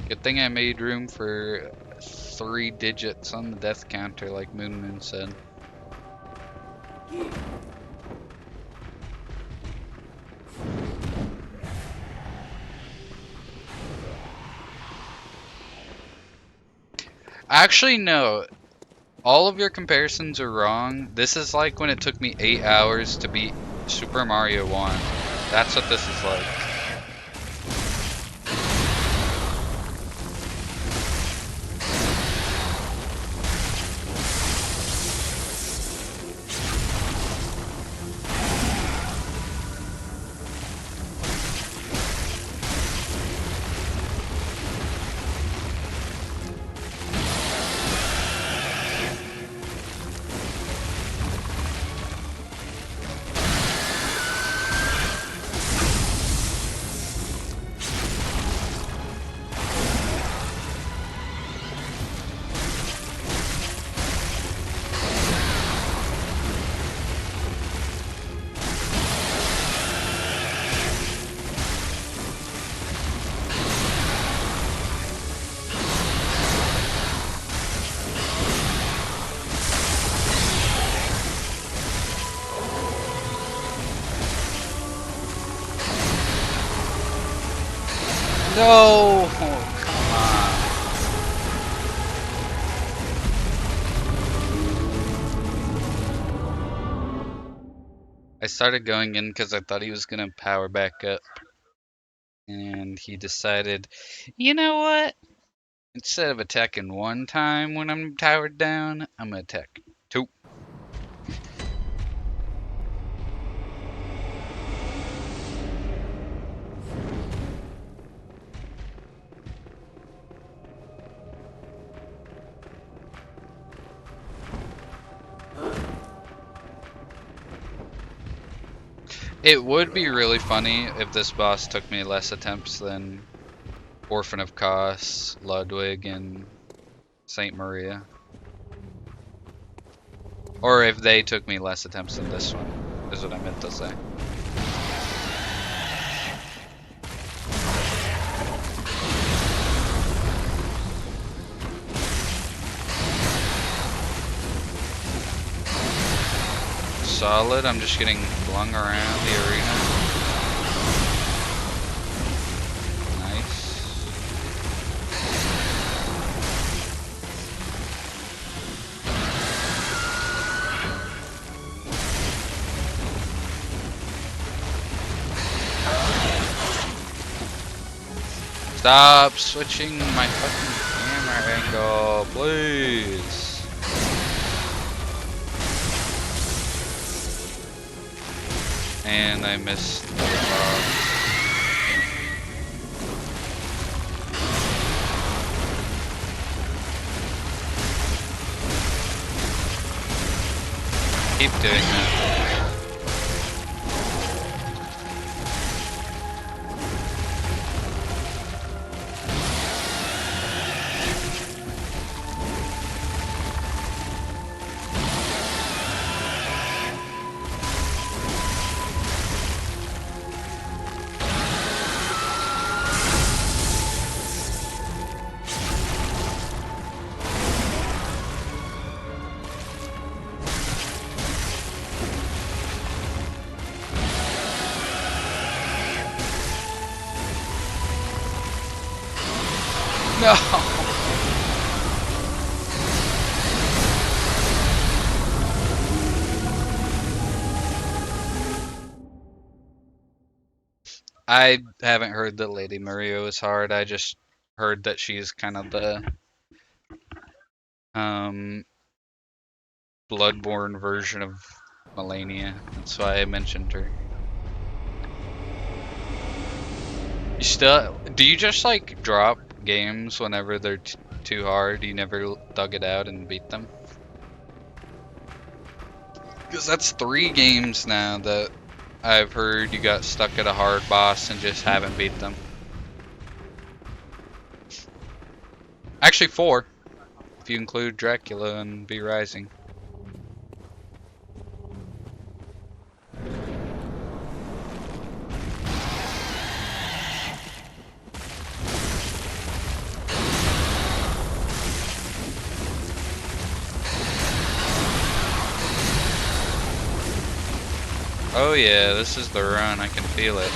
Good thing I made room for 3 digits on the death counter like Moon Moon said. Actually, no. All of your comparisons are wrong. This is like when it took me 8 hours to beat Super Mario 1. That's what this is like. No! Oh, come on. I started going in because I thought he was going to power back up. And he decided, you know what? Instead of attacking one time when I'm towered down, I'm going to attack two. It would be really funny if this boss took me less attempts than Orphan of Kos, Ludwig, and Saint Maria. Or if they took me less attempts than this one, is what I meant to say. Solid, I'm just getting flung around the arena. Nice. Stop switching my fucking camera angle, please. And I missed the boss. Keep doing that. No! I haven't heard that Lady Maria is hard. I just heard that she's kind of the Bloodborne version of Melania. That's why I mentioned her. You still do you just like drop games whenever they're too hard? You never dug it out and beat them? Because that's 3 games now that I've heard you got stuck at a hard boss and just haven't beat them. Actually 4, if you include Dracula and B Rising. Oh yeah, this is the run, I can feel it.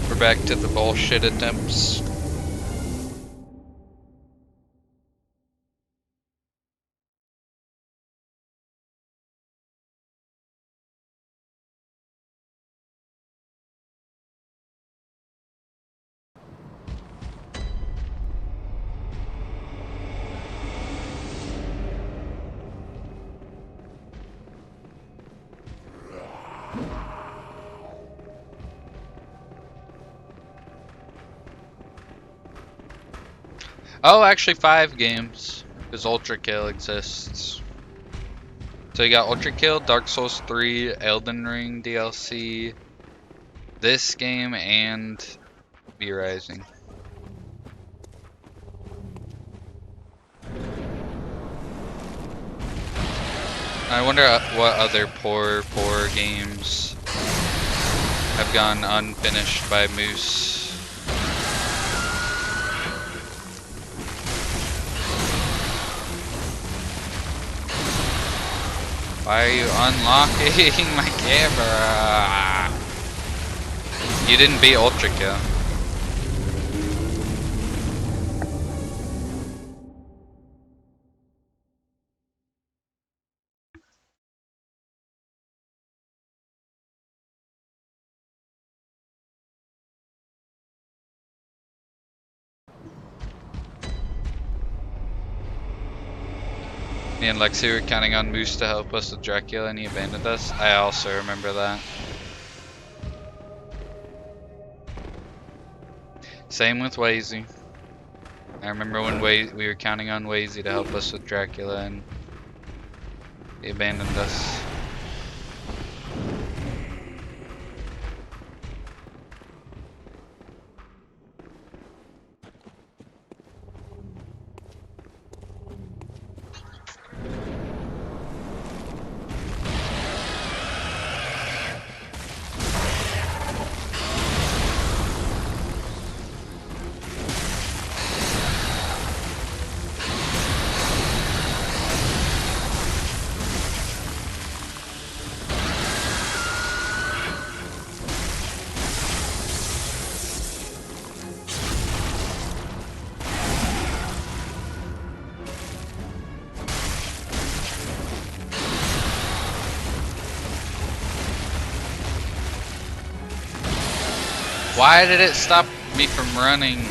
We're back to the bullshit attempts. Oh, actually 5 games, because Ultra Kill exists. So you got Ultra Kill, Dark Souls 3, Elden Ring DLC, this game, and B Rising. I wonder what other poor games have gone unfinished by Moose. Why are you unlocking my camera? You didn't beat Ultra Kill. Me and Lexi were counting on Moose to help us with Dracula and he abandoned us. I also remember that. Same with Wazy. I remember when we were counting on Wazy to help us with Dracula and he abandoned us. Why did it stop me from running?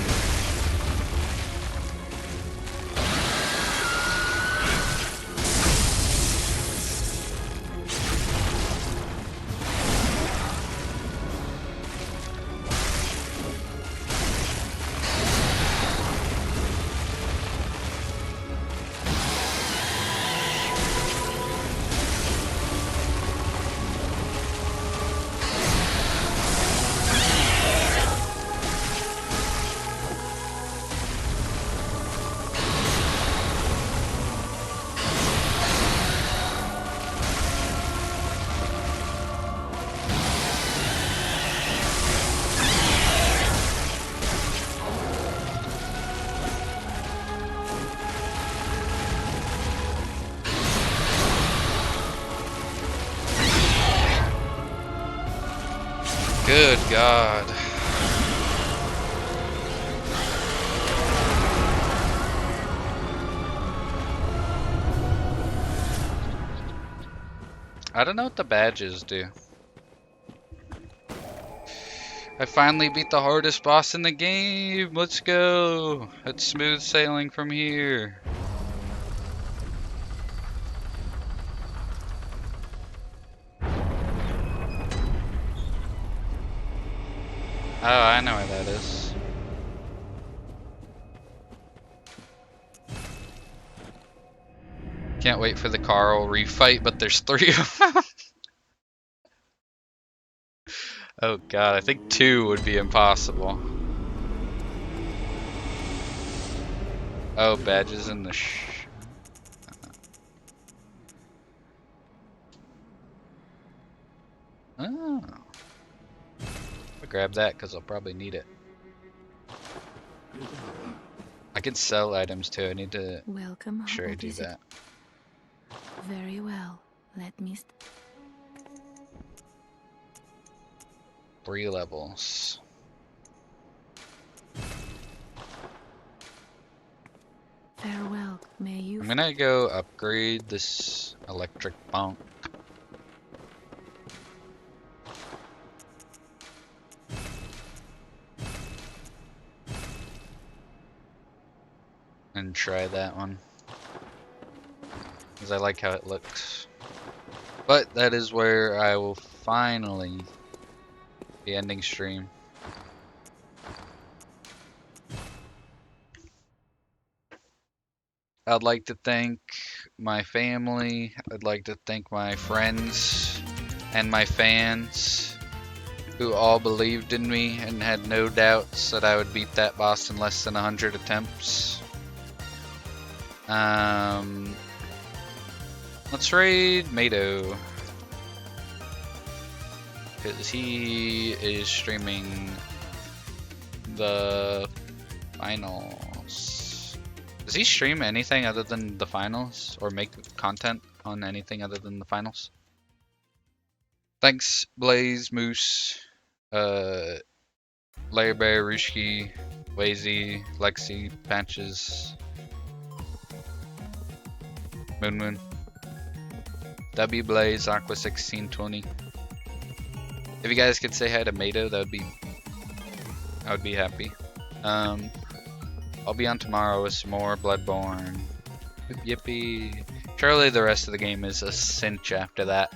Good God. I don't know what the badges do. I finally beat the hardest boss in the game. Let's go. It's smooth sailing from here. Oh, I know where that is. Can't wait for the Carl refight, but there's 3 of them. Oh God, I think 2 would be impossible. Oh, badges in the Oh. I'll grab that because I'll probably need it. I can sell items too. I need to Welcome. make sure I do that. Very well. Let me. 3 levels. Farewell. May you. I'm gonna go upgrade this electric bunk. And try that one. Because I like how it looks. But that is where I will finally be ending stream. I'd like to thank my family. I'd like to thank my friends and my fans who all believed in me and had no doubts that I would beat that boss in less than 100 attempts. Let's raid Mado, because he is streaming the finals. Does he stream anything other than the finals or make content on anything other than the finals. Thanks, Blaze, Moose, Larry Bear, Rushki, Lazy, Lexi, Patches, Moon, W Blaze, Aqua 1620. If you guys could say hi to Mato, I would be happy. I'll be on tomorrow with some more Bloodborne. Yippee. Surely the rest of the game is a cinch after that.